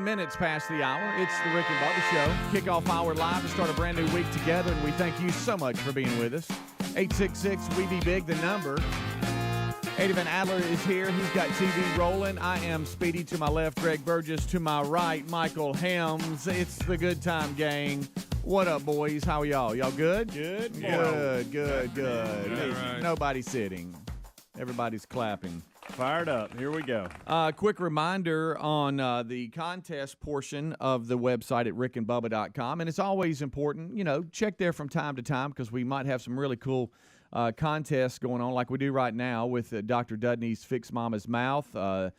7 minutes past the hour. It's the Rick and Bubba Show. Kickoff hour live to start a brand new week together, and we thank you so much for being with us. 866-WE-BE-BIG, the number. Eddie Van Adler is here. He's got TV rolling. I am Speedy to my left, Greg Burgess to my right, Michael Helms. It's the Good Time Gang. What up, boys? How are y'all? Y'all good? Good. Good. Right. Nobody's sitting. Everybody's clapping. Fired up. Here we go. Quick reminder on the contest portion of the website at rickandbubba.com. And it's always important, check there from time to time because we might have some really cool contests going on like we do right now with Dr. Dudney's Fix Mama's Mouth. The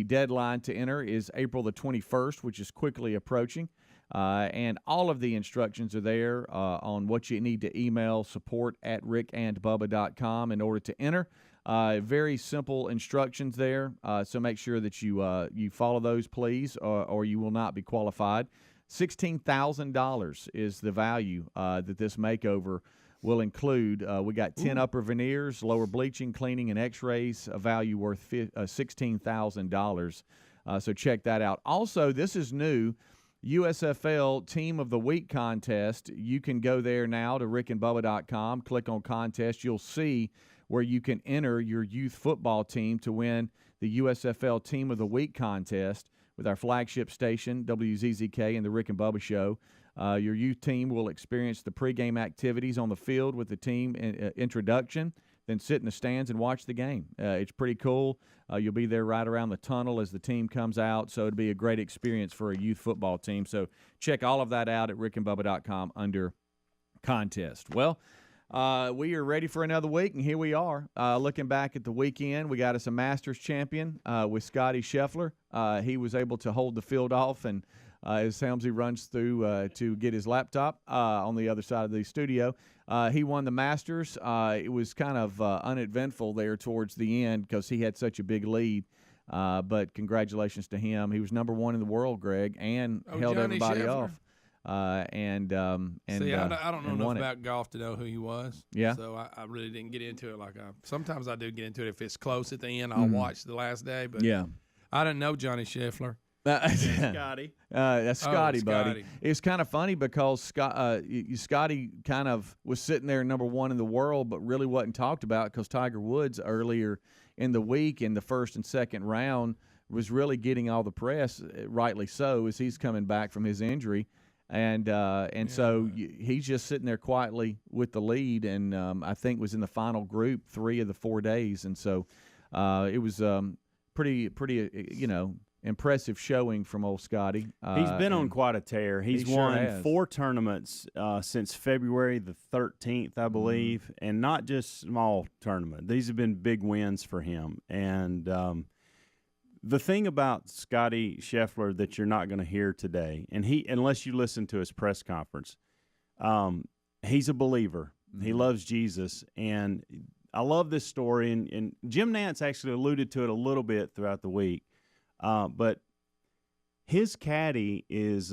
deadline to enter is April the 21st, which is quickly approaching. And all of the instructions are there on what you need to email support@rickandbubba.com in order to enter. Very simple instructions there, so make sure that you follow those, please, or you will not be qualified. $16,000 is the value that this makeover will include. We got 10 upper veneers, lower bleaching, cleaning, and x-rays, a value worth $16,000. So check that out. Also, this is new. USFL Team of the Week contest. You can go there now to rickandbubba.com, click on contest. You'll see where you can enter your youth football team to win the USFL Team of the Week contest with our flagship station, WZZK, and the Rick and Bubba Show. Your youth team will experience the pregame activities on the field with the team introduction, then sit in the stands and watch the game. It's pretty cool. You'll be there right around the tunnel as the team comes out, so it'll be a great experience for a youth football team. So check all of that out at rickandbubba.com under contest. Well, we are ready for another week, and here we are. Looking back at the weekend, we got us a Masters champion with Scottie Scheffler. He was able to hold the field off, and as Helmsy runs through to get his laptop on the other side of the studio, he won the Masters. It was kind of uneventful there towards the end because he had such a big lead. But congratulations to him. He was number one in the world, Greg, and held Johnny everybody Scheffler. off. See, I don't know enough about golf to know who he was. Yeah. So I really didn't get into it sometimes I do get into it. If it's close at the end, I'll watch the last day. But yeah. I didn't know Johnny Scheffler. Scotty. That's Scottie, buddy. Scottie. It's kind of funny because Scottie kind of was sitting there number one in the world, but really wasn't talked about because Tiger Woods earlier in the week in the first and second round was really getting all the press, rightly so, as he's coming back from his injury. So he's just sitting there quietly with the lead, and I think was in the final group 3 of the 4 days. And so it was pretty impressive showing from old Scottie. He's been on quite a tear. He's won has. 4 tournaments since February the 13th, I believe, and not just small tournament. These have been big wins for him. And the thing about Scottie Scheffler that you're not going to hear today, and unless you listen to his press conference, he's a believer. Mm-hmm. He loves Jesus, and I love this story. And Jim Nantz actually alluded to it a little bit throughout the week. But his caddy is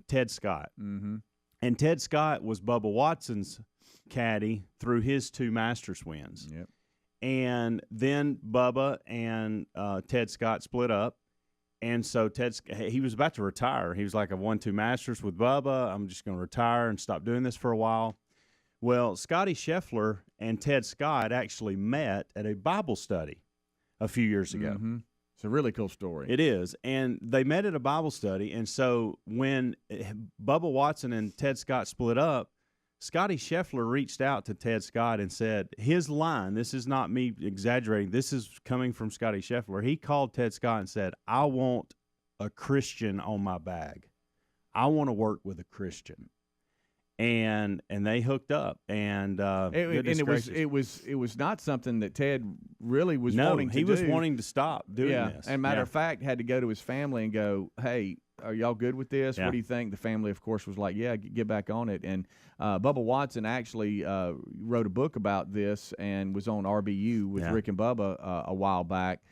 Ted Scott. Mm-hmm. And Ted Scott was Bubba Watson's caddy through his 2 Masters wins. Yep. And then Bubba and Ted Scott split up. And so he was about to retire. He was like, I've won 2 Masters with Bubba. I'm just going to retire and stop doing this for a while. Well, Scottie Scheffler and Ted Scott actually met at a Bible study a few years ago. Mm-hmm. It's a really cool story. It is. And they met at a Bible study. And so when Bubba Watson and Ted Scott split up, Scottie Scheffler reached out to Ted Scott and said, his line, this is not me exaggerating, this is coming from Scottie Scheffler. He called Ted Scott and said, I want a Christian on my bag. I want to work with a Christian. And they hooked up, and it was not something that Ted really was wanting to do. he was wanting to stop doing this. And matter of fact, had to go to his family and go, hey, are y'all good with this? Yeah. What do you think? The family, of course, was like, yeah, get back on it. And Bubba Watson actually wrote a book about this and was on RBU with Rick and Bubba a while back,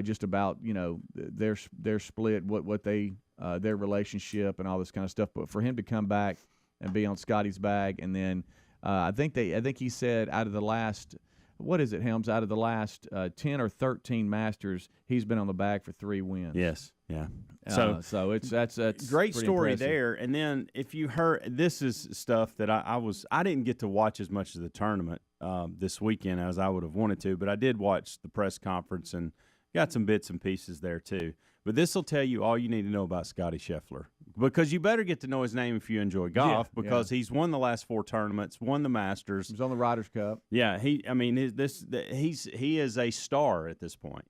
just about their split, what they their relationship and all this kind of stuff. But for him to come back and be on Scottie's bag, and then I think he said out of the last what is it, Helms? Out of the last 10 or 13 Masters, he's been on the bag for 3 wins. Yes, yeah. So that's great pretty story impressive. there. And then if you heard, this is stuff that I didn't get to watch as much of the tournament this weekend as I would have wanted to, but I did watch the press conference and got some bits and pieces there too. But this will tell you all you need to know about Scottie Scheffler, because you better get to know his name if you enjoy golf, because he's won the last 4 tournaments, won the Masters. He was on the Ryder's Cup. Yeah, he is a star at this point.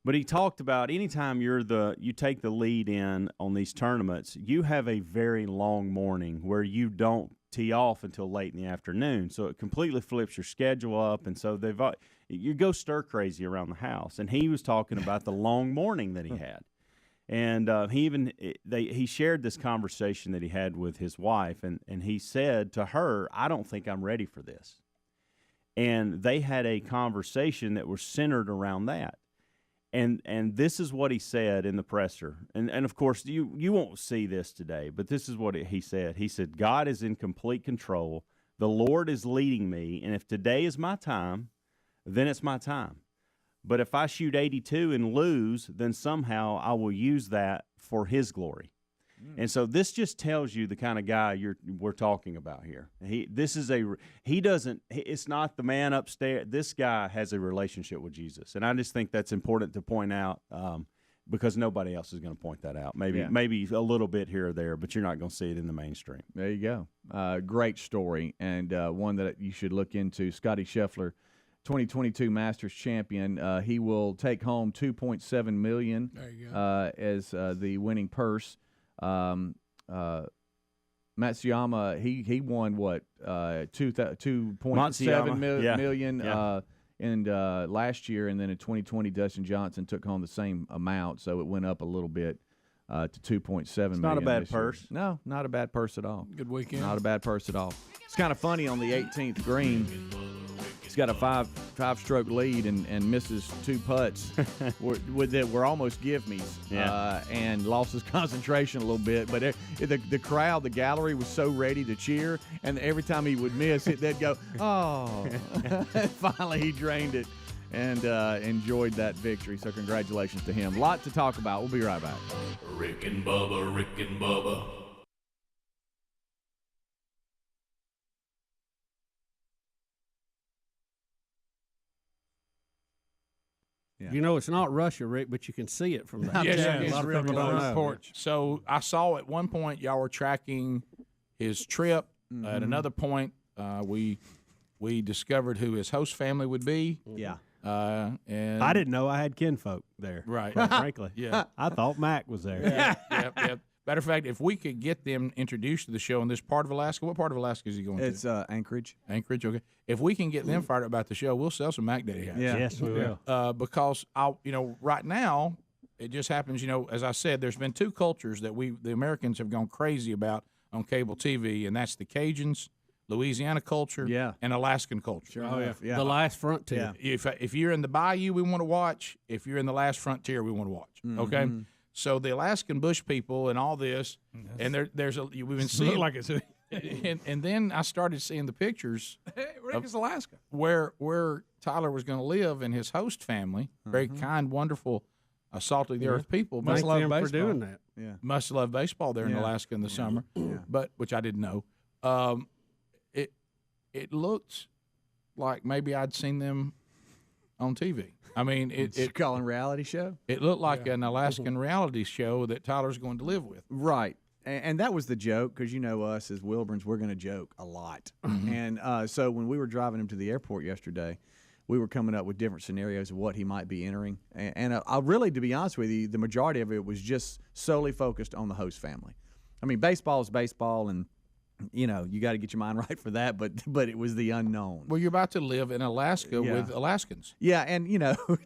But he talked about anytime you take the lead in on these tournaments, you have a very long morning where you don't tee off until late in the afternoon. So it completely flips your schedule up, and so you go stir crazy around the house. And he was talking about the long morning that he had. And he shared this conversation that he had with his wife, and he said to her, "I don't think I'm ready for this." And they had a conversation that was centered around that. And this is what he said in the presser. And of course, you won't see this today, but this is what he said. He said, "God is in complete control. The Lord is leading me, and if today is my time, then it's my time. But if I shoot 82 and lose, then somehow I will use that for His glory." And so this just tells you the kind of guy we're talking about here. It's not the man upstairs. This guy has a relationship with Jesus, and I just think that's important to point out, because nobody else is going to point that out. Maybe a little bit here or there, but you're not going to see it in the mainstream. There you go. Great story, and one that you should look into. Scottie Scheffler, 2022 Masters champion. He will take home $2.7 million as the winning purse. Matsuyama, he won what, $2.7 million last year, and then in 2020 Dustin Johnson took home the same amount, so it went up a little bit to $2.7 million. Not a bad purse. No, not a bad purse at all. Good weekend. Not a bad purse at all. It's kind of funny, on the 18th green, he's got a five-stroke lead and misses 2 putts that were almost give-me's, and lost his concentration a little bit. But the crowd, the gallery, was so ready to cheer, and every time he would miss, they'd go, "Oh!" Finally, he drained it and enjoyed that victory. So congratulations to him. A lot to talk about. We'll be right back. Rick and Bubba, Rick and Bubba. Yeah. You know, it's not Russia, Rick, but you can see it from there. Yes, a lot of really people don't know. porch. So I saw at one point y'all were tracking his trip. At another point, we discovered who his host family would be. Yeah. And I didn't know I had kinfolk there. Right. Quite frankly. Yeah. I thought Mac was there. Yep. Matter of fact, if we could get them introduced to the show in this part of Alaska, what part of Alaska is he going to? It's Anchorage. Anchorage, okay. If we can get them fired up about the show, we'll sell some Mac Daddy hats. Yeah. Yes, we will. Because right now, it just happens. As I said, there's been 2 cultures that the Americans have gone crazy about on cable TV, and that's the Cajuns, Louisiana culture, and Alaskan culture. Sure. Oh, yeah. The last frontier. If you're in the bayou, we want to watch. If you're in the last frontier, we want to watch. Okay. So the Alaskan bush people and all this, and we've been seeing like it's and then I started seeing the pictures. Rick is Alaska, where Tyler was going to live, and his host family, very kind, wonderful, salt of the earth people. Thank them for doing that. Yeah. Must love baseball there in Alaska in the summer, but which I didn't know. It looked like maybe I'd seen them on TV. I mean, You're calling reality show? It looked like an Alaskan reality show that Tyler's going to live with. Right. And that was the joke, because you know us as Wilburns, we're going to joke a lot. And so when we were driving him to the airport yesterday, we were coming up with different scenarios of what he might be entering. And I really, to be honest with you, the majority of it was just solely focused on the host family. I mean, baseball is baseball, and you got to get your mind right for that, but it was the unknown. Well, you're about to live in Alaska with Alaskans. Yeah, and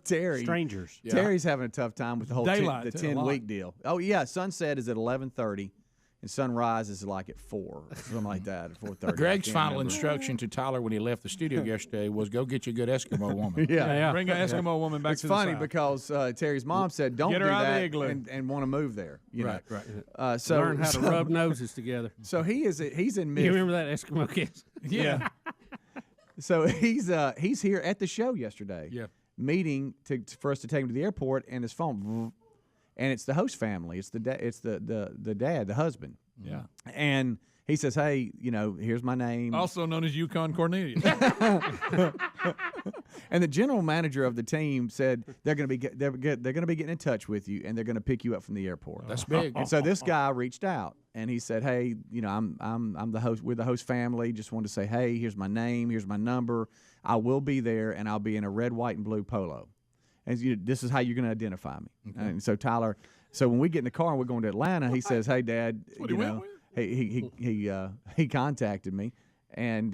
Terry. Strangers. Yeah. Terry's having a tough time with the whole Daylight, the too, a 10-week deal. Oh, yeah, sunset is at 11:30, and sunrise is like at 4 or something like that, at 4:30. Greg's final instruction to Tyler when he left the studio yesterday was go get you a good Eskimo woman. Yeah. Bring an Eskimo woman back It's to funny the south. because Terry's mom said, "Don't Get her do out of the that," igloo. and want to move there. Right. So Learn how to rub noses together. So he's in You mid. remember that Eskimo kiss? Yeah. So he's here at the show yesterday. Yeah. Meeting for us to take him to the airport, and his phone, and it's the host family. It's the dad, the husband. Yeah. And he says, "Hey, here's my name." Also known as Yukon Cornelius. And the general manager of the team said they're going to be getting in touch with you, and they're going to pick you up from the airport. That's big. And so this guy reached out, and he said, "Hey, I'm the host. We're the host family. Just wanted to say, hey, here's my name, here's my number. I will be there, and I'll be in a red, white, and blue polo. And this is how you're going to identify me." Okay. And so Tyler, when we get in the car and we're going to Atlanta, he says, "Hey, Dad, he contacted me, and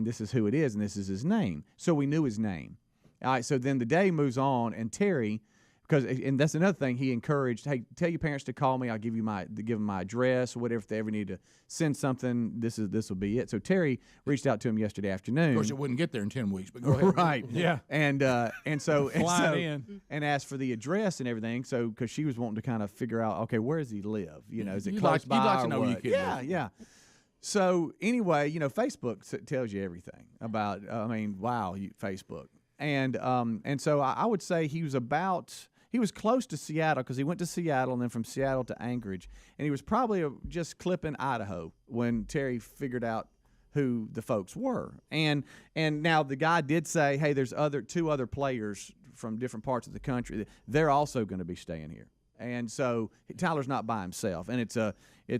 this is who it is, and this is his name." So we knew his name. All right. So then the day moves on, and Terry, and that's another thing he encouraged. Hey, tell your parents to call me. I'll give them my address or whatever if they ever need to send something. This will be it. So Terry reached out to him yesterday afternoon. Of course, it wouldn't get there in 10 weeks, but go ahead. Right. Yeah. And in. asked for the address and everything. So because she was wanting to kind of figure out, okay, where does he live? Is it close by? You'd like to or know where what? your kid lives. Yeah. So anyway, Facebook tells you everything about. Facebook. And so I would say he was close to Seattle because he went to Seattle and then from Seattle to Anchorage. And he was probably just clipping Idaho when Terry figured out who the folks were. And now the guy did say, hey, there's two other players from different parts of the country. They're also going to be staying here. And so Tyler's not by himself. And it's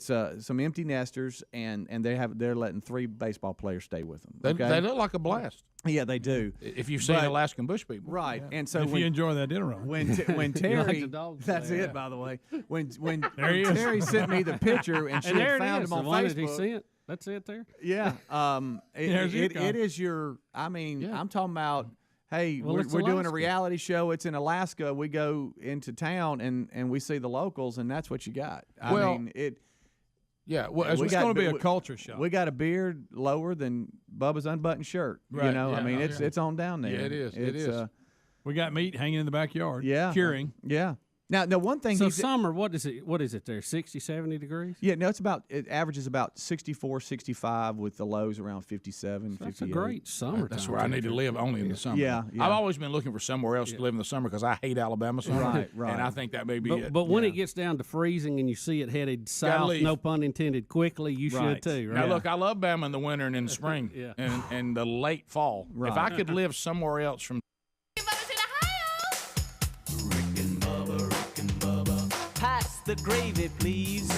some empty nesters, and they're letting 3 baseball players stay with them. Okay? They look like a blast. Yeah, they do. If you've seen Alaskan bush people. Right. Yeah. And so if you enjoy that dinner run. When Terry, the dogs that's play. it, by the way. When There he is. Terry sent me the picture and she And there had it found is. him on The one that he Facebook. sent. That's it there. Yeah. There's Yukon. It is your. I'm talking about. Hey, Well, we're it's doing a Alaska. reality show. It's in Alaska. We go into town and we see the locals, and that's what you got. Yeah, well, It's going to be a culture shock. We got a beard lower than Bubba's unbuttoned shirt. Right, yeah, it's on down there. Yeah, it is. It is. We got meat hanging in the backyard. Yeah. Curing. Yeah. Now, one thing. So summer, what is it there? 60, 70 degrees? Yeah, no, it averages about 64, 65 with the lows around 57, That's a 58. great summer. That's where I need to live, only in the summer. Yeah. I've always been looking for somewhere else to live in the summer because I hate Alabama summer. Right. And I think that may be it. But when it gets down to freezing and you see it headed south, leave. no pun intended, quickly, you should too, right? Now, look, I love Bama in the winter and in the spring Yeah. and the late fall. Right. If I could live somewhere else from Pass the gravy, please.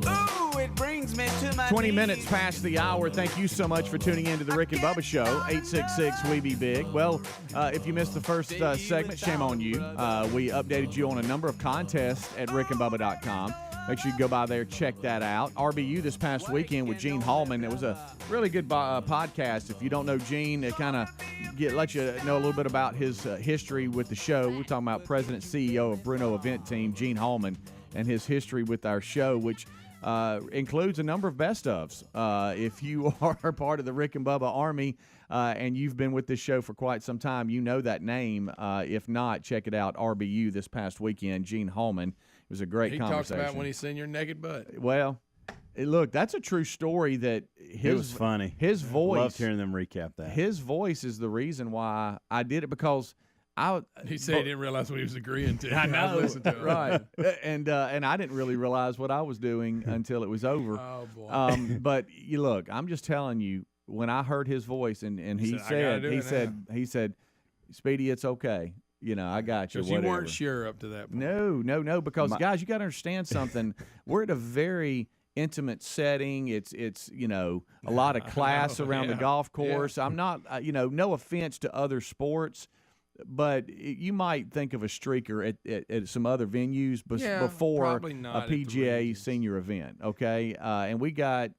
Ooh, it brings me to my 20 knees. minutes past the hour. Thank you so much for tuning in to the Rick and Bubba Show, 866-WE-BE-BIG. Well, if you missed the first segment, shame on you. We updated you on a number of contests at rickandbubba.com. Make sure you go by there, check that out. RBU this past weekend with Gene Hallman. It was a really good podcast. If you don't know Gene, it kind of let you know a little bit about his history with the show. We're talking about President CEO of Bruno Event Team, Gene Hallman, and his history with our show, which includes a number of best-ofs. If you are part of the Rick and Bubba Army and you've been with this show for quite some time, you know that name. If not, check it out, RBU this past weekend, Gene Hallman. It was a great conversation. He talks about when he's seen your naked butt. Well, look, that's a true story that It was funny. His voice. Loved hearing them recap that. His voice is the reason why I did it because He said he didn't realize what he was agreeing to. I know, listened to it. right? And I didn't really realize what I was doing until it was over. Oh boy! But you look, I'm just telling you, when I heard his voice and he he said, Speedy, it's okay. I got you. Because you weren't sure up to that point. No, because guys, you got to understand something. We're at a very intimate setting. It's a lot of class around the golf course. I'm not no offense to other sports, but you might think of a streaker at some other venues before probably a not at the PGA Regions. senior event. Okay, and we got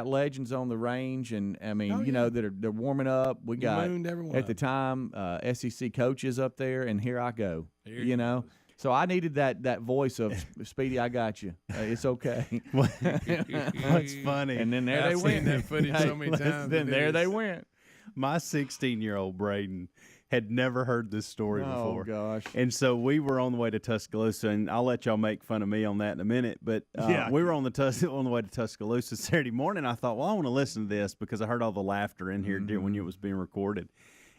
legends on the range, and I mean, they're warming up. We got mooned everyone at the up. time SEC coaches up there, and here I go. Here you go. So I needed that voice of Speedy. I got you. It's okay. What's funny? And then there I've they seen went. that footage so many times. Then It there is. they went. My 16-year-old Braden, had never heard this story before. Oh, gosh. And so we were on the way to Tuscaloosa, and I'll let y'all make fun of me on that in a minute. But we were on the way to Tuscaloosa Saturday morning. I thought, well, I want to listen to this because I heard all the laughter in here when it was being recorded.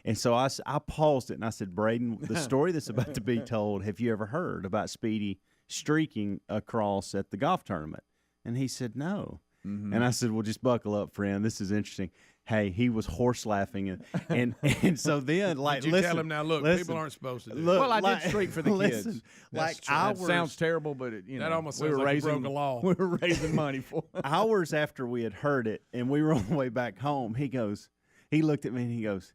And so I paused it, and I said, Braden, the story that's about to be told, have you ever heard about Speedy streaking across at the golf tournament? And he said, no. And I said, well, just buckle up, friend. This is interesting. Hey, he was horse laughing. And so then, like, Did you tell him now, look, people aren't supposed to do that. Well, I did streak for the kids. That's true. That sounds terrible, but that almost sounds like you broke a law. We were raising money for it. Hours after we had heard it, and we were on the way back home, he looked at me and he goes,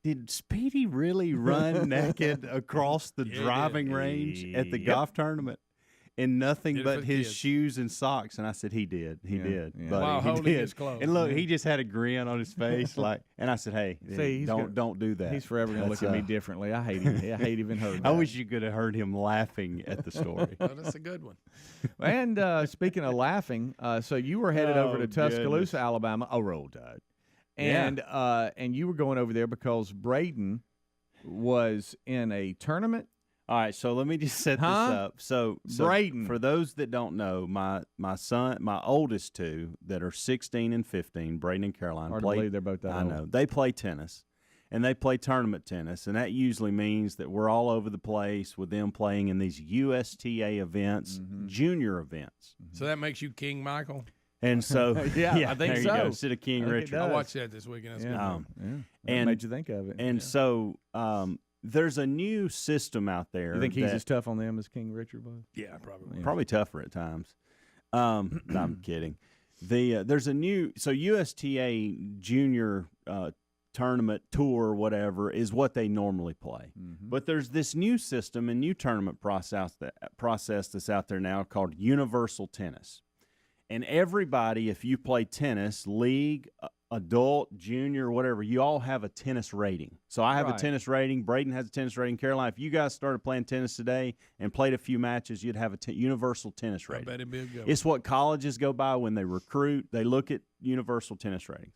did Speedy really run naked across the driving range at the golf tournament in nothing but his shoes and socks? And I said, he did. He did. Yeah. Buddy, While he holding did. his clothes. And look, he just had a grin on his face. And I said, hey, don't do that. He's forever going to look at me differently. I hate him. I hate even heard that. I wish you could have heard him laughing at the story. Oh, that's a good one. And speaking of laughing, so you were headed over to Tuscaloosa, goodness. Alabama. Oh, roll tide. And you were going over there because Braden was in a tournament. All right, so let me just set this up. So Braden, for those that don't know, my son, my oldest two that are 16 and 15, Braden and Caroline, hard to believe they're both that I old. know they play tennis, and they play tournament tennis, and that usually means that we're all over the place with them playing in these USTA events, junior events. So that makes you King Michael? And so, Yeah, I think there so. you go. Instead of King I think it Richard. does. I watched that this weekend. That's good. What made you think of it? And so there's a new system out there. You think he's as tough on them as King Richard was? Yeah, probably. Probably tougher at times. No, I'm kidding. There's a new USTA junior tournament tour, whatever, is what they normally play. But there's this new system and new tournament process that's out there now called Universal Tennis. And everybody, if you play tennis, league, adult, junior, whatever, you all have a tennis rating. So I have a tennis rating. Braden has a tennis rating. Caroline, if you guys started playing tennis today and played a few matches, you'd have a universal tennis rating. I bet it'd be a good one. It's what colleges go by when they recruit. They look at universal tennis ratings.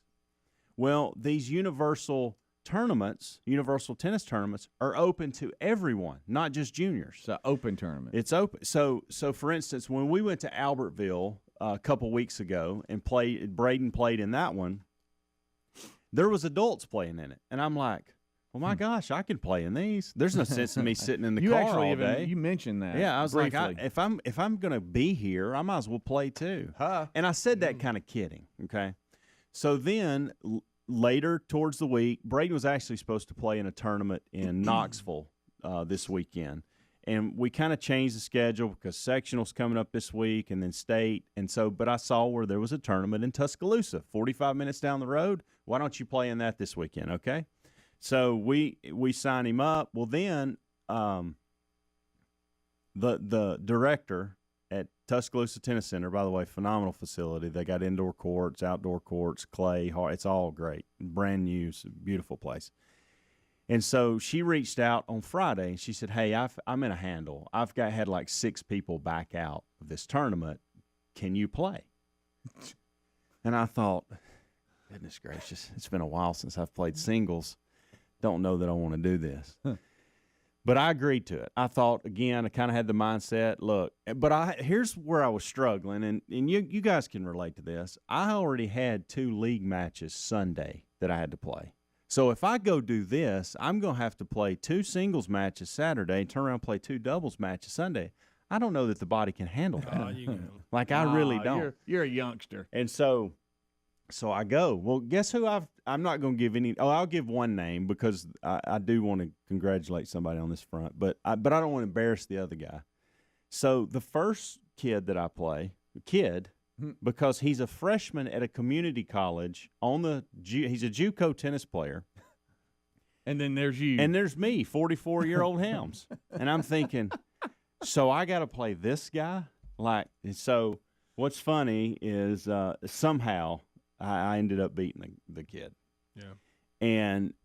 Well, these universal tennis tournaments are open to everyone, not just juniors. It's an open tournament. It's open. So for instance, when we went to Albertville a couple weeks ago and Braden played in that one, there was adults playing in it. And I'm like, oh, my gosh, I can play in these. There's no sense in me sitting in the car all day. You mentioned that. Yeah, I was briefly. like, if I'm going to be here, I might as well play too. And I said that kind of kidding, okay? So then later towards the week, Braden was actually supposed to play in a tournament in Knoxville this weekend. And we kind of changed the schedule because sectional's coming up this week and then state. And so, but I saw where there was a tournament in Tuscaloosa, 45 minutes down the road. Why don't you play in that this weekend, okay? So we signed him up. Well, then the director at Tuscaloosa Tennis Center, by the way, phenomenal facility. They got indoor courts, outdoor courts, clay, it's all great. Brand new, it's a beautiful place. And so she reached out on Friday, and she said, hey, I'm in a handle. I've had like 6 people back out of this tournament. Can you play? And I thought, goodness gracious, it's been a while since I've played singles. Don't know that I want to do this. But I agreed to it. I thought, again, I kind of had the mindset, look, but here's where I was struggling, and you guys can relate to this. I already had 2 league matches Sunday that I had to play. So if I go do this, I'm going to have to play 2 singles matches Saturday and turn around and play 2 doubles matches Sunday. I don't know that the body can handle that. I really don't. You're a youngster. And so I go. Well, guess who I'm not going to give any. Oh, I'll give one name because I do want to congratulate somebody on this front, but I don't want to embarrass the other guy. So the first kid that I play, because he's a freshman at a community college he's a JUCO tennis player. And then there's you. And there's me, 44-year-old Helms. And I'm thinking, so I got to play this guy? So what's funny is somehow I ended up beating the kid. Yeah. And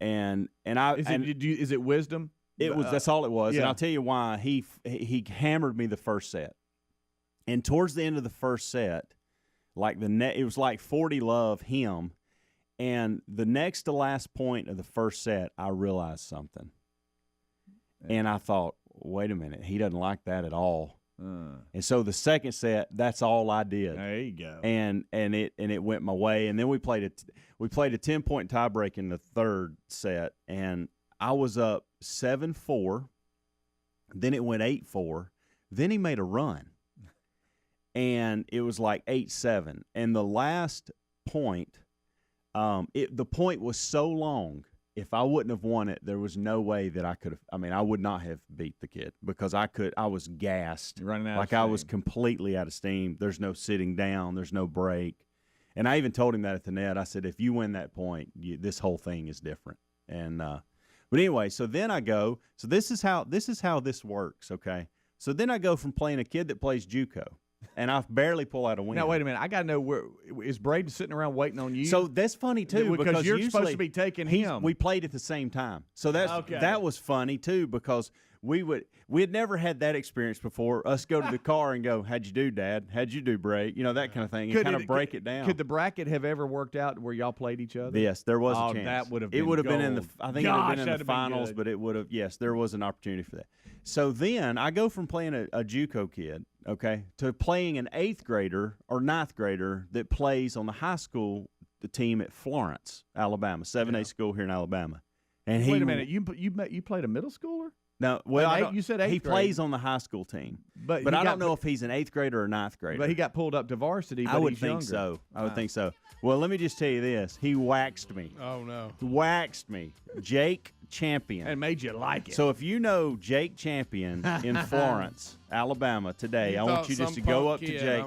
is it wisdom? That's all it was. Yeah. And I'll tell you why. He hammered me the first set. And towards the end of the first set, it was like 40 love him, And the next to last point of the first set, I realized something. And I thought, wait a minute, he doesn't like that at all. And so the second set, that's all I did. There you go. And it went my way. And then we played a 10-point tiebreak in the third set, and I was up 7-4. Then it went 8-4. Then he made a run, and it was like 8-7. And the last point, the point was so long. If I wouldn't have won it, there was no way that I could have. I mean, I would not have beat the kid because I was gassed, running out. Like I was completely out of steam. There's no sitting down. There's no break. And I even told him that at the net. I said, if you win that point, this whole thing is different. And but anyway, so then I go. So this is how this works. Okay. So then I go from playing a kid that plays JUCO, and I barely pull out a win. Now wait a minute, I got to know where is Braden sitting around waiting on you? So that's funny too because you're usually supposed to be taking him. We played at the same time, so that was funny too because we had never had that experience before. Us go to the car and go, "How'd you do, Dad? How'd you do, Bray?" You know, that kind of thing, and kind of break it down. Could the bracket have ever worked out where y'all played each other? Yes, there was a chance. That would have. It would have been in the. gold. I think it would have been in the finals, but it would have. Yes, there was an opportunity for that. So then I go from playing a JUCO kid, okay, to playing an 8th grader or 9th grader that plays on the high school team at Florence, Alabama, 7A school here in Alabama. And wait a minute, you played a middle schooler? No, well, you said 8th he grade. plays on the high school team, but I don't know if he's an 8th grader or 9th grader. But he got pulled up to varsity. I would he's think younger. so. I would think so. Well, let me just tell you this: he waxed me. Oh no, waxed me, Jake Champion, and made you like it. So if you know Jake Champion in Florence, Alabama today, I want you just to go up to Jake.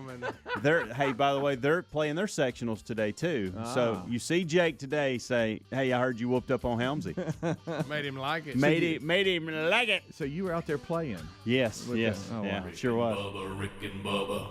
Hey, by the way, they're playing their sectionals today too. So you see Jake today, say, "Hey, I heard you whooped up on Helmsy." Made him like it. Made him like it. So you were out there playing? Yes, yes, Oh, yeah, wow. sure was. Bubba, Rick and Bubba.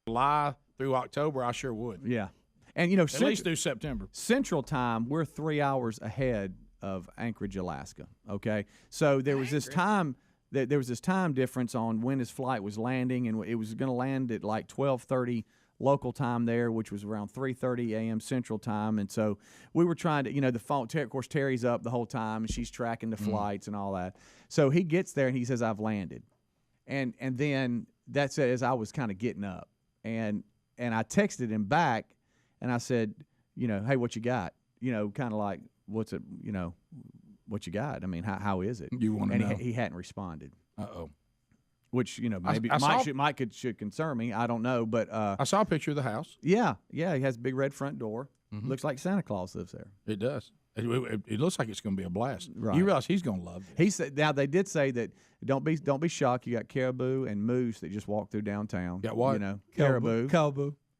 July through October, I sure would. Yeah. And, you know, At least through September. Central Time, we're 3 hours ahead of Anchorage, Alaska. Okay? So there was this time difference on when his flight was landing, and it was going to land at like 12:30 local time there, which was around 3:30 a.m. Central Time. And so we were trying to, you know, the phone, of course, Terry's up the whole time, and she's tracking the flights and all that. So he gets there, and he says, "I've landed." And then that's as I was kind of getting up. And I texted him back, and I said, you know, "Hey, what you got?" You know, kind of like, "What's it? You know, what you got? I mean, how is it?" You want to know? And he hadn't responded. Uh-oh. Which, you know, maybe I should concern me. I don't know, but I saw a picture of the house. yeah, he has a big red front door. Looks like Santa Claus lives there. It does. It looks like it's going to be a blast. Right. You realize he's going to love it. He said. Now they did say that don't be shocked. You got caribou and moose that just walk through downtown. Got what? You know, caribou.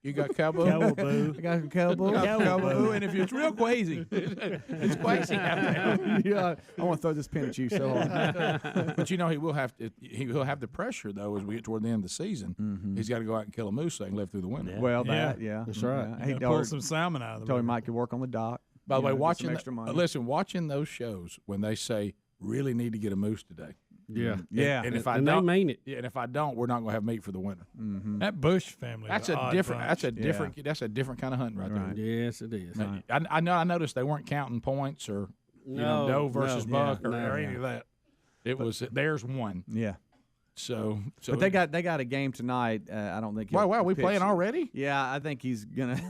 You got cowboy? Cowaboo. I got some cowboy. Cowboy. And if it's real crazy, it's crazy out there. Yeah, I want to throw this pin at you so hard. But you know he will have the pressure though as we get toward the end of the season. He's got to go out and kill a moose so he can live through the winter. Well, Yeah. that's right. He Pull some salmon out of the told him river. Mike could work on the dock. By the way, get some watching extra money. watching those shows when they say really need to get a moose today. Yeah. Yeah, And if I And they don't, mean it. yeah, and if I don't, we're not going to have meat for the winter. That Bush family. That's is a an odd different. bunch. That's a different kind of hunting right Right. Yes, it is. there. I know. I noticed they weren't counting points or doe versus buck or any of that. It was there's one. yeah. So But they got a game tonight. I don't think. Wow, he'll we pitch. playing already? Yeah, I think he's gonna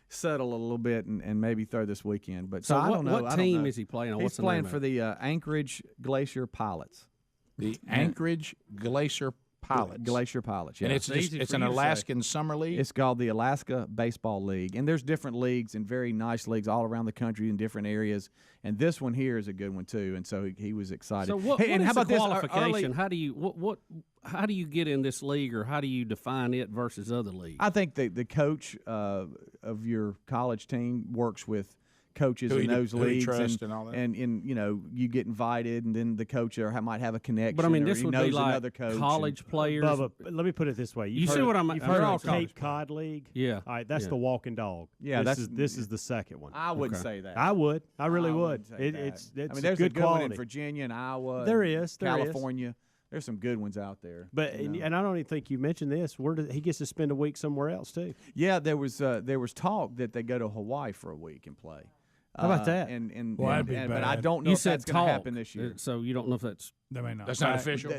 settle a little bit and maybe throw this weekend. But So I don't know. what I don't team know. is he playing on? He's What's the playing name for of the Anchorage Glacier Pilots. The Anchorage Glacier Pilots. Glacier Pilots. Yeah. And it's easy it's for an you to say. Alaskan summer league. It's called the Alaska Baseball League, and there's different leagues and very nice leagues all around the country in different areas. And this one here is a good one too. And so he was excited. So what, Hey, and what is how about the this? qualification? How do you how do you get in this league, or how do you define it versus other leagues? I think the coach of your college team works with coaches Who in you- those who you leagues, trust and all that. and you know you get invited, and then the coach might have a connection. But I mean, or this he would knows be like another coach college players. Bubba, let me put it this way. You see what I'm- You've they're heard all of the college Cape Cod League? Yeah. All right, that's Yeah. the walking dog. Yeah, this is the second one. I wouldn't Okay. say that. I would. I really I would. wouldn't say that. It's I mean, there's good a good one quality. in Virginia and Iowa. There and is, there is. California. there's some good ones out there. But and I don't even think you mentioned this. He gets to spend a week somewhere else too. Yeah, there was talk that they go to Hawaii for a week and play. How about that? But I don't know if that's going to happen this year. So you don't know if that's That's not official.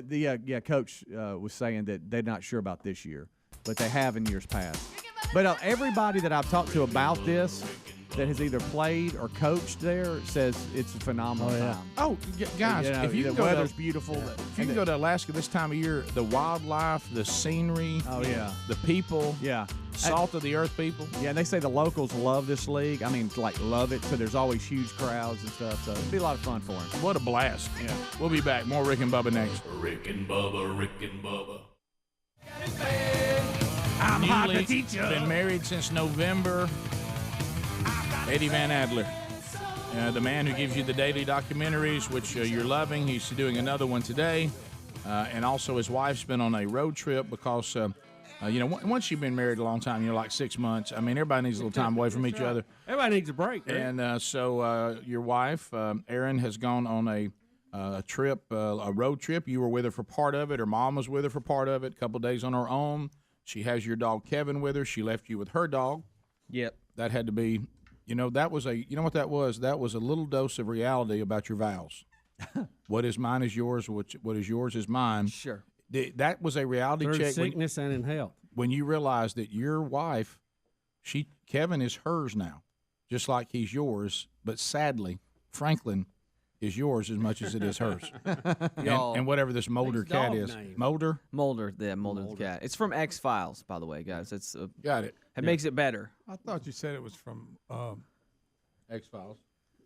Coach was saying that they're not sure about this year, but they have in years past. But everybody that I've talked to about this that has either played or coached there says it's a phenomenal time. Oh, guys, if you the can go weather's to, beautiful. if you can go to Alaska this time of year, the wildlife, the scenery, the people, salt of the earth people. Yeah, and they say the locals love this league. I mean, like, love it. So there's always huge crowds and stuff. So it'll be a lot of fun for them. What a blast. Yeah. We'll be back. More Rick and Bubba next. Rick and Bubba, Rick and Bubba. I'm hot to teach you. Been married since November. Eddie Van Adler, the man who gives you the daily documentaries, which you're loving. He's doing another one today. And also his wife's been on a road trip because, once you've been married a long time, like 6 months, I mean, everybody needs a little time away from each other. Everybody needs a break. Right? And so your wife, Erin, has gone on a trip, a road trip. You were with her for part of it. Her mom was with her for part of it, a couple of days on her own. She has your dog, Kevin, with her. She left you with her dog. Yep. That had to be... that was what that was? That was a little dose of reality about your vows. What is mine is yours. What is yours is mine. Sure. That was a reality Through check. sickness and in health. When you realize that your wife, Kevin is hers now, just like he's yours. But sadly, Franklin is yours as much as it is hers. and whatever this Mulder cat is. Name. Mulder? Mulder the cat. It's from X-Files, by the way, guys. It's Got it. It makes it better. I thought you said it was from X-Files.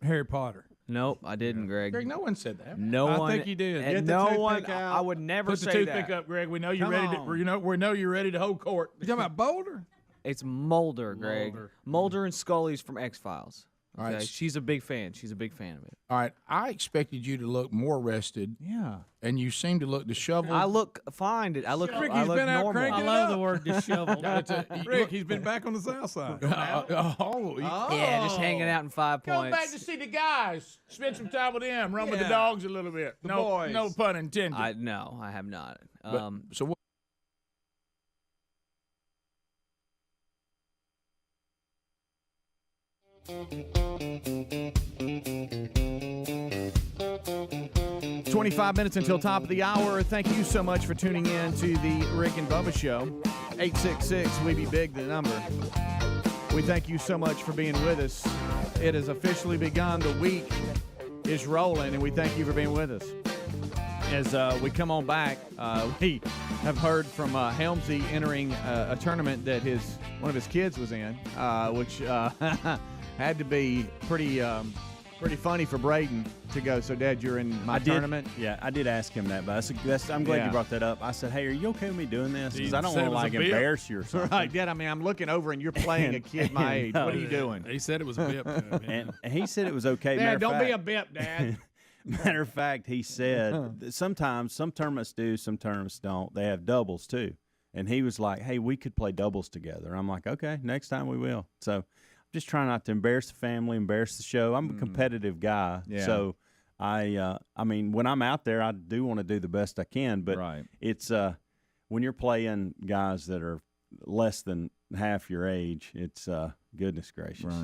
Harry Potter. Nope, I didn't, Greg. Greg, no one said that. No one. I think you did. And Get the no one. toothpick out. I would never Put the say toothpick that. up, Greg. We know you're Come ready on. we know you're ready to hold court. You talking about Boulder? It's Mulder, Greg. Mulder and Scully's from X-Files. All Okay? right. She's a big fan. She's a big fan of it. All right, I expected you to look more rested, Yeah. and you seem to look disheveled. I look fine. I look. Ricky's I look been out normal. cranking I it love up. the word disheveled. Rick, he's been back on the south side. Yeah, just hanging out in 5 Go points. back to see the guys. Spend some time with them. Run with the dogs a little bit. boys. No pun intended. No, I have not. So what? 25 minutes until top of the hour. Thank you so much for tuning in to the Rick and Bubba Show. 866-WE-BE-BIG, the number. We thank you so much for being with us. It has officially begun. The week is rolling, and we thank you for being with us. As we come on back, we have heard from Helmsy entering a tournament that one of his kids was in, which had to be pretty funny for Braden to go. So, Dad, you're in my tournament? Yeah, I did ask him that, but I'm glad you brought that up. I said, hey, are you okay with me doing this? Because I don't want to, embarrass you or something. Right, Dad. I mean, I'm looking over, and you're playing a kid my age. What are you doing? He said it was a bip. And he said it was okay. Dad, don't be a bip, Dad. Matter of fact, he said that sometimes some tournaments do, some tournaments don't. They have doubles, too. And he was like, hey, we could play doubles together. I'm like, okay, next time we will. So just trying not to embarrass the family, embarrass the show. I'm a competitive guy, so I mean, when I'm out there, I do want to do the best I can. But it's when you're playing guys that are less than half your age, it's goodness gracious,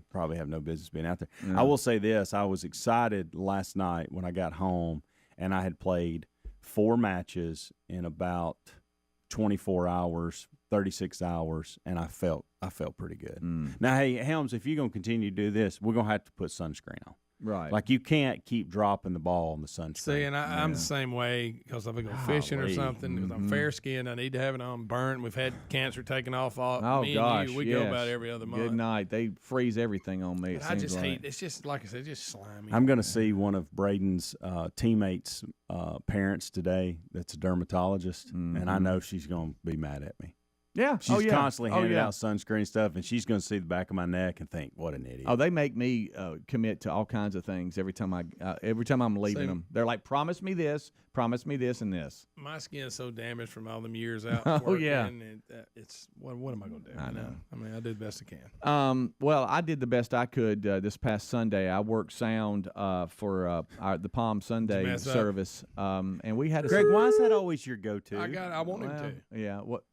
probably have no business being out there. I will say this: I was excited last night when I got home, and I had played 4 matches in about 24 hours. 36 hours, and I felt pretty good. Now, hey, Helms, if you're going to continue to do this, we're going to have to put sunscreen on. Right. Like, you can't keep dropping the ball on the sunscreen. See, and I'm the same way because if I go fishing or something, because I'm fair skinned, I need to have it on burnt. We've had cancer taken off. Me and you, we go about every other month. Good night. They freeze everything on me. I just hate it's just like I said, just slimy. I'm going to see one of Braden's teammates' parents today that's a dermatologist, and I know she's going to be mad at me. Yeah. She's constantly handing yeah. out sunscreen stuff, and she's going to see the back of my neck and think, "What an idiot." Oh, they make me commit to all kinds of things every time I'm leaving them. They're like, promise me this, and this. My skin's so damaged from all them years out. Oh, working, yeah. And it's what am I going to do? I know. I mean, I did the best I can. Well, I did the best I could this past Sunday. I worked sound for the Palm Sunday mess up? service, and we had a Greg, why is that always your go-to? I want him to. Yeah. What?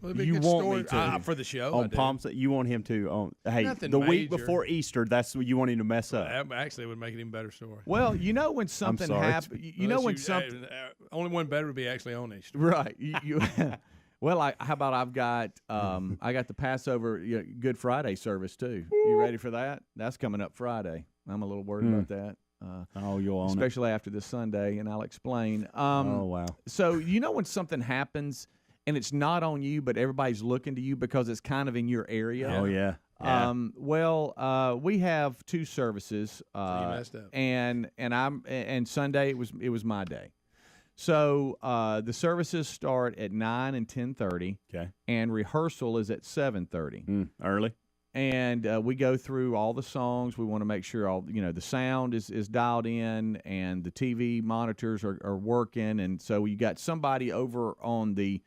Well, it'd be a You good want story. me to. For the show. On Palm Sunday, you want him to. Hey, Nothing the week major. before Easter, that's what you want him to mess up. Actually, it would make it even better story. Well, you know when something sorry. happens. You know when something. Only one better would be actually on Easter. Right. You well, how about I've got I got the Passover Good Friday service too. You ready for that? That's coming up Friday. I'm a little worried about that. You'll own especially after this Sunday, and I'll explain. Oh wow! So you know when something happens and it's not on you, but everybody's looking to you because it's kind of in your area. Oh yeah. We have two services. So you messed up. And Sunday it was my day. So the services start at 9 and 10:30. Okay. And rehearsal is at 7:30. Early. And we go through all the songs. We want to make sure all the sound is dialed in and the TV monitors are working. And so you got somebody over on the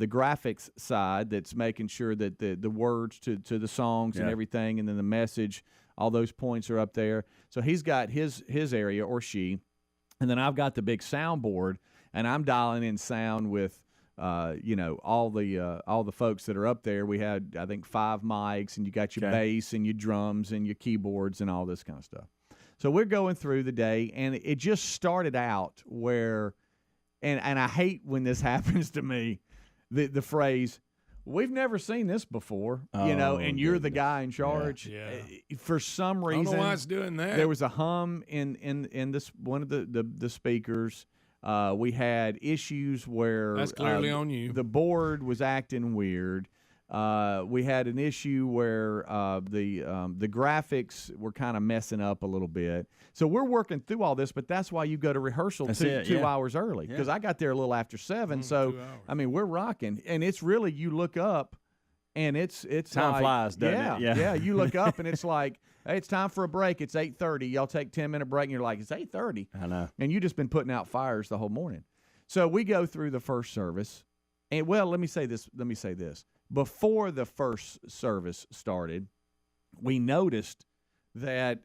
graphics side that's making sure that the words to the songs and everything, and then the message, all those points are up there. So he's got his area, or she, and then I've got the big soundboard, and I'm dialing in sound with all the folks that are up there. We had, I think, 5 mics, and you got your bass and your drums and your keyboards and all this kind of stuff. So we're going through the day, and it just started out where, and I hate when this happens to me, the phrase, "We've never seen this before," and you're the guy in charge. Yeah. For some reason, I don't know why it's doing that. there was a hum in this one of the speakers. We had issues where that's clearly on you. The board was acting weird. We had an issue where the graphics were kind of messing up a little bit. So we're working through all this, but that's why you go to rehearsal two hours early, because I got there a little after 7. So 2 hours. I mean, we're rocking, and it's really, you look up, and it's Time like, flies, doesn't it? Yeah. You look up, and it's like, hey, it's time for a break. It's 8:30. Y'all take 10-minute break, and you're like, it's 8:30. I know. And you just been putting out fires the whole morning. So we go through the first service, and let me say this. Before the first service started, we noticed that,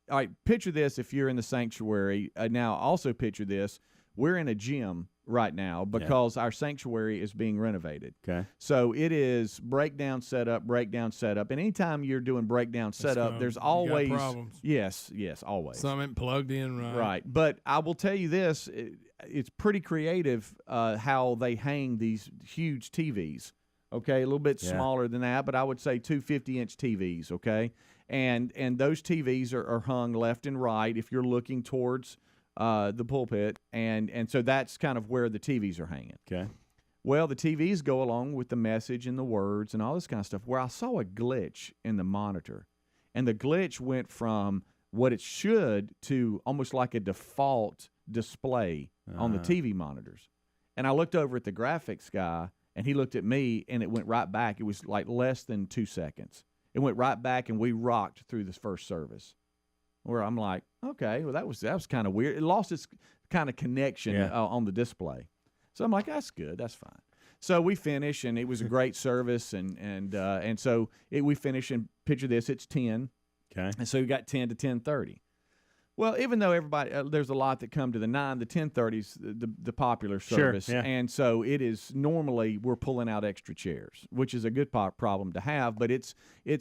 all right, picture this if you're in the sanctuary. Now, also picture this. We're in a gym right now because our sanctuary is being renovated. Okay. So it is breakdown setup. And anytime you're doing breakdown setup, there's always problems. Yes, always. Something plugged in right. Right. But I will tell you this, it's pretty creative how they hang these huge TVs. Okay, a little bit smaller than that, but I would say 2 50-inch TVs, okay? And those TVs are hung left and right if you're looking towards the pulpit, and so that's kind of where the TVs are hanging. Okay. Well, the TVs go along with the message and the words and all this kind of stuff, where I saw a glitch in the monitor, and the glitch went from what it should to almost like a default display on the TV monitors. And I looked over at the graphics guy, and he looked at me, and it went right back. It was like less than 2 seconds. It went right back, and we rocked through this first service. Where I'm like, okay, well that was kind of weird. It lost its kind of connection on the display. So I'm like, that's good, that's fine. So we finish, and it was a great service, and so we finish, and picture this, it's 10. Okay. And so we got 10 to 10:30. Well, even though everybody, there's a lot that come to the 9, the 10:30's the popular service, and so it is normally we're pulling out extra chairs, which is a good problem to have. But it's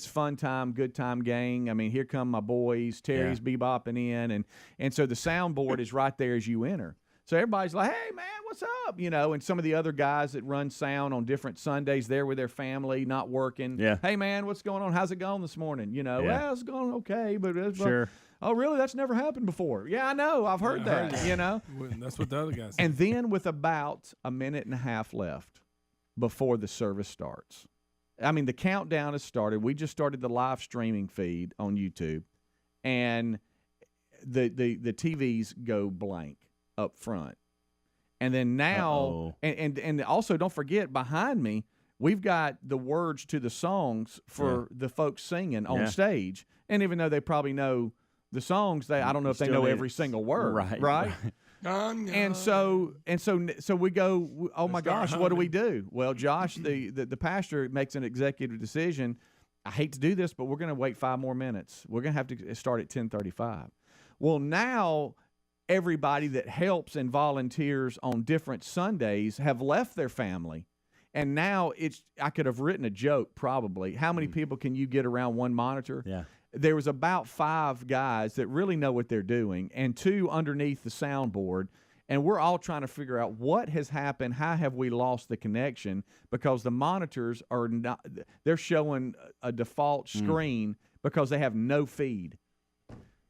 fun time, good time gang. I mean, here come my boys. Terry's bebopping in, and so the soundboard is right there as you enter. So everybody's like, hey, man, what's up? And some of the other guys that run sound on different Sundays, they're with their family, not working. Yeah. Hey, man, what's going on? How's it going this morning? Well, it's going okay, but it's sure. Oh, really? That's never happened before. Yeah, I know. I've heard that, That's what the other guys said. And then with about a minute and a half left before the service starts. I mean, the countdown has started. We just started the live streaming feed on YouTube, and the TVs go blank up front. And then now, and also don't forget, behind me, we've got the words to the songs for the folks singing on stage. And even though they probably know the songs, I don't know if they know every single word. Right? And so we go, oh my gosh, what do we do? Well, Josh, the pastor makes an executive decision. I hate to do this, but we're going to wait 5 more minutes. We're going to have to start at 10:35. Well, now everybody that helps and volunteers on different Sundays have left their family. And now I could have written a joke probably. How many people can you get around one monitor? Yeah. There was about 5 guys that really know what they're doing and 2 underneath the soundboard. And we're all trying to figure out what has happened. How have we lost the connection? Because the monitors are not, they're showing a default screen because they have no feed.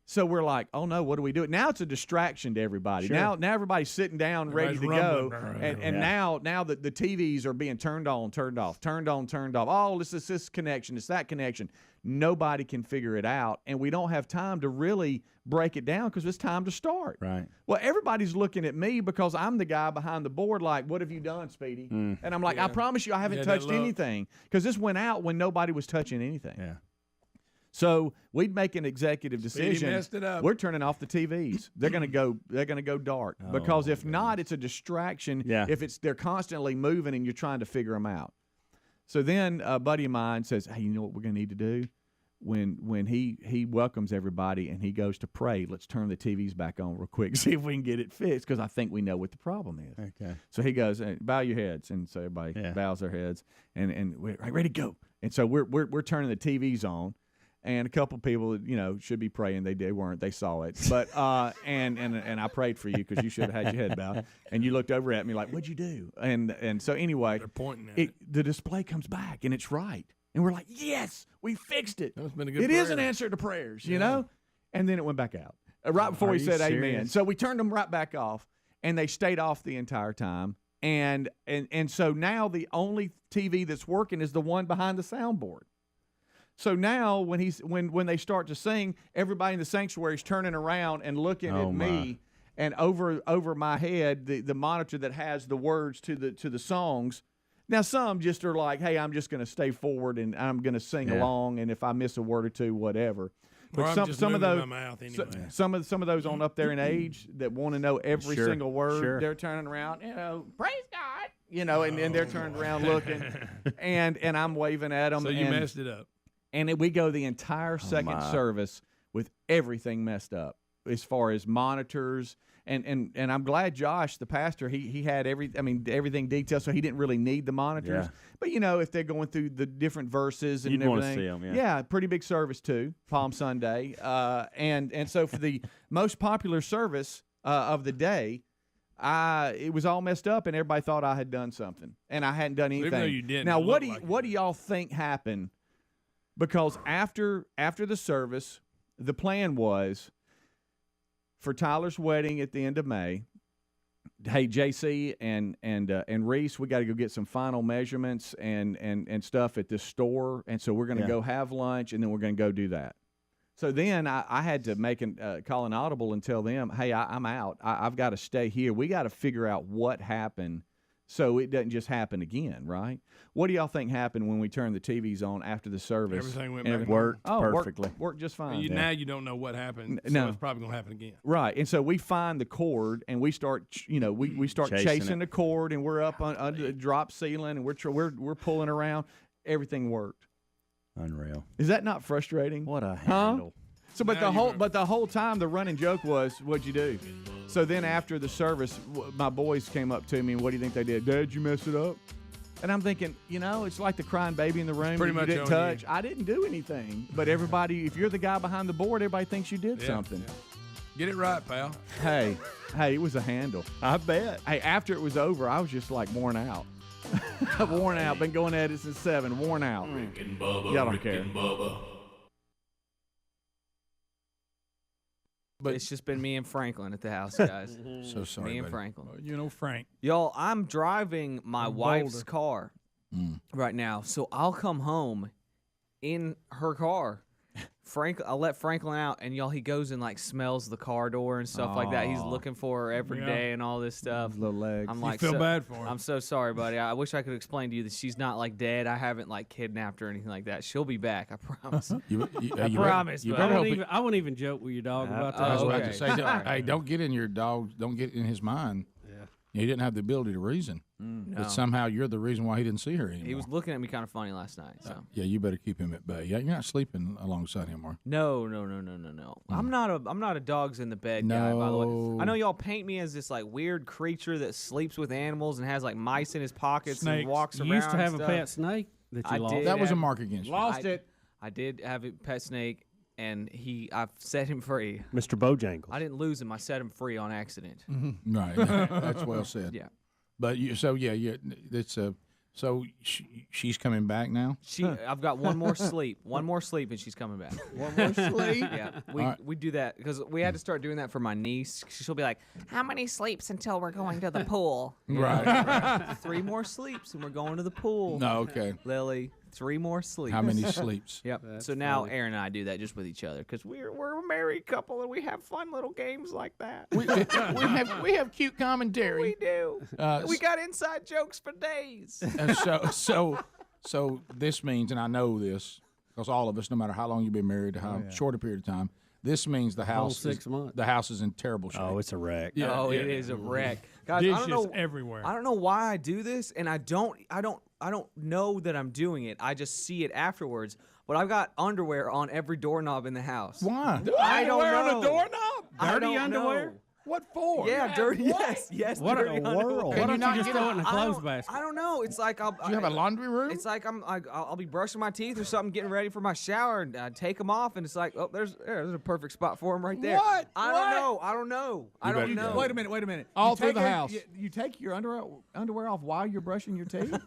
So we're like, oh no, what do we do? Now it's a distraction to everybody. Sure. Now everybody's sitting down, ready to go, and Yeah. now the TVs are being turned on, turned off, turned on, turned off. Oh, it's this connection, it's that connection. Nobody can figure it out, and we don't have time to really break it down because it's time to start. Right. Well, everybody's looking at me because I'm the guy behind the board like, what have you done, Speedy? And I'm like, I promise you I haven't touched anything, because this went out when nobody was touching anything. Yeah. So we'd make an executive decision. messed it up. We're turning off the TVs. They're going to go dark, because if not, it's a distraction. Yeah. If they're constantly moving and you're trying to figure them out. So then a buddy of mine says, hey, you know what we're going to need to do? When he welcomes everybody and he goes to pray, let's turn the TVs back on real quick, see if we can get it fixed, because I think we know what the problem is. Okay. So he goes, bow your heads, and so everybody bows their heads, and we're ready to go. And so we're turning the TVs on. And a couple people, should be praying. They weren't. They saw it. But and I prayed for you because you should have had your head bowed. And you looked over at me like, "What'd you do?" And so anyway, They're pointing at it. the display comes back and it's right. And we're like, "Yes, we fixed it. That's been a good It is prayer. an answer to prayers, you know." And then it went back out right before we said amen. serious? So we turned them right back off, and they stayed off the entire time. And so now the only TV that's working is the one behind the soundboard. So now when they start to sing, everybody in the sanctuary is turning around and looking at me, and over my head the monitor that has the words to the songs. Now some just are like, hey, I'm just going to stay forward and I'm going to sing along, and if I miss a word or two, whatever. But some of those some of those on up there in age that want to know every single word, they're turning around, praise God, and they're turning around looking, and I'm waving at them. So you messed it up. And we go the entire second service with everything messed up as far as monitors. And I'm glad Josh, the pastor, he had everything detailed, so he didn't really need the monitors. Yeah. But, if they're going through the different verses and You'd everything. want to see them, yeah, pretty big service too, Palm Sunday. And so for the most popular service of the day, it was all messed up, and everybody thought I had done something. And I hadn't done anything. Even though you didn't. Now, what do y'all think happened? Because after the service, the plan was for Tyler's wedding at the end of May. Hey, JC and Reese, we got to go get some final measurements and stuff at this store, and so we're going to go have lunch, and then we're going to go do that. So then I had to call an audible and tell them, hey, I'm out. I've got to stay here. We got to figure out what happened so it doesn't just happen again, right? What do y'all think happened when we turned the TVs on after the service? Everything went and back. Worked perfectly. Worked just fine. Now you don't know what happened, so No. it's probably going to happen again. Right, and so we find the cord, and we start, we start chasing the cord, and we're up on the drop ceiling, and we're pulling around. Everything worked. Unreal. Is that not frustrating? What a handle. So, but the whole time the running joke was, "What'd you do?" So then after the service, my boys came up to me, and what do you think they did? Dad, you mess it up? And I'm thinking, it's like the crying baby in the room Pretty that much you didn't on you. touch. I didn't do anything, but everybody, if you're the guy behind the board, everybody thinks you did something. Yeah. Get it right, pal. Hey, it was a handle. I bet. Hey, after it was over, I was just like worn out. Worn out. Been going at it since 7. Worn out. Rick and Bubba, Y'all don't Rick care. and Bubba. But it's just been me and Franklin at the house, guys. So sorry, Me and buddy. Franklin. Frank. Y'all, I'm driving my wife's car right now, so I'll come home in her car I'll let Franklin out, and y'all, he goes and like smells the car door and stuff like that. He's looking for her every day and all this stuff. His little legs. I'm like, feel bad for him. I'm so sorry, buddy. I wish I could explain to you that she's not like dead. I haven't like kidnapped her or anything like that. She'll be back. I promise. I promise. I wouldn't even joke with your dog about that. I was about okay. to say, hey, don't get in your dog. Don't get in his mind. Yeah. He didn't have the ability to reason. No. But somehow you're the reason why he didn't see her anymore. He was looking at me kind of funny last night. So Yeah, you better keep him at bay. Yeah, you're not sleeping alongside him, are you? no. I'm not a dogs in the bed guy. By the way, I know y'all paint me as this like weird creature that sleeps with animals and has like mice in his pockets Snakes. and walks around. You used to have a and pet stuff. snake that you I lost. did. That was a have- mark against you. Lost it. I did have a pet snake, and I've set him free. Mr. Bojangles. I didn't lose him. I set him free on accident. Right. That's well said. Yeah. But it's so she's coming back now. I've got one more sleep, and she's coming back. One more sleep. Yeah, right. we do that because we had to start doing that for my niece. She'll be like, "How many sleeps until we're going to the pool?" Right. 3 more sleeps, and we're going to the pool. No, okay. Lily, 3 more sleeps. How many sleeps? Yep. So now Aaron and I do that just with each other because we're a married couple and we have fun little games like that. We have cute commentary. We do. We got inside jokes for days. So this means, and I know this because all of us, no matter how long you've been married, how short a period of time, this means the house 6 months. The house is in terrible shape. Oh, it's a wreck. It is a wreck, guys. Dishes I don't know everywhere. I don't know why I do this, and I don't know that I'm doing it. I just see it afterwards. But I've got underwear on every doorknob in the house. Why? I don't Underwear know. on the doorknob? I Dirty don't underwear? know. What for? Yeah, dirty. Yes. What dirty in the underwear. world? Why Can you don't not you just get throw it in a I clothes don't- basket? I don't know. It's like Do you have a laundry room? It's like I'll be brushing my teeth or something, getting ready for my shower, and I take them off, and it's like, oh, there's a perfect spot for them right there. What? I don't know. I don't know. Wait a minute. All You through take the house. You take your underwear off while you're brushing your teeth?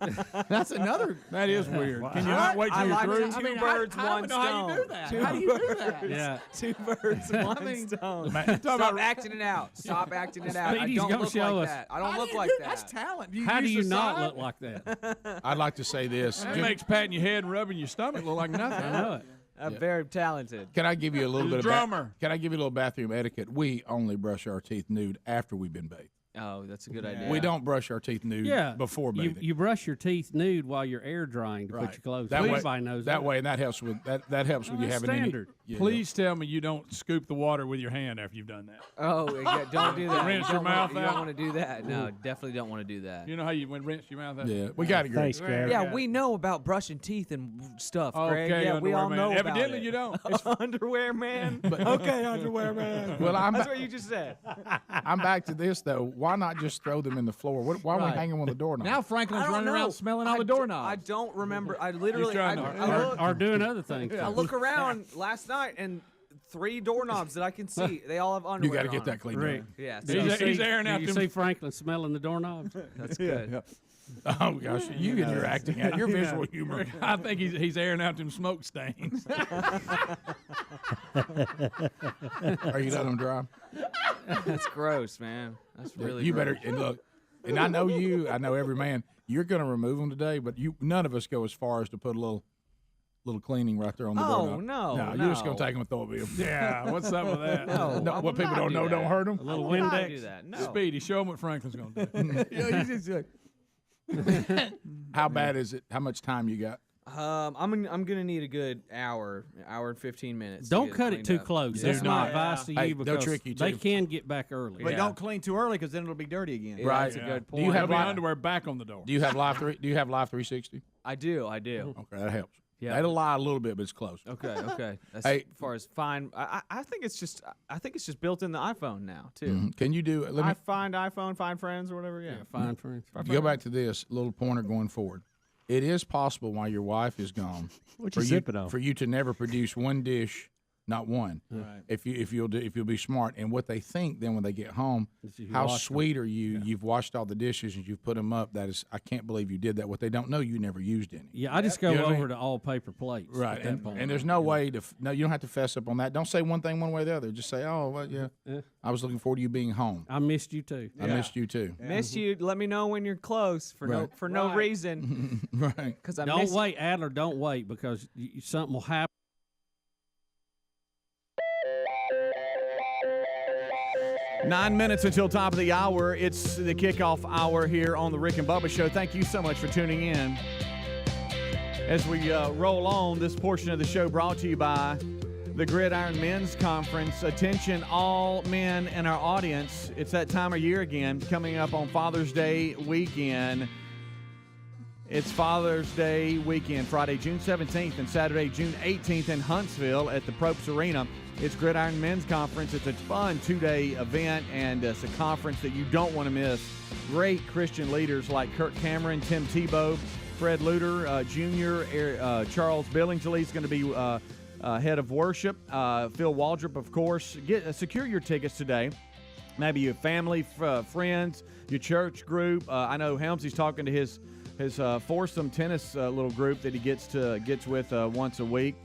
That's another. That is weird. Can you not wait till I you're like through? it. Two birds, one stone. How you do that? How do you do that? Yeah. 2 birds, one stone. Talk Stop acting it out. Stop acting it out. I Speedy's don't gonna look show like us. that. I don't look like that. That's talent. How do you use the not side? look like that? I'd like to say this. That makes patting your head and rubbing your stomach look like nothing. I know it. I'm very talented. Can I give you a little He's a bit of drummer. Can I give you a little bathroom etiquette? We only brush our teeth nude after we've been bathed. Oh, that's a good idea. We don't brush our teeth nude Yeah. before bathing. You brush your teeth nude while you're air drying to put your clothes on. Everybody knows that way, and that helps with that helps with you that's having standard. any. Please tell me you don't scoop the water with your hand after you've done that. Oh, yeah, don't do that. Rinse You your don't wanna- mouth You out. don't want to do that. No, definitely don't want to do that. You know how you rinse your mouth out? Yeah, we got to agree. Thanks, Greg. Yeah, we know about brushing teeth and stuff, Greg. Okay, Yeah, we all underwear know man. about Evidently it. you don't. Underwear man. Okay, underwear man. Well, That's what you just said. I'm back to this though. Why not just throw them in the floor? Why are we hanging them on the doorknob? Now Franklin's I don't running know. around smelling all the doorknobs. I don't remember. I literally. trying to- I look, Or doing other things. I look around last night and 3 doorknobs that I can see. They all have you underwear. got to get on that cleaned Rick. up. them. Yeah. He's airing out You them. see Franklin smelling the doorknobs? That's good. Oh gosh, you and your acting out, your visual humor. I think he's airing out them smoke stains. Are you letting them dry? That's gross, man. That's really. You gross. better and look. And I know you. I know every man. You're going to remove them today, but none of us go as far as to put a little cleaning right there on the Oh, doorknob. no, you're just going no. to take them and throw it. Yeah, what's up with that? No, I What would people not don't do know that. don't hurt them. A little I would not Windex. do that. No. Speedy, show him what Franklin's going to do. You just like, How bad is it? How much time you got? I'm gonna need a good hour and 15 minutes. to Don't get cut it cleaned too up. close. Yeah. That's my advice to Hey, you they'll because trick you, they too. can get back early. but Yeah. don't clean too early because then it'll be dirty again. Yeah, Right. That's a good Do you point. have Have live- underwear back on the door. Do you have Live 360? I do. Okay, that helps. Yeah. That'll lie a little bit, but it's close. Okay. That's Hey. as far as fine. I think it's just built in the iPhone now too. Mhm. Can you do? Let me I find iPhone, find friends or whatever. Yeah. Fine, friends. go back to this little pointer going forward. It is possible while your wife is gone What you sipping on? for you to never produce one dish, not one. Right. If you'll be smart, and what they think then when they get home, Is you how wash them. sweet are you? You've washed all the dishes and you've put them up. That is, I can't believe you did that. What they don't know, you never used any. Yeah, I just go You know what I over mean? to all paper plates. Right, at that point. and there's no way to no. You don't have to fess up on that. Don't say one thing one way or the other. Just say, "Oh, well, yeah, Yeah. I was looking forward to you being home. I missed you too. I missed you too." Miss you. Let me know when you're close for Right. no reason. Right. Because I Don't miss wait, Adler. Don't wait because something will happen. 9 minutes until top of the hour. It's the kickoff hour here on the Rick and Bubba Show. Thank you so much for tuning in. As we roll on, this portion of the show brought to you by the Gridiron Men's Conference. Attention, all men in our audience. It's that time of year again, coming up on Father's Day weekend. It's Father's Day weekend, Friday, June 17th and Saturday, June 18th in Huntsville at the Propes Arena. It's Gridiron Men's Conference. It's a fun two-day event, and it's a conference that you don't want to miss. Great Christian leaders like Kirk Cameron, Tim Tebow, Fred Luter Jr., Charles Billingsley is going to be head of worship. Phil Waldrop, of course. Secure your tickets today. Maybe your family, friends, your church group. I know Helmsy's talking to his foursome tennis little group that he gets with once a week.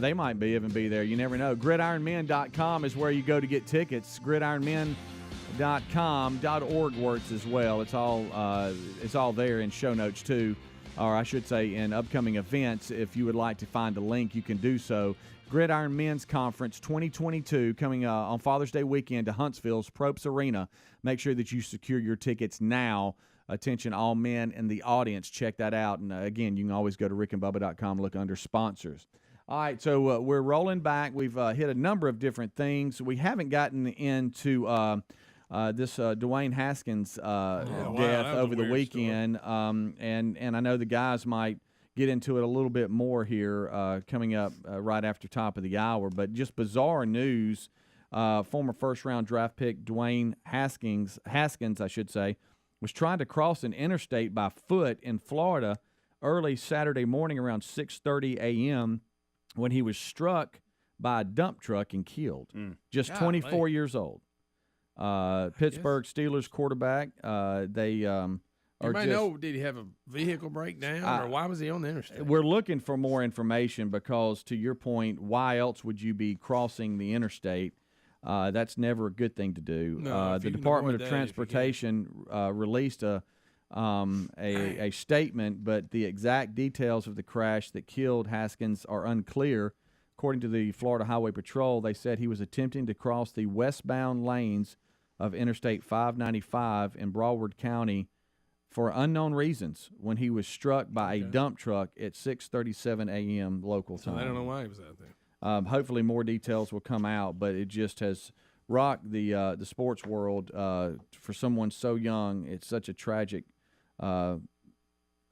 They might even be there. You never know. GridironMen.com is where you go to get tickets. GridironMen.com.org works as well. It's all there in show notes too, or I should say in upcoming events. If you would like to find a link, you can do so. Gridiron Men's Conference 2022 coming on Father's Day weekend to Huntsville's Propes Arena. Make sure that you secure your tickets now. Attention, all men in the audience. Check that out. And again, you can always go to rickandbubba.com, look under sponsors. All right, so we're rolling back. We've hit a number of different things. We haven't gotten into this Dwayne Haskins death over the weekend, and I know the guys might get into it a little bit more here coming up right after top of the hour. But just bizarre news: former first-round draft pick Dwayne Haskins, I should say, was trying to cross an interstate by foot in Florida early Saturday morning around 6:30 a.m. when he was struck by a dump truck and killed. Just 24 years old. Pittsburgh Steelers quarterback. Know, did he have a vehicle breakdown, or why was he on the interstate? We're looking for more information because, to your point, why else would you be crossing the interstate? That's never a good thing to do. The Department of Transportation released a statement, but the exact details of the crash that killed Haskins are unclear. According to the Florida Highway Patrol, they said he was attempting to cross the westbound lanes of Interstate 595 in Broward County for unknown reasons when he was struck by a dump truck at 6:37 a.m. local time. I don't know why he was out there. Hopefully more details will come out, but it just has rocked the sports world for someone so young. It's such a tragic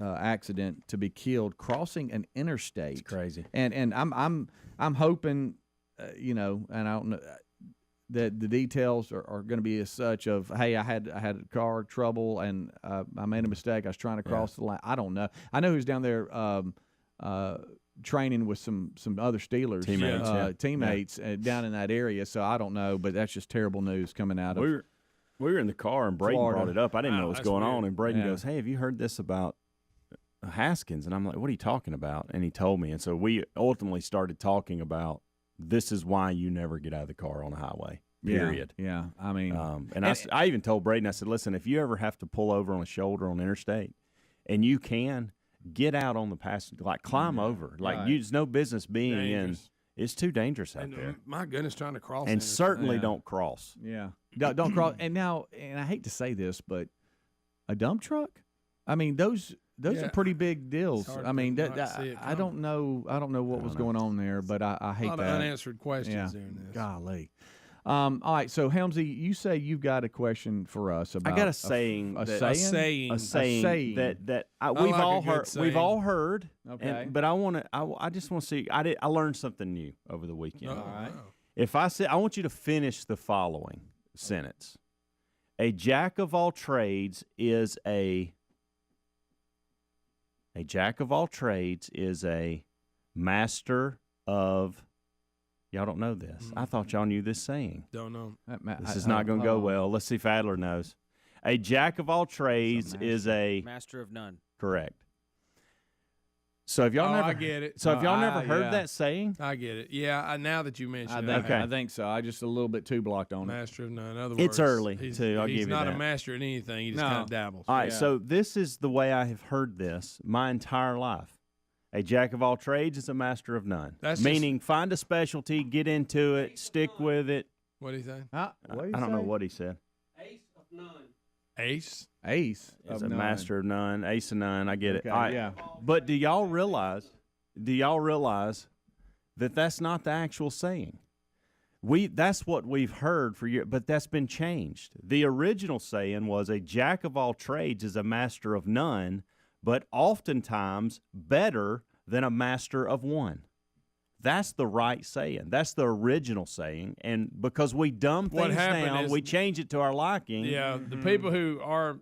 accident to be killed crossing an interstate. It's crazy. And I'm hoping, and I don't know that the details are going to be as such of, hey, I had car trouble and I made a mistake. I was trying to cross the line. I don't know. I know who's down there training with some other Steelers teammates down in that area. So I don't know, but that's just terrible news coming out of. We were in the car and Braden Florida. brought it up. I didn't know what was going on, and Braden Yeah. goes, "Hey, have you heard this about Haskins?" And I'm like, "What are you talking about?" And he told me, and so we ultimately started talking about this is why you never get out of the car on the highway. Period. Yeah. I mean, I even told Braden, I said, "Listen, if you ever have to pull over on a shoulder on the interstate, and you can get out on the passenger, like climb over, like there's no business being in." It's too dangerous out there. My goodness, trying to cross. And certainly don't cross. Yeah. Don't cross. And now, and I hate to say this, but a dump truck? I mean, those are pretty big deals. I mean, I don't know what was going on there, but I hate that. A lot of unanswered questions during this. Golly. All right, so Helmsy, you say you've got a question for us about. I got a saying. A saying that we've all heard. Okay. But I just want to see. I learned something new over the weekend. All right. If I say, I want you to finish the following sentence: a jack of all trades is a master of. Y'all don't know this. I thought y'all knew this saying. Don't know. This is not going to go well. Let's see if Adler knows. A jack of all trades is a master of none. Correct. So have y'all never? I get it. So have y'all never heard that saying? I get it. Yeah. Now that you mentioned it, I think so. I just a little bit too blocked on it. Master of none. In other It's words, early he's, too. I'll give he's you not that. a master in anything. He just kind of dabbles. All right. So this is the way I have heard this my entire life. A jack of all trades is a master of none. Meaning find a specialty, get into it, stick with it, What did he say? I don't know what he said. Ace of none. Ace. Ace Is of a none. master of none, ace of none. I get it. Okay, All right. yeah. But do y'all realize that that's not the actual saying? That's what we've heard for years, but that's been changed. The original saying was a jack of all trades is a master of none, but oftentimes better than a master of one. That's the right saying. That's the original saying. And because we dumb What things happened down, is- we change it to our liking. Yeah, the people who are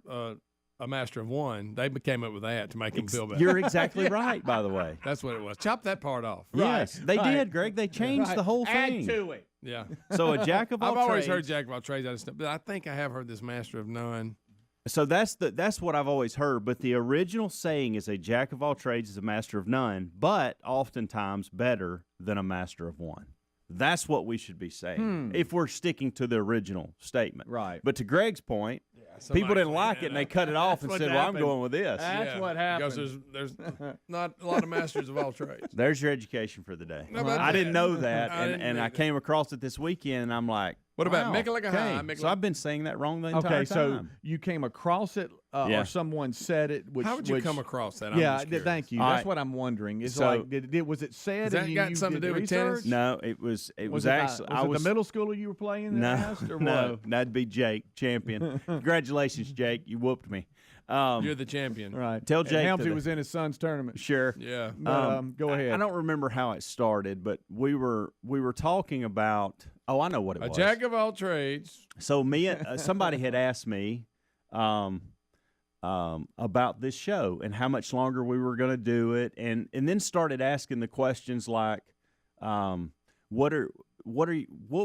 a master of one, they came up with that to make them feel better. You're exactly right, by the way. That's what it was. Chop that part off. Yes, they right. did, Greg. They changed the whole thing. Add to it. Yeah. So a jack of all I've trades. always heard jack of all trades, but I think I have heard this master of none. So that's what I've always heard. But the original saying is a jack of all trades is a master of none, but oftentimes better than a master of one. That's what we should be saying if we're sticking to the original statement. Right. But to Greg's point, somebody people didn't cleaned like that it and they up. cut it off and what said, well, I'm happened. going with this. That's what happened. Because there's not a lot of masters of all trades. There's your education for the day. How about I didn't that? know that, I didn't and I either. came across it this weekend, and I'm like, What about wow, make it like a okay. high? Make it So like- I've been saying that wrong the entire Okay, so time. you came across it, Yeah. or someone said it. Which, How would you which- come across that? I'm Yeah, just curious. thank you. All That's right. what I'm wondering. It's So- like, was it said? Has that and you, got you something did to do with tennis? research? No, it was Was actually it the middle schooler you were playing that asked, or no, what? that'd be Jake, champion. Congratulations, Jake. You whooped me. You're the champion. Right. Tell And Jake Helmsy that- was in his son's tournament. Sure. Yeah. But, go ahead. I don't remember how it started, but we were talking about. Oh, I know what it A was. jack of all trades. So me, somebody had asked me about this show and how much longer we were going to do it, and then started asking the questions like, what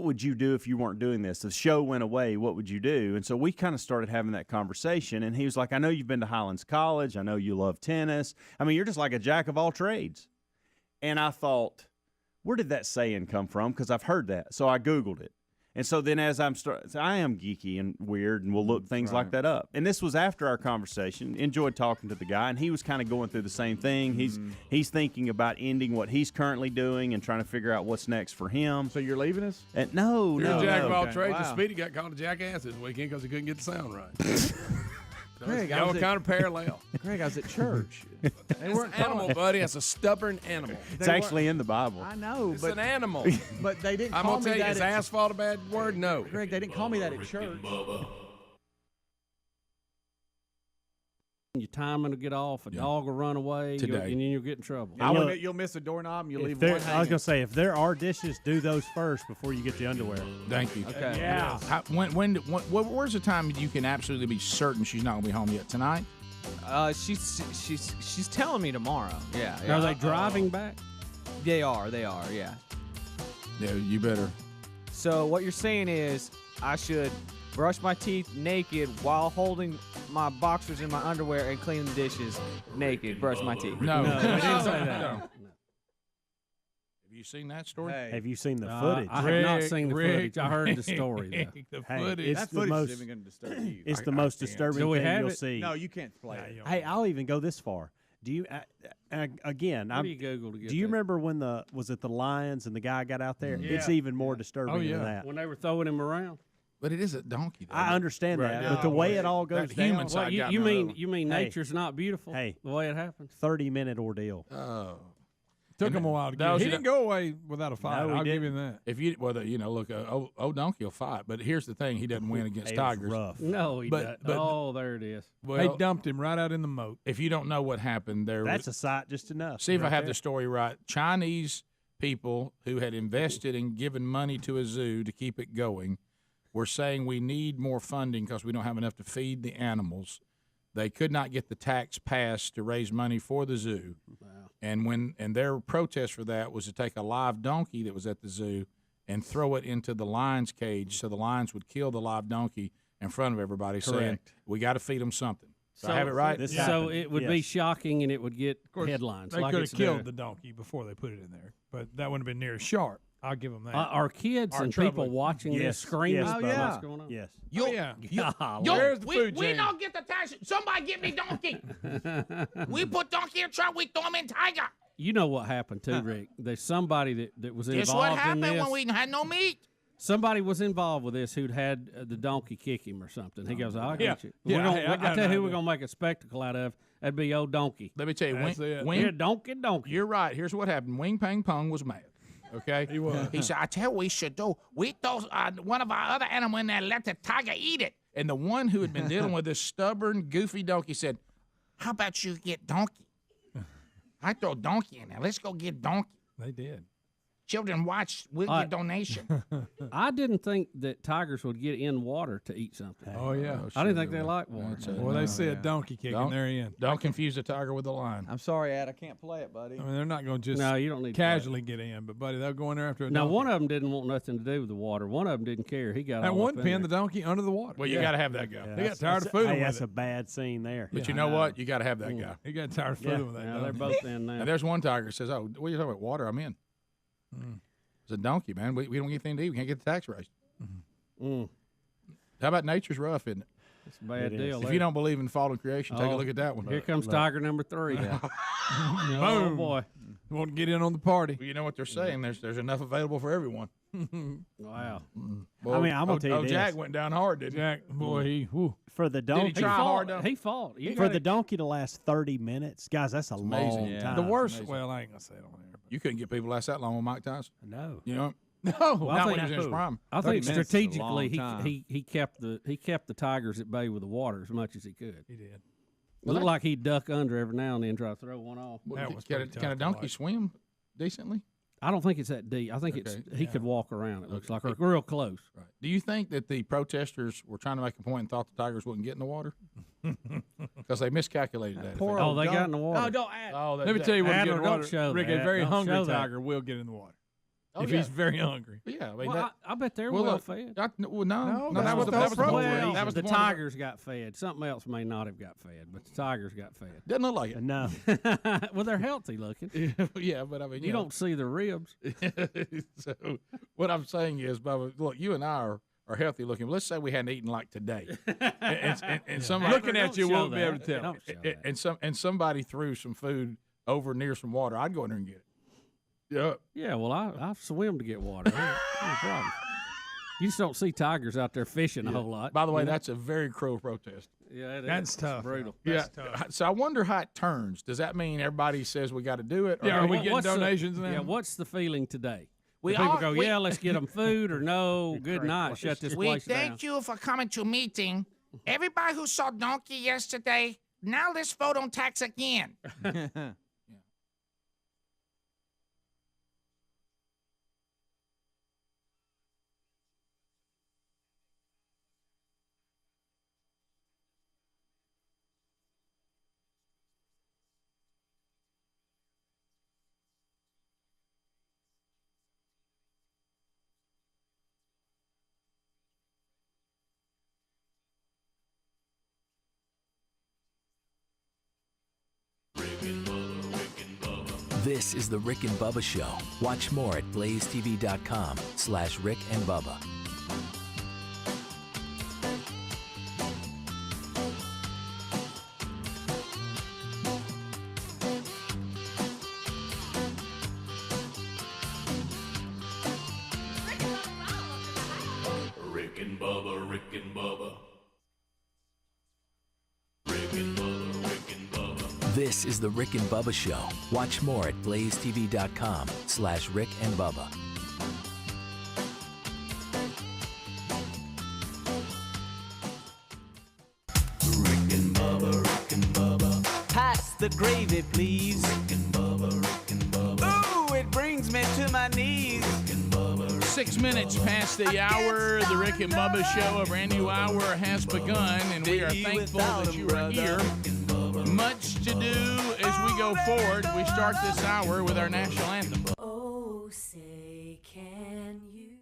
would you do if you weren't doing this? The show went away. What would you do? And so we kind of started having that conversation. And he was like, I know you've been to Highlands College. I know you love tennis. I mean, you're just like a jack of all trades. And I thought, where did that saying come from? Because I've heard that. So I Googled it. And so then as I am geeky and weird and will look things like that up. And this was after our conversation. Enjoyed talking to the guy, and he was kind of going through the same thing. He's thinking about ending what he's currently doing and trying to figure out what's next for him. So you're leaving us? And no, You're no, a jack of all okay. trades. Wow. And Speedy got called a jackass this weekend because he couldn't get the sound right. Greg, Y'all were kind of parallel. Greg, I was at church. They It's an weren't animal, buddy. It's a stubborn animal. It's actually in the Bible. I know, It's but an animal. but they didn't I'm call going to me tell you, that. is at- asphalt a bad word? No. Greg, they didn't call me that at church. Your timing will get off. A dog will run away. Today. And then you'll get in trouble. You'll miss a doorknob and you'll leave If there, one I was hanging. gonna say, if there are dishes, do those first before you get the underwear. Thank you. Okay. Yeah. Where's the time you can absolutely be certain she's not gonna be home yet? Tonight? She's telling me tomorrow. Yeah. Are they driving back? They are. Yeah. Yeah, you better. So what you're saying is I should brush my teeth naked while holding my boxers in my underwear and clean the dishes naked. Brush my teeth. No, No, they didn't say that. No. Have you seen that story? Hey, Have you seen the footage? I have not seen the footage. I heard the story, though. The Hey, footage. it's that the footage most- is even going to disturb you. It's the I most can't. disturbing Do we thing have you'll it? see. No, you can't play it. Hey, I'll even go this far. Do you again? What do you Google to get Do you that? remember when was it the Lions and the guy got out there? It's Yeah. even more disturbing Oh, yeah. than that. when they were throwing him around? But it is a donkey. Though. I understand Right. that, but the way it all That goes human down, side Well, you, got you me mean over. you mean Hey. nature's not beautiful? Hey. The way it happens. 30-minute ordeal. Oh. Took him a while to that get. was He it. didn't go away without a fight. No, he I'll give didn't. him that. If you look, old donkey will fight. But here's the thing: he doesn't win against Hey, it was tigers. rough. No, he But- doesn't. but- Oh, there it is. Well, They dumped him right out in the moat. if you don't know what happened, there. That's a sight just enough. See if I right have there. the story right. Chinese people who had invested and given money to a zoo to keep it going were saying we need more funding because we don't have enough to feed the animals. They could not get the tax passed to raise money for the zoo. And their protest for that was to take a live donkey that was at the zoo and throw it into the lions cage so the lions would kill the live donkey in front of everybody, saying Correct. we got to feed them something. So I have it right. This So happened. it would be Yes. shocking, and it would get Of course, headlines. They like could it's have killed there. the donkey before they put it in there, but that wouldn't have been near as sharp. I'll give them that. Are kids Are and trouble. people watching Yes. this screaming Yes, about Bubba. what's going on? Yes. Oh, yeah. Where's the food we chain? don't get the tax. Somebody get me donkey. We put donkey in truck. We throw him in tiger. You know what happened too, Rick? There's somebody that was Guess involved what in happened this. when we had no meat? Somebody was involved with this who'd had the donkey kick him or something. He goes, "I got you." Yeah, I tell you who we're gonna make a spectacle out of. That'd be old donkey. Let me tell you, donkey. You're right. Here's what happened. Wing Pang Pong was mad. Okay, He was. He said, I tell you what we should do. We throw one of our other animals in there and let the tiger eat it. And the one who had been dealing with this stubborn, goofy donkey said, how about you get donkey? I throw donkey in there. Let's go get donkey. They did. Children watch, we'll get donation. I didn't think that tigers would get in water to eat something. Oh, yeah. I didn't think they liked water. Well, they said donkey kick, and they're in. Don't confuse the tiger with the lion. I'm sorry, Ad. I can't play it, buddy. I mean, they're not going to just No, you don't need to casually get in, but, buddy, they'll go in there after a Now, donkey. one of them didn't want nothing to do with the water. One of them didn't care. He got At all one up pin, in the there. donkey under the water. Well, you got to have that guy. Yeah, They got that's- tired of that's- fooling hey, with that's it. a bad scene there. But you know what? You got to have that guy. He got tired of fooling with that. Yeah, they're donkey. both in now. Now, there's one tiger that says, oh, what are you talking about? Water? I'm in. It's a donkey, man. We don't get anything to eat. We can't get the tax raised. How about nature's rough, isn't it? It's a bad It deal. If there. you don't believe in fallen creation, take a look at that one. Here comes tiger number 3. Oh, Boom. boy. You want to get in on the party. Well, you know what they're saying. There's enough available for everyone. Wow. Well, I mean, I'm gonna tell you this. Jack went down hard, didn't he? Jack, boy, he, whoo. For the Did donkey, he try hard, though? He fought. You for gotta- the donkey to last 30 minutes, guys, that's a amazing. long Yeah. time. The worst, amazing. well, I ain't going to say it on there. You couldn't get people to last that long with Mike Tyson. No. You know? No. Well, I Not think- when he was in his prime. I 30 think minutes is a strategically long time. he kept the tigers at bay with the water as much as he could. He did. It looked like he'd duck under every now and then, try to throw one off. That was Can pretty a tough to donkey watch. swim decently? I don't think it's that deep. I think he could walk around. It looks like or real close. Right. Do you think that the protesters were trying to make a point and thought the tigers wouldn't get in the water? Because they miscalculated that. Poor Oh, old they got dog. in the water. No, don't add. Oh, Let me tell you what, Adler, get in the don't water. show Rick, that. a very Don't hungry show that. tiger will get in the water. Oh, if yeah. he's very hungry. Yeah, I mean, Well, I bet they're well, well look, fed. well, no, No, that was that's the what point. they're That was the point of it. tigers got fed. Something else may not have got fed, but the tigers got fed. Doesn't look like it. No. Well, they're healthy looking. Yeah, but I mean, You don't see the ribs. So what I'm saying is, Bubba, look, you and I are healthy looking. But let's say we hadn't eaten like today, and somebody Looking at you Don't show won't be able to that. tell. Don't show that. and somebody threw some food over near some water, I'd go in there and get it. Yeah. Yeah, well, I swim to get water. No problem. You just don't see tigers out there fishing a whole lot. By the way, that's a very cruel protest. Yeah, That's tough. Brutal. That's tough. So I wonder how it turns. Does that mean everybody says we got to do it? Or Yeah, are we What- getting what's the- donations now? Yeah, what's the feeling today? We Do people all- go, we- yeah, let's get them food, or no, good night, shut this We place down. thank you for coming to meeting. Everybody who saw Donkey yesterday, now let's vote on tax again. This is the Rick and Bubba Show. Watch more at blazetv.com/Rick and Bubba. Rick and Bubba, Rick and Bubba. Rick and Bubba, Rick and Bubba. This is the Rick and Bubba Show. Watch more at blazetv.com/Rick and Bubba. Rick and Bubba, Rick and Bubba. Pass the gravy, please. Rick and Bubba, Rick and Bubba. Ooh, it brings me to my knees. 6 minutes past the hour, the Rick and Bubba Show, a brand new hour has begun, and we are thankful that you are here. Much to do as we go forward. We start this hour with our national anthem. Oh, say can you?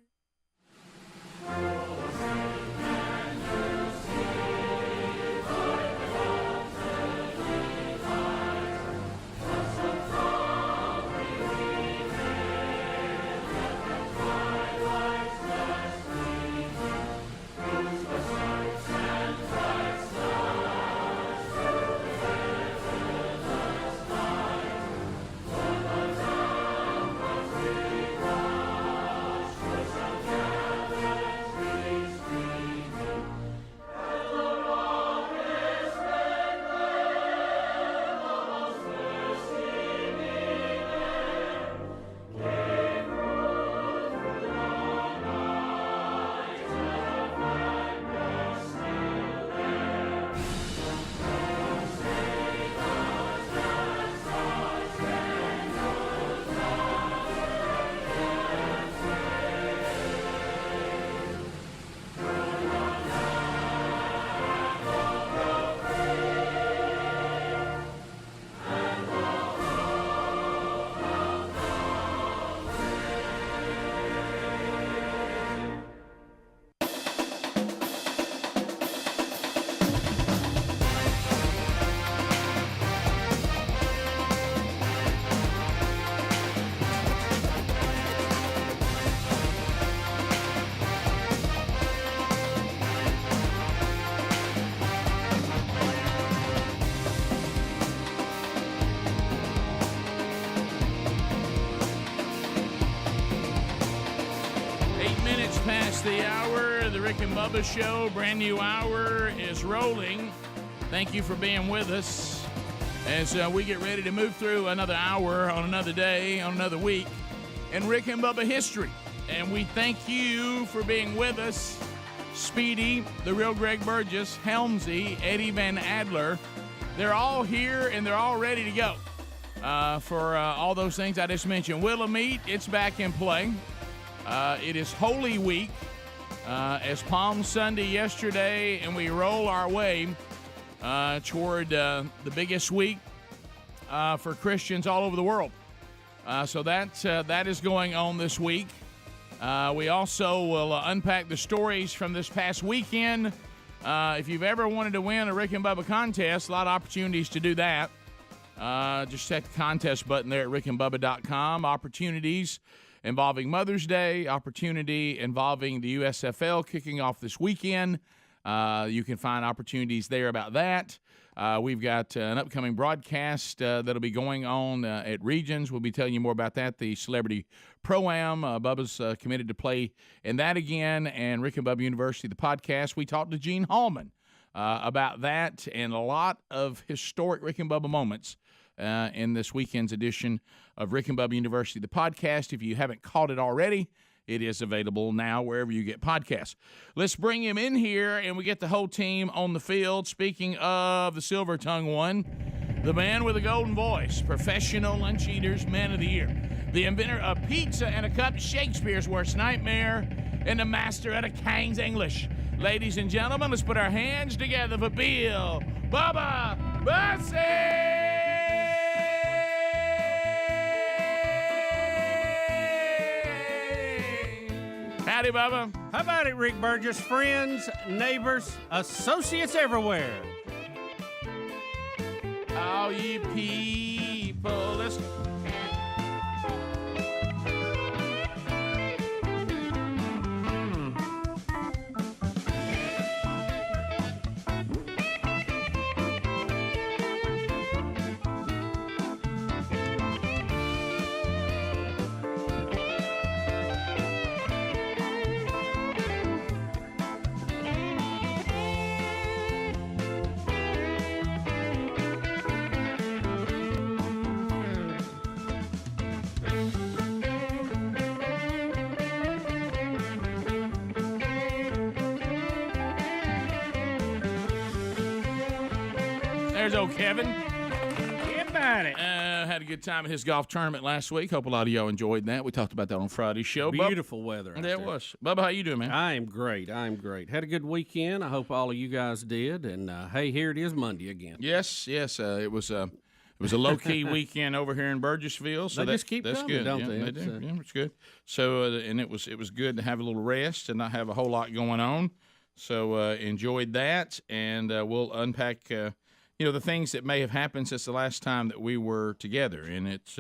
8 minutes past the hour. The Rick and Bubba Show, brand new hour, is rolling. Thank you for being with us as we get ready to move through another hour on another day, on another week in Rick and Bubba history. And we thank you for being with us. Speedy, the real Greg Burgess, Helmsy, Eddie Van Adler. They're all here and they're all ready to go for all those things I just mentioned. Wheel of Meat, it's back in play. It is Holy Week as Palm Sunday yesterday, and we roll our way toward the biggest week for Christians all over the world. So that is going on this week. We also will unpack the stories from this past weekend. If you've ever wanted to win a Rick and Bubba contest, a lot of opportunities to do that. Just check the contest button there at rickandbubba.com. Opportunities involving Mother's Day, opportunity involving the USFL kicking off this weekend. You can find opportunities there about that. We've got an upcoming broadcast that'll be going on at Regions. We'll be telling you more about that. The Celebrity Pro-Am. Bubba's committed to play in that again. And Rick and Bubba University, the podcast. We talked to Gene Hallman about that and a lot of historic Rick and Bubba moments in this weekend's edition of Rick and Bubba University, the podcast. If you haven't caught it already, it is available now wherever you get podcasts. Let's bring him in here, and we get the whole team on the field. Speaking of the Silver Tongue one, the man with a golden voice, professional lunch eaters, man of the year, the inventor of pizza and a cup, Shakespeare's worst nightmare, and the master of the King's English. Ladies and gentlemen, let's put our hands together for Bill Bubba Bussey! Howdy, Bubba. How about it, Rick Burgess? Friends, neighbors, associates everywhere. All ye people, listen. There's old Kevin. Get about it. Had a good time at his golf tournament last week. Hope a lot of y'all enjoyed that. We talked about that on Friday's show. Beautiful weather. There it was. Bubba, how you doing, man? I am great. Had a good weekend. I hope all of you guys did. And hey, here it is Monday again. Yes. It was a low key weekend over here in Burgessville. So they just keep that's coming, good. don't yeah, they? do. Yeah, it's good. So and it was good to have a little rest and not have a whole lot going on. So enjoyed that, and we'll unpack. The things that may have happened since the last time that we were together, and it's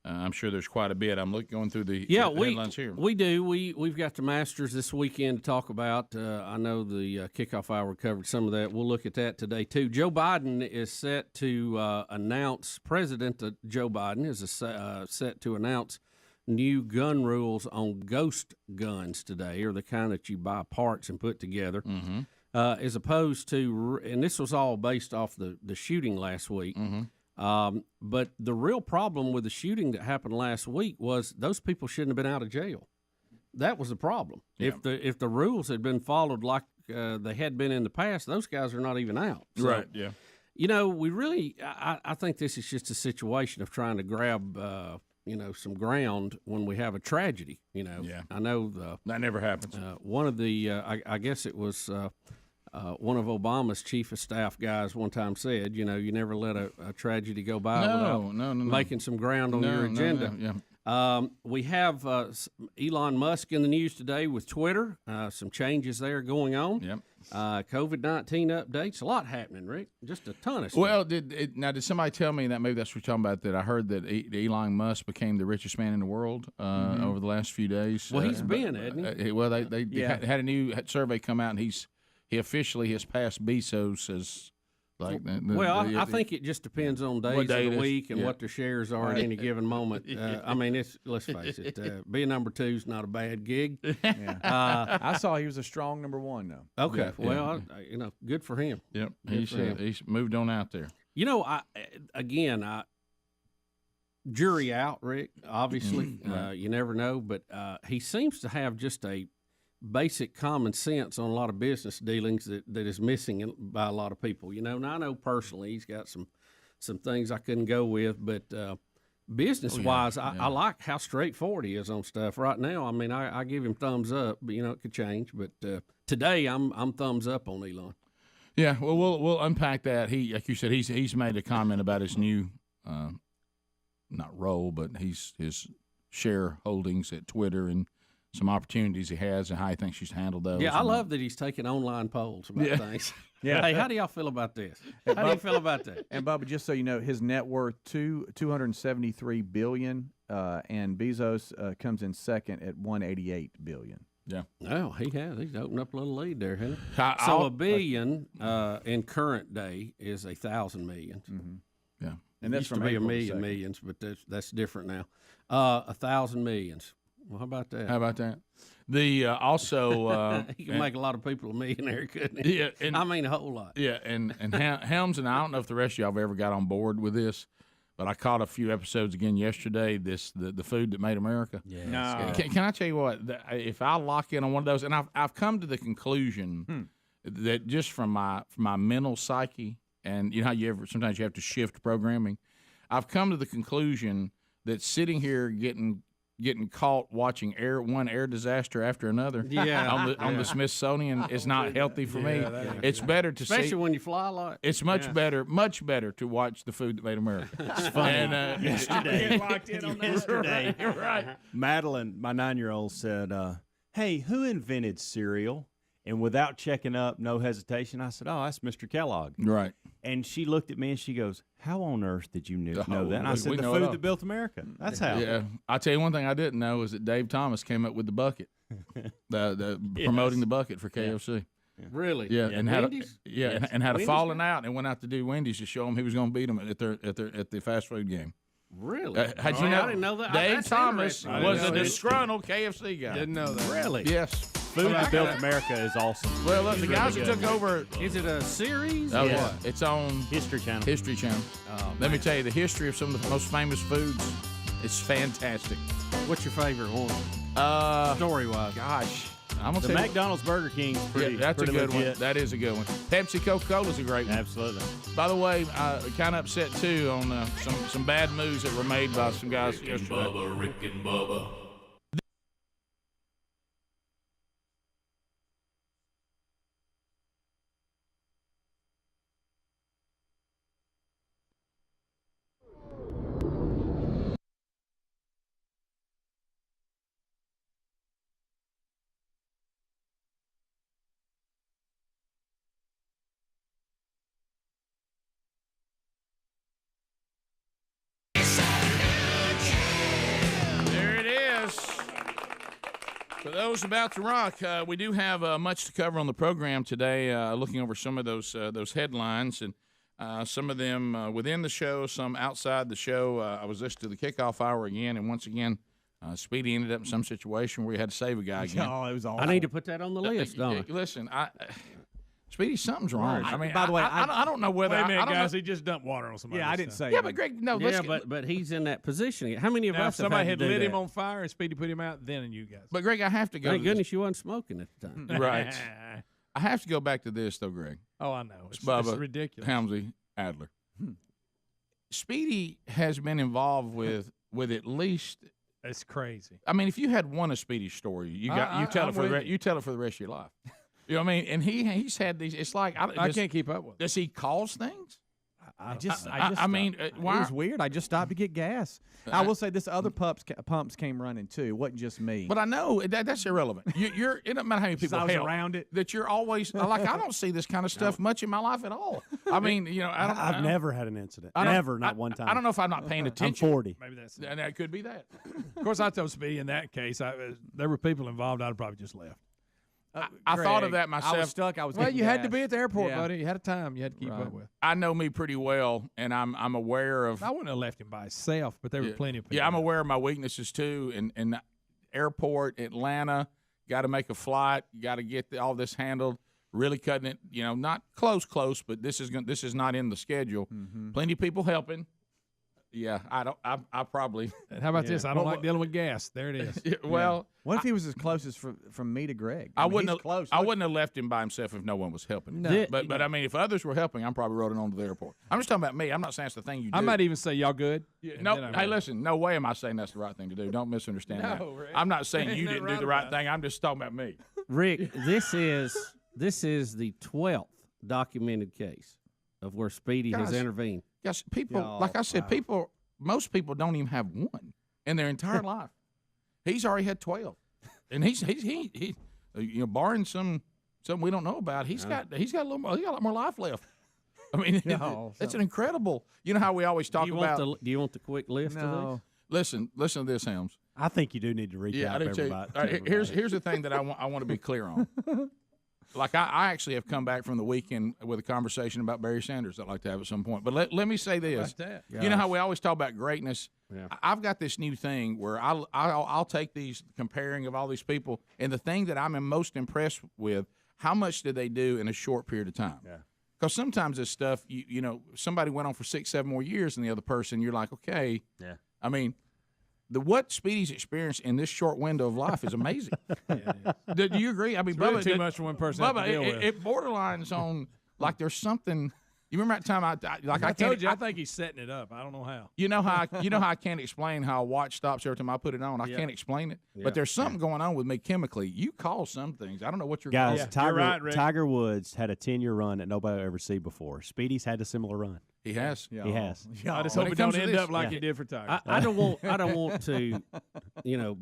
I'm sure there's quite a bit. I'm going through the headlines here. We do. We've got the Masters this weekend to talk about. I know the kickoff hour covered some of that. We'll look at that today too. Joe Biden is set to announce. President Joe Biden is set to announce new gun rules on ghost guns today, or the kind that you buy parts and put together. Mm-hmm. As opposed to, and this was all based off the shooting last week. Mm-hmm. But the real problem with the shooting that happened last week was those people shouldn't have been out of jail. That was the problem. Yeah. If the rules had been followed like they had been in the past, those guys are not even out. So, right. Yeah. We really, I think this is just a situation of trying to grab, some ground when we have a tragedy. Yeah. I know that never happens. One of the, I guess it was. One of Obama's chief of staff guys one time said, you never let a tragedy go by without making some ground on your agenda. Yeah. We have Elon Musk in the news today with Twitter. Some changes there going on. Yep. COVID-19 updates. A lot happening, Rick. Just a ton of stuff. Well, did somebody tell me that maybe that's what you're talking about, that I heard that Elon Musk became the richest man in the world over the last few days? Well, he's been, hasn't he? Well, they had a new survey come out, and he officially has passed Bezos as Like I think it just depends on days of the week and what their shares are at any given moment. I mean, let's face it, being number 2 is not a bad gig. I saw he was a strong number 1 though. Okay, good for him. Yep, he's moved on out there. Jury out, Rick. Obviously, you never know, but he seems to have just a basic common sense on a lot of business dealings that is missing by a lot of people. And I know personally he's got some things I couldn't go with, but business wise, I like how straightforward he is on stuff right now. I mean, I give him thumbs up, but it could change. But today, I'm thumbs up on Elon. Yeah, well, we'll unpack that. He, like you said, he's made a comment about his new, not role, but his share holdings at Twitter and some opportunities he has and how he thinks he's handled those. Yeah, I love that he's taking online polls about things. Yeah. Hey, how do y'all feel about this? How do you feel about that? And Bubba, just so you know, his net worth $273 billion, and Bezos comes in second at $188 billion. Yeah. Oh, he's opened up a little lead there, hasn't he? So $1 billion in current day is 1,000 millions. Mm-hmm. Yeah, and that's used from to be April 1,000,000 millions, but that's different now. 1,000 millions. Well, how about that? The also he can make a lot of people a millionaire, couldn't he? Yeah, I mean a whole lot. Yeah, and Helms, and I don't know if the rest of y'all have ever got on board with this, but I caught a few episodes again yesterday. The food that made America. Yeah. No. Can I tell you what? If I lock in on one of those, and I've come to the conclusion that just from my mental psyche, and you know how sometimes you have to shift programming. I've come to the conclusion that sitting here getting caught watching one air disaster after another on the Smithsonian is not healthy for me. It's better to especially when you fly a lot. It's much better to watch the food that made America. It's funny. And, yesterday, locked in on that. yesterday, You're right. Madeline, my 9-year-old, said, "Hey, who invented cereal?" And without checking up, no hesitation, I said, "Oh, that's Mr. Kellogg." Right. And she looked at me and she goes, "How on earth did you know that?" And I said, we "The know food it all. that built America. That's how." Yeah. I'll tell you one thing I didn't know is that Dave Thomas came up with the bucket, the promoting the bucket for KFC. Yeah. Really? Yeah, and had Yes. and had a Wendy's falling out and went out to do Wendy's to show him he was going to beat them at the fast food game. Really? How'd you know? I didn't know that. Dave That's Thomas interesting. was a disgruntled KFC guy. Didn't know that. Really? Yes. Food that built America is awesome. Well, look, the It's guys really who took over. Is it a series? Oh, or yeah. what? It's on History Channel. History Channel. Oh, Let me tell you, the history of some of the most famous foods is fantastic. What's your favorite one? Story-wise. Gosh. I'm gonna The tell you- McDonald's Burger King's pretty. that's pretty a good legit. one. That is a good one. Pepsi Coca-Cola's a great one. Absolutely. By the way, kind of upset too on some bad moves that were made by some guys Rick and yesterday. Bubba, Rick and Bubba. There it is. For those about to rock, we do have much to cover on the program today. Looking over some of those headlines, and some of them within the show, some outside the show. I was listening to the kickoff hour again, and once again, Speedy ended up in some situation where he had to save a guy again. Oh, it was awful. I need to put that on the list, don't I? Listen, Speedy, something's wrong. I mean, by the way, I don't know whether Wait a minute, I don't guys. know. He just dumped water on somebody. Yeah, I didn't say. Yeah, it. but Greg, no. Yeah, let's but he's in that position. How many of Now, if us have somebody had had to do lit him that? on fire and Speedy put him out, then and you guys. But Greg, I have to go. Thank to goodness you wasn't smoking at the time. this. Right. I have to go back to this though, Greg. Oh, I know. It's Bubba, ridiculous. Helmsley, Adler. Speedy has been involved with at least. It's crazy. I mean, if you had one of Speedy's story, you tell I'm it for with you tell it for the rest of your life. You know what I mean? And he's had these. It's like I can't keep up with it. Does he cause things? I mean, it was weird. I just stopped to get gas. I will say this: other pumps came running too. It wasn't just me. But I know that's irrelevant. You're. It doesn't matter how many people I was help, around it. That you're always like. I don't see this kind of stuff much in my life at all. I mean, you know, I've never had an incident. I don't- Never, not one time. I don't know if I'm not paying attention. I'm 40. Maybe that's. And that could be that. Of course, I told Speedy in that case, there were people involved. I'd have probably just left. I thought of that myself. I was stuck. I was. Well, getting you had to gas. be at the airport, Yeah. buddy. You had a time you had to keep up with. I know me pretty well, and I'm aware of. I wouldn't have left him by himself, but there were plenty of people. Yeah, I'm aware of my weaknesses too. And airport, Atlanta, got to make a flight. Got to get all this handled. Really cutting it. Not close, but this is not in the schedule. Mm-hmm. Plenty of people helping. Yeah, I don't. I probably. And how about this? I don't like dealing with gas. There it is. Well, what if he was as close as from me to Greg? I mean, wouldn't he's have. close. I wouldn't have left him by himself if no one was helping. No. But I mean, if others were helping, I'm probably rolling on to the airport. I'm just talking about me. I'm not saying it's the thing you do. I might even say y'all good. No, hey, listen. No way am I saying that's the right thing to do. Don't misunderstand that. I'm not saying you didn't do the right thing. I'm just talking about me. Rick, this is the 12th documented case of where Speedy has intervened. Yes, people. Like I said, most people don't even have one in their entire life. He's already had 12, and he's barring some we don't know about, he's got a lot more life left. I mean, it's an incredible. You know how we always talk about. Do you want the quick list of these? Listen to this, Helms. I think you do need to recap everybody. All right, here's the thing that I want to be clear on. Like I actually have come back from the weekend with a conversation about Barry Sanders I'd like to have at some point. But let me say this. You know how we always talk about greatness? Yeah. I've got this new thing where I'll take these comparing of all these people, and the thing that I'm most impressed with, how much did they do in a short period of time? Yeah. Because sometimes this stuff, somebody went on for 6-7 more years than the other person. You're like, okay. Yeah. I mean, what Speedy's experienced in this short window of life is amazing. Do you agree? I mean, It's really too much for one person to deal with. It borderlines on like there's something. You remember that time I told you, I think he's setting it up. I don't know how. You know how I can't explain how a watch stops every time I put it on. I can't explain it, but there's something going on with me chemically. You call some things. I don't know what you're guys. calling. Tiger Woods had a 10-year run that nobody will ever see before. Speedy's had a similar run. He has. He has. I just hope it don't end up like he did for Tiger. I don't want to,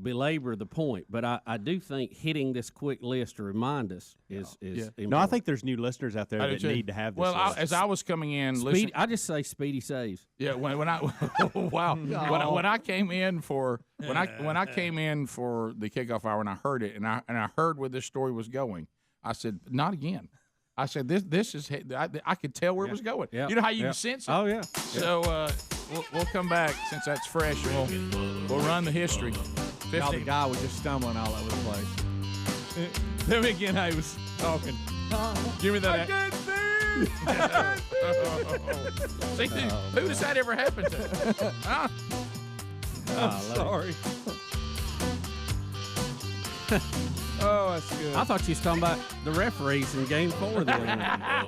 belabor the point, but I do think hitting this quick list to remind us is important. No, I think there's new listeners out there that need to have this. Well, as I was coming in, I just say Speedy saves. Yeah, when I wow, when I came in for the kickoff hour and I heard it and I heard where this story was going, I said, not again. I said, this is I could tell where it was going. Yeah. You know how you can sense it? Oh, yeah. So we'll come back since that's fresh. We'll run the history. Now the guy was just stumbling all over the place. Tell me again how he was talking. Give me that. See, who does that ever happen to? Huh? I'm sorry. Oh, that's good. I thought you was talking about the referees in Game 4 the other night.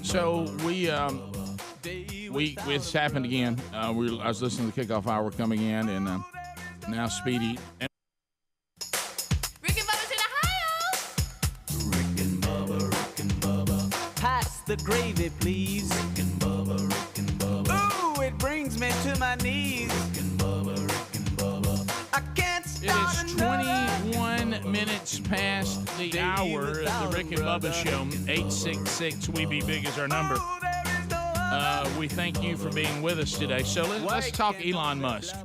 So it's happened again. I was listening to the kickoff hour coming in, and now Speedy. Rick and Bubba's in Ohio. Rick and Bubba. Pass the gravy, please. Rick and Bubba. Ooh, it brings me to my knees. Rick and Bubba. I can't It start is 21 minutes past the hour of the Rick and Bubba Show. 866-WE-BE-BIG is our number. We thank you for being with us today. So let's talk Elon Musk.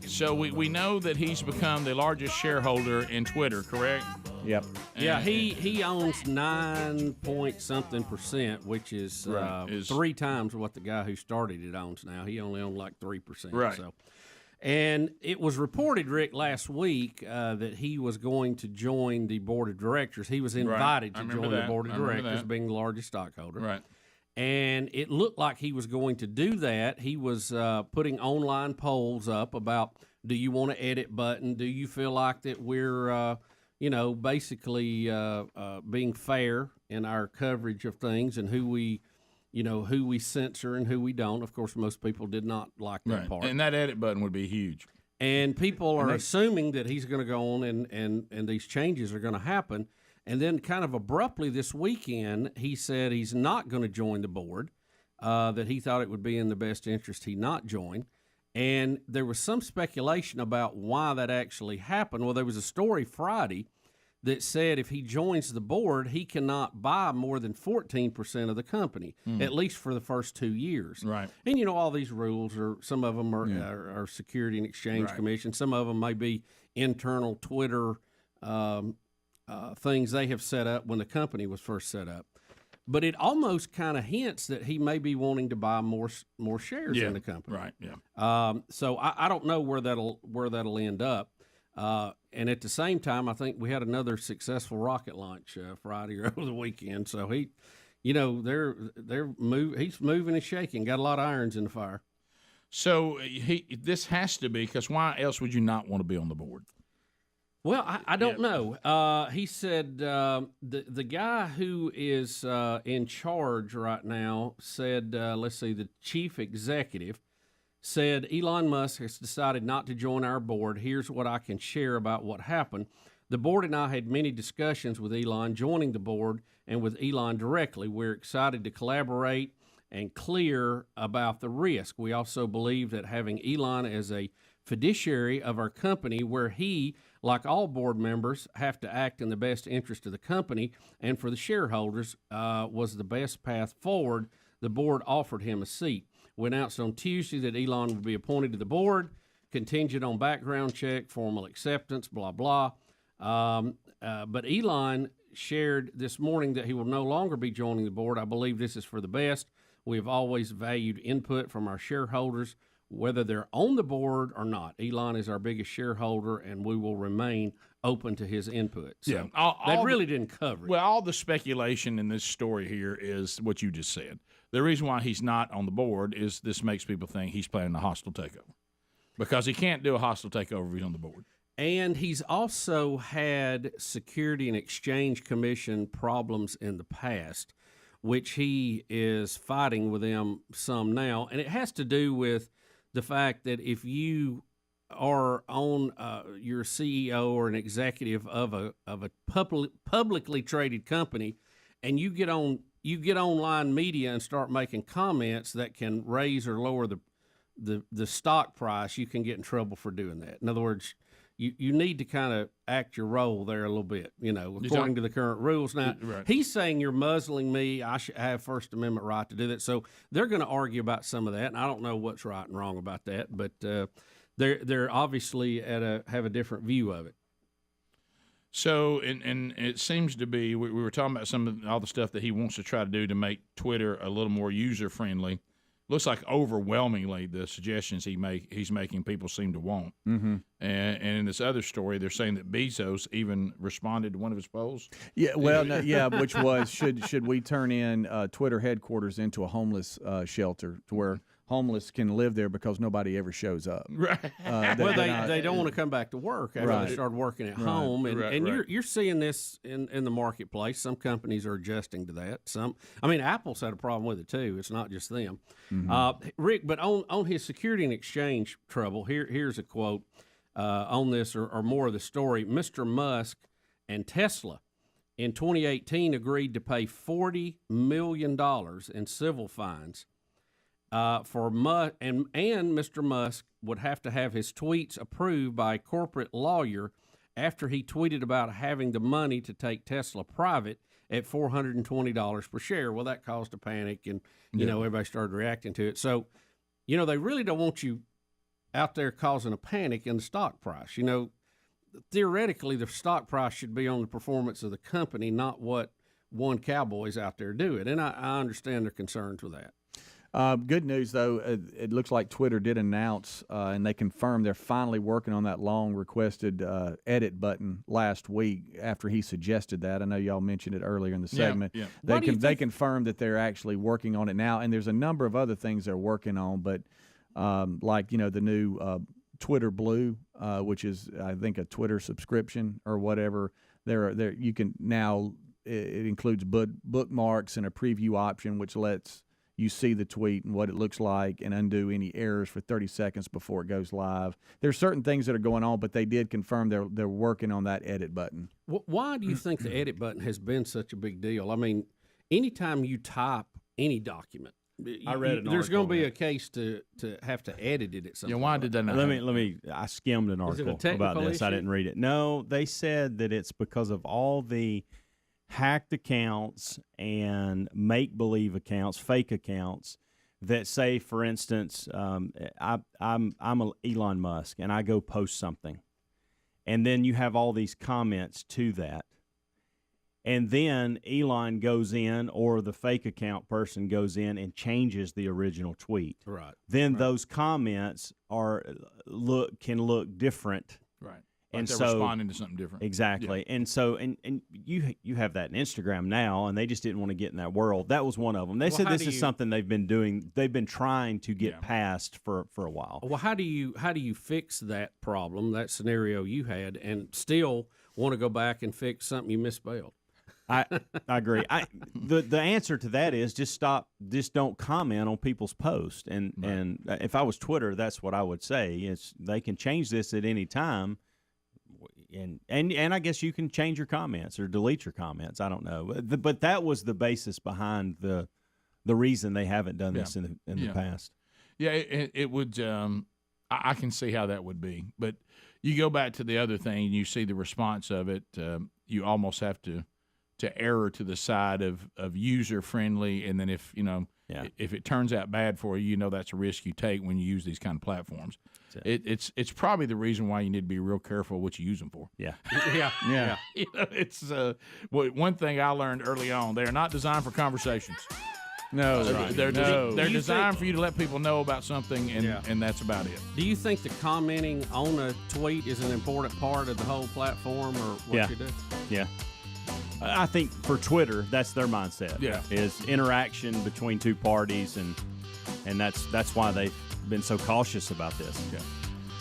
So we know that he's become the largest shareholder in Twitter, correct? Yep. Yeah, he owns 9-point-something%, which is 3 times what the guy who started it owns now. He only owned like 3%. Right. So. And it was reported, Rick, last week that he was going to join the board of directors. He was invited to join the board of directors, being the largest stockholder. Right. And it looked like he was going to do that. He was putting online polls up about, do you want an edit button? Do you feel like that we're, basically being fair in our coverage of things and who we censor and who we don't. Of course, most people did not like that part. And that edit button would be huge. And people are assuming that he's going to go on and these changes are going to happen. And then kind of abruptly this weekend, he said he's not going to join the board, that he thought it would be in the best interest he not join. And there was some speculation about why that actually happened. Well, there was a story Friday that said if he joins the board, he cannot buy more than 14% of the company, at least for the first 2 years. Right. And, all these rules some of them are Security and Exchange Commission. Some of them may be internal Twitter things they have set up when the company was first set up. But it almost kind of hints that he may be wanting to buy more shares in the company. Right. Yeah. So I don't know where that'll end up. And at the same time, I think we had another successful rocket launch Friday or over the weekend. So he's moving and shaking. Got a lot of irons in the fire. So this has to be, because why else would you not want to be on the board? Well, I don't know. He said the guy who is in charge right now said, let's see, the chief executive said, Elon Musk has decided not to join our board. Here's what I can share about what happened. The board and I had many discussions with Elon joining the board and with Elon directly. We're excited to collaborate and clear about the risk. We also believe that having Elon as a fiduciary of our company, where he, like all board members, have to act in the best interest of the company and for the shareholders, was the best path forward. The board offered him a seat. We announced on Tuesday that Elon would be appointed to the board, contingent on background check, formal acceptance, blah, blah. But Elon shared this morning that he will no longer be joining the board. I believe this is for the best. We have always valued input from our shareholders, whether they're on the board or not. Elon is our biggest shareholder, and we will remain open to his input. So that really didn't cover it. Well, all the speculation in this story here is what you just said. The reason why he's not on the board is this makes people think he's planning a hostile takeover, because he can't do a hostile takeover if he's on the board. And he's also had Security and Exchange Commission problems in the past, which he is fighting with them some now. And it has to do with the fact that if you are on your CEO or an executive of a publicly traded company, and you get online media and start making comments that can raise or lower the stock price, you can get in trouble for doing that. In other words, you need to kind of act your role there a little bit, according to the current rules. Now, he's saying you're muzzling me. I should have First Amendment right to do that. So they're going to argue about some of that, and I don't know what's right and wrong about that, but they're obviously have a different view of it. So, and it seems to be, we were talking about all the stuff that he wants to try to do to make Twitter a little more user-friendly. Looks like overwhelmingly the suggestions he's making people seem to want. Mm-hmm. And in this other story, they're saying that Bezos even responded to one of his polls. Yeah, well, which was should we turn in Twitter headquarters into a homeless shelter to where homeless can live there because nobody ever shows up. Right. They don't want to come back to work after they started working at home. And you're seeing this in the marketplace. Some companies are adjusting to that. Apple's had a problem with it too. It's not just them. Mm-hmm. Rick, but on his Security and Exchange trouble, here's a quote on this or more of the story. Mr. Musk and Tesla in 2018 agreed to pay $40 million in civil fines for Musk, and Mr. Musk would have to have his tweets approved by a corporate lawyer after he tweeted about having the money to take Tesla private at $420 per share. Well, that caused a panic, and everybody started reacting to it. So, they really don't want you out there causing a panic in the stock price. Theoretically, the stock price should be on the performance of the company, not what one cowboy's out there doing. And I understand their concerns with that. Good news, though, it looks like Twitter did announce, and they confirmed they're finally working on that long-requested edit button last week after he suggested that. I know y'all mentioned it earlier in the segment. Yeah. They confirmed that they're actually working on it now, and there's a number of other things they're working on, but the new Twitter Blue, which is, I think, a Twitter subscription or whatever. There you can now, it includes bookmarks and a preview option, which lets you see the tweet and what it looks like and undo any errors for 30 seconds before it goes live. There's certain things that are going on, but they did confirm they're working on that edit button. Why do you think the edit button has been such a big deal? I mean, anytime you type any document, I read an There's going to article be on a case to have to edit it at some point. Why did that not Let me. I skimmed an Is it a article about technical this. I issue? didn't read it. No, they said that it's because of all the hacked accounts and make-believe accounts, fake accounts that say, for instance, I'm a Elon Musk and I go post something, and then you have all these comments to that. And then Elon goes in, or the fake account person goes in and changes the original tweet. Right. Then those comments can look different. Right. And they're so responding to something different. Exactly. Yeah. And so and you have that in Instagram now, and they just didn't want to get in that world. That was one of them. They said this is something they've been doing. They've been trying to get past for a while. Well, how do you fix that problem, that scenario you had, and still want to go back and fix something you misspelled? I agree. The answer to that is just don't comment on people's posts. And if I was Twitter, that's what I would say is they can change this at any time. And I guess you can change your comments or delete your comments. I don't know, but that was the basis behind the reason they haven't done this in the past. Yeah, it would. I can see how that would be, but you go back to the other thing and you see the response of it. You almost have to err to the side of user friendly, and then if it turns out bad for you, that's a risk you take when you use these kind of platforms. It's probably the reason why you need to be real careful what you use them for. Yeah. Yeah. It's one thing I learned early on. They are not designed for conversations. No, they're designed for you to let people know about something, and that's about it. Do you think the commenting on a tweet is an important part of the whole platform, or what you do? Yeah. I think for Twitter, that's their mindset. Yeah. Is interaction between two parties, and that's why they've been so cautious about this. Yeah.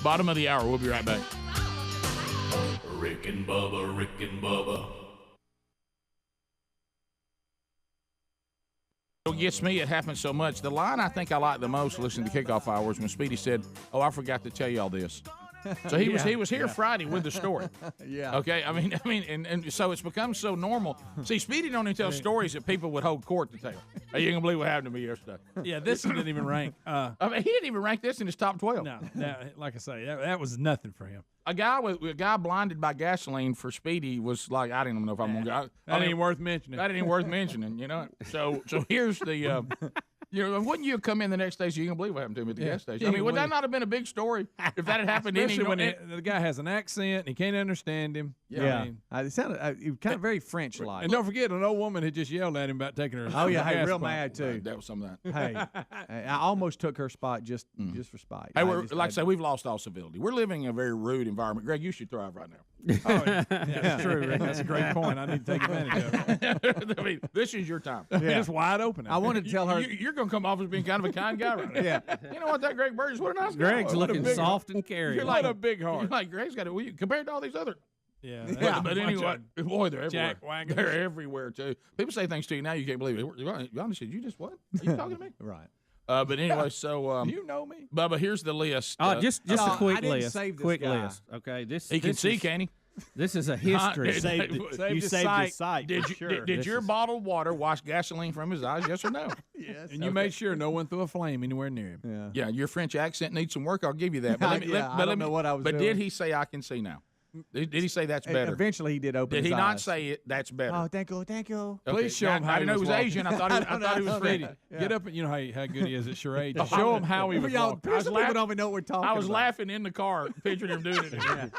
Bottom of the hour. We'll be right back. Rick and Bubba, Rick and Bubba. What gets me, it happens so much. The line I think I like the most listening to Kickoff Hours when Speedy said, "Oh, I forgot to tell you all this." So he was here Friday with the story. Yeah. Okay. I mean, and so it's become so normal. See, Speedy don't even tell stories that people would hold court to tell. Hey, you ain't gonna believe what happened to me yesterday. Yeah, this one didn't even rank. I mean, he didn't even rank this in his top 12. No, like I say, that was nothing for him. A guy blinded by gasoline for Speedy was like, I didn't even know if I'm gonna go. That ain't worth mentioning. That ain't even worth mentioning. So here's the. Wouldn't you come in the next day so you can believe what happened to me at the gas station? I mean, would that not have been a big story if that had happened? Especially when the guy has an accent and he can't understand him. Yeah, I mean, it sounded kind of very French-like. And don't forget, an old woman had just yelled at him about taking her. Oh yeah, gas real pump. mad too. That was some of that. Hey, I almost took her spot just for spite. Hey, like I say, we've lost all civility. We're living in a very rude environment. Greg, you should thrive right now. Oh, yeah, that's true, Rick. That's a great point. I need to take advantage of it. I mean, this is your time. It's wide open. I wanted to tell her you're going to come off as being kind of a kind guy right now. Yeah. You know what, that Greg Burgess, what a nice guy. Greg's looking soft and caring. You're What a big heart. You're like, Greg's got it. Compared to all these other. Yeah. But anyway, boy, they're everywhere. Jack wagons. They're everywhere, too. People say things to you now you can't believe it. Honestly, you just what? Are you talking to me? Right. But anyway, so you know me, Bubba. Here's the list. Just a quick I didn't list. save this Quick guy. list. Okay. He can see, can he? This is a history. You saved his sight. Did your bottled water wash gasoline from his eyes? Yes or no? Yes. and you made sure no one threw a flame anywhere near him. Yeah. Yeah, your French accent needs some work. I'll give you that. But I don't know what I was But doing. did he say I can see now? Did he say that's better? Eventually, he did open. Did his he not eyes. say it? That's better. Oh, thank you. Okay, Please show him how I didn't know he was walking. Asian. I thought he was Freddie, Freddie. get up and you know how good he is at charades. Show him how he was Y'all, walking. people don't even know what we're talking I was about. laughing in the car, picturing him doing it.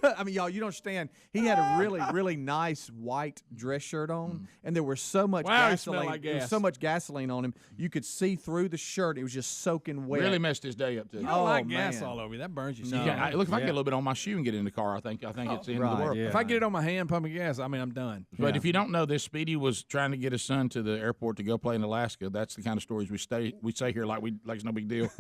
I mean, y'all, you don't understand. He had a really, really nice white dress shirt on, and there was so much Wow, he smelled gasoline. like There was gas. so much gasoline on him, you could see through the shirt. It was just soaking wet. Really messed his day up too. You don't like man. gas all over you. That burns you. No. Yeah, look, if I get a little bit on my shoe and get in the car, I think it's the end of the world. Yeah. If I get it on my hand pumping gas, I mean, I'm done. But if you don't know this, Speedy was trying to get his son to the airport to go play in Alaska. That's the kind of stories we say here like it's no big deal.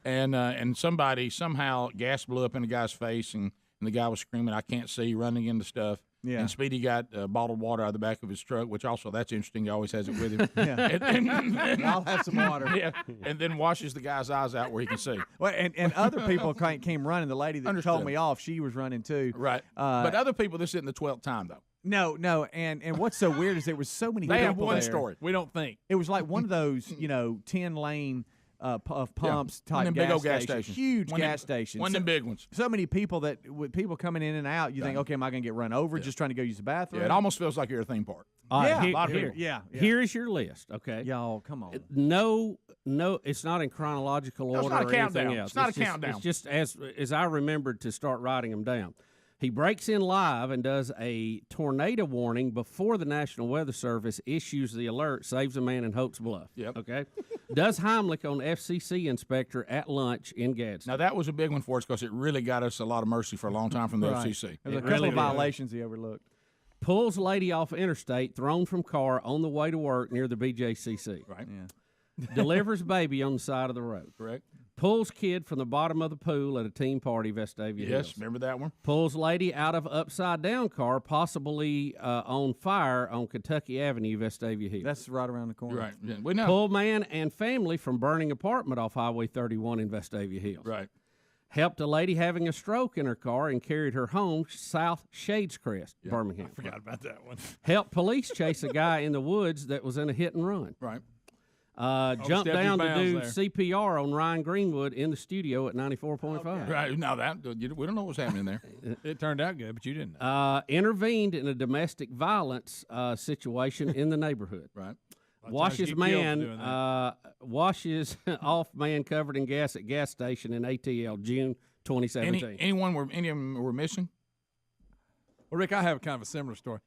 And somebody somehow gas blew up in the guy's face and the guy was screaming, "I can't see!" running into stuff. Yeah. And Speedy got bottled water out of the back of his truck, which also that's interesting. He always has it with him. Yeah. And I'll have some water. Yeah. And then washes the guy's eyes out where he can see. Well, and other people came running. The lady that Understood. told me off, she was running too. Right. But other people, this isn't the 12th time though. No, and what's so weird is there was so many They people have one there. story. We don't think. It was like one of those, 10-lane of pumps One type of them big old gas stations. stations. Huge One of them- gas stations. one of them big ones. So many people with people coming in and out, you think, okay, am I going to get run over just trying to go use the bathroom? Yeah, it almost feels like you're a theme park. Yeah, a lot of people. yeah. Here is your list, okay? Y'all, come on. No, it's not in chronological No, it's order not a or anything countdown. else. It's not a just, countdown. It's just as I remembered to start writing them down. He breaks in live and does a tornado warning before the National Weather Service issues the alert, saves a man in Holt's Bluff. Yep. Okay? Does Heimlich on FCC inspector at lunch in Gadsden. Now, that was a big one for us because it really got us a lot of mercy for a long time from the Right. FCC. There was a couple of violations he overlooked. Pulls lady off interstate, thrown from car on the way to work near the BJCC. Right. Yeah. Delivers baby on the side of the road. Correct. Pulls kid from the bottom of the pool at a team party, Vestavia Yes, Hills. remember that one? Pulls lady out of upside down car, possibly on fire on Kentucky Avenue, Vestavia Hills. That's right around the corner. Right. Yeah, we know. Pulled man and family from burning apartment off Highway 31 in Vestavia Hills. Right. Helped a lady having a stroke in her car and carried her home South Shadescrest, Birmingham. I forgot about that one. Helped police chase a guy in the woods that was in a hit and run. Right. Jumped down to do there. CPR on Ryan Greenwood in the studio at 94.5. Right. Now, we don't know what's happening there. It turned out good, but you didn't know. Intervened in a domestic violence situation in the neighborhood. Right. Washes get killed for man doing that. washes off man covered in gas at gas station in ATL June 2017. Any of them were missing? Well, Rick, I have kind of a similar story.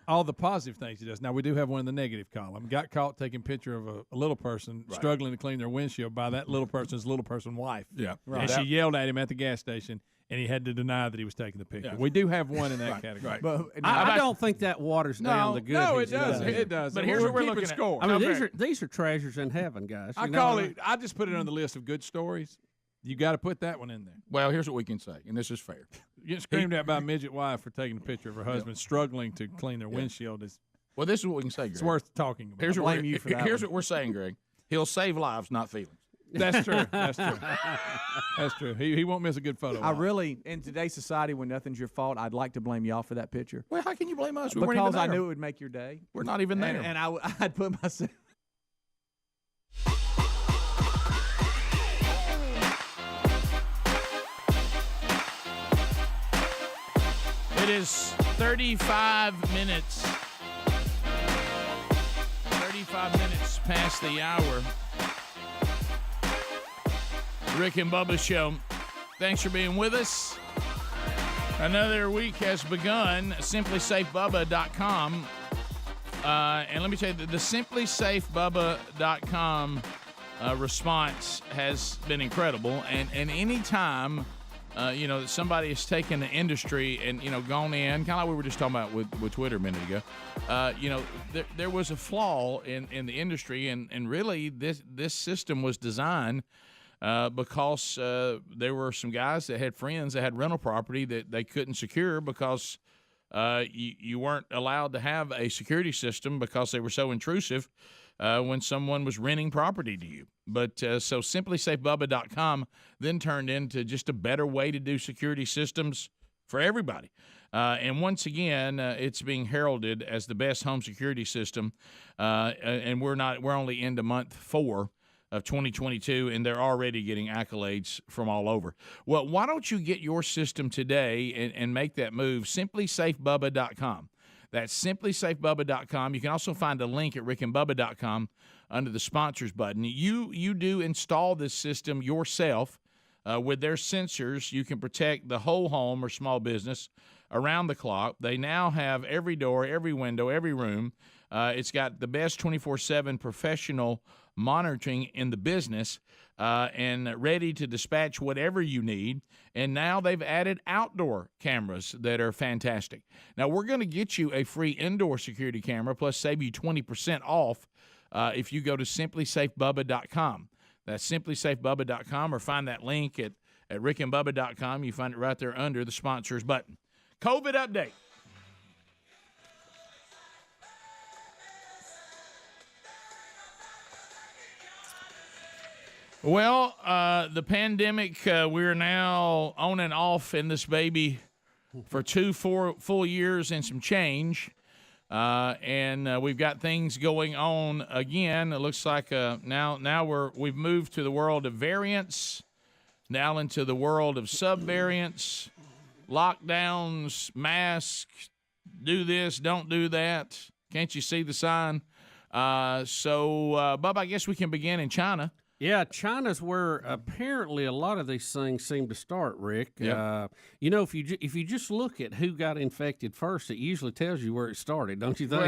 All the positive things he does. Now, we do have one in the negative column. Got caught taking a picture of a little person struggling to clean their windshield by that little person's little person wife. Yeah. Right. And she yelled at him at the gas station, and he had to deny that he was taking the picture. Yeah. We do have one in that category. Right. But I don't think that waters down the good. No, he's it does. done. It does. But here's what we're keeping looking at. score. I mean, Okay. these are treasures in heaven, guys. I You know call what it. I just put it on the list of good stories. You got to put that one in there. Well, here's what we can say, and this is fair. Getting screamed at by a midget wife for taking a picture of her husband struggling to clean their windshield is Well, this is what we can say, Greg. it's worth talking about. Here's what blame what we're saying, Greg. He'll save lives, not feelings. That's true. That's true. That's true. He won't miss a good photo. I really, in today's society when nothing's your fault, I'd like to blame y'all for that picture. Well, how can you blame us? We weren't Because even I there. knew it would make your day. We're not even there. And I'd put myself. It is 35 minutes. 35 minutes past the hour. Rick and Bubba Show. Thanks for being with us. Another week has begun. SimplySafeBubba.com. And let me tell you, the SimplySafeBubba.com response has been incredible. And any time that somebody has taken the industry and gone in, kind of like we were just talking about with Twitter a minute ago. There was a flaw in the industry, and really this system was designed because there were some guys that had friends that had rental property that they couldn't secure because you weren't allowed to have a security system because they were so intrusive when someone was renting property to you. But so SimplySafeBubba.com then turned into just a better way to do security systems for everybody. And once again, it's being heralded as the best home security system. And we're only into month 4 of 2022, and they're already getting accolades from all over. Well, why don't you get your system today and make that move? SimplySafeBubba.com. That's SimplySafeBubba.com. You can also find a link at rickandbubba.com under the sponsors button. You do install this system yourself. With their sensors, you can protect the whole home or small business around the clock. They now have every door, every window, every room. It's got the best 24/7 professional monitoring in the business and ready to dispatch whatever you need. And now they've added outdoor cameras that are fantastic. Now, we're going to get you a free indoor security camera plus save you 20% off if you go to SimplySafeBubba.com. That's SimplySafeBubba.com, or find that link at rickandbubba.com. You find it right there under the sponsors button. COVID update. Well, the pandemic, we're now on and off in this baby for 2 full years and some change. And we've got things going on again. It looks like now we've moved to the world of variants, now into the world of subvariants, lockdowns, masks, do this, don't do that. Can't you see the sign? So, Bubba, I guess we can begin in China. Yeah, China's where apparently a lot of these things seem to start, Rick. Yep. If you just look at who got infected first, it usually tells you where it started, don't you think?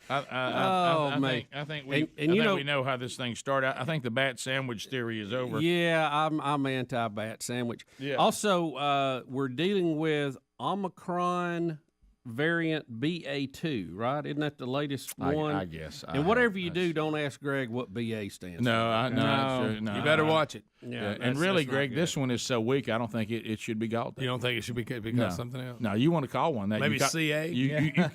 I think we know how this thing started. I think the bat sandwich theory is over. Yeah, I'm anti-bat sandwich. Yeah. Also, we're dealing with Omicron variant BA2, right? Isn't that the latest one? I guess. And whatever you do, don't ask Greg what BA stands No. You better watch it. Yeah, and really, Greg, this one is so weak. I don't think it should be called that. You don't think it should be called something else? No, you want to call one that? Maybe CA.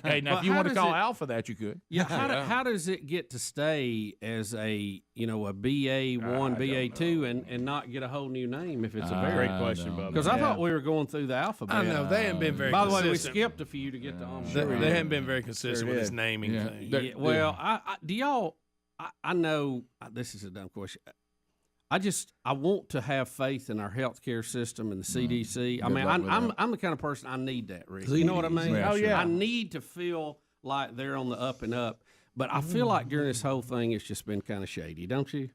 Hey, now if you want to call Alpha that, you could. Yeah. How does it get to stay as a BA1, BA2, and not get a whole new name if it's a variant? Great question, Bubba. Because I thought we were going through the alphabet. I know they haven't been very. By the way, consistent. we skipped a few to get to Omicron. They haven't been very consistent with this naming thing. Yeah, well, do y'all? I know this is a dumb question. I want to have faith in our healthcare system and the CDC. I mean, I'm the kind of person I need that, Rick. You know what I mean? Yeah, sure. I need to feel like they're on the up and up. But I feel like during this whole thing, it's just been kind of shady, don't you?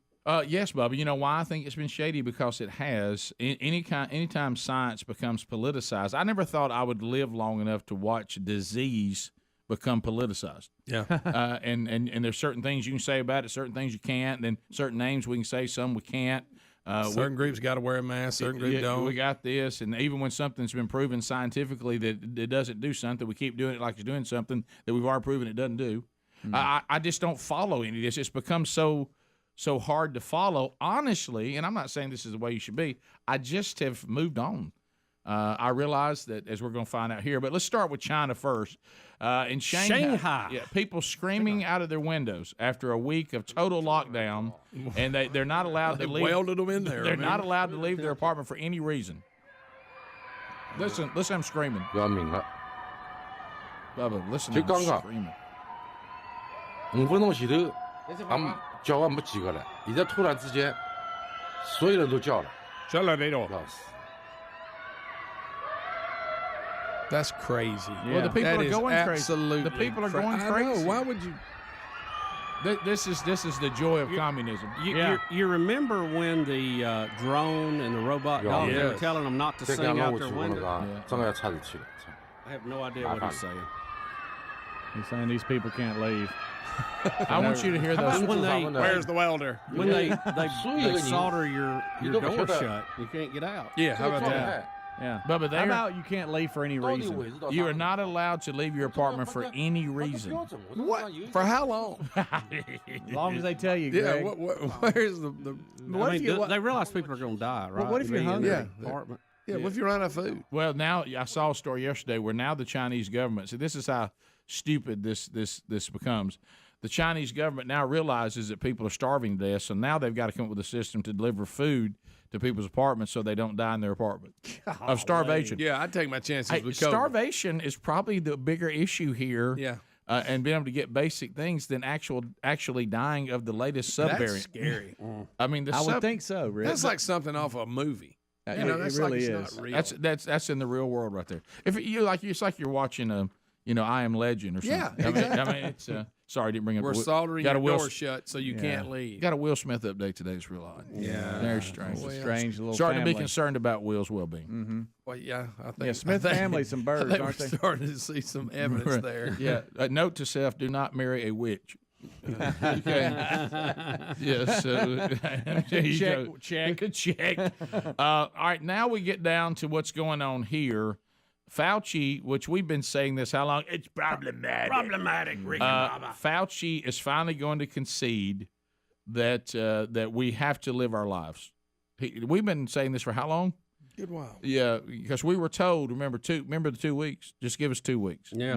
Yes, Bubba. You know why I think it's been shady? Because it has. Anytime science becomes politicized, I never thought I would live long enough to watch disease become politicized. Yeah. And there's certain things you can say about it, certain things you can't, and then certain names we can say, some we can't. Certain groups got to wear a mask, certain groups don't. We got this, and even when something's been proven scientifically that it doesn't do something, we keep doing it like it's doing something that we've already proven it doesn't do. I just don't follow any of this. It's become so hard to follow, honestly, and I'm not saying this is the way you should be. I just have moved on. I realize that, as we're going to find out here, but let's start with China first. In Shanghai, yeah, people screaming out of their windows after a week of total lockdown, and they're not allowed to leave. Welded them in there. They're not allowed to leave their apartment for any reason. Listen, I'm screaming. Bubba, listen, I'm screaming. 5分钟前头，叫唤没几个了，现在突然之间，所有人都叫了。That's crazy. Yeah. Well, the people are going crazy. Absolutely. The people are going crazy. I know. Why would you? This is the joy of communism. You remember when the drone and the robot dog, they were telling them not to sing out their window? I have no idea what he's saying. He's saying these people can't leave. I want you to hear those. Where's the welder? When they solder your door shut, you can't get out. Yeah, how about that? Yeah, Bubba, how about you can't leave for any reason? You are not allowed to leave your apartment for any reason. What? For how long? As long as they tell you, Greg. Where's the they realize people are going to die, right? What if you're hungry? Apartment. Yeah, what if you run out of food? Well, now I saw a story yesterday where now the Chinese government. So this is how stupid this becomes. The Chinese government now realizes that people are starving to death, so now they've got to come up with a system to deliver food to people's apartments so they don't die in their apartment of starvation. Yeah, I'd take my chances with COVID. Starvation is probably the bigger issue here. Yeah. And being able to get basic things than actually dying of the latest subvariant. That's scary. I mean, I would think so, Rick. That's like something off a movie. You know, that's it really like is. it's not real. That's in the real world right there. If it's like you're watching a, I Am Legend or something. Yeah, exactly. I mean, it's sorry, I didn't bring up. We're soldering your door shut so you can't leave. Got a Will Smith update today. It's real odd. Yeah, very strange. Well, strange little starting family. to be concerned about Will's well-being. Mm-hmm. Well, yeah, I think Smith family, some birds, aren't they? Starting to see some evidence there. Yeah. A note to self: do not marry a witch. Okay. Yes. Check. All right. Now we get down to what's going on here. Fauci, which we've been saying this how long? It's problematic. Rick and Bubba. Fauci is finally going to concede that we have to live our lives. We've been saying this for how long? Good while. Yeah, because we were told. Remember the 2 weeks. Just give us 2 weeks. Yeah.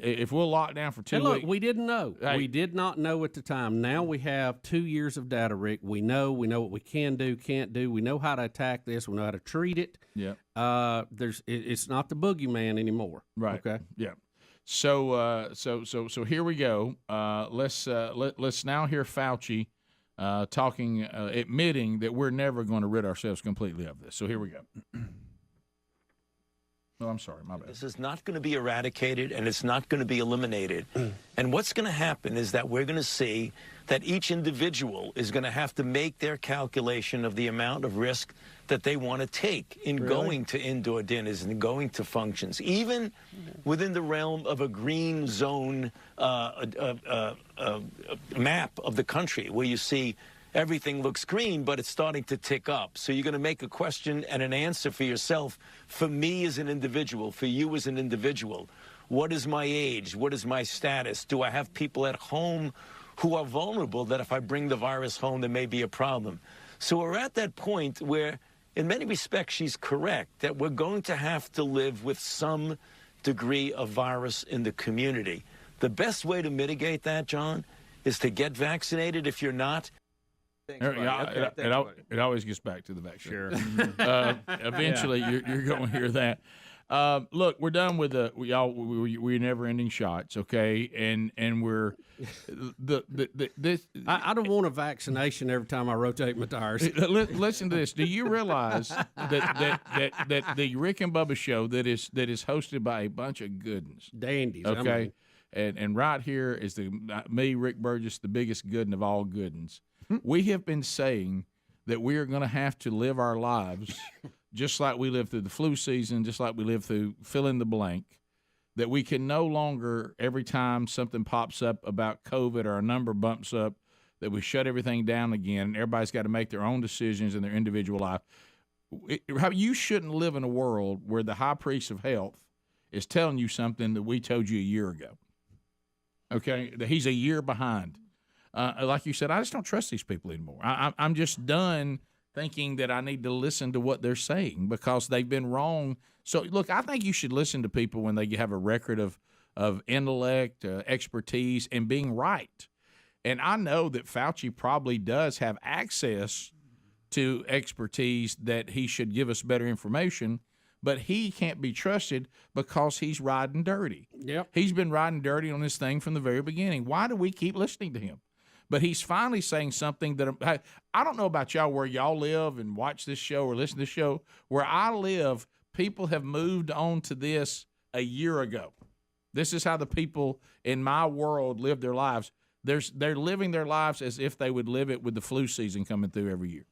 If we'll lock down for 2 And look, weeks, we didn't know. Hey. We did not know at the time. Now we have 2 years of data, Rick. We know what we can do, can't do. We know how to attack this. We know how to treat it. Yeah. It's not the boogeyman anymore. Right. Okay. Yeah. So here we go. Let's now hear Fauci talking, admitting that we're never going to rid ourselves completely of this. So here we go. Oh, I'm sorry, my bad. This is not going to be eradicated, and it's not going to be eliminated. And what's going to happen is that we're going to see that each individual is going to have to make their calculation of the amount of risk that they want to take in going to indoor dinners and going to functions, even within the realm of a green zone map of the country, where you see everything looks green, but it's starting to tick up. So you're going to make a question and an answer for yourself, for me as an individual, for you as an individual. What is my age? What is my status? Do I have people at home who are vulnerable that if I bring the virus home, there may be a problem? So we're at that point where, in many respects, she's correct, that we're going to have to live with some degree of virus in the community. The best way to mitigate that, John, is to get vaccinated if you're not. It always gets back to the vaccine. Sure. Eventually, you're going to hear that. Look, we're done with we're never-ending shots, okay? And we're this. I don't want a vaccination every time I rotate my tires. Listen to this. Do you realize that the Rick and Bubba show that is hosted by a bunch of goodens, dandies, okay? And right here is me, Rick Burgess, the biggest gooden of all goodens. We have been saying that we are going to have to live our lives just like we lived through the flu season, just like we lived through fill in the blank, that we can no longer, every time something pops up about COVID or a number bumps up, that we shut everything down again. Everybody's got to make their own decisions in their individual life. You shouldn't live in a world where the high priest of health is telling you something that we told you a year ago. Okay? That he's a year behind. Like you said, I just don't trust these people anymore. I'm just done thinking that I need to listen to what they're saying because they've been wrong. So, look, I think you should listen to people when they have a record of intellect, expertise, and being right. And I know that Fauci probably does have access to expertise that he should give us better information, but he can't be trusted because he's riding dirty. Yep. He's been riding dirty on this thing from the very beginning. Why do we keep listening to him? But he's finally saying something that I don't know about y'all where y'all live and watch this show or listen to this show. Where I live, people have moved on to this a year ago. This is how the people in my world live their lives. They're living their lives as if they would live it with the flu season coming through every year.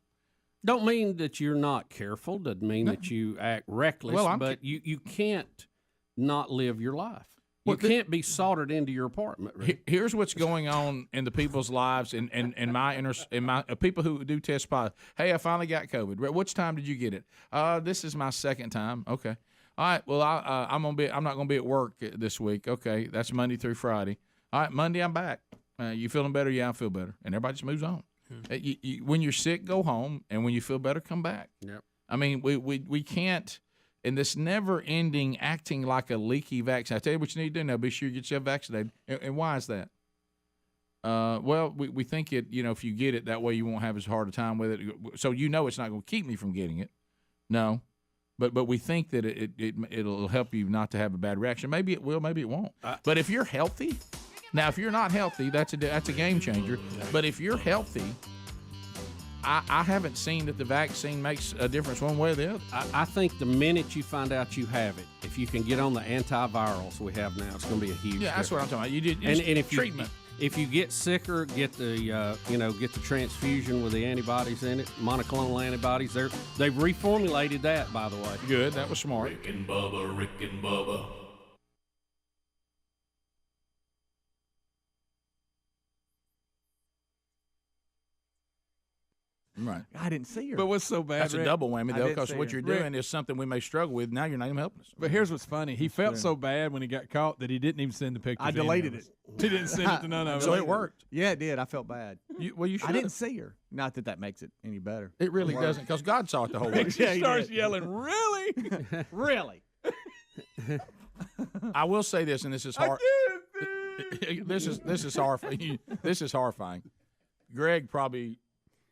Don't mean that you're not careful. Doesn't mean that you act reckless. Well, but you can't not live your life. You can't be soldered into your apartment. Right? Here's what's going on in the people's lives and my people who do test positive. Hey, I finally got COVID. Which time did you get it? This is my second time. Okay. All right. Well, I'm not gonna be at work this week. Okay, that's Monday through Friday. All right, Monday I'm back. You feeling better? Yeah, I feel better. And everybody just moves on. When you're sick, go home, and when you feel better, come back. Yep. I mean, we can't. And this never-ending acting like a leaky vaccine. I tell you what you need to do now. Be sure you get yourself vaccinated. And why is that? Well, we think it. If you get it, that way you won't have as hard a time with it. So it's not going to keep me from getting it. No, but we think that it'll help you not to have a bad reaction. Maybe it will. Maybe it won't. But if you're healthy, now if you're not healthy, that's a game changer. But if you're healthy. I haven't seen that the vaccine makes a difference one way or the other. I think the minute you find out you have it, if you can get on the antivirals we have now, it's going to be a huge difference. That's what I'm talking about. You did and if treatment. If you get sicker, get the get the transfusion with the antibodies in it, monoclonal antibodies. They've reformulated that, by the way. Good, that was smart. Rick and Bubba. Right. I didn't see her. But what's so bad? That's a Rick, double whammy, I though, didn't because see what her. you're doing is something we may struggle with. Now you're not even helping us. But here's what's funny. He felt so bad when he got caught that he didn't even send the pictures. I deleted in. it. He didn't send it to none of us. So it worked. Yeah, it did. I felt bad. You should. I didn't see her. Not that that makes it any better. It really doesn't, because God saw it the whole way. He starts yelling, "Really? Really?" I will say this, and this is hard. This is horrifying. This is horrifying. Greg probably,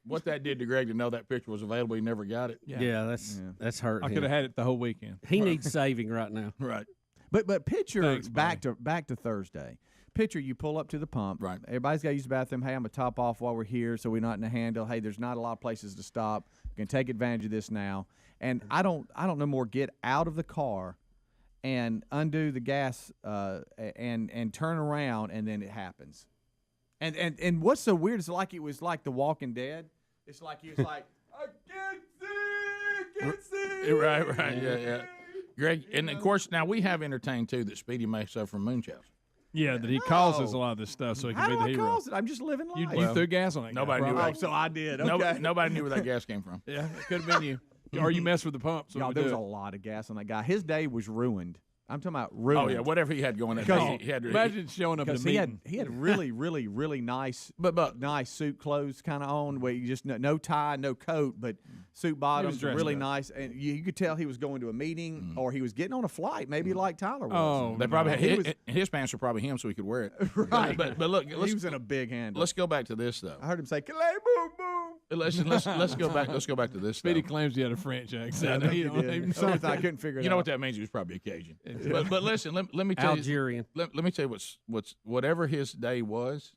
what that did to Greg to know that picture was available, he never got it. Yeah, that's hurt. I could have had it the whole weekend. He needs saving right now. Right. But picture Thanks, back to Thursday. Picture you pull up to the pump. Right. Everybody's got to use the bathroom. Hey, I'm gonna top off while we're here, so we're not in the handle. Hey, there's not a lot of places to stop. We can take advantage of this now. And I don't no more get out of the car and undo the gas and turn around, and then it happens. And what's so weird is like it was like The Walking Dead. It's like he was like, I can't see. Right, yeah. Greg, and of course, now we have entertained too that Speedy may suffer from moonshine. Yeah, that he causes a lot of this stuff so he can How be do the I hero. cause it? I'm just living life. You threw gas on it. Nobody knew that. So I did. Okay. Nobody knew where that gas came from. Yeah, it could have been you. Or you messed with the pump. So Y'all, there was a lot of gas on that guy. His day was ruined. I'm talking about ruined. Oh yeah, whatever he had going. He had imagine showing up at a meeting. He had really, really, really nice, nice suit clothes kind of on. Where you just no tie, no coat, but suit bottoms, really nice. And you could tell he was going to a meeting or he was getting on a flight, maybe like Tyler was. Oh, they probably his pants were probably him, so he could wear it. Right. But look, he was in a big handle. Let's go back to this though. I heard him say, "Calais, boom, boom." Let's go back. Let's go back to this. Speedy claims he had a French accent. Something I couldn't figure it out. You know what that means? He was probably Cajun. But listen, let me tell Algerian. you. Let me tell you whatever his day was.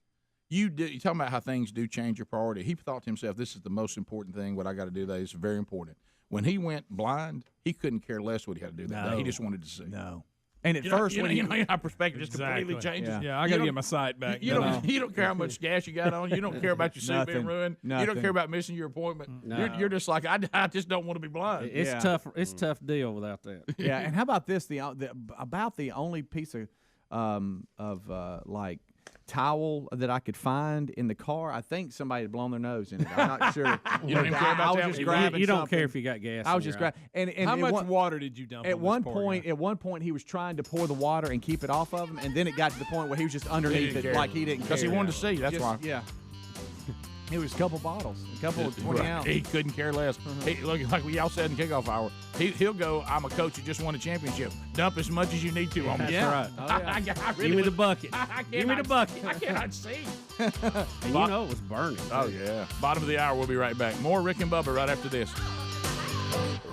You talking about how things do change your priority. He thought to himself, "This is the most important thing. What I got to do today is very important." When he went blind, he couldn't care less what he had to do that day. He just wanted to see. No. And at first, when our perspective just completely changes. Yeah, I got to get my sight back. You don't care how much gas you got on. You don't care about your suit being ruined. Nothing. You don't care about missing your appointment. No. You're just like, I just don't want to be blind. It's tough. It's a tough deal without that. Yeah, and how about this? About the only piece of like towel that I could find in the car. I think somebody had blown their nose in it. I'm not sure. You don't even care about that? Just grabbing you don't something. care if you got gas. I was just grabbing. And how much water did you dump? At one point, he was trying to pour the water and keep it off of him, and then it got to the point where he was just underneath it, like he didn't care. Because he wanted to see. That's why. Yeah. It was a couple bottles, a couple of 20 ounce. He couldn't care less. He, like we all said in kickoff hour, he'll go, I'm a coach who just won a championship. Dump as much as you need to on me. That's right. Give me the bucket. Give me the bucket. I cannot see. And you know it was burning. Oh, yeah. Bottom of the hour, we'll be right back. More Rick and Bubba right after this.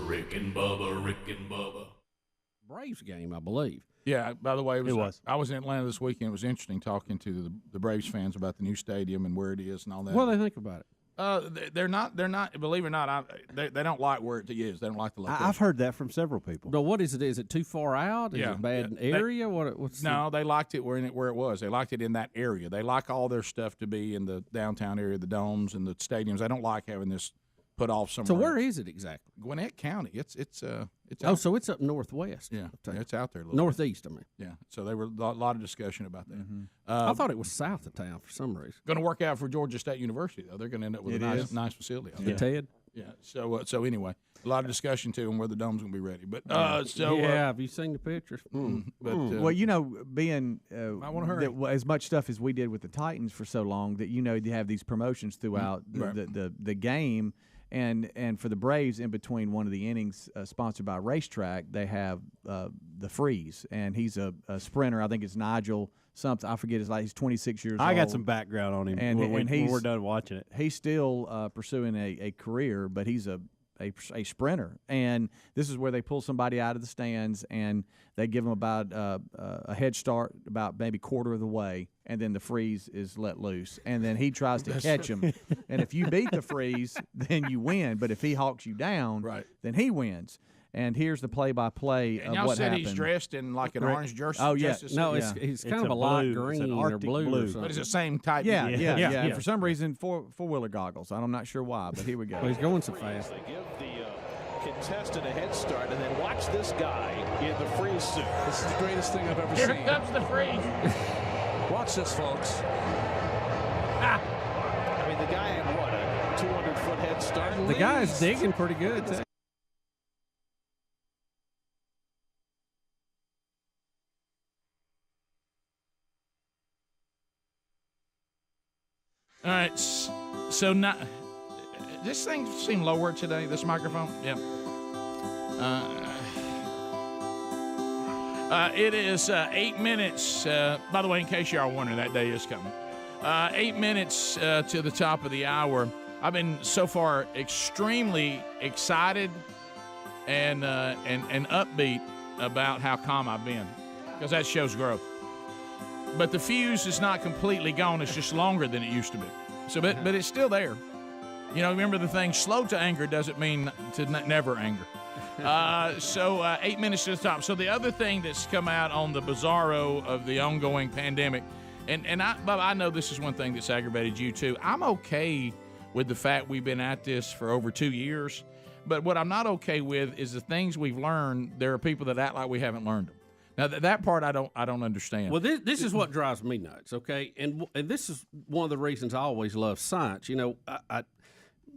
Rick and Bubba, Rick and Bubba. Braves game, I believe. Yeah, by the way, It was. I was in Atlanta this weekend. It was interesting talking to the Braves fans about the new stadium and where it is and all that. What do they think about it? They're not, believe it or not, they don't like where it is. They don't like the location. I've heard that from several people. But what is it? Is it too far out? Is it a bad area? No, they liked it where it was. They liked it in that area. They like all their stuff to be in the downtown area, the domes and the stadiums. They don't like having this put off somewhere. So where is it exactly? Gwinnett County. It's so it's up northwest. Yeah, it's out there a little northeast. I mean, yeah. So there were a lot of discussion about that. Mm-hmm. I thought it was south of town for some reason. Going to work out for Georgia State University though. They're going to end up with a nice facility. Ted. Yeah. So anyway, a lot of discussion too on where the dome's going to be ready. But have you seen the pictures? Well, being I want to hurry. As much stuff as we did with the Titans for so long that you have these promotions throughout the game. And for the Braves, in between one of the innings, sponsored by Racetrack, they have the freeze, and he's a sprinter. I think it's Nigel something. I forget his he's 26 years old. I got some background on him, and when we're done watching it. He's still pursuing a career, but he's a sprinter, and this is where they pull somebody out of the stands and they give them about a head start about maybe quarter of the way, and then the freeze is let loose, and then he tries to catch him, and if you beat the freeze, then you win, but if he hawks you down, then he wins. And here's the play-by-play of y'all what said happened. He's dressed in like an orange jersey. Oh yeah, he's kind of a light green or blue, or something. But it's the same type. Yeah. For some reason, four-wheeler goggles. I'm not sure why, but here we go. Well, he's going so fast. They give the contestant a head start, and then watch this guy in the freeze suit. This is the greatest thing I've ever Here seen. comes the freeze. Watch this, folks. I mean, the guy had what, a 200-foot head head start. The guy's digging pretty good, too. All right, so now, this thing seemed lower today, this microphone? Yeah. It is 8 minutes. By the way, in case you are wondering, that day is coming. 8 minutes to the top of the hour. I've been so far extremely excited and upbeat about how calm I've been, because that shows growth. But the fuse is not completely gone. It's just longer than it used to be. So, but it's still there. You know, remember the thing, slow to anger doesn't mean to never anger. 8 minutes to the top. So the other thing that's come out on the bizarro of the ongoing pandemic, and Bubba, I know this is one thing that's aggravated you too. I'm okay with the fact we've been at this for over 2 years, but what I'm not okay with is the things we've learned. There are people that act like we haven't learned them. Now that part I don't understand. Well, this is what drives me nuts. Okay, and this is one of the reasons I always love science. You know, I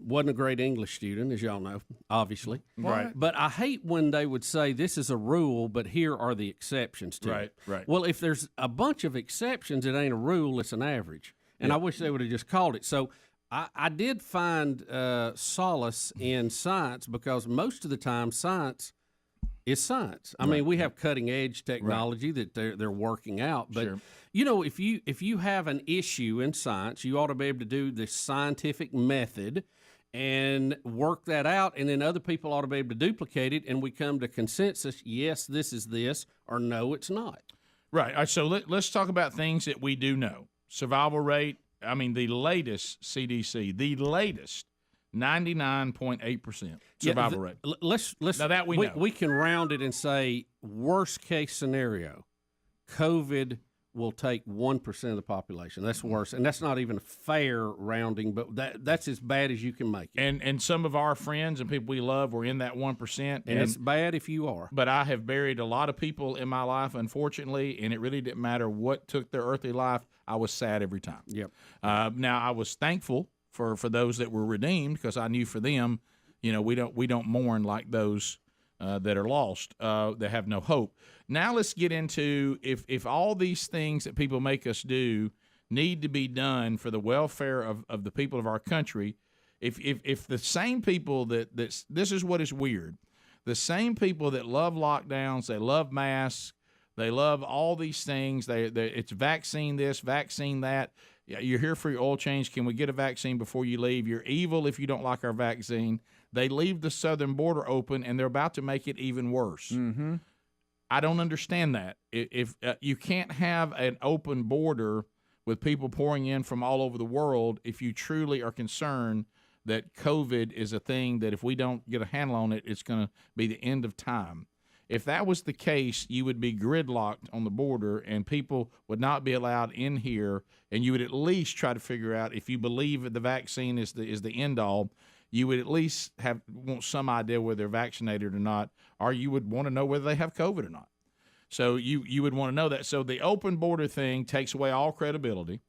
wasn't a great English student, as y'all know, obviously. Right. But I hate when they would say this is a rule, but here are the exceptions to it. Right. Well, if there's a bunch of exceptions, it ain't a rule; it's an average. And I wish they would have just called it. So I did find solace in science, because most of the time science is science. I mean, we have cutting edge technology that they're working out, but you know, if you have an issue in science, you ought to be able to do the scientific method and work that out, and then other people ought to be able to duplicate it, and we come to consensus, yes, this is this, or no, it's not. Right. All right, so let's talk about things that we do know. Survival rate, I mean, the latest CDC, the latest 99.8% survival rate. Let's now that we know. We can round it and say worst case scenario, COVID will take 1% of the population. That's worse, and that's not even a fair rounding, but that's as bad as you can make it. And some of our friends and people we love were in that 1%. And it's bad if you are. But I have buried a lot of people in my life, unfortunately, and it really didn't matter what took their earthly life. I was sad every time. Yep. Now I was thankful for those that were redeemed, because I knew for them, you know, we don't mourn like those that are lost, that have no hope. Now let's get into if all these things that people make us do need to be done for the welfare of the people of our country. If the same people that this is what is weird, the same people that love lockdowns, they love masks, they love all these things. It's vaccine this, vaccine that. You're here for your oil change. Can we get a vaccine before you leave? You're evil if you don't like our vaccine. They leave the southern border open, and they're about to make it even worse. Mm-hmm. I don't understand that. If you can't have an open border with people pouring in from all over the world, if you truly are concerned that COVID is a thing that if we don't get a handle on it, it's going to be the end of time. If that was the case, you would be gridlocked on the border, and people would not be allowed in here, and you would at least try to figure out, if you believe that the vaccine is the end all, you would at least want some idea whether they're vaccinated or not, or you would want to know whether they have COVID or not. So you would want to know that. So the open border thing takes away all credibility.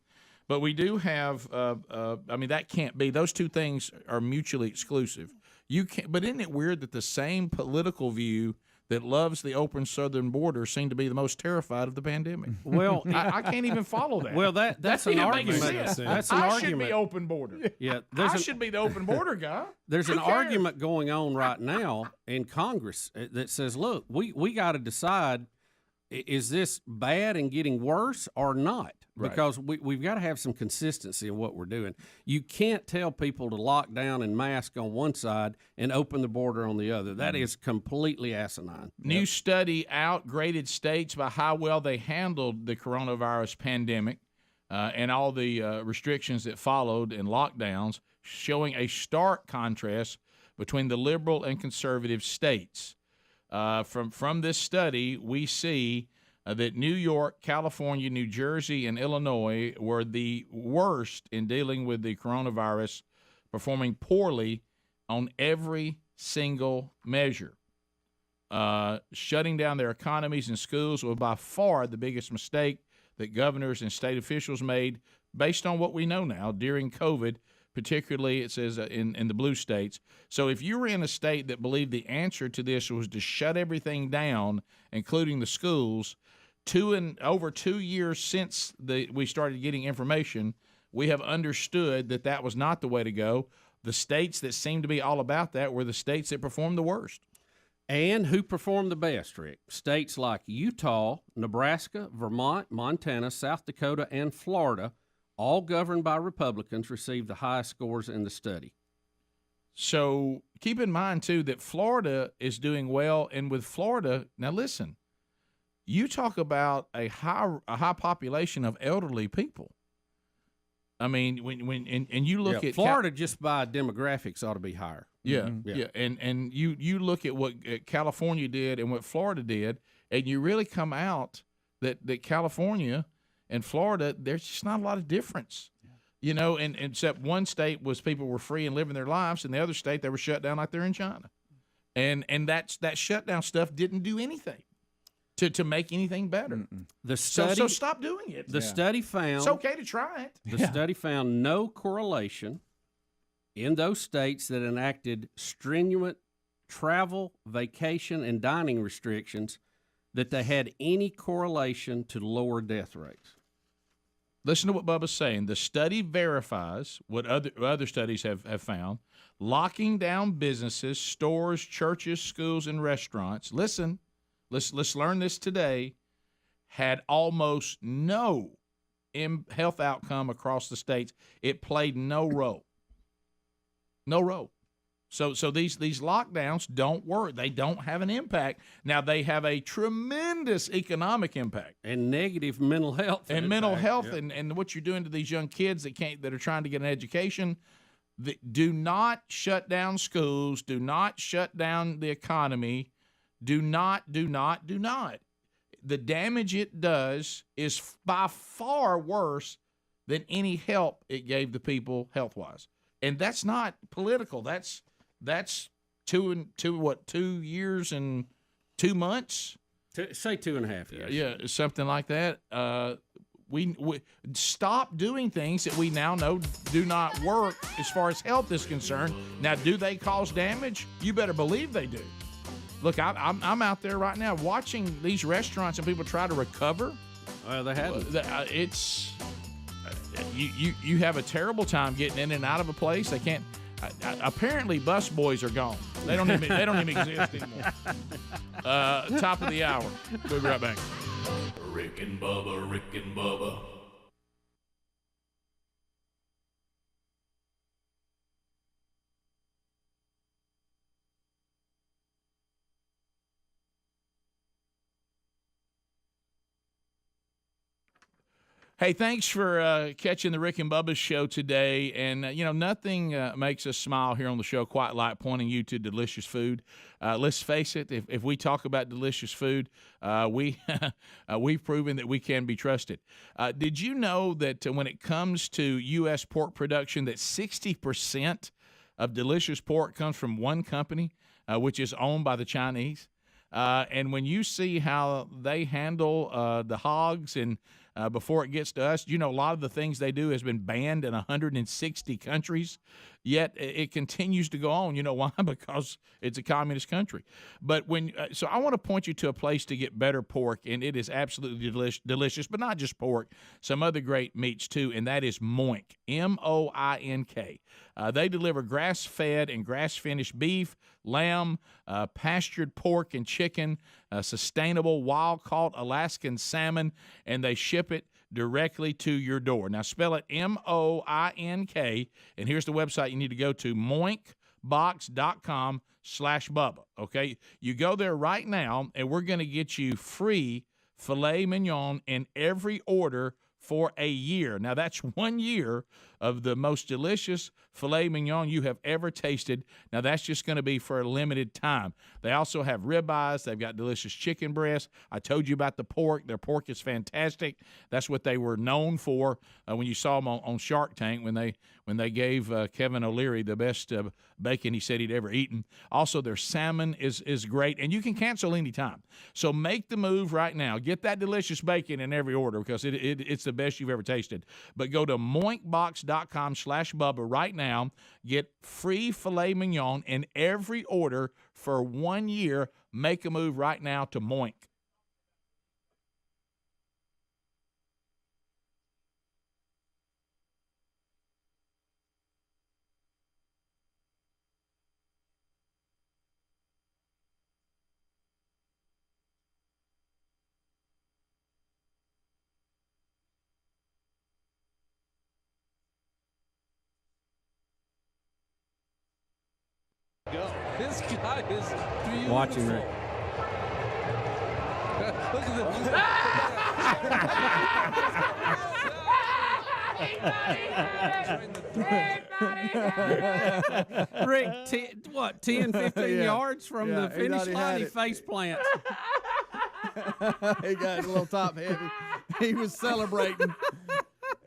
But we do have, I mean, that can't be. Those two things are mutually exclusive. You can't. But isn't it weird that the same political view that loves the open southern border seem to be the most terrified of the pandemic? Well, I can't even follow that. Well, that's an argument. That's an I argument. should be open border. Yeah, I should be the open border guy. There's Who an cares? argument going on right now in Congress that says, look, we got to decide, is this bad and getting worse or not? Right. Because we've got to have some consistency in what we're doing. You can't tell people to lock down and mask on one side and open the border on the other. That is completely asinine. New study outgraded states by how well they handled the coronavirus pandemic and all the restrictions that followed and lockdowns, showing a stark contrast between the liberal and conservative states. From this study, we see that New York, California, New Jersey, and Illinois were the worst in dealing with the coronavirus, performing poorly on every single measure. Shutting down their economies and schools was by far the biggest mistake that governors and state officials made based on what we know now during COVID, particularly it says in the blue states. So if you were in a state that believed the answer to this was to shut everything down, including the schools, over 2 years since we started getting information, we have understood that was not the way to go. The states that seemed to be all about that were the states that performed the worst. And who performed the best, Rick? States like Utah, Nebraska, Vermont, Montana, South Dakota, and Florida, all governed by Republicans, received the highest scores in the study. So keep in mind, too, that Florida is doing well. And with Florida, now listen, you talk about a high population of elderly people. I mean, when you look at Florida, just by demographics, ought to be higher. Yeah. And you look at what California did and what Florida did, and you really come out that California and Florida, there's just not a lot of difference. You know, and except one state was people were free and living their lives, and the other state they were shut down like they're in China. And that shutdown stuff didn't do anything to make anything better. The study, so stop doing it. The study found it's okay to try it. The study found no correlation in those states that enacted stringent travel, vacation, and dining restrictions that they had any correlation to lower death rates. Listen to what Bubba's saying. The study verifies what other studies have found. Locking down businesses, stores, churches, schools, and restaurants. Listen, let's learn this today. Had almost no health outcome across the states. It played no role. No role. So these lockdowns don't work. They don't have an impact. Now they have a tremendous economic impact and negative mental health and what you're doing to these young kids that are trying to get an education. Do not shut down schools. Do not shut down the economy. Do not. The damage it does is by far worse than any help it gave the people health-wise. And that's not political. That's 2 years and 2 months. Say 2.5 years. Yeah, something like that. We stop doing things that we now know do not work as far as health is concerned. Now, do they cause damage? You better believe they do. Look, I'm out there right now watching these restaurants and people try to recover. Well, they haven't. It's you have a terrible time getting in and out of a place. They can't. Apparently, bus boys are gone. They don't even exist anymore. Top of the hour. We'll be right back. Rick and Bubba, Rick and Bubba. Hey, thanks for catching the Rick and Bubba show today. And, nothing makes us smile here on the show quite like pointing you to delicious food. Let's face it, if we talk about delicious food, we've proven that we can be trusted. Did you know that when it comes to U.S. pork production, that 60% of delicious pork comes from one company, which is owned by the Chinese? And when you see how they handle the hogs and before it gets to us, a lot of the things they do has been banned in 160 countries, yet it continues to go on. You know why? Because it's a communist country. But so I want to point you to a place to get better pork, and it is absolutely delicious, but not just pork, some other great meats too, and that is Moink, M-O-I-N-K. They deliver grass-fed and grass-finished beef, lamb, pastured pork and chicken, sustainable wild-caught Alaskan salmon, and they ship it directly to your door. Now, spell it M-O-I-N-K, and here's the website you need to go to, moinkbox.com/Bubba, okay? You go there right now, and we're going to get you free filet mignon in every order for a year. Now, that's 1 year of the most delicious filet mignon you have ever tasted. Now, that's just going to be for a limited time. They also have ribeyes. They've got delicious chicken breasts. I told you about the pork. Their pork is fantastic. That's what they were known for when you saw them on Shark Tank when they gave Kevin O'Leary the best bacon he said he'd ever eaten. Also, their salmon is great, and you can cancel anytime. So make the move right now. Get that delicious bacon in every order because it's the best you've ever tasted. But go to moinkbox.com McDonald's.com/Bubba right now. Get free filet mignon in every order for 1 year. Make a move right now to Moink. This guy is beautiful. Watch him, Rick. Look at the Rick, 10, 15 yards from the finish line, he face plants. He got a little top heavy. He was celebrating.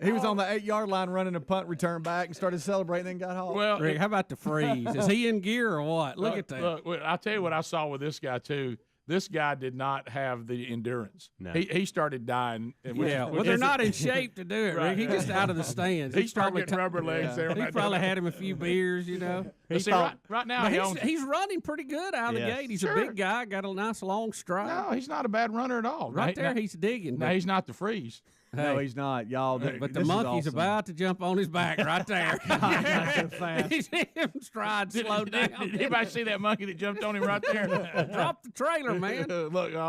He was on the 8-yard line running a punt return back and started celebrating, then got home. Well, Rick, how about the freeze? Is he in gear or what? Look at that. Look, I'll tell you what I saw with this guy, too. This guy did not have the endurance. No. He started dying. Well, they're not in shape to do it, Rick. He just out of the stands. He started getting rubber legs there. He probably had him a few beers, you know. Right now, he's running pretty good out of the gate. He's a big guy, got a nice long stride. No, he's not a bad runner at all. Right there, he's digging. No, he's not the freeze. No, he's not, y'all. But the monkey's about to jump on his back right there. so fast. He's him stride slow down. Did anybody see that monkey that jumped on him right there? Drop the trailer, man. Look, and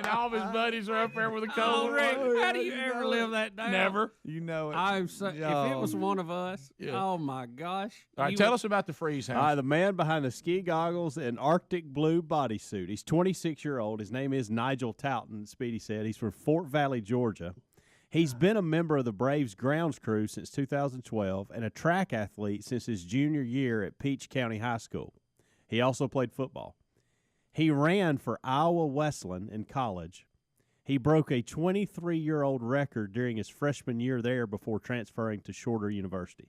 all of his buddies are up there with a cold. Rick, how do you ever live that down? Never. You know it. If it was one of us, oh my gosh. All right, tell us about the freeze, Hans. All right, the man behind the ski goggles and Arctic blue bodysuit. He's 26-year-old. His name is Nigel Touton, Speedy said. He's from Fort Valley, Georgia. He's been a member of the Braves grounds crew since 2012 and a track athlete since his junior year at Peach County High School. He also played football. He ran for Iowa Wesleyan in college. He broke a 23-year-old record during his freshman year there before transferring to Shorter University.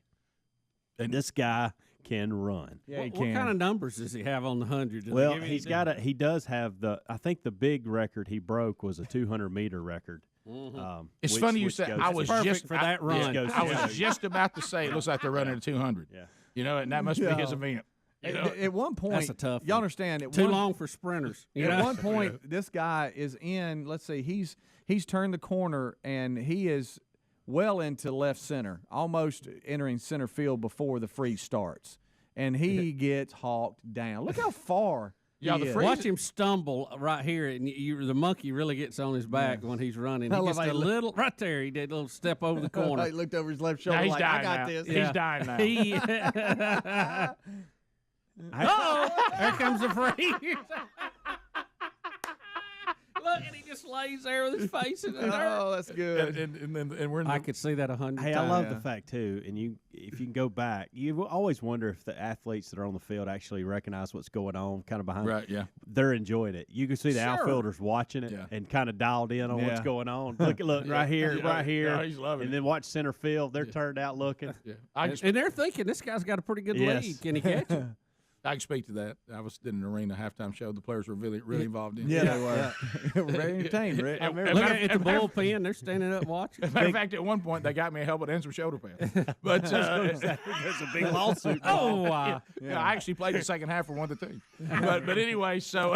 And this guy can run. Yeah, what kind of numbers does he have on the 100? Well, he does have I think the big record he broke was a 200-meter record. Mm-hmm. It's funny you say. I was just for that run. I was just about to say it looks like they're running a 200. Yeah, you know, and that must be his event. You know? At one point, that's a tough y'all understand. Too long for sprinters. At one point, this guy is in. Let's see, he's turned the corner and he is well into left center, almost entering center field before the freeze starts, and he gets hawked down. Look how far. Watch him stumble right here, and the monkey really gets on his back when he's running. He gets a little right there. He did a little step over the corner. He looked over his left shoulder. He's like, dying I got now. this. He's dying now. There comes the freeze. Look, and he just lays there with his face in the dirt. Oh, that's good. And we're in I could see that 100 times. Hey, I love the fact, too, and if you can go back, you always wonder if the athletes that are on the field actually recognize what's going on kind of behind. Right, yeah. They're enjoying it. You can see the outfielders watching it and kind of dialed in on what's going on. Look, right here, right here. Yeah, he's loving and then watch center field. They're turned out looking. Yeah. And they're thinking, this guy's got a pretty good lead. Can he catch it? I can speak to that. I was in an arena halftime show. The players were really involved in. Yeah, they were. Very entertained, Rick. Look at the bullpen. They're standing up watching. As a matter of fact, at one point, they got me a helmet and some shoulder pads. But there's a big lawsuit. Oh, wow. Yeah, I actually played the second half for one of the teams. But anyway, so.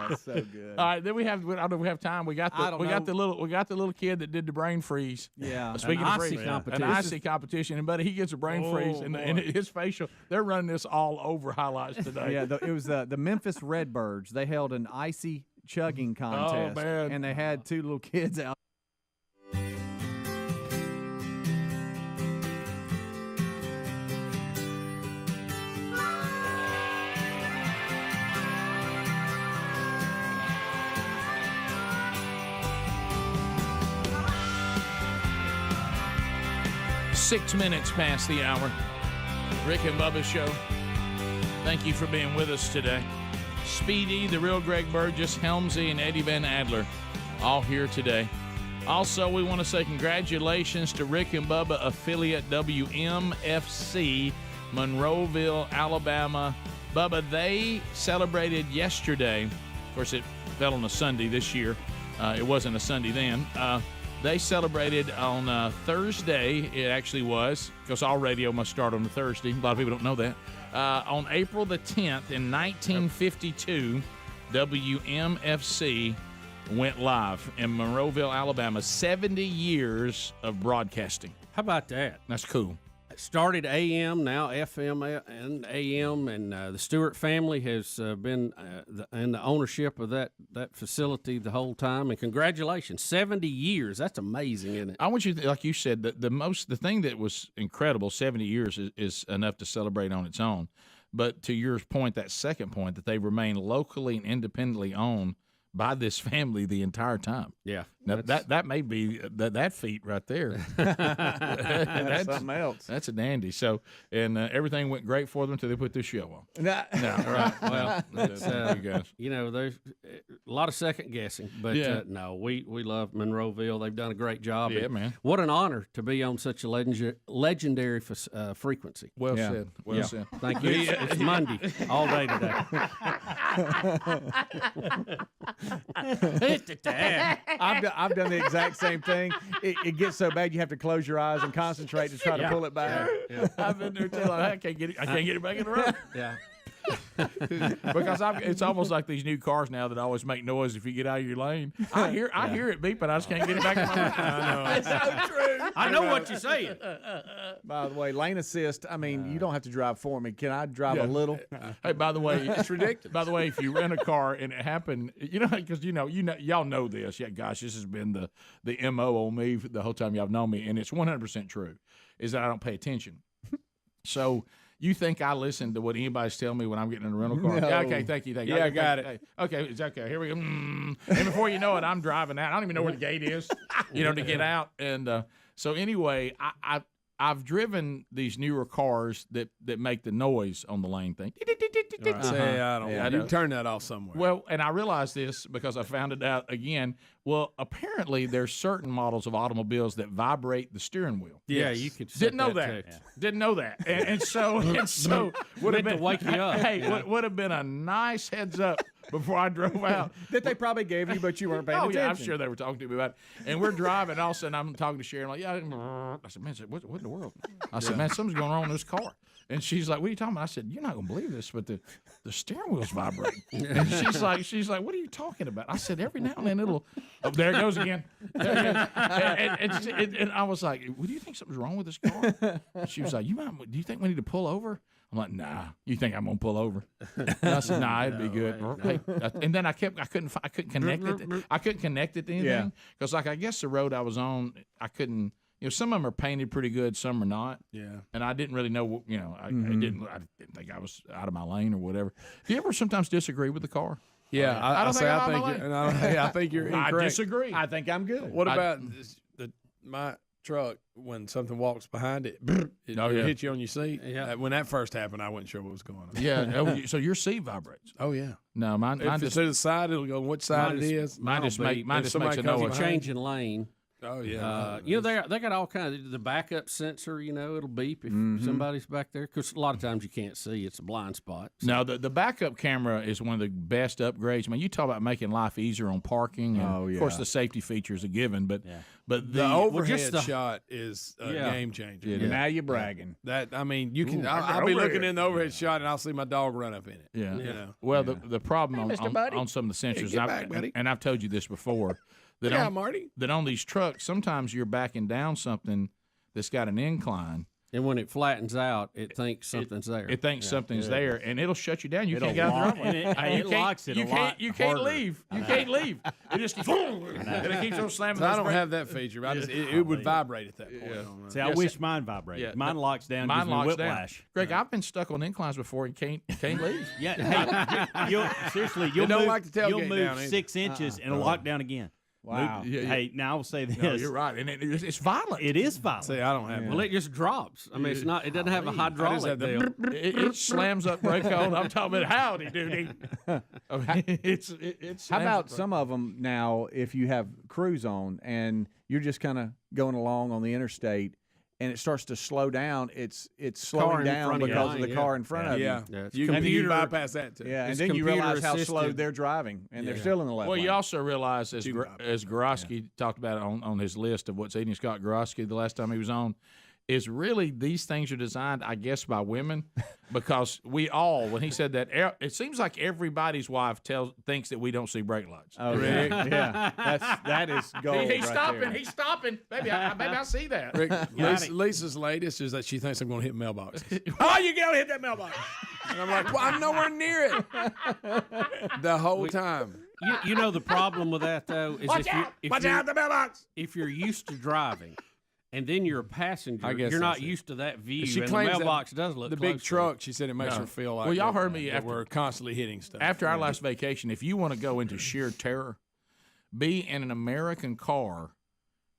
That's so good. All right, then we have. I don't know if we have time. We got the little kid that did the brain freeze. Yeah, speaking of freeze, competition. an icy competition, and buddy, he gets a brain freeze, and his facial. They're running this all over highlights today. Yeah, it was the Memphis Redbirds. They held an icy chugging contest, man. and they had two little kids out. Six minutes past the hour. Rick and Bubba Show. Thank you for being with us today. Speedy, the real Greg Burgess, Helmsy, and Eddie Van Adler, all here today. Also, we want to say congratulations to Rick and Bubba affiliate WMFC, Monroeville, Alabama. Bubba, they celebrated yesterday. Of course, it fell on a Sunday this year. It wasn't a Sunday then. They celebrated on Thursday. It actually was, because all radio must start on a Thursday. A lot of people don't know that. On April the 10th in 1952, WMFC went live in Monroeville, Alabama. 70 years of broadcasting. How about that? That's cool. It started AM, now FM and AM, and the Stewart family has been in the ownership of that facility the whole time. And congratulations, 70 years. That's amazing, isn't it? I want you, like you said, the thing that was incredible, 70 years is enough to celebrate on its own. But to your point, that second point, that they remain locally and independently owned by this family the entire time. Yeah. Now, that may be that feat right there. That's something else. That's a dandy. So, and everything went great for them until they put this show on. No, right. Well, It's, you guys. You know, there's a lot of second guessing, but no, we love Monroeville. They've done a great job. Yeah, And man. What an honor to be on such a legendary frequency. Well said. Well said. Thank you. It's Monday all day today. Hit the tab. I've done the exact same thing. It gets so bad you have to close your eyes and concentrate to try to pull it back. Yeah. I've been there too. Like, I can't get it back in the road. Yeah. Because it's almost like these new cars now that always make noise if you get out of your lane. I hear it beeping. I just can't get it back in my lane. I know. It's so true. I know what you're saying. By the way, lane assist, I mean, you don't have to drive for me. Can I drive a little? Hey, by the way, it's ridiculous. By the way, if you rent a car and it happened, because y'all know this. Yeah, gosh, this has been the MO on me the whole time y'all known me, and it's 100% true, is that I don't pay attention. So you think I listen to what anybody's telling me when I'm getting in a rental car? No. Yeah, okay, thank you. Yeah, I got it. Hey, okay, it's okay. Here we go. And before you know it, I'm driving out. I don't even know where the gate is, to get out. And so anyway, I've driven these newer cars that make the noise on the lane thing. Right. Say, I don't. Yeah, you can turn that off somewhere. Well, and I realized this because I found it out again. Well, apparently there's certain models of automobiles that vibrate the steering wheel. Yeah, you could. Didn't know that. Too. Didn't know that. And so would have Meant to been wake you up. Hey, would have been a nice heads up before I drove out. That they probably gave you, but you weren't paying attention. Yeah, I'm sure they were talking to me about it. And we're driving, and all of a sudden I'm talking to Sharon, like, I said, man, what in the world? I said, man, something's going on in this car. And she's like, what are you talking about? I said, you're not going to believe this, but the steering wheel's vibrating. And she's like, what are you talking about? I said, every now and then it'll, there it goes again. And I was like, well, do you think something's wrong with this car? And she was like, do you think we need to pull over? I'm like, nah. You think I'm gonna pull over? And I said, nah, it'd be good. Hey, and then I couldn't connect it. I couldn't connect it to anything because, I guess the road I was on, I couldn't. Some of them are painted pretty good, some are not. Yeah. And I didn't really know. I didn't think I was out of my lane or whatever. Do you ever sometimes disagree with the car? Yeah, I think you're incorrect. I disagree. I think I'm good. What about my truck? When something walks behind it, hit you on your seat. Yeah. When that first happened, I wasn't sure what was going on. Yeah. So your seat vibrates. Oh yeah. No, mine If it's just to the side, it'll go which side it is. Mine just makes a If noise. you're changing lane. Oh yeah. They got all kinds of the backup sensor. It'll beep if somebody's back there because a lot of times you can't see. It's a blind spot. So. No, the backup camera is one of the best upgrades. I mean, you talk about making life easier on parking. And of course, the safety feature is a given, but the overhead shot is a game changer. Yeah. Now you're bragging. That you can. I'll be looking in the overhead shot and I'll see my dog run up in it. Yeah. Well, the problem on some of the sensors, and I've told you this before. Marty. That on these trucks, sometimes you're backing down something that's got an incline. And when it flattens out, it thinks something's there. It thinks something's there, and it'll shut you down. You can't get out the runway. It locks it a lot You can't harder. leave. You can't leave. It just keeps, and it keeps on slamming. I don't have that feature. It would vibrate at that point. See, I wish mine vibrated. Yeah. Mine locks down. Mine gives me locks whiplash. down. Greg, I've been stuck on inclines before and can't leave. Seriously, don't like the tailgate you'll move down, 6 inches and it'll lock down again. Wow. Hey, now I will say this. No, you're right, and it's violent. It is violent. See, I don't have Well, it just drops. I mean, it's not. It doesn't have a hydraulic deal. It slams up brake code. I'm talking about howdy doody. It's How about some of them now? If you have cruise on and you're just kind of going along on the interstate, and it starts to slow down, it's Car slowing in down front of you. because of the Yeah. car in front of you. Yeah, Yeah, it's you can computer- bypass that too. Yeah, and It's then you realize how slow computer-assisted. they're driving, and they're Yeah. still in the left Well, lane. you also realize, as Two as Gorosky talked about it on his list of what's eating Scott Gorosky the last time he was on, is really these things are designed, I guess, by women, because we all, when he said that, it seems like everybody's wife thinks that we don't see brake lights. Oh, yeah. That is gold. He's right stopping. there. He's stopping. Maybe I see that. Rick, Lisa's latest is that she thinks I'm going to hit mailboxes. Oh, you got to hit that mailbox. And I'm like, well, I'm nowhere near it the whole time. You know the problem with that though is Watch out the mailbox. If you're used to driving, and then you're a passenger, I guess you're not that's it. used to that view. She and the claims mailbox that does look the closer. big truck. She said it makes No. her feel like. Well, y'all heard that- me that after- we're constantly hitting stuff. After our last vacation, if you want to go into sheer terror, be in an American car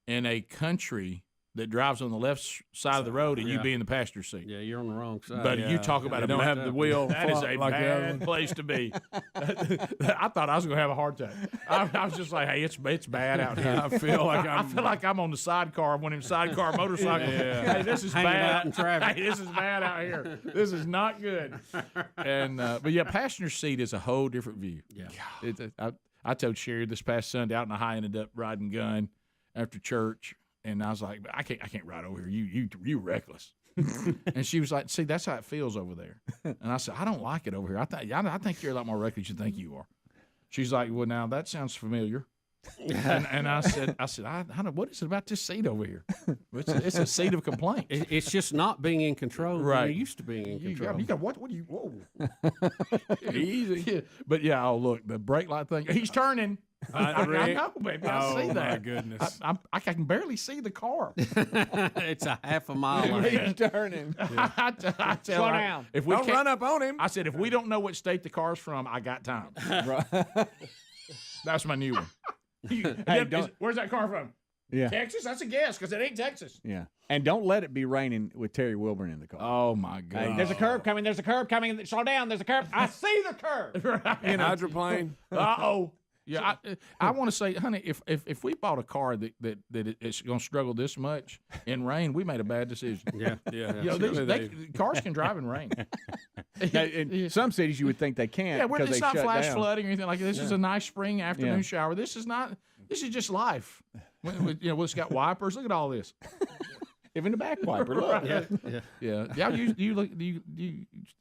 in a country that drives on the left side of the road, and you Yeah. be in the passenger seat. Yeah, you're on the wrong side. But Yeah. you talk about They a don't have the wheel That is flop a like the other bad one. place to be. I thought I was going to have a heart attack. I was just like, hey, it's bad out here. I feel like I feel like I'm on the sidecar of one of them sidecar motorcycles. Yeah. Hey, this is Hanging bad. out in traffic. Hey, this is bad out here. This is not good. And but yeah, passenger seat is a whole different view. Yeah. I told Sherry this past Sunday out in the high, ended up riding gun after church, and I was like, I can't ride over here. You reckless. And she was like, see, that's how it feels over there. And I said, I don't like it over here. I think you're a lot more reckless than you think you are. She's like, well, now that sounds familiar. and I said, I don't know, what is it about this seat over here? It's a seat of complaint. It's just not being in control. Right. You're used to being in control. You got what? What do you? Whoa. Easy. Yeah. But yeah, oh look, the brake light thing. He's turning. I know, baby. I see that. Oh my goodness! I can barely see the car. It's a half a mile ahead. He's turning. I tell Slow her, down. If we Don't can't- run up on him. I said, if we don't know what state the car's from, I got time. That's my new one. Where's that car from? Yeah. Texas? That's a guess because it ain't Texas. Yeah. And don't let it be raining with Terry Wilburn in the car. Oh my God! Hey, there's a curb coming. There's a curb coming. Slow down. There's a curb. I see the curb. Hydroplane. Uh-oh. Yeah, I want to say, honey, if we bought a car that it's going to struggle this much in rain, we made a bad decision. Yeah. You know, cars can drive in rain. Now, in some cities, you would think they can't. Yeah, because it's they not shut flash down. flooding or anything like that. This is a nice spring afternoon Yeah. shower. This is not. This is just life. It's got wipers. Look at all this. Even the back wiper. Look. Yeah. You look.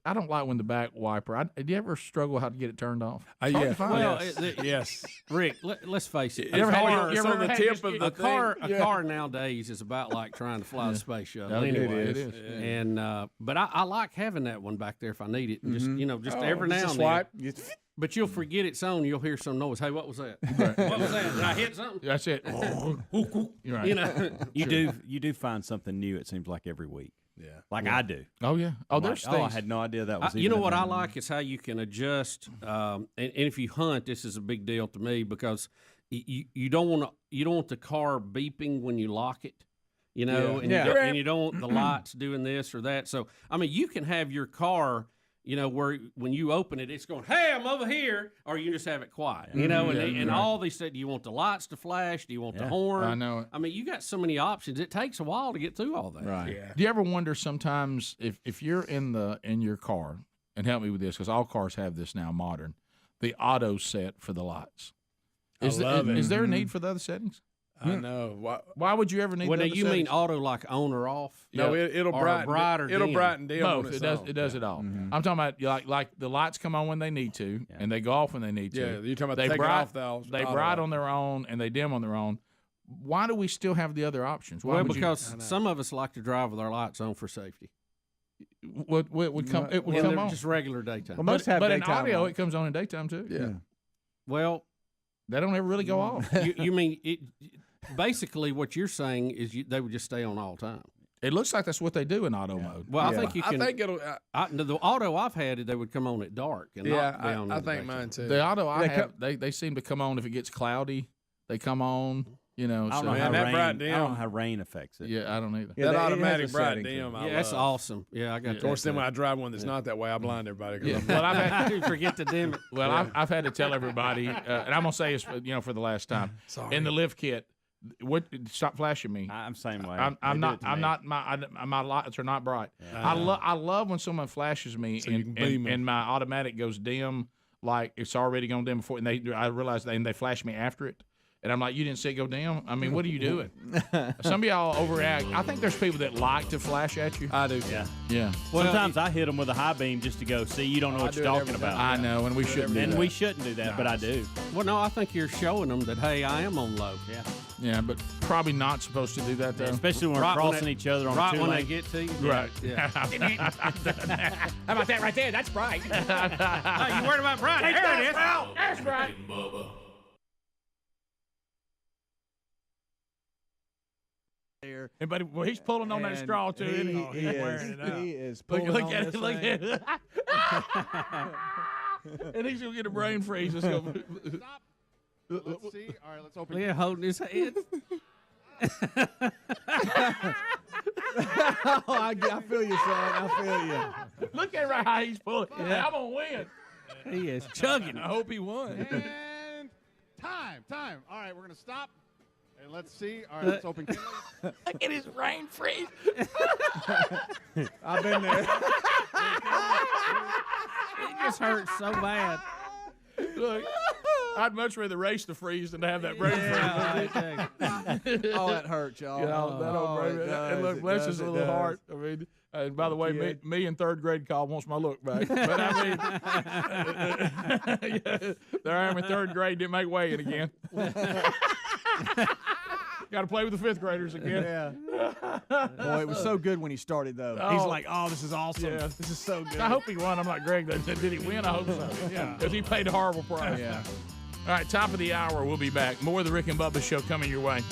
I don't like when the back wiper. Do you ever struggle how to get it turned off? It's hard to find. Well, Yes. Rick, let's face it. You ever had- It's on the tip of the A car nowadays is about like trying to fly the space shuttle. Oh, Anyway, it is. And but I like having that one back there if I need it. And just every now Just and a swipe. then. But you'll forget it's on. You'll hear some noise. Hey, what was that? What was that? Did I hit something? That's it. You're right. You know, You do find something new. It seems like every week. Yeah. Like I do. Oh yeah. Oh, I'm there's like, I things. had no idea that was. you even know a what I thing. like is how you can adjust. And if you hunt, this is a big deal to me because you don't want the car beeping when you lock it. You know, and you don't want the lights doing this or that. So I mean, you can have your car. You know, where when you open it, it's going, hey, I'm over here, or you can just have it quiet. You know, and all these said, do you want the lights to flash? Do you want the horn? I know it. I mean, you got so many options. It takes a while to get through all that. Right. Yeah. Do you ever wonder sometimes if you're in your car, and help me with this because all cars have this now modern, the auto set for the lights. Is there a need for the other settings? I know. Why would you ever need? Well, the now other you mean settings? auto like on or off? No, it'll Or brighten. bright or It'll dim? brighten dim. Both. when It it's does. on. It does it all. I'm talking about like the lights come on when they need to, and they go off when they need to. Yeah, you're talking about they taking bright, off the They auto bright light. on their own and they dim on their own. Why do we still have the other options? Why Well, would you- because some of us like to drive with our lights on for safety. what would come it would And come they're on. just regular daytime. Well, most have but in daytime audio, on. it comes on in daytime too. Yeah. Well, They don't ever really go off. you mean it? Basically, what you're saying is they would just stay on all the time. It looks like that's what they do in auto mode. Well, I think you can. I think it'll. The auto I've had, they would come on at dark and not be on. I in the think daytime. mine too. The auto I have, they seem to come on if it gets cloudy. They come on. You know, I don't so know how that rain. bright I don't know dim. how rain affects it. yeah, I don't either. that Yeah, it has automatic a bright setting to dim. it. I Yeah, that's love. awesome. Yeah, I got. Of course, then when I drive one that's not that way, I blind everybody. 'cause Yeah. I'm- Well, I've had, I forget to dim it. I've had to tell everybody, and I'm gonna say this, for the last time. Sorry. In the lift kit, What? Stop flashing me. I'm same way. I'm not. My lights are not bright. Yeah. I love when someone flashes me and my automatic goes dim, like it's already gone dim before. And I realize they flash me after it. And I'm like, you didn't see it go down? I mean, what are you doing? Some of y'all overact. I think there's people that like to flash at you. I do. Yeah. Well, sometimes I hit them with a high beam just to go, see, you don't know what you're talking about. I know, and we shouldn't do that. And we shouldn't do that, but I do. Well, no, I think you're showing them that, hey, I am on low. Yeah. Yeah, but probably not supposed to do that, though. Especially when we're crossing each other on right two when lanes. they get to you. Right. Yeah. How about that right there? That's bright. Oh, you worried about bright? There it is. That's bright. There. But he's pulling on that straw too. Isn't he? He's wearing it out. He is pulling look on at this it. Look thing. at it. And he's gonna get a brain freeze. Stop. Let's see. All right, let's open. Yeah, holding his head. I feel you, son. I feel you. Look at right how he's pulling. Yeah. I'm gonna win. He is chugging. I hope he won. And time. All right, we're gonna stop. And let's see. All right, let's open. Look at his brain freeze. I've been there. It just hurts so bad. Look, I'd much rather race the freeze than to have that brain freeze. Oh, that hurts, y'all. That old brain. And look, bless his little heart. I mean, and by the way, me in third grade call wants my look back. But I mean, there I am in third grade, didn't make weighing again. Got to play with the fifth graders again. Yeah. Boy, it was so good when he started, though. He's like, oh, this is awesome. Yeah. This is so good. I hope he won. I'm not Greg. Did he win? I hope so. Yeah. Because he paid a horrible price. Yeah. All right, top of the hour. We'll be back. More of the Rick and Bubba Show coming your way.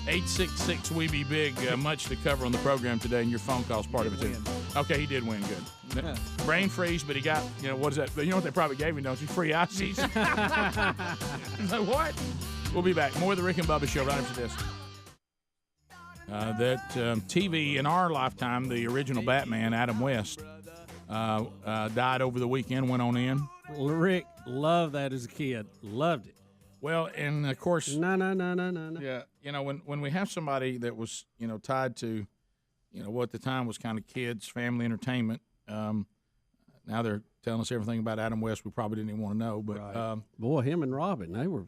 866-WE-BE-BIG. Much to cover on the program today, and your phone call's part of it, too. Okay, he did win. Good. Brain freeze, but he got, what is that? You know what they probably gave him, don't you? Free ices. He's like, what? We'll be back. More of the Rick and Bubba Show right after this. TV in our lifetime, the original Batman, Adam West, died over the weekend, went on in. Rick loved that as a kid. Loved it. Well, and of course, no. Yeah, when we have somebody that was, tied to, what at the time was kind of kids, family entertainment. Now they're telling us everything about Adam West we probably didn't even want to know. But right. Boy, him and Robin, they were.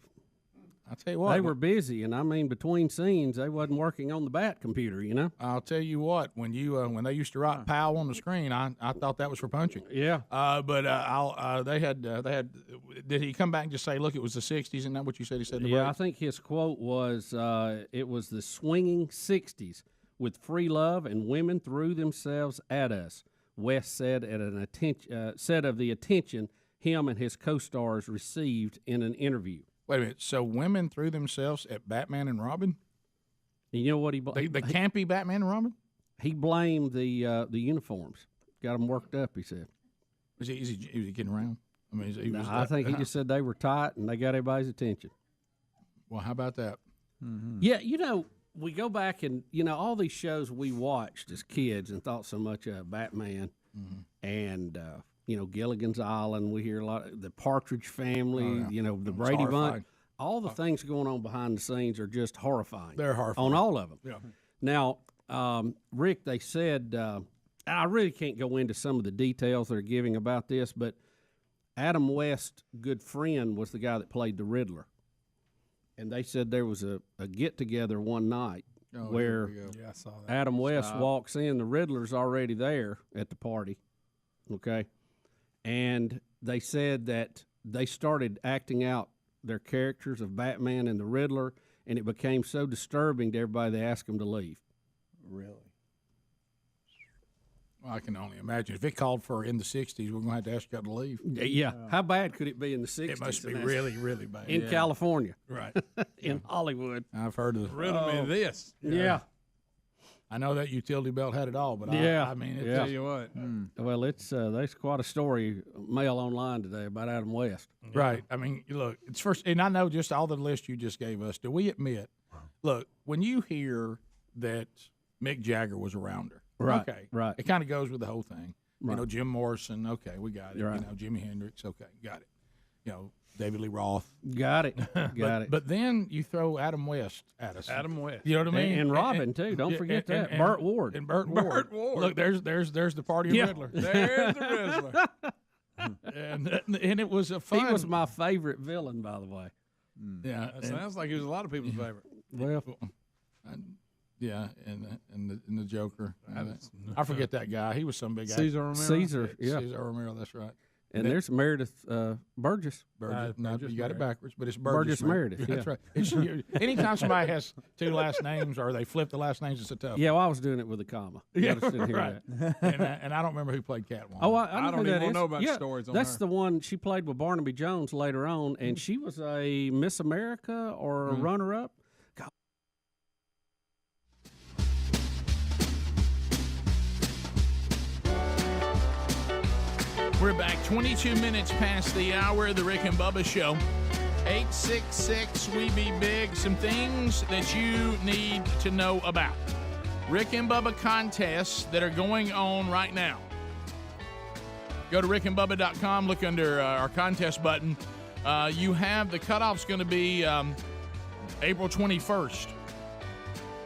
I'll tell you what, they were busy, and I mean, between scenes, they wasn't working on the bat computer. I'll tell you what, when they used to write "pow" on the screen, I thought that was for punching. Yeah. They had. Did he come back and just say, "Look, it was the '60s"? Isn't that what you said? He said. In the yeah, break? I think his quote was, "It was the swinging '60s with free love, and women threw themselves at us." West said at an said of the attention him and his co-stars received in an interview. Wait a minute. So women threw themselves at Batman and Robin? And you know what he blamed? The campy Batman and Robin? He blamed the uniforms. Got them worked up, he said. Was he getting around? I mean, I think he just said they were tight and they got everybody's attention. Well, how about that? Mm-hmm. Yeah, we go back and, all these shows we watched as kids and thought so much of Batman and, Gilligan's Island. We hear a lot of the Partridge Family, the Brady Bunch. All the things going on behind the scenes are just horrifying. They're horrifying. On all of them. Yeah. Now, Rick, they said, I really can't go into some of the details they're giving about this, but Adam West's good friend was the guy that played the Riddler. And they said there was a get-together one night where I saw that. Adam West walks in. The Riddler's already there at the party, okay? And they said that they started acting out their characters of Batman and the Riddler, and it became so disturbing to everybody they asked them to leave. Really? Well, I can only imagine. If it called for in the 60s, we're going to have to ask you to leave. Yeah. How bad could it be in the 60s? It must be really, really bad. In California. Right. In Hollywood. I've heard of Riddle me this. Yeah. I know that utility belt had it all, but I mean, it's tell you what. Well, it's there's quite a story mail online today about Adam West. Right. I mean, look, it's first, and I know just all the list you just gave us. Do we admit? Look, when you hear that Mick Jagger was around her, right? Okay, right. It kind of goes with the whole thing. Right. Jim Morrison. Okay, we got it. Right. Jimi Hendrix. Okay, got it. David Lee Roth. Got it. But then you throw Adam West at us. Adam West. You know what I mean? And Robin, too. Don't forget that. Burt Ward. And Burt Ward. Look, there's the party of Riddler. There's the Riddler. and it was a fun. He was my favorite villain, by the way. Yeah. That sounds like he was a lot of people's favorite. Well, yeah, and the Joker. I forget that guy. He was some big guy. Caesar Romero. Caesar Romero, that's right. And there's Meredith Burgess. Burgess. No, you got it backwards, but it's Burgess Meredith. That's yeah. right. Anytime somebody has two last names or they flip the last names, it's a tough. Yeah, well, I was doing it with a comma. Yeah, right. And I don't remember who played Catwoman. Oh, I don't know even that is. know about stories on That's her. the one she played with Barnaby Jones later on, and she was a Miss America or a runner-up. We're back 22 minutes past the hour of the Rick and Bubba Show. 866-WE-BE-BIG. Some things that you need to know about. Rick and Bubba contests that are going on right now. Go to rickandbubba.com, look under our contest button. You have the cutoff's going to be April 21st.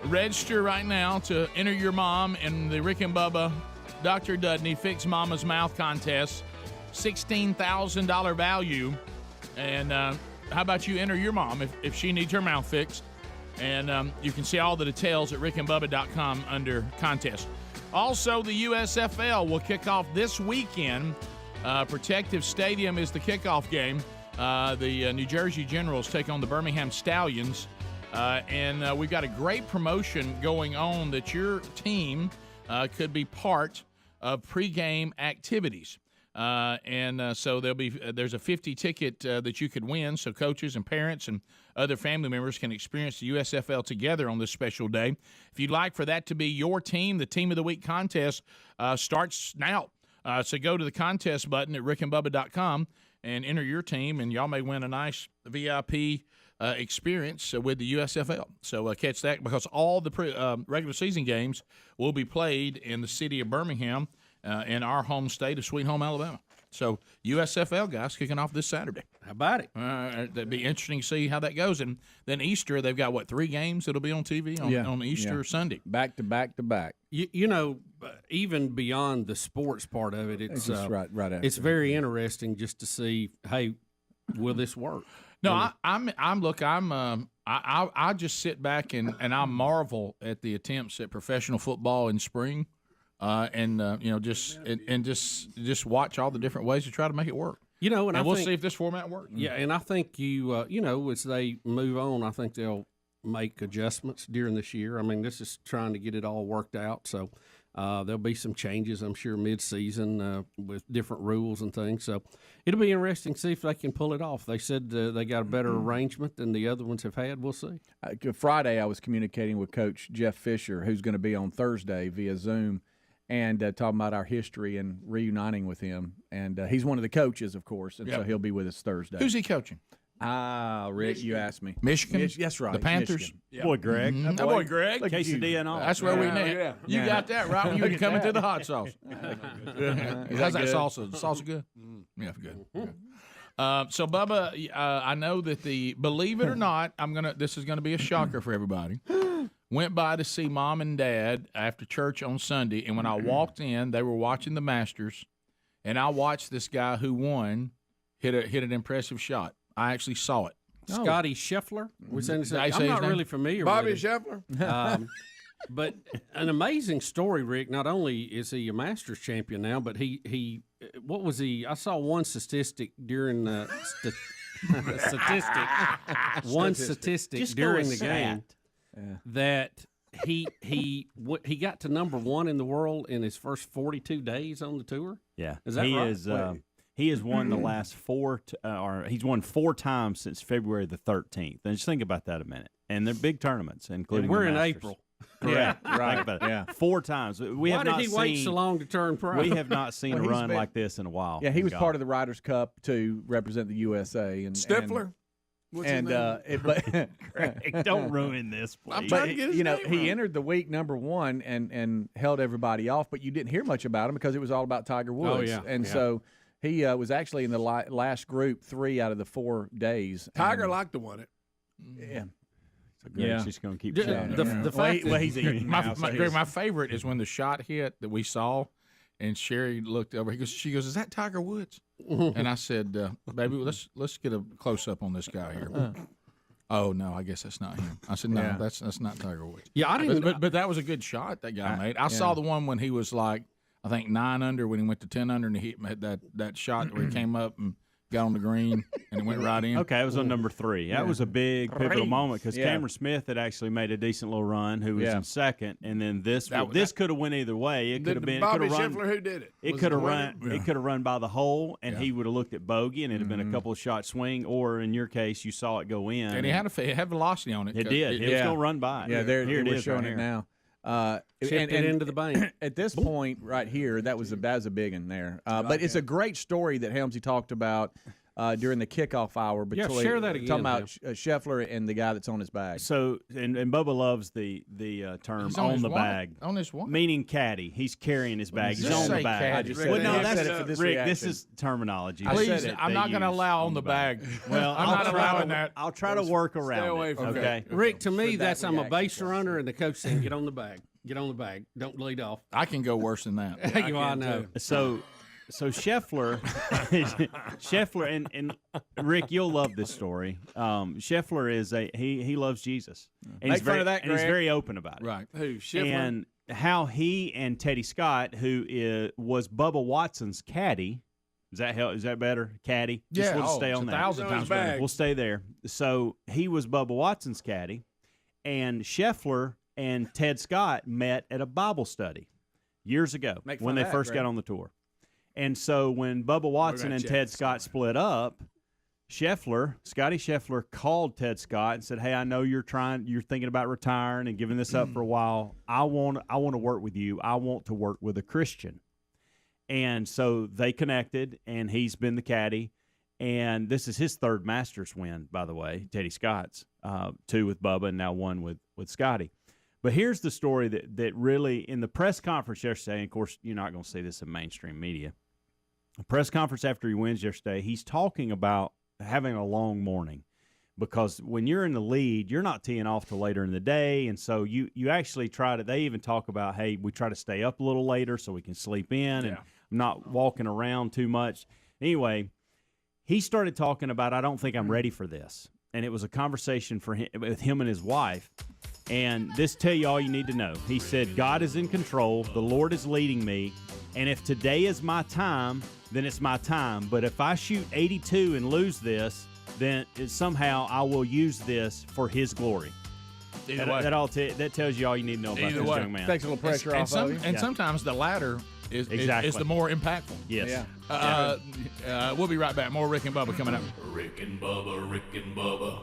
Register right now to enter your mom in the Rick and Bubba Dr. Dudney Fix Mama's Mouth contest. $16,000 value. And how about you enter your mom if she needs her mouth fixed? And you can see all the details at rickandbubba.com under contest. Also, the USFL will kick off this weekend. Protective Stadium is the kickoff game. The New Jersey Generals take on the Birmingham Stallions. And we've got a great promotion going on that your team could be part of pregame activities. So there's a 50 ticket that you could win, so coaches and parents and other family members can experience the USFL together on this special day. If you'd like for that to be your team, the Team of the Week contest starts now. So go to the contest button at rickandbubba.com and enter your team, and y'all may win a nice VIP experience with the USFL. So catch that, because all the regular season games will be played in the city of Birmingham, in our home state of Sweet Home, Alabama. So USFL, guys, kicking off this Saturday. How about it? That'd be interesting to see how that goes. And then Easter, they've got, 3 games that'll be on TV on Easter Sunday. Back to back to back. You know, even beyond the sports part of it, it's just right after. It's very interesting just to see, hey, will this work? No, I just sit back and I marvel at the attempts at professional football in spring. Just watch all the different ways to try to make it work. And we'll see if this format works. Yeah, and I think as they move on, I think they'll make adjustments during this year. I mean, this is trying to get it all worked out, so there'll be some changes, I'm sure, mid-season with different rules and things. So it'll be interesting to see if they can pull it off. They said they got a better arrangement than the other ones have had. We'll see. Friday, I was communicating with Coach Jeff Fisher, who's going to be on Thursday via Zoom, and talking about our history and reuniting with him. And he's one of the coaches, of course, and so he'll be with us Thursday. Who's he coaching? Rick, you asked me. Michigan? That's right. The Panthers? Yeah. Boy, Greg. Mm-hmm. That boy, Greg. Quesadilla and all. That's where we need. You got that right when you were coming to the hot sauce. How's that salsa? The salsa good? Yeah, good. So, Bubba, I know that believe it or not, this is gonna be a shocker for everybody. Went by to see Mom and Dad after church on Sunday, and when I walked in, they were watching the Masters, and I watched this guy who won hit an impressive shot. I actually saw it. Scottie Scheffler. I'm not really familiar Bobby with him. Scheffler. But an amazing story, Rick. Not only is he a Masters champion now, but he what was he? I saw one statistic during statistic Just during go the game that he got to number 1 in the world in his first 42 days on the tour. Yeah, is that right? He has won the last 4, he's won 4 times since February the 13th. And just think about that a minute. And they're big tournaments, including we're the in Masters. April. Correct. Right. Think about it. Yeah. 4 times. Why did he wait so long to turn pro? We have not seen a he's run been- like this in a while. Yeah, he was part of the Ryder's Cup to represent the USA. And Stifler. What's his name? Greg, don't ruin this, please. I'm trying to get his name he right. entered the week number 1 and held everybody off, but you didn't hear much about him because it was all about Tiger Woods. yeah, and yeah. so He was actually in the last group 3 out of the 4 days. Tiger liked to win it. Yeah. Yeah, she's going to keep showing the fact well, he's eating now, so Greg, my favorite is when the shot hit that we saw, and Sherry looked over. She goes, "Is that Tiger Woods?" And I said, "Baby, let's get a close up on this guy here." Oh no, I guess that's not him. I said, "No, that's not Tiger Woods." Yeah, I didn't. But that was a good shot that guy made. I saw the one when he was like, I think 9 under when he went to 10 under, and he hit that shot where he came up and got on the green and it went right in. Okay, it was on number 3. That was a big pivotal moment because Cameron Smith had actually made a decent little run, who was in second, and then this could have went either way. It could have been Bobby Scheffler who did it. It could have run. It could have run by the hole, and he would have looked at bogey, and it'd have been a couple of shot swing, or in your case, you saw it go in. And he had velocity on it. It did. It was going to run by. Yeah, here it is showing right it now. Chipped it into the bank. At this point, right here, that was a big one there. But it's a great story that Helmsy talked about during the kickoff hour. Between, share that again. Talking about Scheffler and the guy that's on his bag. So, and Bubba loves the term on the bag. On his what? Meaning caddy. He's carrying his bag. He's on the bag. Well, no, that's this Rick, this is terminology. Please, I'm not going to allow on the bag. Well, I'm not allowing that. I'll try to work around Stay away it. from Okay. Rick, to me, that's I'm a base runner, and the coach saying, "Get on the bag. Get on the bag. Don't lead off." I can go worse than that. I know. So Scheffler, and Rick, you'll love this story. Scheffler is he loves Jesus, and Make fun of that, and he's Greg. very open about it. Right. Who, Scheffler? And how he and Teddy Scott, who was Bubba Watson's caddy, is that better? Caddy. Yeah. We'll stay on it's that. 1,000 times better. We'll stay there. So he was Bubba Watson's caddy, and Scheffler and Ted Scott met at a Bible study years ago when they first got on the tour. And so when Bubba Watson and Ted Scott split up, Scottie Scheffler called Ted Scott and said, "Hey, I know you're thinking about retiring and giving this up for a while. I want to work with you. I want to work with a Christian." And so they connected, and he's been the caddy. And this is his 3rd Masters win, by the way, Teddy Scott's, 2 with Bubba and now 1 with Scottie. But here's the story that really, in the press conference yesterday, and of course, you're not going to see this in mainstream media. A press conference after he wins yesterday, he's talking about having a long morning because when you're in the lead, you're not teeing off till later in the day, and so you actually they even talk about, hey, we try to stay up a little later so we can sleep in and not walking around too much. Anyway, he started talking about, I don't think I'm ready for this, and it was a conversation with him and his wife. And this tell you all you need to know. He said, God is in control. The Lord is leading me. And if today is my time, then it's my time. But if I shoot 82 and lose this, then somehow I will use this for His glory. That tells you all you need to know about this young man. Takes a little pressure off of you. And sometimes the latter is the more impactful. Yes. Yeah. We'll be right back. More Rick and Bubba coming up. Rick and Bubba, Rick and Bubba.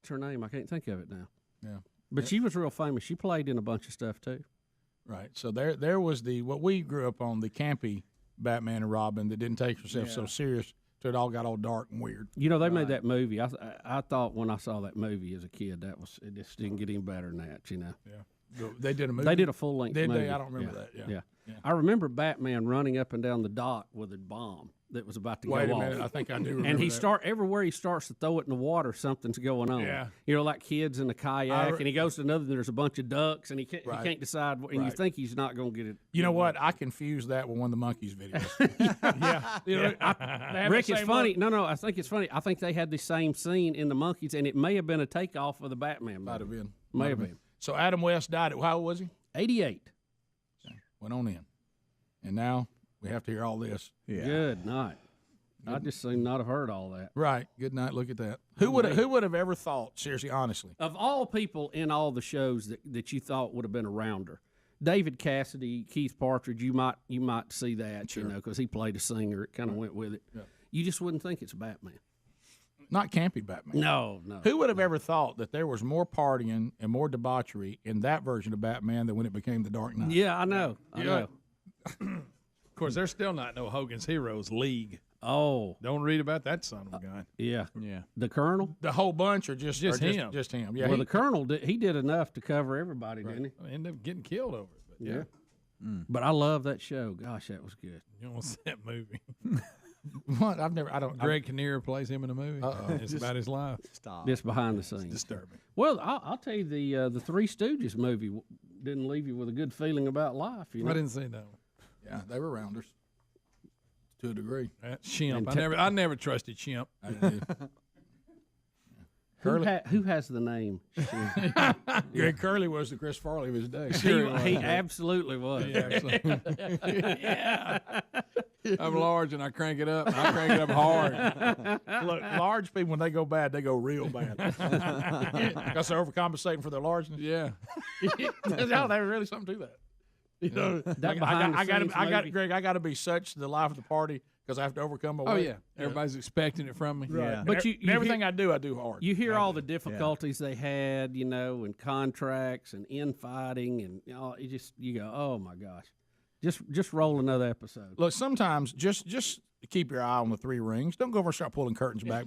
What's her name? I can't think of it now. Yeah. But she was real famous. She played in a bunch of stuff, too. Right. So there was what we grew up on, the campy Batman and Robin that didn't take herself so serious till it all got all dark and weird. You know, they made that movie. I thought when I saw that movie as a kid, it just didn't get any better than that, you know. Yeah. They did a movie? They did a full-length movie. Did they? I don't remember that. Yeah. I remember Batman running up and down the dock with a bomb that was about to go off. Wait a minute. I think I do remember and that. everywhere he starts to throw it in the water, something's going on. Yeah. You know, like kids in a kayak, and he goes to another, and there's a bunch of ducks, and he can't decide, and you think he's not going to get it. You know what? I confused that with one of the Monkeys videos. Yeah. You know, Rick, it's funny. No, I think it's funny. I think they had the same scene in the Monkeys, and it may have been a takeoff of the Batman. Might have been. May have been. So Adam West died how old was he? 88. Went on in. And now we have to hear all this. Yeah. Good night. I just seem not have heard all that. Right. Good night. Look at that. Who would have ever thought, seriously, honestly? Of all people in all the shows that you thought would have been around her, David Cassidy, Keith Partridge, you might see that, sure. You know, because he played a singer. It kind of went with it. Yeah. You just wouldn't think it's Batman. Not campy Batman. No. Who would have ever thought that there was more partying and more debauchery in that version of Batman than when it became the Dark Knight? Yeah, I know. I know. Of course, there's still not no Hogan's Heroes League. Oh. Don't read about that son of a gun. Yeah. Yeah. The Colonel? The whole bunch or just him? Just him. Yeah. Well, the Colonel, he did enough to cover everybody, didn't he? Ended up getting killed over it. Yeah. But I love that show. Gosh, that was good. You don't want to see that movie. What? I don't. Greg Kinnear plays him in a movie. It's about his life. Stop. Just behind the scenes. Disturbing. Well, I'll tell you, the Three Stooges movie didn't leave you with a good feeling about life. You know? I didn't see that one. Yeah, they were rounders to a degree. Shemp. I never trusted Shemp. I did. Who has the name? Greg Curley was the Chris Farley of his day. He absolutely was. Yeah, absolutely. Yeah. I'm large and I crank it up. I crank it up hard. Look, large people, when they go bad, they go real bad. Because they're overcompensating for their largeness. Yeah. No, there's really something to that. You know, Greg, I got to be such the life of the party because I have to overcome my weight. Oh, yeah. Everybody's expecting it from me. Right. Yeah. But everything I do hard. You hear all the difficulties they had, you know, and contracts and infighting, and you go, oh my gosh, just roll another episode. Look, sometimes just keep your eye on the three rings. Don't go over and start pulling curtains back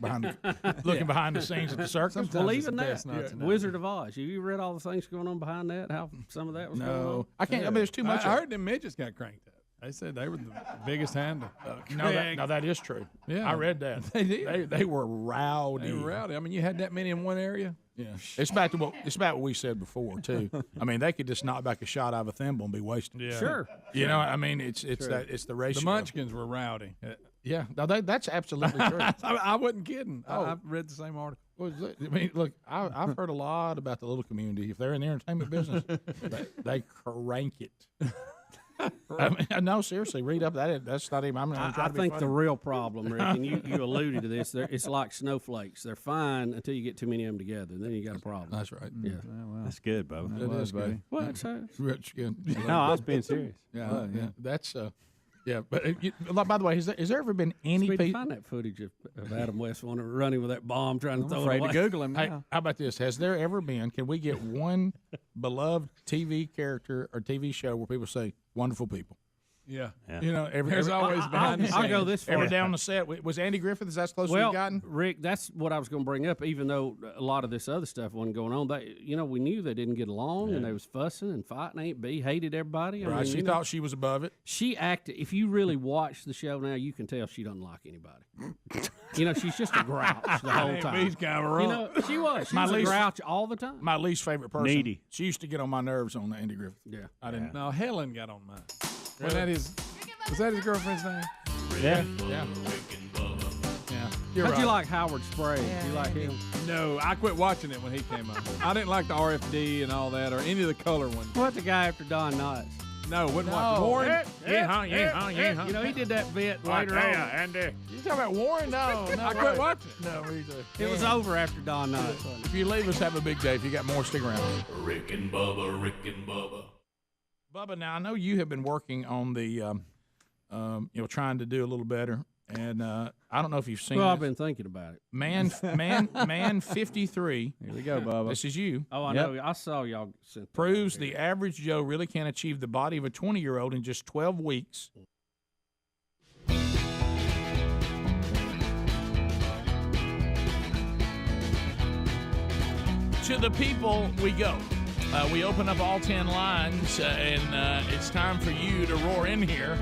looking behind the scenes at the circus. Well, even that, Wizard of Oz. Have you read all the things going on behind that? How some of that was going on? No, I can't. I mean, there's too much. I heard them midgets got cranked up. They said they were the biggest handle. No, that is true. Yeah, I read that. They did. They were rowdy. They were rowdy. I mean, you had that many in one area. Yeah, it's back to what we said before too. I mean, they could just knock back a shot out of a thimble and be wasted. Yeah, sure. You know, I mean, it's the ratio. The Munchkins were rowdy. Yeah, no, that's absolutely true. I wasn't kidding. I read the same article. I mean, look, I've heard a lot about the little community. If they're in the entertainment business, they crank it. I mean, no, seriously, read up that. That's not even. I think the real problem, Rick, and you alluded to this. It's like snowflakes. They're fine until you get too many of them together. Then you got a problem. That's right. Yeah, that's good, Bubba. It is good. Well, Rich, good. No, I was being serious. Yeah, that's yeah. But by the way, has there ever been any? Find that footage of Adam West running with that bomb, trying to throw it away. Afraid to Google him now. Hey, how about this? Has there ever been? Can we get one beloved TV character or TV show where people say wonderful people? Yeah. You know, there's always behind the scenes. I'll go this far. Every day on the set. Was Andy Griffith, is that close as you've gotten? Rick, that's what I was going to bring up, even though a lot of this other stuff wasn't going on. We knew they didn't get along, and they was fussing and fighting. B hated everybody. Right, she thought she was above it. She acted, if you really watch the show now, you can tell she doesn't like anybody. She's just a grouch the whole time. He's kind of wrong. She was a grouch all the time. My least favorite person. Needy. She used to get on my nerves on Andy Griffith. Yeah. I didn't. No, Helen got on mine. Really? Was that his girlfriend's name? Yeah. How'd you like Howard Sprague? You like him? No, I quit watching it when he came on. I didn't like the RFD and all that, or any of the color ones. What, the guy after Don Knotts? No, wouldn't watch Warren. Yeah. You know, he did that bit later on. Andy. You talking about Warren? No, I quit watching. No, it was over after Don Knotts. If you leave us, have a big day. If you got more, stick around. Rick and Bubba. Bubba, now I know you have been working on the, trying to do a little better, and I don't know if you've seen. Well, this. I've been thinking about it. Man, 53. Here we go, Bubba. This is you. Oh, I know. I saw y'all. Proves the average Joe really can achieve the body of a 20-year-old in just 12 weeks. To the people we go. We open up all 10 lines, and it's time for you to roar in here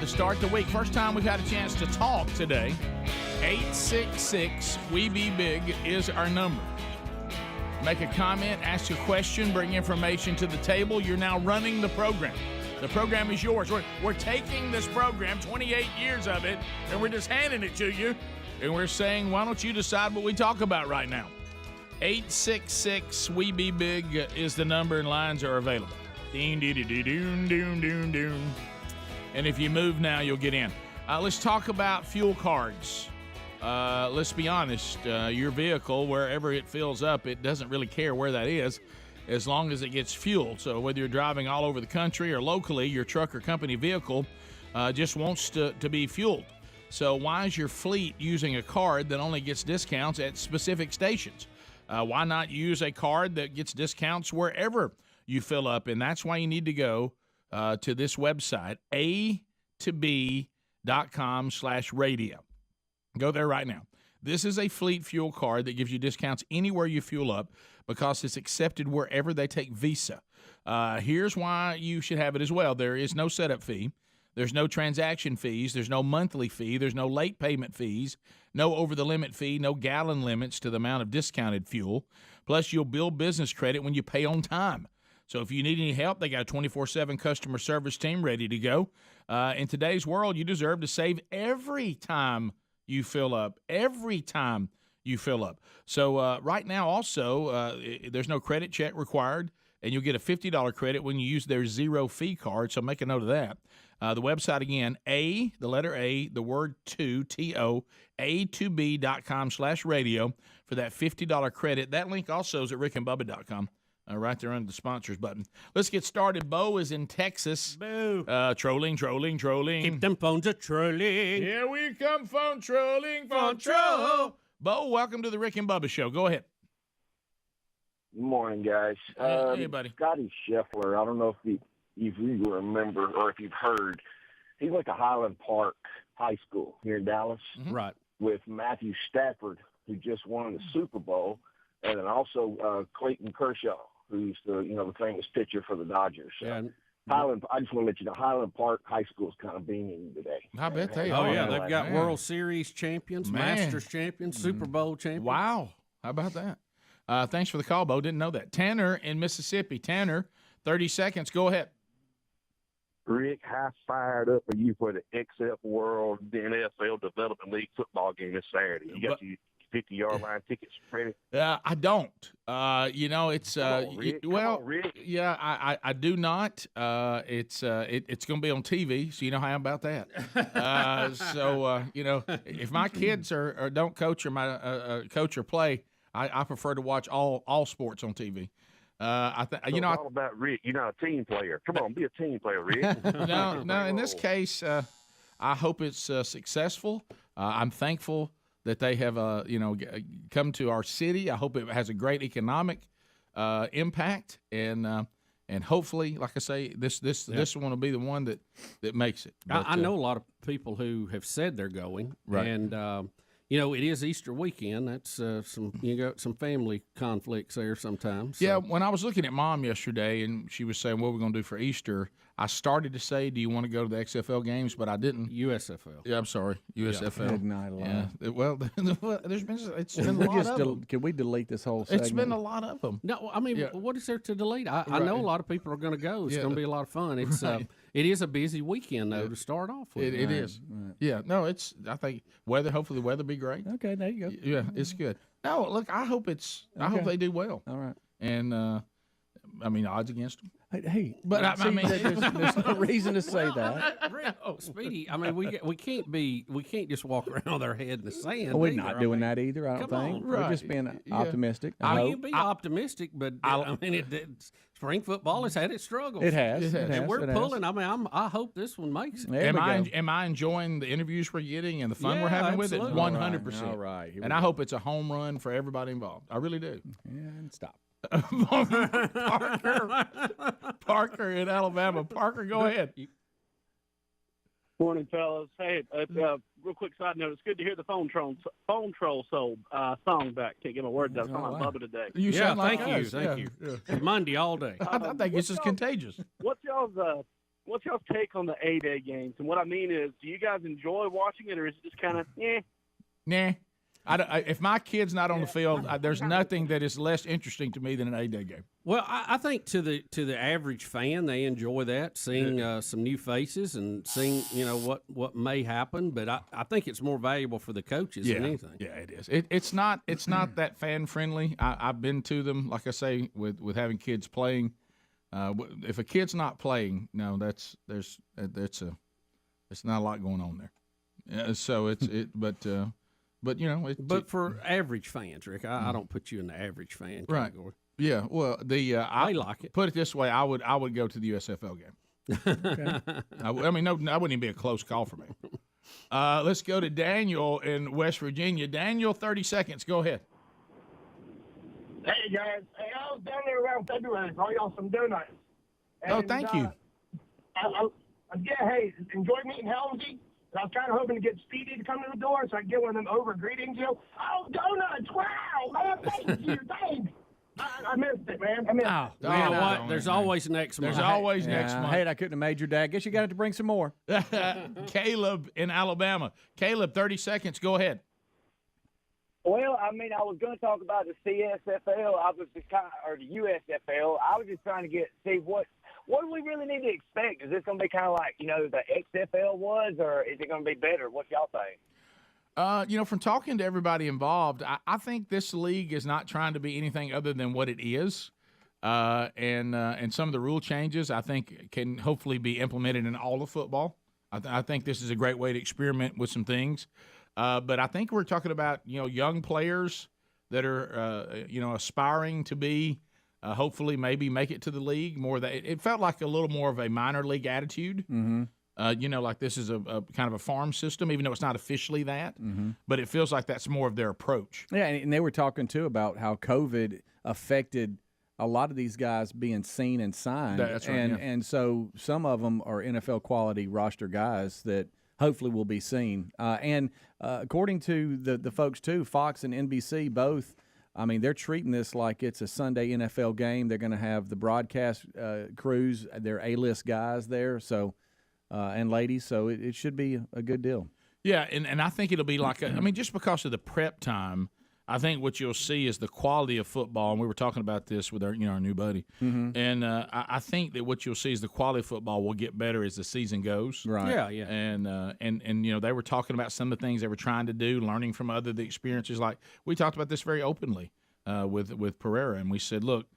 to start the week. First time we've had a chance to talk today. 866-WE-BE-BIG is our number. Make a comment, ask a question, bring information to the table. You're now running the program. The program is yours. We're taking this program, 28 years of it, and we're just handing it to you. And we're saying, why don't you decide what we talk about right now? 866-WE-BE-BIG is the number, and lines are available. And if you move now, you'll get in. Let's talk about fuel cards. Let's be honest. Your vehicle, wherever it fills up, it doesn't really care where that is as long as it gets fuel. So whether you're driving all over the country or locally, your truck or company vehicle just wants to be fueled. So why is your fleet using a card that only gets discounts at specific stations? Why not use a card that gets discounts wherever you fill up? And that's why you need to go to this website, a2b.com/radio. Go there right now. This is a fleet fuel card that gives you discounts anywhere you fuel up because it's accepted wherever they take Visa. Here's why you should have it as well. There is no setup fee. There's no transaction fees. There's no monthly fee. There's no late payment fees. No over-the-limit fee. No gallon limits to the amount of discounted fuel. Plus, you'll build business credit when you pay on time. So if you need any help, they got a 24/7 customer service team ready to go. In today's world, you deserve to save every time you fill up. Every time you fill up. So right now also, there's no credit check required, and you'll get a $50 credit when you use their zero-fee card, so make a note of that. The website again, the letter A, the word 2, T-O, A2B.com/radio for that $50 credit. That link also is at rickandbubba.com, right there under the sponsors button. Let's get started. Bo is in Texas. Boo. Trolling. Keep them phones a-trolling. Here we come, phone trolling, phone troll. Bo, welcome to the Rick and Bubba Show. Go ahead. Good morning, guys. Hey, buddy. Scottie Scheffler, I don't know if you remember or if you've heard, he went to Highland Park High School here in Dallas. Right. With Matthew Stafford, who just won the Super Bowl, and then also Clayton Kershaw, who's the famous pitcher for the Dodgers. So Yeah. I just want to let you know, Highland Park High School is kind of beaming today. I bet they Oh, are. yeah, they've got World Series champions, Man. Masters champions, Super Bowl champions. Wow. How about that? Thanks for the call, Bo. Didn't know that. Tanner in Mississippi. Tanner, 30 seconds. Go ahead. Rick, how fired up are you for the XF World, the NFL Development League football game this Saturday? You got your 50-yard line tickets ready? I don't. It's Rick. yeah. I do not. It's going to be on TV, so you know how I'm about that. If my kids or don't coach or my coach or play, I prefer to watch all sports on TV. It's all about Rick. You're not a team player. Come on, be a team player, Rick. No. In this case, I hope it's successful. I'm thankful that they have come to our city. I hope it has a great economic impact, and hopefully, like I say, this one will be the one that makes it. But, I know a lot of people who have said they're going, Right. And it is Easter weekend. That's got some family conflicts there sometimes. So. Yeah, when I was looking at Mom yesterday and she was saying, what we're going to do for Easter, I started to say, do you want to go to the XFL games? But I didn't. USFL. Yeah, I'm sorry. USFL. Ignite a lot. Yeah. Well, it's been a lot of them. Can we delete this whole segment? It's been a lot of them. No, I mean, what is there to delete? I know a lot of people are going to go. It's going to be a lot of fun. It's it is a busy weekend though to start off with. It is. Right. Yeah. No, I think hopefully the weather be great. Okay, there you go. Yeah, it's good. No, look, I hope they do well. All right. And odds against them. Hey, but there's no reason to say that. Speedy, we can't just walk around with our head in the sand. We're not doing that either. I don't come think. on. We're just being optimistic. You be optimistic, but spring football has had its struggles. It has. And we're pulling. I hope this one makes it. Am I enjoying the interviews we're getting and the fun we're having with it? 100%. All right. And I hope it's a home run for everybody involved. I really do. Yeah, and stop. Parker in Alabama. Parker, go ahead. Morning, fellas. Hey, real quick side note. It's good to hear the phone troll song back. Can't get my words out. I'm on Bubba today. You sound like us. Thank you. It's Monday all day. I think it's just contagious. What's y'all's take on the A-Day games? And what I mean is, do you guys enjoy watching it, or is it just kind of Nah. If my kid's not on the field, there's nothing that is less interesting to me than an A-Day game. Well, I think to the average fan, they enjoy that, seeing some new faces and seeing what may happen. But I think it's more valuable for the coaches than anything. Yeah, it is. It's not that fan friendly. I've been to them, like I say, with having kids playing. If a kid's not playing, no, there's not a lot going on there. So But for average fans, Rick, I don't put you in the average fan category. Right. Yeah. Well, I like it. Put it this way, I would go to the USFL game. Okay. I wouldn't even be a close call for me. Let's go to Daniel in West Virginia. Daniel, 30 seconds. Go ahead. Hey, guys. Hey, I was down there around February. Brought y'all some donuts. Thank you. Hey, enjoyed meeting Helmsy. I was kind of hoping to get Speedy to come to the door so I could get one of them over greetings. Oh, donuts! Wow, man, thank you, thanks. I missed it, man. I missed it. You know what? There's always next month. There's always next month. Hey, I couldn't have made your dad. Guess you got to bring some more. Caleb in Alabama. Caleb, 30 seconds. Go ahead. Well, I mean, I was going to talk about the CSFL. I was just or the USFL. I was just trying to see what do we really need to expect? Is this going to be kind of like, the XFL was, or is it going to be better? What y'all think? From talking to everybody involved, I think this league is not trying to be anything other than what it is. And some of the rule changes, I think, can hopefully be implemented in all of football. I think this is a great way to experiment with some things. But I think we're talking about, young players that are, aspiring to be, hopefully maybe make it to the league more. It felt like a little more of a minor league attitude. Mm-hmm. Like this is a kind of a farm system, even though it's not officially that. Mm-hmm. But it feels like that's more of their approach. Yeah, and they were talking, too, about how COVID affected a lot of these guys being seen and signed. That's right, and so some of them are NFL-quality roster guys that hopefully will be seen. And according to the folks, too, Fox and NBC both, I mean, they're treating this like it's a Sunday NFL game. They're going to have the broadcast crews, their A-list guys there, so and ladies, so it should be a good deal. Yeah, and I think it'll be like, just because of the prep time, I think what you'll see is the quality of football, and we were talking about this with our new buddy, and I think that what you'll see is the quality of football will get better as the season goes. Right. Yeah. And they were talking about some of the things they were trying to do, learning from the experiences. Like we talked about this very openly with Pereira, and we said, look,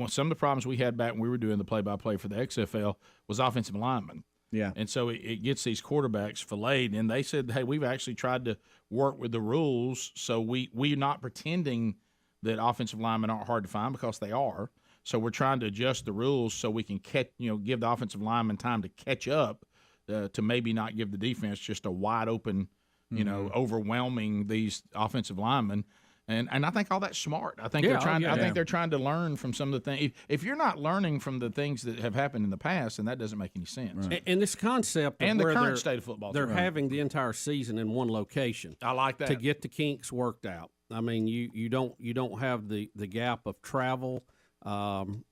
some of the problems we had back when we were doing the play-by-play for the XFL was offensive linemen. Yeah. And so it gets these quarterbacks filleted, and they said, hey, we've actually tried to work with the rules, so we're not pretending that offensive linemen aren't hard to find, because they are. So we're trying to adjust the rules so we can give the offensive lineman time to catch up, to maybe not give the defense just a wide open, overwhelming these offensive linemen. And I think all that's smart. I think they're trying. I think they're trying to learn from some of the things. If you're not learning from the things that have happened in the past, then that doesn't make any sense. Right. And this concept of and the where current state of football, they're having the entire season in one location. I like that to get the kinks worked out. I mean, you don't have the gap of travel, and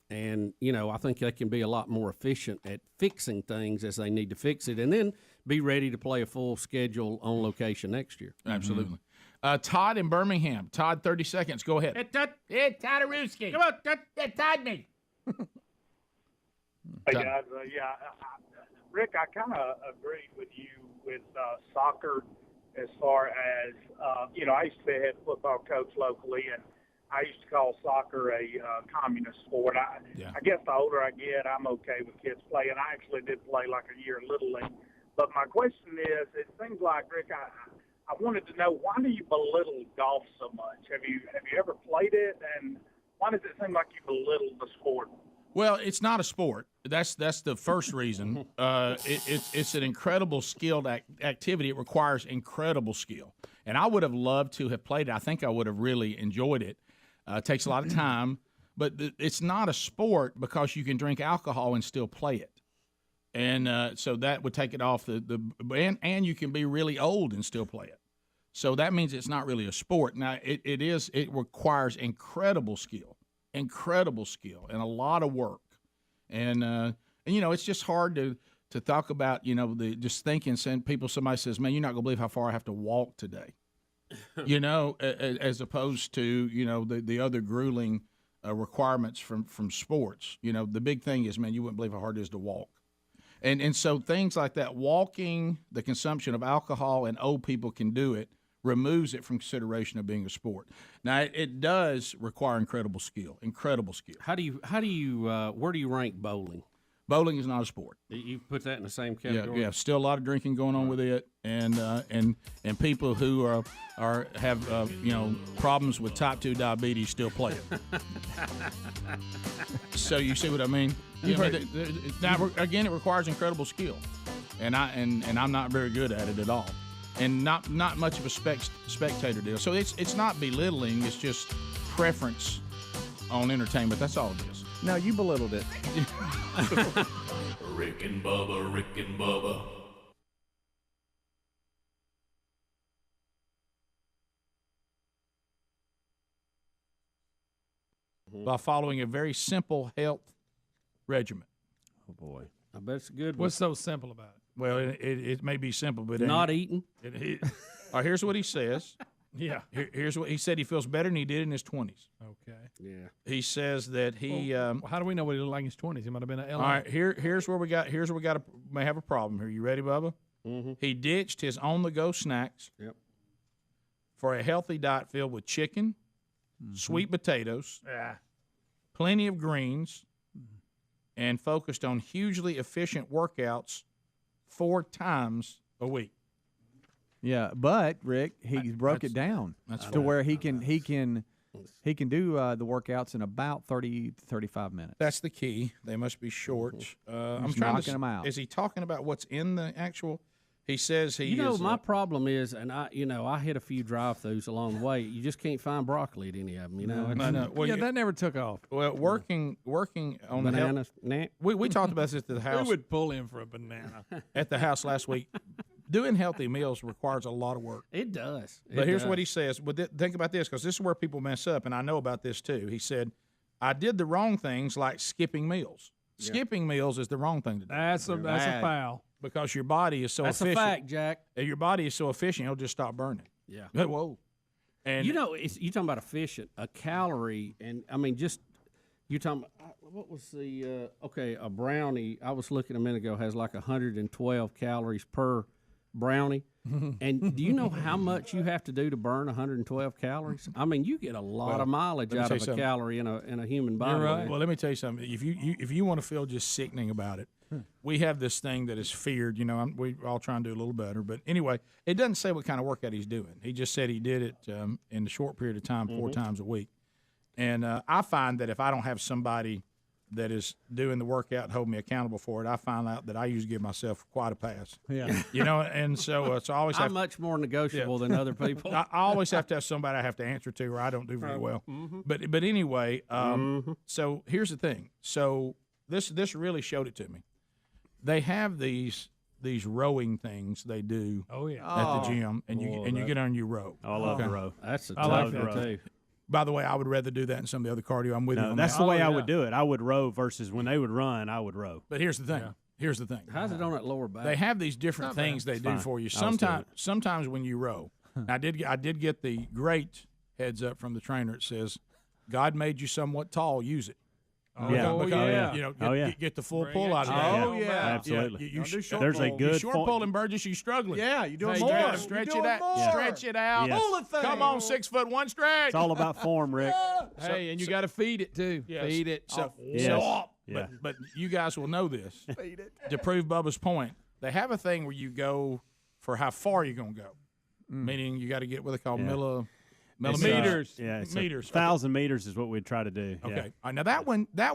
I think they can be a lot more efficient at fixing things as they need to fix it, and then be ready to play a full schedule on location next year. Absolutely. Todd in Birmingham. Todd, 30 seconds. Go ahead. Hey, Todorowski. Come on, Todd me. Hey, guys. Rick, I kind of agreed with you with soccer as far as, I used to be a head football coach locally, and I used to call soccer a communist sport. I guess the older I get, I'm okay with kids playing. I actually did play like a year Little League. But my question is, it seems like, Rick, I wanted to know, why do you belittle golf so much? Have you ever played it, and why does it seem like you belittle the sport? Well, it's not a sport. That's the first reason. It's an incredible skilled activity. It requires incredible skill, and I would have loved to have played it. I think I would have really enjoyed it. It takes a lot of time, but it's not a sport because you can drink alcohol and still play it. And so that would take it off and you can be really old and still play it. So that means it's not really a sport. Now it requires incredible skill, and a lot of work. And it's just hard to talk about, just thinking, somebody says, man, you're not gonna believe how far I have to walk today. As opposed to, the other grueling requirements from sports. The big thing is, man, you wouldn't believe how hard it is to walk. And so things like that, walking, the consumption of alcohol, and old people can do it, removes it from consideration of being a sport. Now, it does require incredible skill. How do you where do you rank bowling? Bowling is not a sport. You put that in the same category? Yeah, still a lot of drinking going on with it, and people who have problems with type 2 diabetes still play it. So you see what I mean? Now again, it requires incredible skill, and I'm not very good at it at all, and not much of a spectator deal. So it's not belittling. It's just preference on entertainment. That's all it is. No, you belittled it. Rick and Bubba. by following a very simple health regimen. Oh boy, I bet it's a good one. What's so simple about it? Well, it may be simple, but Not eating. All right, here's what he says. Yeah. Here's what he said. He feels better than he did in his 20s. Okay. Yeah. He says that he. Well, how do we know what he looked like in his 20s? He might have been an LA. All right. Here's where we got. May have a problem here. You ready, Bubba? Mm-hmm. He ditched his on-the-go snacks. Yep. For a healthy diet filled with chicken, sweet potatoes, plenty of greens, and focused on hugely efficient workouts 4 times a week. Yeah, but Rick, he broke it down to where he can do the workouts in about 30 to 35 minutes. That's the key. They must be short. I'm He's trying knocking to. them out. Is he talking about what's in the actual? He says he. My problem is, and I hit a few drive-throughs along the way. You just can't find broccoli at any of them. Well, that never took off. Well, working on bananas. We talked about this at the house. Who would pull in for a banana at the house last week? Doing healthy meals requires a lot of work. It does. But here's what he says. Think about this, because this is where people mess up, and I know about this too. He said, I did the wrong things like skipping meals. Yeah. Skipping meals is the wrong thing to do. That's a foul. Because your body is so efficient. That's a fact, Jack. Your body is so efficient, it'll just stop burning. Yeah. Whoa. And you're talking about efficient. A calorie, and I mean, just you're talking about, what was the, a brownie, I was looking a minute ago, has like 112 calories per brownie. And do you know how much you have to do to burn 112 calories? I mean, you get a lot of mileage out of a calorie in a human body. You're right. Well, let me tell you something. If you want to feel just sickening about it, we have this thing that is feared. We all try and do a little better. But anyway, it doesn't say what kind of workout he's doing. He just said he did it in a short period of time, 4 times a week. And I find that if I don't have somebody that is doing the workout and hold me accountable for it, I find out that I usually give myself quite a pass. Yeah. And so I always have. I'm much more negotiable than other people. I always have to have somebody I have to answer to, or I don't do very well. Mm-hmm. But anyway, so here's the thing. So this really showed it to me. They have these rowing things they do at the gym, and you get on and you row. I love the row. That's a I like tough that one too. By the way, I would rather do that than some of the other cardio. I'm with you on that's that. the way I would do it. I would row versus when they would run, I would row. But here's the thing. Here's the thing. How's it on that lower back? They have these different things they do for you. Sometimes when you row, I did get the great heads up from the trainer. It says, God made you somewhat tall. Use it. Get the full pull out of that. Oh, yeah. Absolutely. There's a good short pulling, Burgess. You struggling? Yeah, you doing more. more. Stretch it out. Stretch it out. Yes. Pull the thing. Come on, 6'1" stretch. It's all about form, Rick. Hey, and you got to feed it too. Yes. Feed it. But you guys will know this. Feed it. To prove Bubba's point, they have a thing where you go for how far you're going to go. Meaning you got to get what they call millimeters. Meters. 1,000 meters is what we'd try to do. Okay. Yeah. All right, now that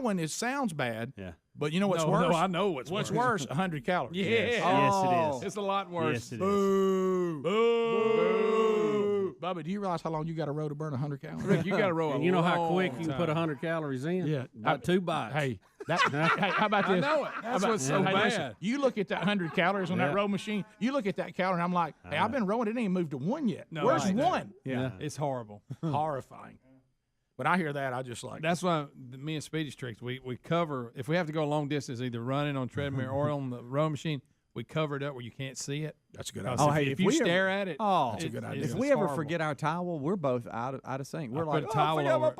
one sounds bad. Yeah. But you know what's worse? No, I know what's worse. 100 calories. Yeah. Yes, it is. It's a lot worse. Yes, it is. Boo. Boo. Bubba, do you realize how long you got to row to burn 100 calories? Rick, you got to row. And you know how quick you can put 100 calories in? Yeah. About 2 bites. Hey, how about this? I know it. That's what's so bad. Listen, you look at that 100 calories on that row machine. You look at that calorie, and I'm like, hey, I've been rowing. It ain't moved to 1 yet. No, Where's right. 1? Yeah, it's horrible. Horrifying. When I hear that, I just like. That's why me and Speedy's tricks. We cover, if we have to go a long distance, either running on treadmill or on the row machine, we cover it up where you can't see it. That's a good idea. If you stare at it, that's a good idea. If we ever forget our towel, we're both out of sync. We're like, put a towel over.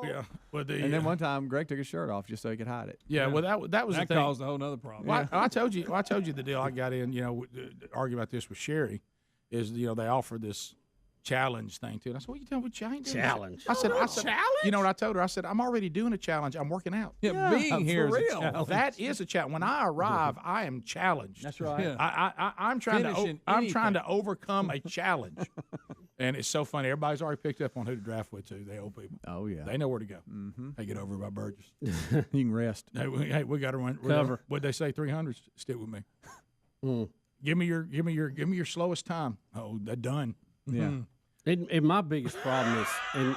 Yeah. Well, and then one time, Greg took his shirt off just so he could hide it. Yeah. Well, that was that the thing. caused a whole other problem. Well, I told you the deal I got in. Argue about this with Sherry, is they offer this challenge thing too. And I said, "What are you doing with challenge?" I said, challenge. You know what I told her? I said, "I'm already doing a challenge. I'm working out. Being here is a challenge. That is a challenge. When I arrive, I am challenged. That's right. Yeah. I'm trying to overcome a challenge." And it's so funny. Everybody's already picked up on who to draft with too. The old people. Oh yeah. They know where to go. Mm-hmm. They get over by Burgess. You can rest. Hey, we got to run. Cover. What'd they say? 300. Stick with me. Mm. Give me your slowest time. Oh, they're done. Yeah. And my biggest problem is,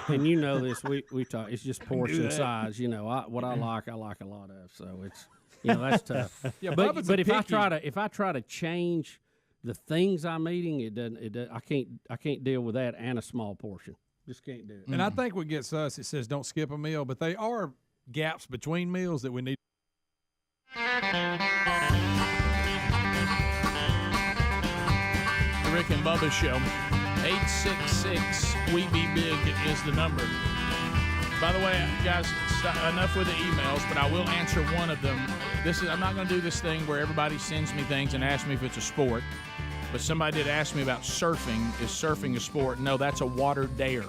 and you know this, we talk. It's just portion size. What I like a lot of. So it's that's tough. Yeah, but if I try to change the things I'm eating, it doesn't. I can't deal with that and a small portion. Just can't do it. And I think what gets us, it says don't skip a meal, but they are gaps between meals that we need. The Rick and Bubba Show. 866-WE-BE-BIG is the number. By the way, guys, enough with the emails, but I will answer one of them. I'm not going to do this thing where everybody sends me things and asks me if it's a sport. But somebody did ask me about surfing. Is surfing a sport? No, that's a water dare.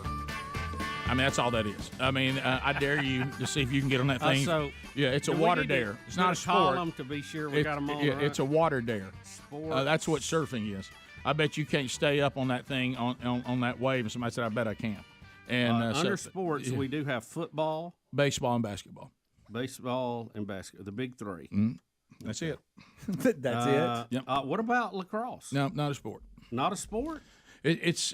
I mean, that's all that is. I mean, I dare you to see if you can get on that thing. Yeah, it's a water dare. It's not a sport. Call them to be sure we got them on. Yeah, right? It's a water dare. Sport. That's what surfing is. I bet you can't stay up on that thing on that wave. And somebody said, I bet I can. And under sports, we do have football, baseball, and basketball. Baseball and basketball, the big three. That's it. That's it. Yep. What about lacrosse? No, not a sport. Not a sport?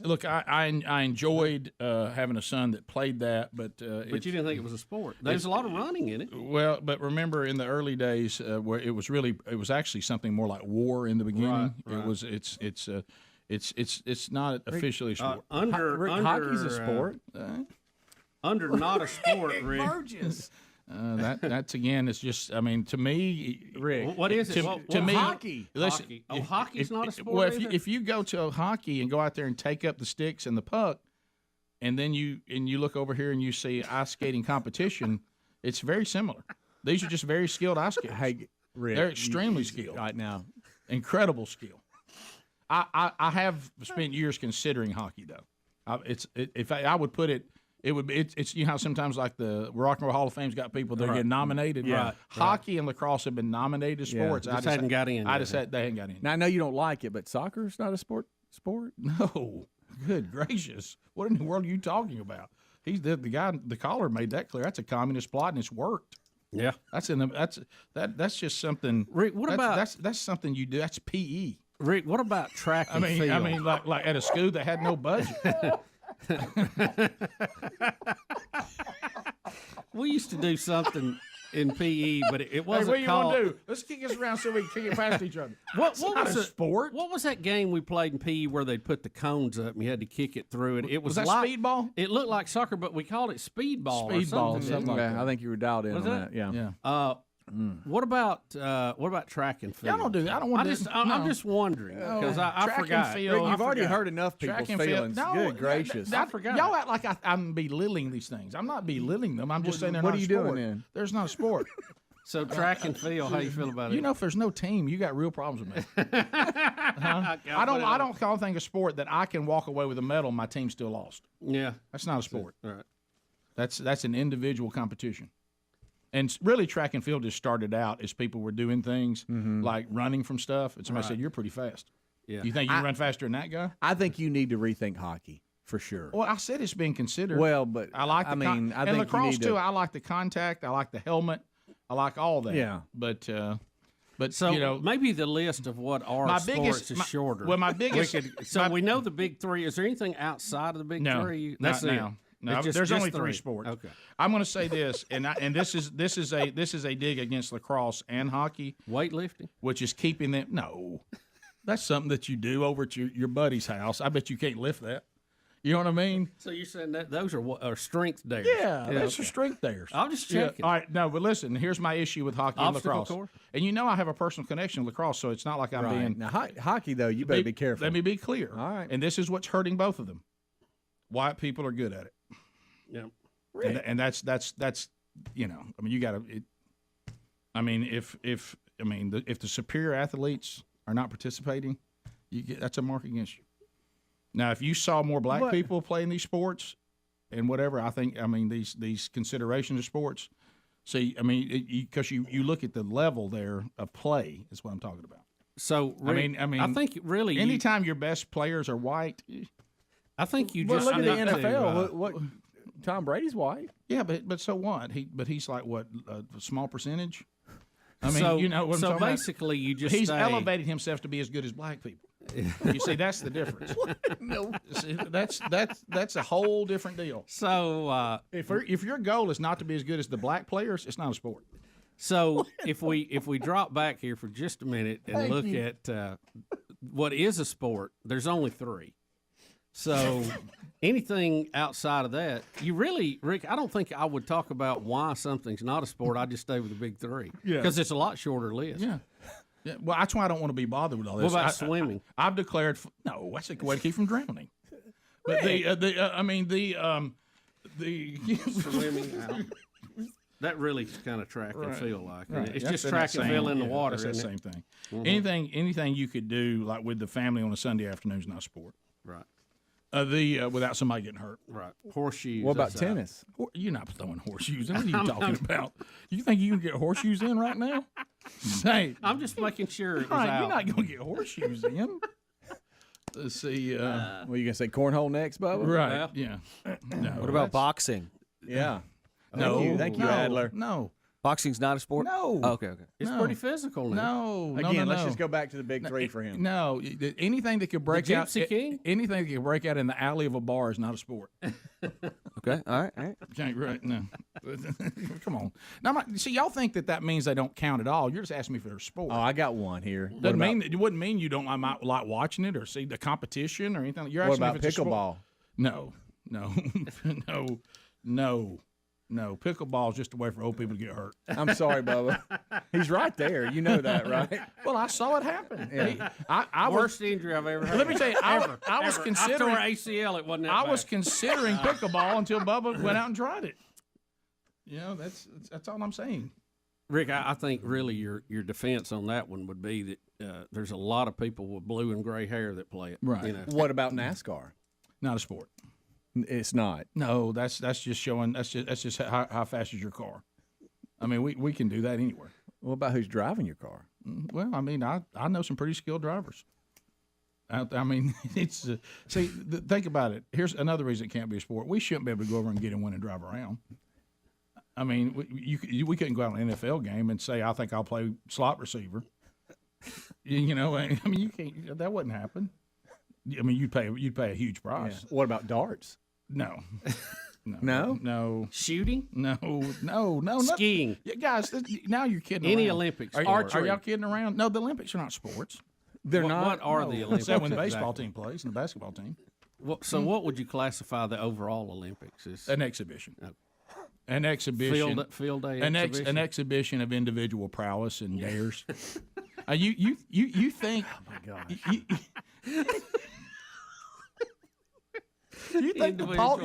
Look. I enjoyed having a son that played that, but you didn't think it was a sport. There's a lot of running in it. Well, but remember in the early days where it was actually something more like war in the beginning. Right. It's not officially a sport. Hockey's a sport. Under not a sport, Rick. Burgess. That's again. It's just. I mean, to me, Rick. What is it? To me, hockey. Listen, hockey. Hockey's not a sport. Well, if you go to a hockey and go out there and take up the sticks and the puck, and then you look over here and you see ice skating competition, it's very similar. These are just very skilled ice skaters. Hey, Rick, they're extremely skilled right now. Incredible skill. I have spent years considering hockey though. If I would put it. It's you know how sometimes like the Rock and Roll Hall of Fame's got people that get nominated. Yeah. Right. Hockey and lacrosse have been nominated as sports. Just hadn't got in. They hadn't got in. Now I know you don't like it, but soccer's not a sport. No. Good gracious. What in the world are you talking about? He's the guy. The caller made that clear. That's a communist plot, and it's worked. Yeah. That's just something. Rick, that's something you do. That's PE. Rick, what about track and field? I mean, like at a school that had no budget. We used to do something in PE, but it wasn't what you called. Want to do? Let's kick us around so we can kick it past each other. What was a sport? What was that game we played in PE where they'd put the cones up and you had to kick it through it? It was that like, speedball? It looked like soccer, but we called it speedball. Speedball, or something like that. I think you were dialed in Was on that. Yeah. What about track and field? I don't do that. I don't want to. I'm just wondering because I track forgot. And field, You've already heard enough people's feelings. No, Good gracious. I forgot. Y'all act like I'm belittling these things. I'm not belittling them. I'm just saying they're what not are a you sport. doing then? There's not a sport. So track and field, how you feel about it? You know, if there's no team, you got real problems with me. I don't call anything a sport that I can walk away with a medal and my team still lost. Yeah, that's not a sport. All right. That's an individual competition. And really, track and field just started out as people were doing things like running from stuff. And somebody said, "You're pretty fast." Yeah. You think you can run faster than that guy? I think you need to rethink hockey for sure. Well, I said it's being considered. Well, but I like. I think lacrosse too. I like the contact. I like the helmet. I like all that. Yeah. But so you know, maybe the list of what are sports is shorter. Well, my biggest. We know the big three. Is there anything outside of the big three? That's now. No, there's only three sports. Okay. I'm going to say this, and this is a dig against lacrosse and hockey. Weightlifting, which is keeping them. No, that's something that you do over at your buddy's house. I bet you can't lift that. You know what I mean? So you're saying that those are strength dares? Yeah, those are strength dares. I'll just check it. All right, no, but listen. Here's my issue with hockey and lacrosse. Course. And you know I have a personal connection with lacrosse, so it's not like I'm being. Now hockey though, you better be careful. Let me be clear. All right. And this is what's hurting both of them. White people are good at it. Yeah. And that's you know, I mean, you got to. I mean, if the superior athletes are not participating, that's a mark against you. Now, if you saw more black people playing these sports and whatever, I mean, these considerations of sports. See, I mean, because you look at the level there of play is what I'm talking about. So, Rick, I mean, I think really anytime your best players are white, I think you just look at the NFL. What Tom Brady's white. Yeah, but so what? He's like what a small percentage. I mean, so, you know what I'm talking basically about? you just he's elevated himself to be as good as black people. You see, that's the difference. No, see, that's a whole different deal. So if your goal is not to be as good as the black players, it's not a sport. So if we drop back here for just a minute and look at what is a sport, there's only three. So anything outside of that, you really, Rick, I don't think I would talk about why something's not a sport. I just stay with the big three. Yeah. Because it's a lot shorter list. Yeah. Yeah, well, that's why I don't want to be bothered with all this. What about swimming? I've declared no. That's a way to keep from drowning. But the swimming. That really is kind of track and field like. Right. It's That's just track and field in the water. That's the isn't same it? thing. Mhm. Anything you could do like with the family on a Sunday afternoon is not a sport. Right. Without somebody getting hurt. Right. Horseshoes. What about that's out. tennis? You're not throwing horseshoes in. What are you talking about? You think you can get horseshoes in right now? Say, I'm just making sure it was right, out. you're not going to get horseshoes in. Let's see. Well, you gonna say cornhole next, Bubba? Right. Yeah. No, What about boxing? Yeah. No. Thank you, no, Adler. No. Boxing's not a sport? No. Oh, okay. It's No. pretty physical now. No. Again, no, let's no. just go back to the big three for him. No. Anything that could break out. Gypsy King? Anything that could break out in the alley of a bar is not a sport. Okay. All right. All right. Can't, right? No. Come on. Now, see, y'all think that means they don't count at all. You're just asking me if they're a sport. Oh, I got one here. It wouldn't mean you don't might like watching it or see the competition or anything. You're What asking about me if it's a sport. pickleball? No. No. Pickleball is just a way for old people to get hurt. I'm sorry, Bubba. He's right there. You know that, right? Well, I saw it happen. Yeah. I Worst injury I've ever had. Let me tell you, I was Ever. considering. I tore ACL. It wasn't that I bad. was considering pickleball until Bubba went out and tried it. You know, that's all I'm saying. Rick, I think really your defense on that one would be that there's a lot of people with blue and gray hair that play it. Right. You know? What about NASCAR? Not a sport. It's not. No, that's just showing. That's just how fast is your car. I mean, we can do that anywhere. What about who's driving your car? Well, I mean, I know some pretty skilled drivers. I mean, it's think about it. Here's another reason it can't be a sport. We shouldn't be able to go over and get in one and drive around. I mean, we couldn't go out on an NFL game and say, I think I'll play slot receiver. You know, I mean, you can't. That wouldn't happen. I mean, you'd pay a huge price. Yeah. What about darts? No. No? Shooting? No. Skiing? Yeah, guys, now you're kidding Any around. Olympics? Are y'all kidding around? No, the Olympics are not sports. They're not. What are the Olympics? Except when the baseball exactly? team plays and the basketball team. So what would you classify the overall Olympics as? An exhibition. An exhibition. Field day an exhibition? An exhibition of individual prowess and dares. You think? Oh my gosh. You think the pole?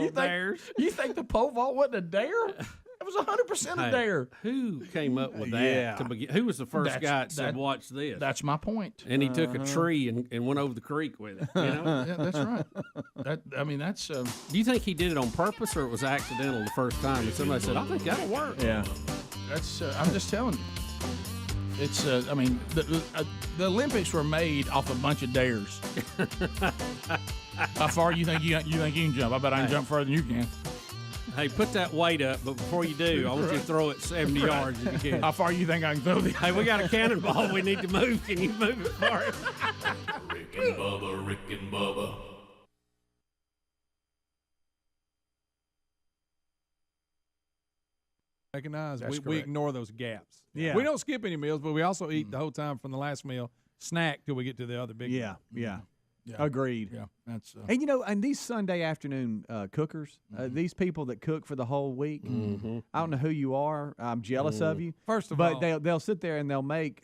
You think the pole vault wasn't a dare? It was 100% a dare. Who came up with that? Yeah. To begin? Who was the first guy that said, "Watch this"? That's my point. And he took a tree and went over the creek with it. You know? Yeah, that's right. That's. Do you think he did it on purpose or it was accidental the first time? And somebody said, "I think that'll work." Yeah. That's. I'm just telling you. It's. I mean, the Olympics were made off a bunch of dares. How far you think you can jump? I bet I can jump further than you can. Hey, put that weight up, but before you do, I want you to throw it 70 yards if you can. How far you think I can throw this? Hey, we got a cannonball we need to move. Can you move it for us? Rick and Bubba. Recognize That's we correct. ignore those gaps. Yeah. We don't skip any meals, but we also eat the whole time from the last meal, snack till we get to the other big Yeah. meal. Yeah. Yeah. Agreed. Yeah, that's. And and these Sunday afternoon cookers, these people that cook for the whole week, I don't know who you are. I'm jealous of you. First of but all, they'll sit there and they'll make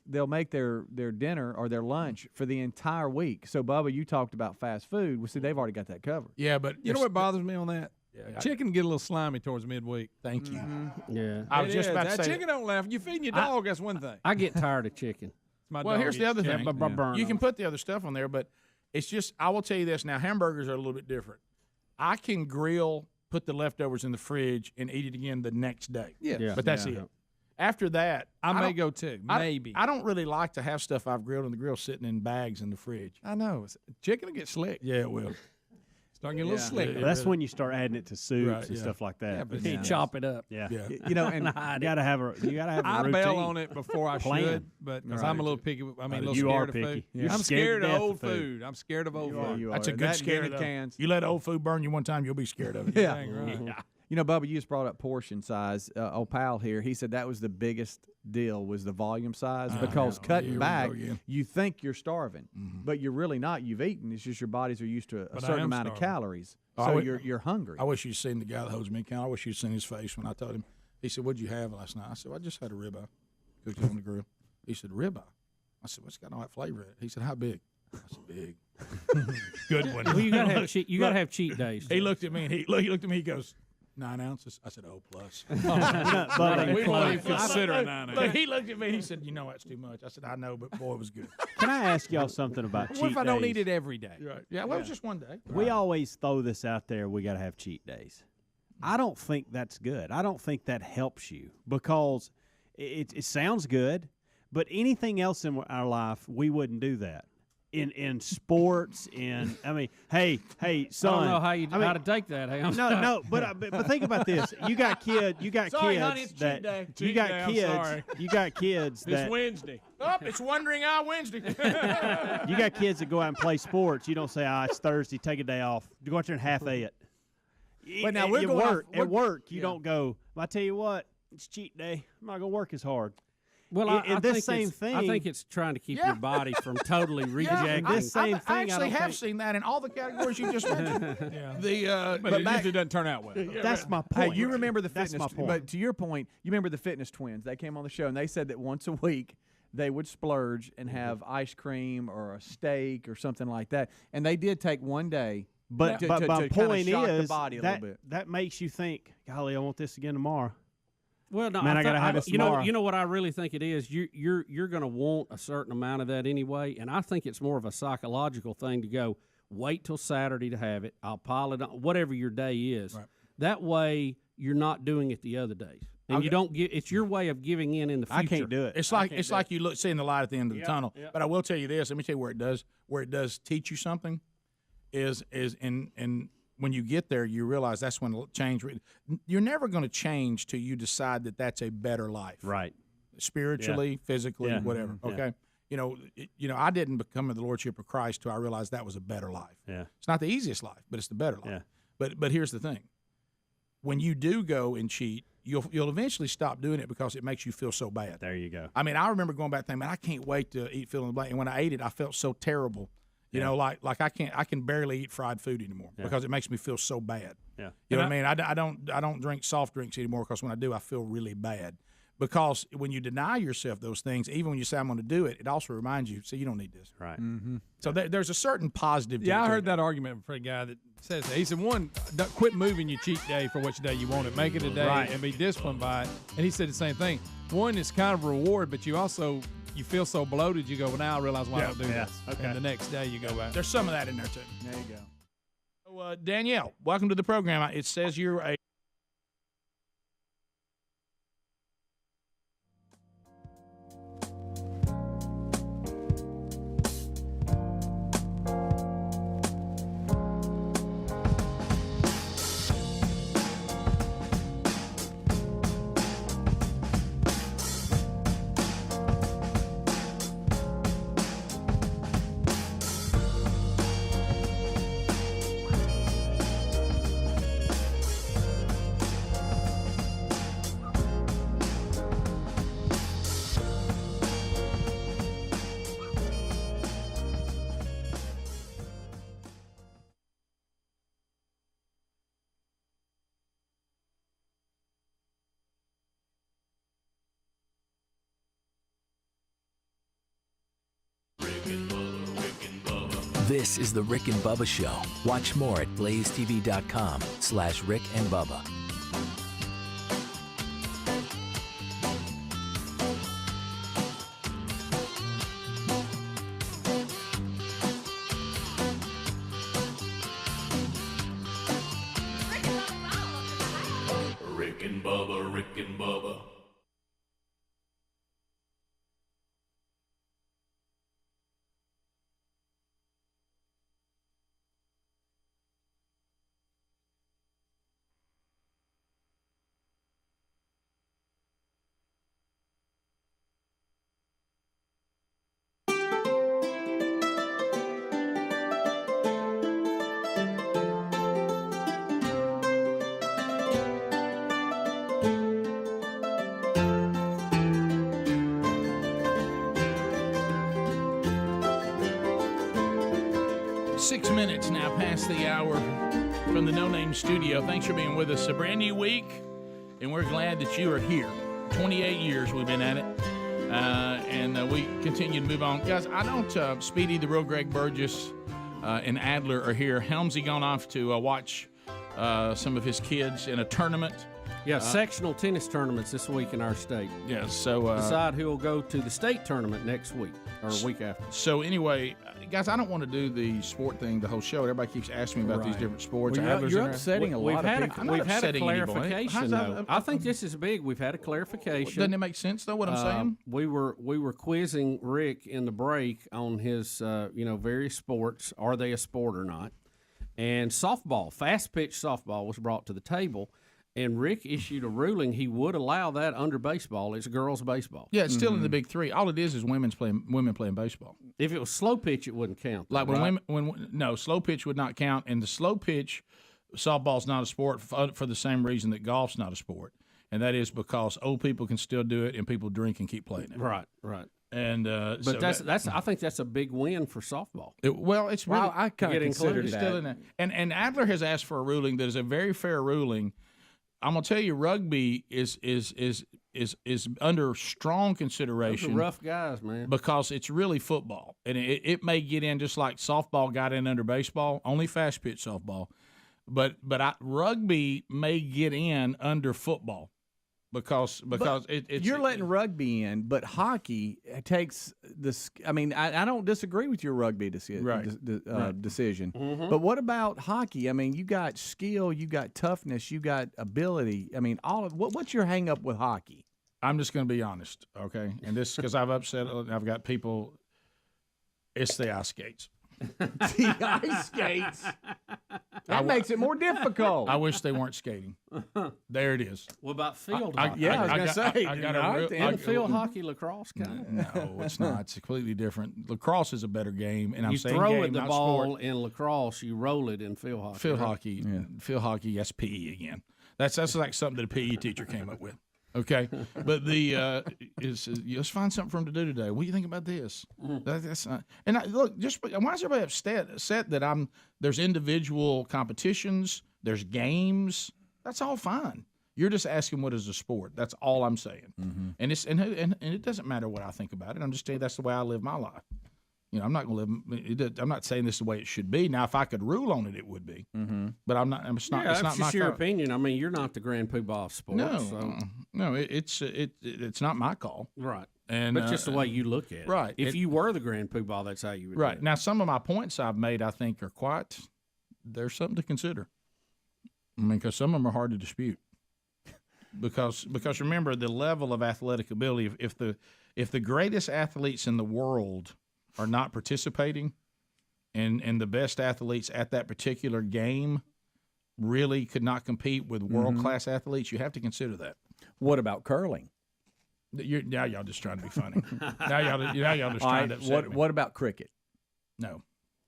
their dinner or their lunch for the entire week. So Bubba, you talked about fast food. Well, see, they've already got that covered. Yeah, but you know what bothers me on that? Yeah, Chicken get a little slimy towards midweek. Thank you. Yeah. I was just about to that say. chicken don't laugh. You feeding your dog, that's one thing. I get tired of chicken. My Well, dog here's the eats other chicken. thing. You can put the other stuff on there, but it's just, I will tell you this. Now, hamburgers are a little bit different. I can grill, put the leftovers in the fridge, and eat it again the next day. Yeah. But that's it. After that, I may don't- go too. I- Maybe. I don't really like to have stuff I've grilled on the grill sitting in bags in the fridge. I know. Chicken will get slick. Yeah, it will. Start getting a little slick. That's when you start adding it to soups Right, and yeah. stuff like that. Yeah, but You chop it up. Yeah. Yeah. You know, and you gotta have a I routine. bail on it before I Plan. should, but because I'm a little picky. I mean, a little You are scared of picky. food. You're I'm scared scared to of death old of food. food. I'm scared of old food. You That's are. a good That scare. and though. cans. You let old food burn you one time, you'll be scared of it. Yeah. Dang right. Yeah. You know, Bubba, you just brought up portion size. Old pal here, he said that was the biggest deal was the volume size because cutting back, you think you're starving, but you're really not. You've eaten. It's just your bodies are used to a certain amount of calories, so you're hungry. I wish you'd seen the guy that holds me account. I wish you'd seen his face when I told him. He said, "What'd you have last night?" I said, well, "I just had a ribeye, cooked it on the grill." He said, "Ribeye." I said, "What's got all that flavor in it?" He said, "How big?" I said, "Big." Good one. Well, you gotta have cheat. You gotta have cheat days. He looked at me and he looked at me. He goes, 9 ounces. I said, "Oh, plus." We won't even consider 9 ounces. Look, he looked at me. He said, "You know that's too much." I said, "I know, but boy, it was good." Can I ask y'all something about cheat days? What if I don't eat it every day? Right. Yeah, well, it was just one day. We always throw this out there. We got to have cheat days. I don't think that's good. I don't think that helps you because it sounds good, but anything else in our life, we wouldn't do that. In sports, hey, son. I don't know how to take that. Hey, no, but think about this. You got kids. Sorry, honey, it's that cheat day. you Cheat got day, I'm kids. sorry. You got kids that It's Wednesday. Oh, it's Wondering Eye Wednesday. you got kids that go out and play sports. You don't say, it's Thursday, take a day off. You go out there and half-a it. But now we're going work. At work, you don't go, I tell you what, it's cheat day. I'm not going to work as hard. Well, I think same thing. I think it's trying to keep your body from totally rejecting. This same I thing. actually have seen that in all the categories you just mentioned. But it usually doesn't turn out well. That's my point. Hey, you remember the That's fitness? my point. But to your point, you remember the fitness twins? They came on the show and they said that once a week they would splurge and have ice cream or a steak or something like that, and they did take one day. But to my kinda point shock is the body a little bit. that makes you think, golly, I want this again tomorrow. Well, no, Man, I gotta have this tomorrow. You know what I really think it is. You're going to want a certain amount of that anyway, and I think it's more of a psychological thing to go wait till Saturday to have it. I'll pile it on whatever your day is. Right. That way, you're not doing it the other days, and you don't get. It's your way of giving in the future. I can't do it. It's like you look seeing the light at the end of the tunnel. Yep. But I will tell you this. Let me tell you where it does teach you something. Is in when you get there, you realize that's when change. You're never going to change till you decide that that's a better life, right? Spiritually, physically, whatever. Yeah. Okay, I didn't become the Lordship of Christ till I realized that was a better life. Yeah, it's not the easiest life, but it's the better life. Yeah. But here's the thing: when you do go and cheat, you'll eventually stop doing it because it makes you feel so bad. There you go. I mean, I remember going back thinking, man, I can't wait to eat fill in the blank. And when I ate it, I felt so terrible. You know, like I can barely eat fried food anymore because it makes me feel so bad. Yeah. You know what I mean? I don't drink soft drinks anymore because when I do, I feel really bad. Because when you deny yourself those things, even when you say I'm going to do it, it also reminds you, see, you don't need this. Right. Mm-hmm. So there's a certain positive. Yeah, I heard that argument from a guy that says that. He said, one, quit moving your cheat day for which day you want it. Make it a day and be disciplined by it. And he said the same thing. One is kind of a reward, but you also you feel so bloated, you go, well, now I realize why I don't do this. Okay. And the next day you go back. There's some of that in there, too. There you go. So, Danielle, welcome to the program. It says you're a This is the Rick and Bubba Show. Watch more at blazetv.com/Rick and Bubba. Rick and Bubba, Rick and Bubba. 6 minutes now past the hour from the No Name Studio. Thanks for being with us. A brand new week, and we're glad that you are here. 28 years we've been at it, and we continue to move on. Guys, I don't, Speedy, the real Greg Burgess, and Adler are here. Helmsy gone off to watch some of his kids in a tournament. Yeah, sectional tennis tournaments this week in our state. Yeah, so decide who will go to the state tournament next week or a week after. So anyway, guys, I don't want to do the sport thing the whole show. Everybody keeps asking me about these different sports. Well, you're upsetting a lot of people. We've had a clarification, though. I think this is big. We've had a clarification. Doesn't it make sense, though, what I'm saying? We were quizzing Rick in the break on his various sports. Are they a sport or not? And softball, fast pitch softball, was brought to the table. And Rick issued a ruling he would allow that under baseball. It's girls' baseball. Yeah, it's still in the big three. All it is women playing baseball. If it was slow pitch, it wouldn't count. Like when slow pitch would not count, and the slow pitch softball's not a sport for the same reason that golf's not a sport, and that is because old people can still do it and people drink and keep playing it. Right. And but that's I think that's a big win for softball. It's really I kind of consider that. Still in there. And Adler has asked for a ruling that is a very fair ruling. I'm gonna tell you, rugby is under strong consideration. Those are rough guys, man. Because it's really football, and it may get in just like softball got in under baseball, only fast pitch softball, but rugby may get in under football. Because you're letting rugby in, but hockey takes this. I mean, I don't disagree with your rugby decision. Mm-hmm. But what about hockey? I mean, you got skill, you got toughness, you got ability. I mean, what's your hang up with hockey? I'm just going to be honest, okay? And this because I've got people. It's the ice skates. The ice skates. That makes it more difficult. I wish they weren't skating. There it is. What about field hockey? I was going to say. I got field hockey, lacrosse kind of. No, it's not. It's completely different. Lacrosse is a better game, and I'm saying throw game, the not ball sport. in lacrosse. You roll it in field hockey. Field hockey. That's PE again. That's like something that a PE teacher came up with. Okay, but let's find something for him to do today. What do you think about this? That's not, and look, why is everybody upset that there's individual competitions, there's games. That's all fine. You're just asking what is a sport. That's all I'm saying. Mm-hmm. And it doesn't matter what I think about it. I'm just saying that's the way I live my life. You know, I'm not going to live. I'm not saying this is the way it should be. Now, if I could rule on it, it would be. Mm-hmm. But I'm not. It's not. Yeah, it's not just my your call. opinion. I mean, you're not the grand poobah of sports. No, it's not my call. Right. And but just the way you look at it. Right. If you were the grand poobah, that's how you would. Right. Do it. Now, some of my points I've made, I think, are quite. There's something to consider. I mean, because some of them are hard to dispute. Because remember the level of athletic ability. If the greatest athletes in the world are not participating, and the best athletes at that particular game really could not compete with world-class athletes, you have to consider that. What about curling? Now y'all just trying to be funny. now y'all just trying to upset me. What about cricket? No.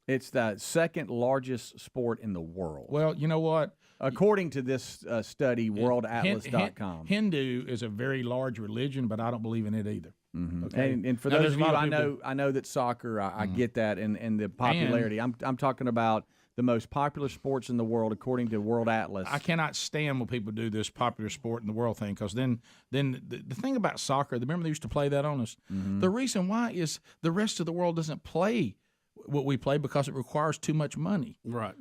It's the second largest sport in the world. Well, you know what? According to this study, worldatlas.com. Hindu is a very large religion, but I don't believe in it either. Mm-hmm. Okay? And for those of you, I know that soccer, I get that, and the popularity. I'm talking about the most popular sports in the world according to World Atlas. I cannot stand when people do this popular sport in the world thing, because then the thing about soccer, remember they used to play that on us? Mm-hmm. The reason why is the rest of the world doesn't play what we play because it requires too much money. Right.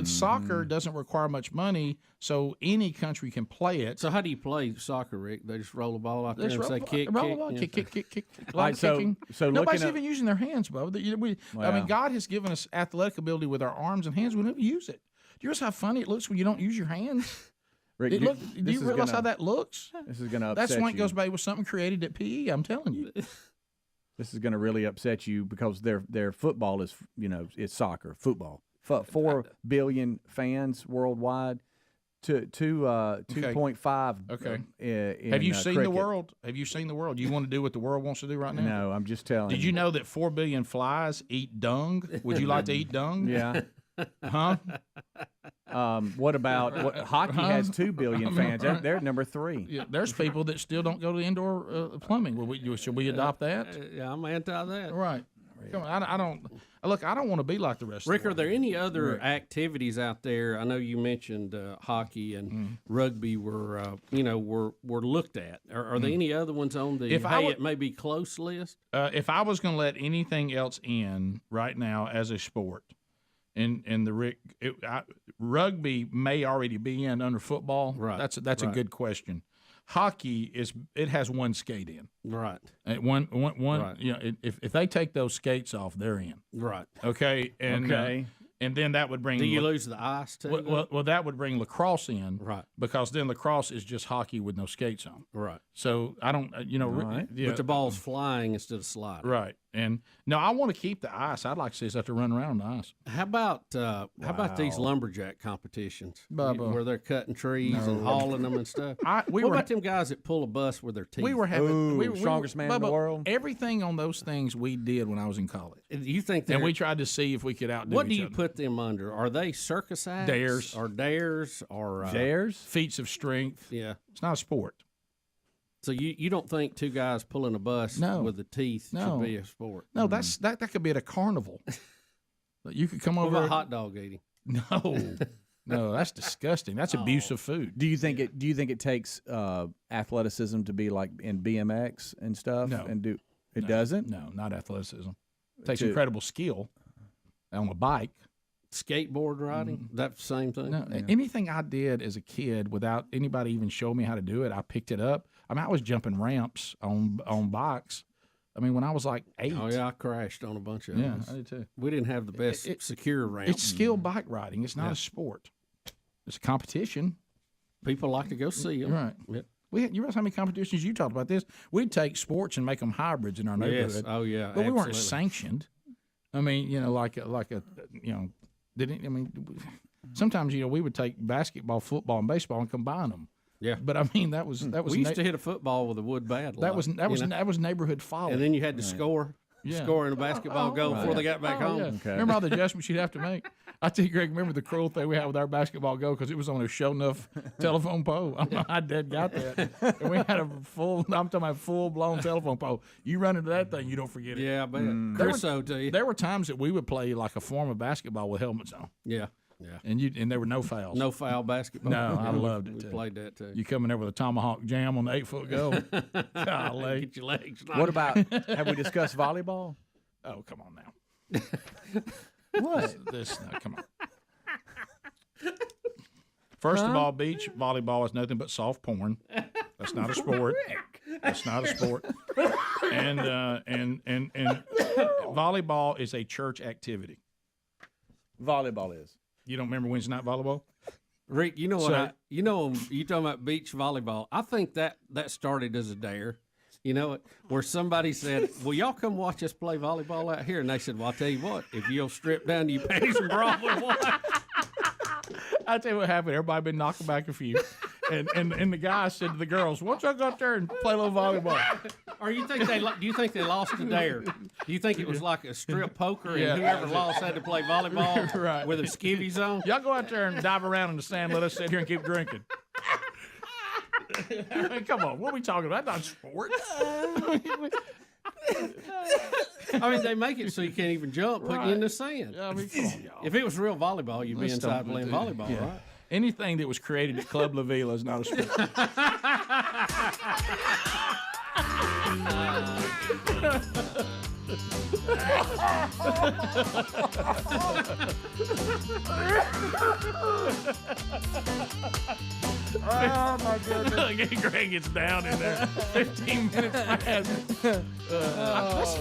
Soccer doesn't require much money, so any country can play it. So how do you play soccer, Rick? They just roll the ball out there and say kick, roll the ball, kick. A lot of so kicking. so Nobody's looking even using their hands, Bubba. I mean, God has given us athletic ability with our arms and hands. We never use it. Do you realize how funny it looks when you don't use your hands? Rick, do you realize how that looks? This is going to upset you. That's why it goes back with something created at PE. I'm telling you. This is going to really upset you because their football is, it's soccer, football. 4 billion fans worldwide, 2.5. Okay. Have you seen cricket. the world? Have you seen the world? You want to do what the world wants to do right now? No, I'm just telling you. Did you know that 4 billion flies eat dung? Would you like to eat dung? Yeah. Huh? What about hockey? Has 2 billion fans. They're number 3. Yeah, there's people that still don't go to indoor plumbing. Should we adopt that? Yeah, I'm anti that. Right. Come on, I don't look. I don't want to be like the rest. Rick, of the are there any other Rick. activities out there? I know you mentioned hockey and rugby were looked at. Are there any other ones on the it may be close list? If I was going to let anything else in right now as a sport, and the rugby may already be in under football. Right. That's a Right. good question. Hockey has one skate in. Right. One. Right. You know, if they take those skates off, they're in. Right. Okay. And Okay. And then that would bring. Do you lose the ice too? Well, that would bring lacrosse in, right? Because then lacrosse is just hockey with no skates on, right? So I don't, But the ball's flying instead of sliding, right? And no, I want to keep the ice. I'd like to see us have to run around on the ice. How about these lumberjack competitions Bubba. where they're cutting trees and hauling them and stuff? What about them guys that pull a bus with their teeth? We were having strongest man in the world. Everything on those things we did when I was in college. You think? And we tried to see if we could outdo. What do each you other. put them under? Are they circus acts? Dares. Or dares? Or Feats of strength. Yeah, it's not a sport. So you don't think two guys pulling a bus with the teeth should be a sport? No, that could be at a carnival. You could come over. What about hot dog eating? No, that's disgusting. That's abuse of food. Do you think it takes athleticism to be like in BMX and stuff? No. And it doesn't? No, not athleticism. It takes To- incredible skill on a bike. Skateboard riding? That's the same thing? No, anything I did as a kid without anybody even showing me how to do it, I picked it up. I mean, I was jumping ramps on bikes. I mean, when I was like 8. Oh, yeah, I crashed on a bunch of Yeah, them. I did too. We didn't have the best secure ramps. It's skill bike riding. It's not a sport. It's a competition. People like to go see them. Right. Yep. You realize how many competitions you talked about this? We'd take sports and make them hybrids in our neighborhood. Yes. Oh, yeah. But we weren't absolutely. sanctioned. I mean, sometimes we would take basketball, football, and baseball and combine them. Yeah. But I mean, that was We used to hit a football with a wood bat. that was neighborhood folly. And then you had to score in a basketball goal before they got back home. Yeah. Remember all the adjustments you'd have to make? I tell you, Greg, remember the cruel thing we had with our basketball goal because it was on a show enough telephone pole. I don't know how Dad got that. And we had I'm talking about full-blown telephone pole. You run into that thing, you don't forget it. Yeah, I bet. Chris-o to you. There were times that we would play like a form of basketball with helmets on. Yeah. Yeah. And there were no fouls. No foul basketball. No, I loved it We too. played that too. You come in there with a tomahawk jam on the 8-foot goal. Golly. Get your legs knocked What about, out. have we discussed volleyball? Oh, come on now. What? Come on. First of all, beach volleyball is nothing but soft porn. That's not a sport. That's not a sport. And volleyball is a church activity. Volleyball is. You don't remember Wednesday night volleyball? Rick, you know what? You talking about beach volleyball. I think that started as a dare. You know it, where somebody said, "Well, y'all come watch us play volleyball out here," and they said, "Well, I'll tell you what, if you'll strip down to your panties and bra, we'll watch." I'll tell you what happened. Everybody been knocking back a few. And the guy said to the girls, "Why don't y'all go up there and play a little volleyball?" Or do you think they lost the dare? Do you think it was like a strip poker and whoever lost had to play volleyball Right. with their skivvies on? Y'all go out there and dive around in the sand. Let us sit here and keep drinking. I mean, come on, what are we talking about? That's not sport. I mean, they make it so you can't even jump, put you in the sand. I mean, come on, y'all. If it was real volleyball, you'd be Let's inside don't playing do that. volleyball, Yeah. right? Anything that was created at Club La Villa is not a sport. Oh, my goodness. Greg gets down in there. 15 minutes past.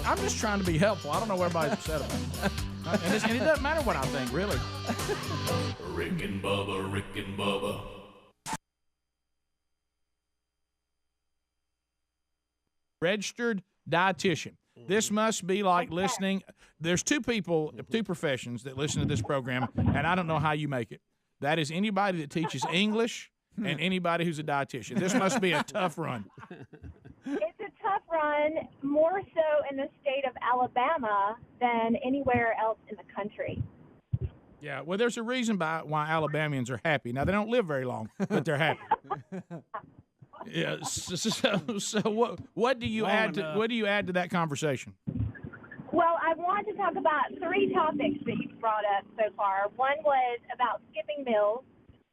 I'm just trying to be helpful. I don't know what everybody's upset about. And it doesn't matter what I think, really. Rick and Bubba, Rick and Bubba. Registered dietitian. This must be like listening. There's two professions that listen to this program, and I don't know how you make it. That is anybody that teaches English and anybody who's a dietitian. This must be a tough run. It's a tough run, more so in the state of Alabama than anywhere else in the country. Yeah, well, there's a reason why Alabamians are happy. Now, they don't live very long, but they're happy. Yeah. So what do you add to that conversation? Well, I want to talk about 3 topics that you've brought up so far. One was about skipping meals.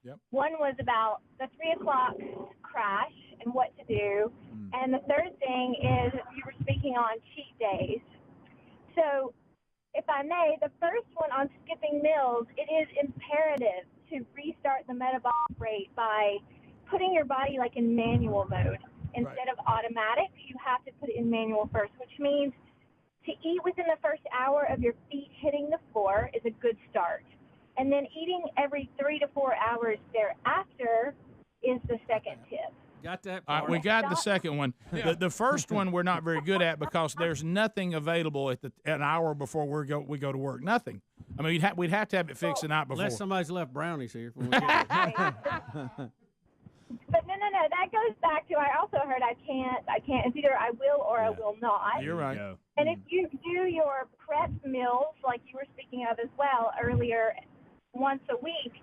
Yep. One was about the 3 o'clock crash and what to do. And the third thing is you were speaking on cheat days. So, if I may, the first one on skipping meals, it is imperative to restart the metabolic rate by putting your body like in manual mode. Instead of automatic, you have to put it in manual first, which means to eat within the first hour of your feet hitting the floor is a good start. And then eating every 3 to 4 hours thereafter is the second tip. Got that? All right, we got the second one. The first one we're not very good at because there's nothing available at an hour before we go to work. Nothing. I mean, we'd have to have it fixed the night before. Unless somebody's left brownies here. When we get But no, that goes back to I also heard I can't. It's either I will or I will not. You're right. And if you do your prep meals, like you were speaking of as well earlier, once a week,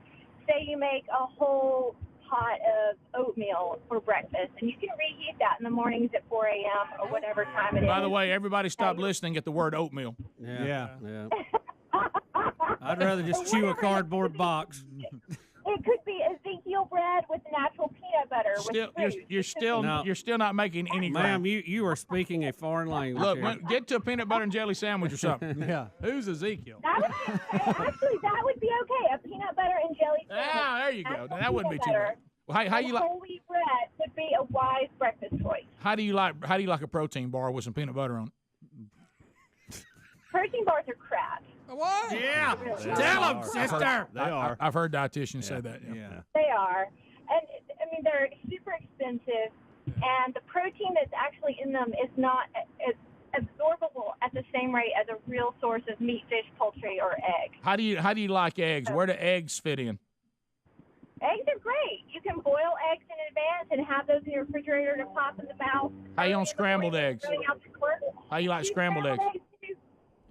say you make a whole pot of oatmeal for breakfast, and you can reheat that in the mornings at 4 a.m. or whatever time it is. By the way, everybody stop listening at the word oatmeal. Yeah. I'd rather just chew a cardboard box. It could be Ezekiel bread with natural peanut butter. You're still not making any Ma'am, ground. you are speaking a foreign language. Look, here. get to a peanut butter and jelly sandwich or something. Yeah. Who's Ezekiel? Actually, that would be okay. A peanut butter and jelly sandwich. Ah, there you go. Natural That wouldn't be peanut too butter bad. Well, how you and like? whole wheat bread would be a wise breakfast choice. How do you like a protein bar with some peanut butter on it? Protein bars are crap. What? Yeah. Tell them, sister. They are. I've heard dietitians say that. Yeah. They are. And, I mean, they're super expensive, and the protein that's actually in them is not as absorbable at the same rate as a real source of meat, fish, poultry, or egg. How do you like eggs? Where do eggs fit in? Eggs are great. You can boil eggs in advance and have those in your refrigerator to pop in the mouth. How you on scrambled eggs? How you like scrambled eggs?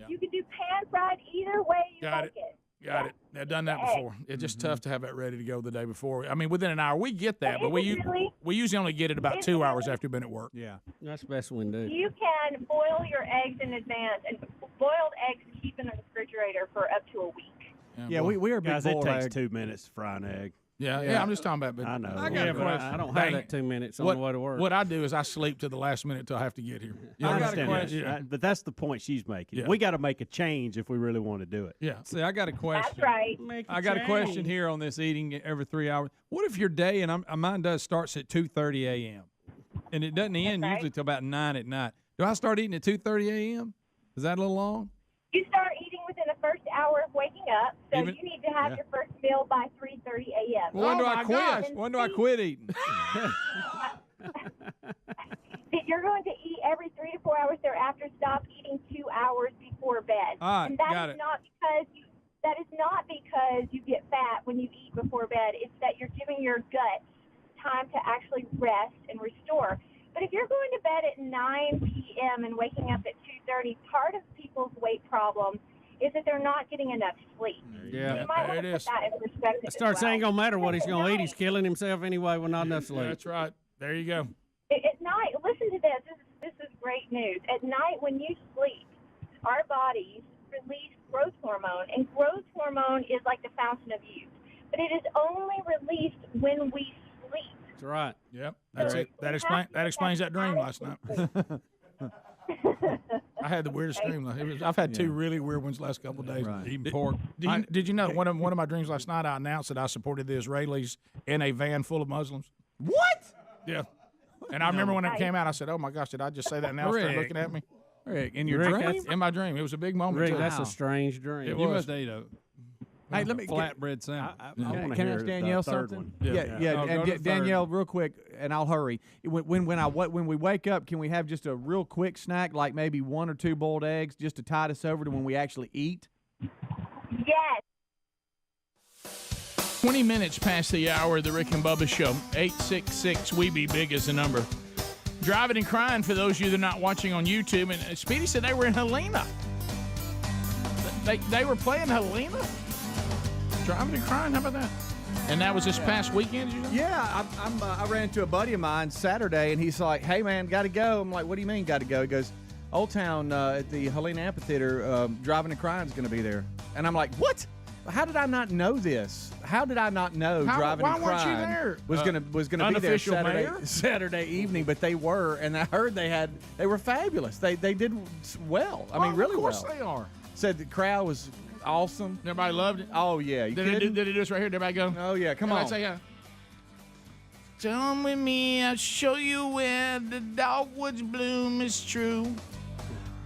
You can do pan fried either way you Got like it. Got it. I've done that before. It's just tough to have that ready to go the day before. I mean, within an hour, we get that, but we usually only get it about 2 hours after we've been at work. Yeah. That's the best we can do. You can boil your eggs in advance, and boiled eggs keep in the refrigerator for up to a week. Yeah, we are big Guys, it boiled takes egg. 2 minutes to fry an egg. Yeah, I'm just talking about. But I know. I got a question. I don't have that 2 minutes on the way to work. What I do is I sleep to the last minute till I have to get here. I got a understand question. that. But that's the point she's making. Yeah. We got to make a change if we really want to do it. Yeah. See, I got a question. That's right. I got a question here on this eating every 3 hours. What if your day, and mine starts at 2:30 a.m. and it doesn't end usually till about 9 at night. Do I start eating at 2:30 a.m.? Is that a little long? You start eating within the first hour of waking up, so Even- you need to have your first meal by 3:30 a.m. Well, when do I my quit? gosh. When do I quit eating? You're going to eat every 3 to 4 hours thereafter. Stop eating 2 hours before bed. All right, and that got is it. not because you get fat when you eat before bed. It's that you're giving your gut time to actually rest and restore. But if you're going to bed at 9 p.m. and waking up at 2:30, part of people's weight problem is that they're not getting enough sleep. Yeah. You might want to put that in perspective. It starts as saying well. ain't gonna matter what he's gonna eat. He's killing himself anyway with not enough sleep. That's right. There you go. At night, listen to this. This is great news. At night, when you sleep, our bodies release growth hormone, and growth hormone is like the fountain of youth. But it is only released when we sleep. That's right. Yep. That's it. That explains that dream last night. I had the weirdest dream. I've had two really weird ones the last couple of days. Right. Eating pork. Did you know one of my dreams last night? I announced that I supported the Israelis in a van full of Muslims. What? Yeah. And I remember when it came out, I said, "Oh my gosh, did I just say that?" Now start Rick. looking at me. Rick, in your Rick, dream? In my dream, it was a big moment. Rick, too. that's a strange dream. It You was. must eat a Hey, let me flatbread sandwich. I want to Can I hear ask the Danielle third something? one. Yeah. Oh, go And to the Danielle, real quick, and I'll hurry. When we wake up, can we have just a real quick snack, like maybe 1 or 2 boiled eggs, just to tide us over to when we actually eat? Yes. 20 minutes past the hour of the Rick and Bubba Show. 866-WE-BE-BIG is the number. Driving and crying for those of you that are not watching on YouTube. And Speedy said they were in Helena. They were playing Helena? Driving and crying, how about that? And that was this past weekend, you know? Yeah, I ran into a buddy of mine Saturday, and he's like, "Hey, man, got to go." I'm like, "What do you mean, got to go?" He goes, Old Town at the Helena Amphitheater, Driving and Crying is going to be there. And I'm like, what? How did I not know this? How did I not know Driving and Crying was gonna be there Saturday evening? But they were, and I heard they were fabulous. They did well. I mean, really well. Of course they are. Said the crowd was awesome. Everybody loved it. Oh yeah. Did they do this right here? Did everybody go? Oh yeah. Come on. Say yeah. Come with me, I'll show you where the dogwoods bloom is true.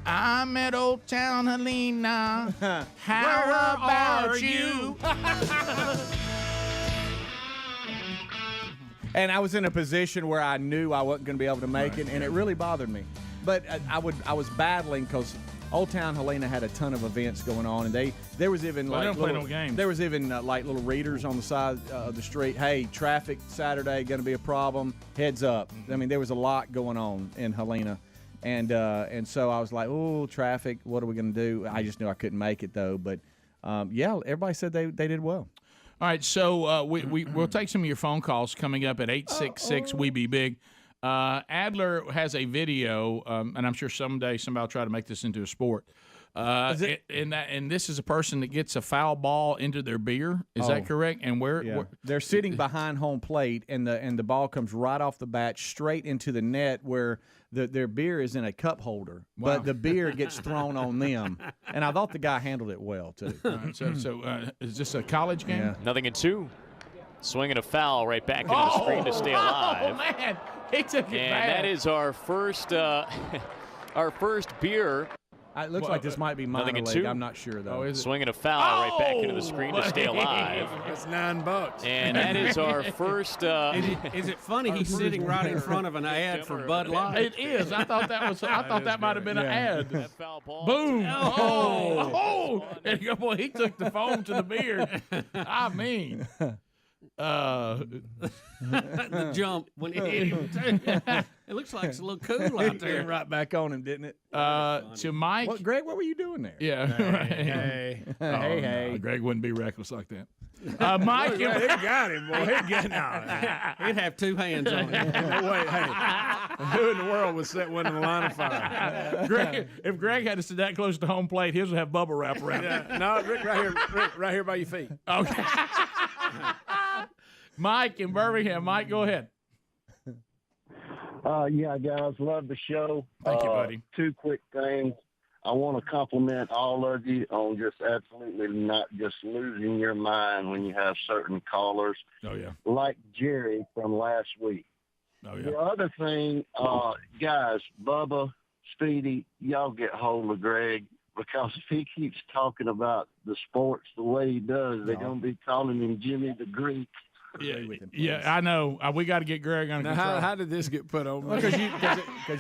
I'm at Old Town Helena. How about you? And I was in a position where I knew I wasn't going to be able to make it, and it really bothered me. But I was battling because Old Town Helena had a ton of events going on, and there was even they don't play no games. There was even like little readers on the side of the street. Hey, traffic Saturday going to be a problem. Heads up. I mean, there was a lot going on in Helena. And so I was like, oh, traffic, what are we going to do? I just knew I couldn't make it, though. But, yeah, everybody said they did well. All right, so we'll take some of your phone calls coming up at 866-WE-BE-BIG. Adler has a video, and I'm sure someday somebody will try to make this into a sport. And this is a person that gets a foul ball into their beer. Is that correct? And where they're sitting behind home plate, and the ball comes right off the bat straight into the net where their beer is in a cup holder, but the beer gets thrown on them. And I thought the guy handled it well too. Right, so is this a college game? Yeah. 0-2. Swinging a foul right back into the screen to stay alive. Oh man, he took it and bad. that is our first beer. It looks like this might be minor league. 0-2. I'm not sure though. Swinging a foul right back into the screen to stay alive. That's $9. And that is our first. Is it funny he's sitting right in front of an ad for Bud Light? It is. I thought that might have been an ad. That foul ball. Boom! Oh! And boy, he took the phone to the beer. I mean. The jump when he hit him. It looks like it's a little cool out there. Right back on him, didn't it? To Mike. Greg, what were you doing there? Yeah. Hey. No, Greg wouldn't be reckless like that. Mike. He got him, boy. He'd have two hands on him. Wait, hey. Who in the world would set one in the line of fire? Greg, if Greg had to sit that close to home plate, his would have bubble wrap around it. No, Rick, right here by your feet. Okay. Mike in Birmingham. Mike, go ahead. Yeah, guys, love the show. Thank you, buddy. Two quick things. I want to compliment all of you on just absolutely not just losing your mind when you have certain callers. Oh, yeah. Like Jerry from last week. Oh, yeah. The other thing, guys, Bubba, Speedy, y'all get hold of Greg, because if he keeps talking about the sports the way he does, they're going to be calling him Jimmy the Greek. Yeah, I know. We got to get Greg under control. How did this get put on? Because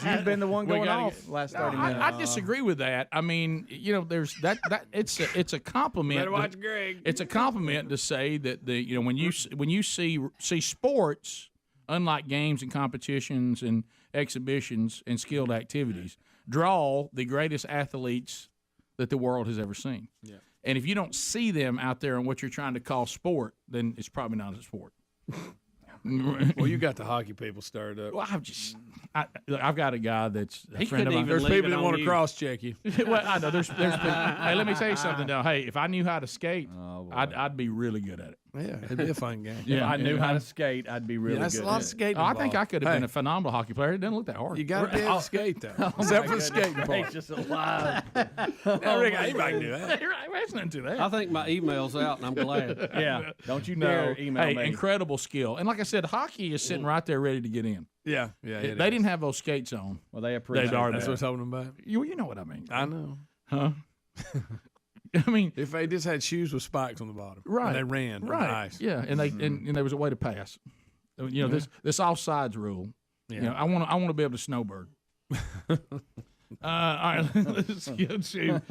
you've been the one going off last 30 minutes. I disagree with that. I mean, there's that it's a compliment. Better watch Greg. It's a compliment to say that when you see sports, unlike games and competitions and exhibitions and skilled activities, draw the greatest athletes that the world has ever seen. Yeah. And if you don't see them out there in what you're trying to call sport, then it's probably not a sport. Well, you got the hockey people stirred up. Well, I've got a guy that's a friend of mine. There's people that want to cross-check you. Well, I know. There's hey, let me tell you something now. Hey, if I knew how to skate, I'd be really good at it. Yeah, it'd be a fun game. If I knew how to skate, I'd be really good. That's a lot of skating. I think I could have been a phenomenal hockey player. It doesn't look that hard. You got to be able to skate, though. Except for the skating part. Just alive. Rick, anybody can do that. There's nothing to that. I think my email's out, and I'm glad. Yeah. Don't you dare email me. Incredible skill. And like I said, hockey is sitting right there ready to get in. Yeah. They didn't have those skates on. Well, they appreciate it. That's what I'm talking about. You know what I mean. I know. Huh? I mean, if they just had shoes with spikes on the bottom, right? And they ran, right? Ice. Yeah, and they and there was a way to pass. This offsides rule. Yeah. I want to be able to snowbird. All right, let's get to.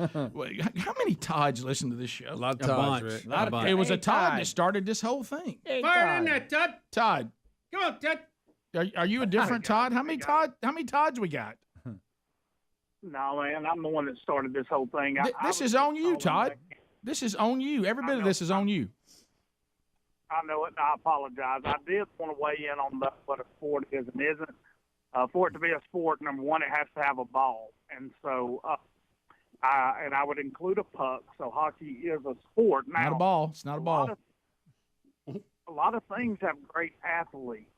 How many Todds listen to this show? A lot of Todds, Rick. It was a Todd that started this whole thing. Fire in that, Todd. Todd. Come on, Todd. Are you a different Todd? How many Todds we got? No, man, I'm the one that started this whole thing. This is on you, Todd. This is on you. Every bit of this is on you. I know it, and I apologize. I did want to weigh in on what a sport is and isn't. For it to be a sport, number one, it has to have a ball. and so I would include a puck. So hockey is a sport. Now, Not a ball. It's not a ball. A lot of things have great athletes.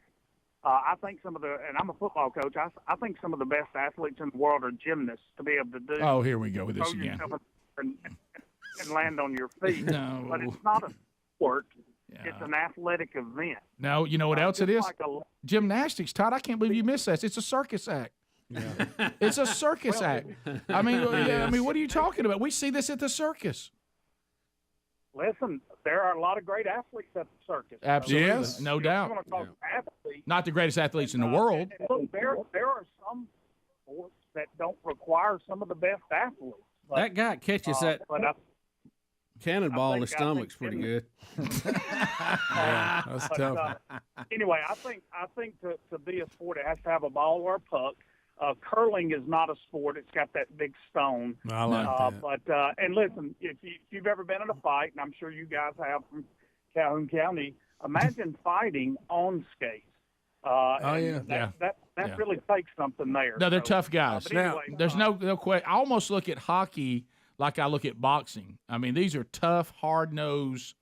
I think some of the, and I'm a football coach, I think some of the best athletes in the world are gymnasts to be able to do. Oh, here we go with this throw again. yourself And land on your feet. No. But it's not a sport. It's an athletic event. No, you know what else it just is? like a- Gymnastics, Todd. I can't believe you missed that. It's a circus act. It's a circus act. I mean, what are you talking about? We see this at the circus. Listen, there are a lot of great athletes at the circus. Absolutely, Yes. no If doubt. you want to talk athletes, Not the greatest athletes in the world. and look, there are some sports that don't require some of the best athletes. But, That guy catches that but I, cannonball in the I think stomach's pretty good. Yeah, that's but, tough. anyway, I think to be a sport, it has to have a ball or a puck. Curling is not a sport; it's got that big stone. I like that. But and listen, if you've ever been in a fight, and I'm sure you guys have from Calhoun County, imagine fighting on skates. That really takes something there. No, they're So, tough guys. but anyway, There's no question. I almost look at hockey like I look at boxing. I mean, these are tough, hard-nosed,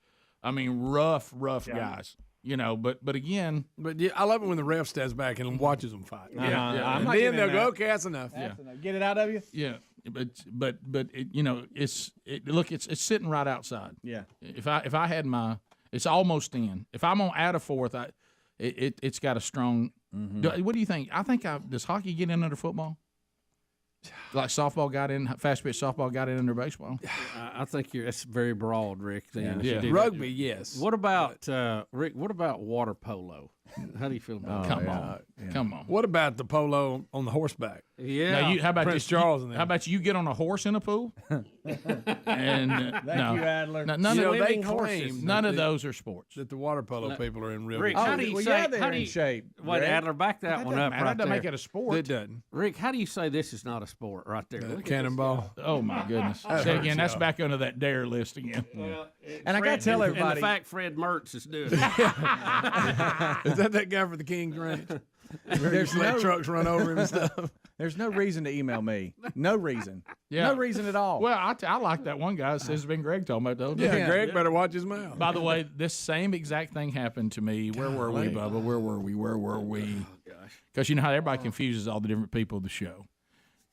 rough guys. You know, but again. But I love it when the ref stands back and watches them fight. Yeah. And then they'll go, okay, that's enough. That's enough. Get it out of you. Yeah, but it, it's sitting right outside. Yeah. If I had it's almost in. If I'm on add a fourth, it's got a strong. What do you think? Does hockey get in under football? Like softball got in, fast pitch softball got in under baseball. I think that's very broad, Rick. Then. Yeah. Rugby, yes. What about Rick? What about water polo? How do you feel about that? Come on. What about the polo on the horseback? Yeah. Now how about Prince Charles and them. How about you get on a horse in a pool? And Thank you, Adler. None of those are sports. That the water polo people are in real Rick, good how shape. do you well, say? yeah, they're how do in you, shape, Wait, Rick. Adler, back that one up. That Right doesn't there. make it a sport. It doesn't. Rick, how do you say this is not a sport? Right there. Look at Cannonball. Oh my goodness! Say again. That's back under that dare list again. And I got to tell And everybody. the fact Fred Mertz is doing. Is that guy for the King's Ranch? There's let no trucks run over him and stuff. There's no reason to email me. No reason. Yeah. No reason at all. Well, I like that one guy that says it's been Greg talking about the other day. Yeah, Greg better watch his mouth. By the way, this same exact thing happened to me. Where were we, Bubba? Where were we? Oh, gosh. Because you know how everybody confuses all the different people of the show.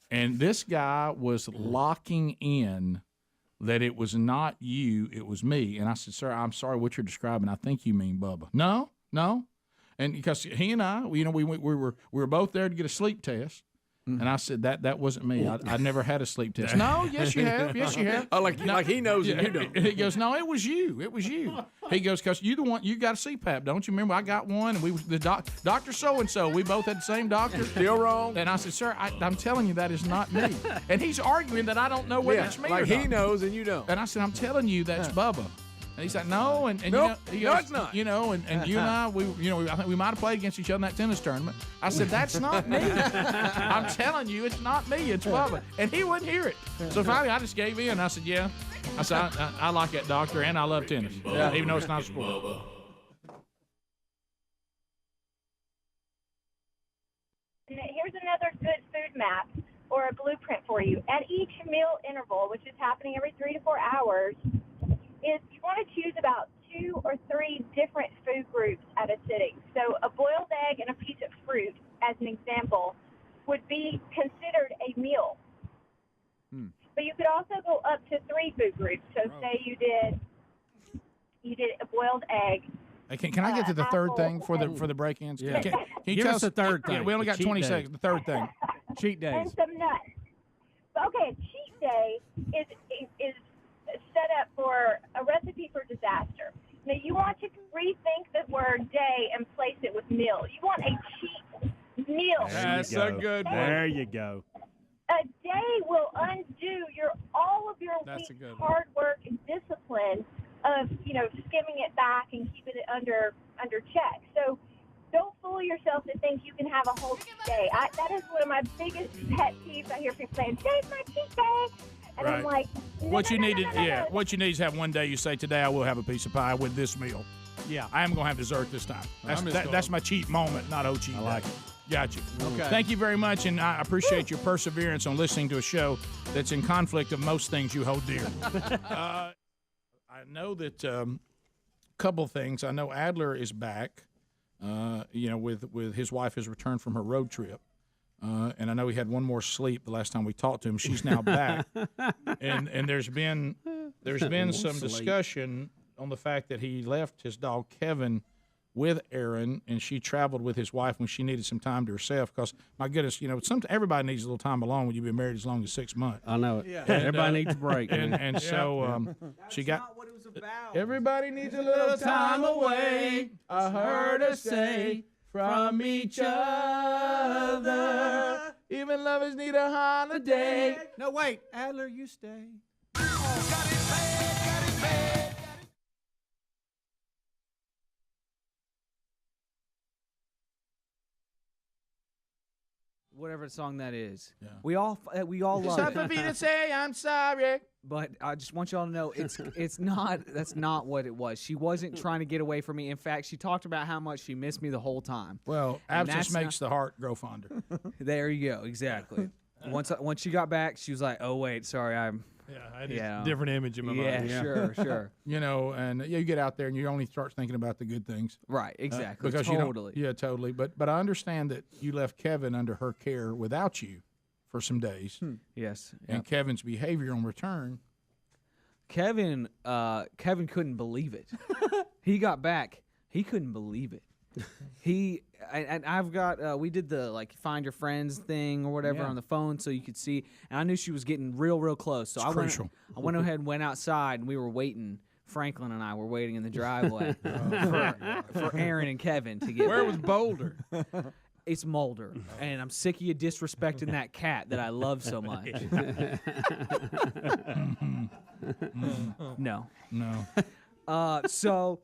And this guy was locking in that it was not you, it was me. And I said, sir, I'm sorry what you're describing. I think you mean Bubba. No. And because he and I, we were both there to get a sleep test. And I said that wasn't me. I never had a sleep test. No, yes you have. Yes you have. Oh, like he knows and you don't. He goes, no, it was you. It was you. He goes, because you the one, you got a CPAP, don't you remember? I got one, and the doctor so and so. We both had the same doctor. Still wrong. And I said, sir, I'm telling you that is not me. And he's arguing that I don't know whether it's me like or he not. knows and you don't. And I said, I'm telling you that's Bubba. And he's like, no, and Nope, he no, goes, it's not. You know, and you and I, I think we might have played against each other in that tennis tournament. I said, that's not me. I'm telling you, it's not me. It's Bubba. And he wouldn't hear it. So finally, I just gave in. I said, yeah. I said, I like that doctor, and I love tennis, even though it's not a sport. Here's another good food map or a blueprint for you. At each meal interval, which is happening every 3 to 4 hours, is you want to choose about 2 or 3 different food groups at a sitting. So a boiled egg and a piece of fruit, as an example, would be considered a meal. But you could also go up to 3 food groups. So say you did a boiled egg. Hey, can I get to the third thing for the break-ins? Yeah. Can you Give tell us the third thing. Yeah, we only got The 20 cheat day. seconds. The third thing. Cheat days. And some nuts. Okay, a cheat day is set up for a recipe for disaster. Now, you want to rethink the word day and place it with meal. You want a cheat meal. That's a good one. There you go. A day will undo all of your That's a week's good one. hard work and discipline of, skimming it back and keeping it under check. So don't fool yourself to think you can have a whole cheat day. That is one of my biggest pet peeves. I hear people saying, today's my cheat day. And I'm like, What you need is have one day you say, today I will have a piece of pie with this meal. Yeah. I am going to have dessert this time. That's my cheat moment, not cheat. I like day. it. Got you. Okay. Thank you very much, and I appreciate your perseverance on listening to a show that's in conflict of most things you hold dear. I know that couple things. I know Adler is back. With his wife has returned from her road trip, and I know he had one more sleep the last time we talked to him. She's now back, and there's been some discussion on the fact that he left his dog Kevin with Aaron, and she traveled with his wife when she needed some time to herself. Because my goodness, everybody needs a little time alone when you've been married as long as 6 months. I know it. Yeah. Everybody needs a break. And so she got. Not what it was about. Everybody needs a little time away. I heard her say from each other. Even lovers need a holiday. No, wait, Adler, you stay. Whatever song that is. Yeah. We all love It's for me to say I'm sorry. But I just want y'all to know that's not what it was. She wasn't trying to get away from me. In fact, she talked about how much she missed me the whole time. Well, absence makes the heart grow fonder. There you go. Exactly. Once she got back, she was like, "Oh wait, sorry, I'm." I had a different image in my mind. Yeah, sure. And you get out there and you only start thinking about the good things. Right, exactly. Because totally. Totally. But I understand that you left Kevin under her care without you for some days. Yes. And Kevin's behavior on return. Kevin couldn't believe it. He got back. He couldn't believe it. I've got we did the find your friends thing or whatever on the phone so you could see, and I knew she was getting real close. So I went ahead and went outside, and we were waiting. Franklin and I were waiting in the driveway for Aaron and Kevin to get. Where was Boulder? It's Mulder, and I'm sick of you disrespecting that cat that I love so much. No. So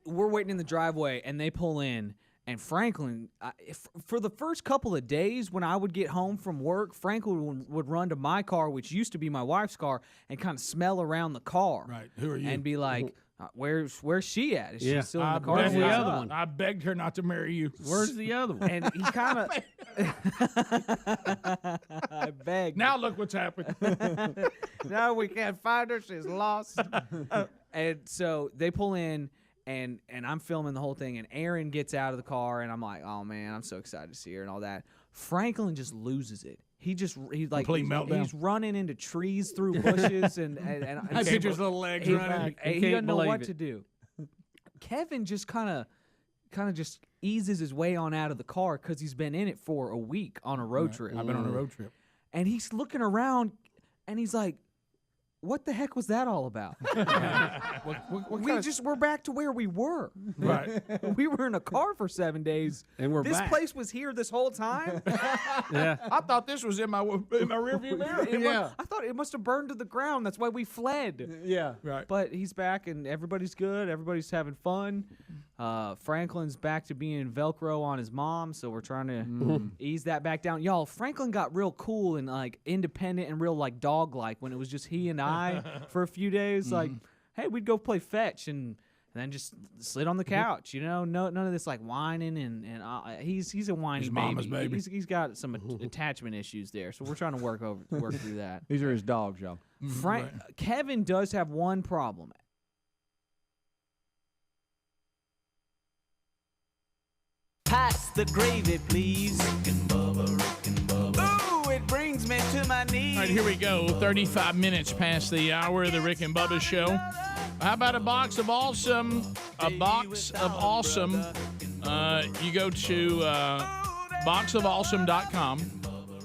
we're waiting in the driveway, and they pull in, and Franklin, for the first couple of days when I would get home from work, Franklin would run to my car, which used to be my wife's car, and kind of smell around the car. Right. Who are you? And be like, where's she at? Is she still in the car? Where's the other one? I begged her not to marry you. Where's the other one? And he kind of... I begged. Now look what's happened. No, we can't find her. She's lost. And so they pull in, and I'm filming the whole thing, and Aaron gets out of the car, and I'm like, oh, man, I'm so excited to see her and all that. Franklin just loses it. He's like complete meltdown. He's running into trees through bushes and I picture his little legs running. He doesn't know what to do. Kevin just kind of just eases his way on out of the car because he's been in it for a week on a road trip. I've been on a road trip. And he's looking around, and he's like, what the heck was that all about? We're back to where we were. Right. We were in a car for 7 days. And we're this back. place was here this whole time? Yeah. I thought this was in my rearview mirror. I thought it must have burned to the ground. That's why we fled. Yeah. Right. But he's back, and everybody's good. Everybody's having fun. Franklin's back to being Velcro on his mom, so we're trying to ease that back down. Y'all, Franklin got real cool and independent and real dog-like when it was just he and I for a few days. Like, hey, we'd go play fetch and then just sit on the couch. None of this whining and he's a whiny His mama's baby. He's got some attachment issues there, so we're trying to work through that. These are his dogs, y'all. Kevin does have one problem. Pass the gravy, please. Rick and Bubba. Ooh, it brings me to my knees. All right, here we go. 35 minutes past the hour of the Rick and Bubba Show. How about a box of awesome? A box of awesome. You go to boxofawesome.com,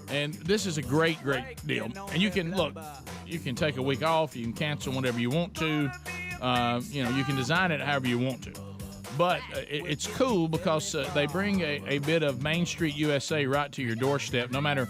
and this is a great deal. And you can take a week off. You can cancel whenever you want to. You can design it however you want to. But it's cool because they bring a bit of Main Street USA right to your doorstep. No matter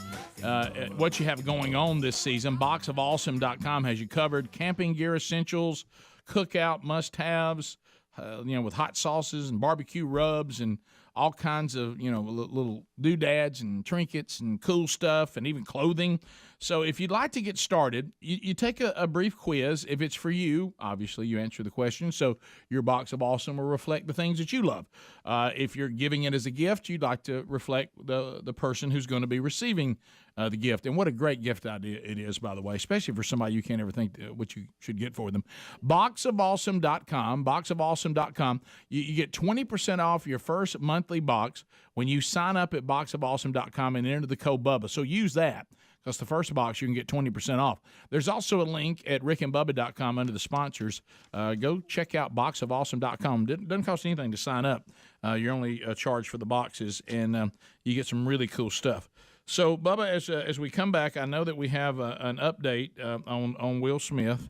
what you have going on this season, boxofawesome.com has you covered. Camping gear essentials, cookout must-haves, with hot sauces and barbecue rubs and all kinds of, little doodads and trinkets and cool stuff and even clothing. So if you'd like to get started, you take a brief quiz. If it's for you, obviously you answer the question. So your box of awesome will reflect the things that you love. If you're giving it as a gift, you'd like to reflect the person who's going to be receiving the gift. And what a great gift idea it is, by the way, especially for somebody you can't ever think what you should get for them. Boxofawesome.com. You get 20% off your first monthly box when you sign up at boxofawesome.com and enter the code Bubba. So use that. Because the first box, you can get 20% off. There's also a link at rickandbubba.com under the sponsors. Go check out boxofawesome.com. Doesn't cost anything to sign up. You're only charged for the boxes, and you get some really cool stuff. So, Bubba, as we come back, I know that we have an update on Will Smith.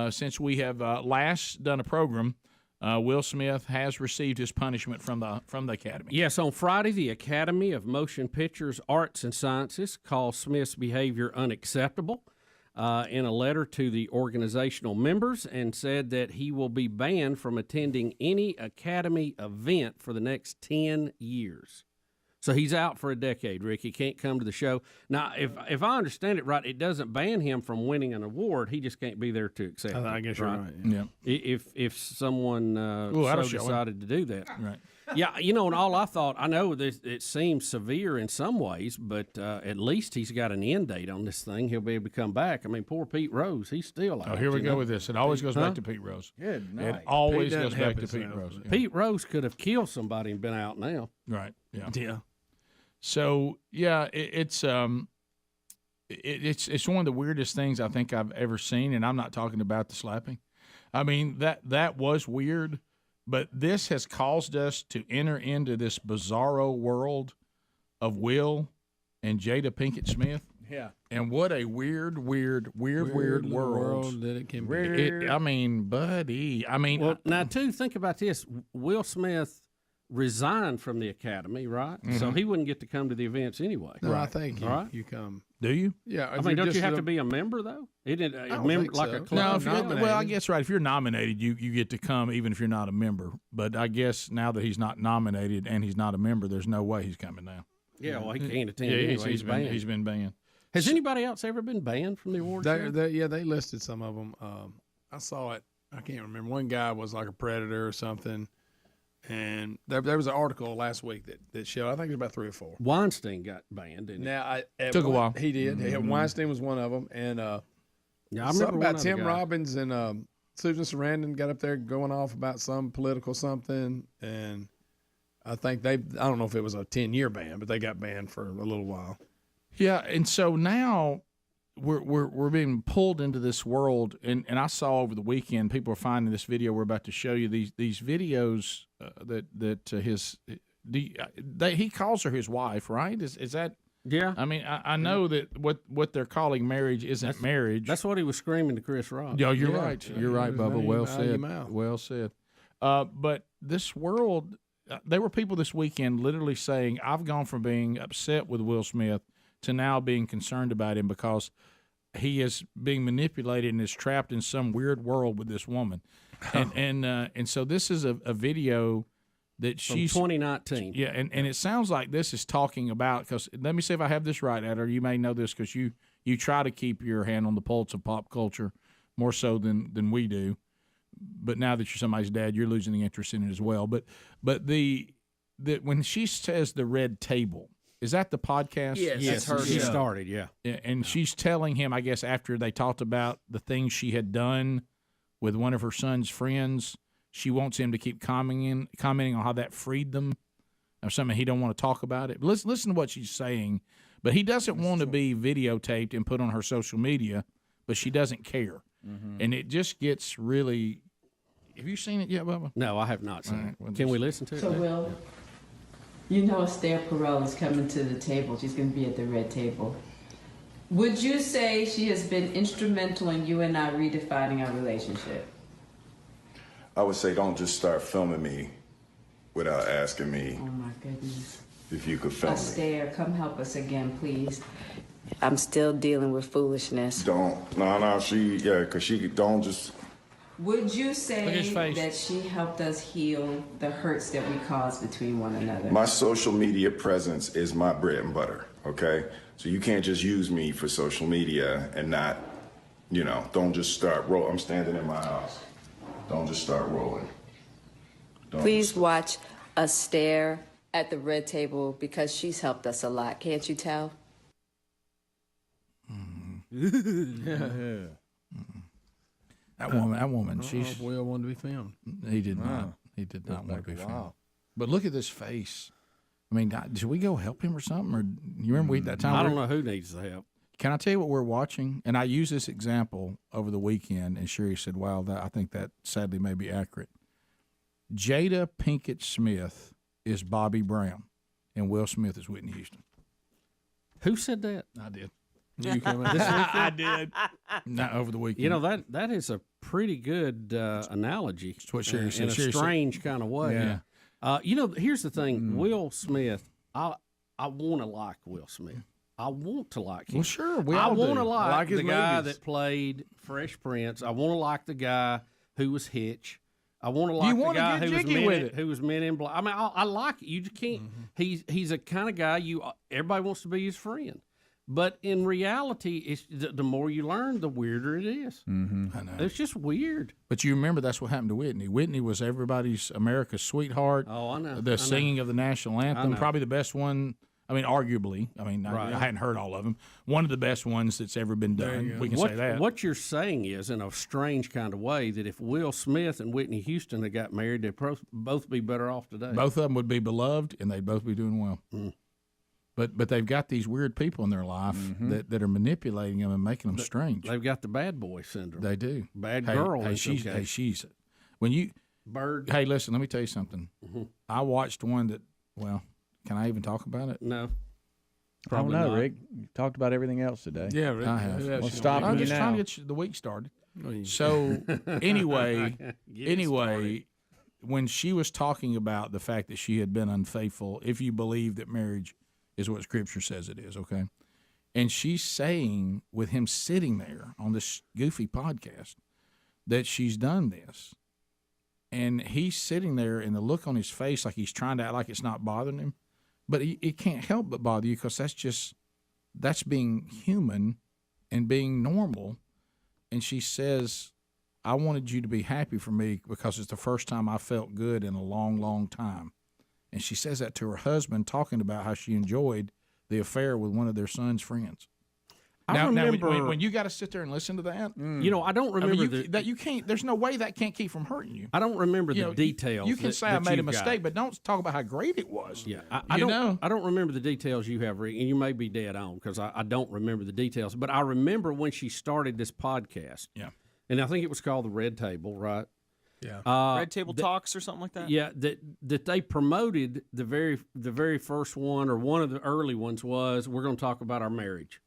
Since we have last done a program, Will Smith has received his punishment from the Academy. Yes, on Friday, the Academy of Motion Pictures, Arts, and Sciences called Smith's behavior unacceptable in a letter to the organizational members and said that he will be banned from attending any Academy event for the next 10 years. So he's out for a decade, Rick. He can't come to the show. Now, if I understand it right, it doesn't ban him from winning an award. He just can't be there to accept it. I guess you're right. Yeah. If someone decided to do that. Right. Yeah, and all I thought, I know this, it seems severe in some ways, but at least he's got an end date on this thing. He'll be able to come back. I mean, poor Pete Rose, he's still out. Oh, here we go with this. It always goes back to Pete Rose. Good night. It always goes back to Pete Rose. Yeah. Pete Rose could have killed somebody and been out now. Right. Yeah. Yeah. So yeah, it's one of the weirdest things I think I've ever seen, and I'm not talking about the slapping. I mean that was weird, but this has caused us to enter into this bizarro world of Will and Jada Pinkett Smith. Yeah. And what a weird world that it can be. I mean, buddy. I mean, well, now too, think about this. Will Smith resigned from the Academy, right? Mm-hmm. So he wouldn't get to come to the events anyway. No, right. I think you come. Do you? Yeah. I mean, don't you have to be a member though? Isn't it a member like a club? No, well, I guess right. If you're nominated, you get to come even if you're not a member. But I guess now that he's not nominated and he's not a member, there's no way he's coming now. Yeah, well, he can't attend. Yeah, anyway. He's been banned. Has anybody else ever been banned from the awards show? They listed some of them. I saw it. I can't remember. One guy was like a predator or something. And there was an article last week that showed, I think it was about 3 or 4. Weinstein got banned, didn't he? Now, took a while. He did. Mm-hmm. Weinstein was one of them. And I remember about Tim Robbins and Susan Sarandon got up there going off about some political something. And I think I don't know if it was a 10-year ban, but they got banned for a little while. Yeah, and so now we're being pulled into this world, and I saw over the weekend people are finding this video we're about to show you, these videos he calls her his wife, right? Is that? Yeah. I mean, I know that what they're calling marriage isn't marriage. That's what he was screaming to Chris Rock. Yeah, you're right. You're right, Bubba. Well said. Well said. But this world, there were people this weekend literally saying, I've gone from being upset with Will Smith to now being concerned about him because he is being manipulated and is trapped in some weird world with this woman. And so this is a video that she's from 2019. Yeah, and it sounds like this is talking about, because let me see if I have this right, Adler. You may know this because you try to keep your hand on the pulse of pop culture more so than we do. But now that you're somebody's dad, you're losing the interest in it as well. But the when she says the red table, is that the podcast? Yes, her. She started, yeah. And she's telling him, I guess, after they talked about the things she had done with one of her son's friends, she wants him to keep commenting on how that freed them or something. He don't want to talk about it. But listen to what she's saying. But he doesn't want to be videotaped and put on her social media, but she doesn't care. Mm-hmm. And it just gets really – have you seen it yet, Bubba? No, I have not seen it. Can we listen to it? So, Will, you know Esther Perel is coming to the table. She's going to be at the red table. Would you say she has been instrumental in you and I redefining our relationship? I would say don't just start filming me without asking me. Oh, my goodness. If you could film me. Esther, come help us again, please. I'm still dealing with foolishness. Because she don't just... Would you say that she helped us heal the hurts that we caused between one another? My social media presence is my bread and butter. okay? So you can't just use me for social media and not, don't just start rolling. I'm standing in my house. Don't just start rolling. Please watch us stare at the red table because she's helped us a lot. Can't you tell? That woman, she's. Will wanted to be filmed. He did not. He did not want to be filmed. But look at this face. I mean, should we go help him or something? Or you remember that time? I don't know who needs the help. Can I tell you what we're watching? And I used this example over the weekend, and Sherry said, "Wow, I think that sadly may be accurate." Jada Pinkett Smith is Bobby Brown, and Will Smith is Whitney Houston. Who said that? I did. You came out this weekend? I did. Not over the weekend. You know, that is a pretty good analogy. That's what Sherry said. In a Sherry strange said, kind of way. Yeah. Here's the thing. Will Smith, I want to like Will Smith. I want to like him. Well, sure. We I all want do. to like his the guy movies. that played Fresh Prince. I want to like the guy who was Hitch. I want to like You the wanna guy get who was, jiggy with it. who was Men in Black. I mean, I like it. You just can't. He's a kind of guy everybody wants to be his friend. But in reality, it's the more you learn, the weirder it is. Mm-hmm. I know. It's just weird. But you remember that's what happened to Whitney. Whitney was everybody's America's sweetheart. Oh, I know. The singing of the national anthem, know. probably the best one. I mean, arguably. I mean, Right. I hadn't heard all of them. One of the best ones that's ever been done. We can say that. What you're saying is, in a strange kind of way, that if Will Smith and Whitney Houston had got married, they'd both be better off today. Both of them would be beloved, and they'd both be doing well. Mm. But they've got these weird people in their life that are manipulating them and making them strange. They've got the bad boy syndrome. They do. Bad girl. Hey, is she's okay. when you Bird. Hey, listen. Let me tell you something. Mm-hmm. I watched one that. Well, can I even talk about it? No. I don't know, Rick. You talked about everything else today. Yeah, Rick. I have. Well, stop I'm you just now. trying to get the week started. So anyway, when she was talking about the fact that she had been unfaithful, if you believe that marriage is what Scripture says it is, okay? And she's saying, with him sitting there on this goofy podcast, that she's done this. And he's sitting there, and the look on his face like he's trying to act like it's not bothering him. But it can't help but bother you because that's being human and being normal. And she says, I wanted you to be happy for me because it's the first time I felt good in a long, long time. And she says that to her husband, talking about how she enjoyed the affair with one of their son's friends. Now, when you got to sit there and listen to that, I don't remember that you can't. There's no way that can't keep from hurting you. I don't remember the details. You can say I made a mistake, but don't talk about how great it was. Yeah, I don't remember the details you have, Rick, and you may be dead on because I don't remember the details. But I remember when she started this podcast. Yeah, and I think it was called the Red Table, right? Yeah, Red Table Talks or something like that. Yeah, that they promoted the very first one, or one of the early ones was, we're going to talk about our marriage.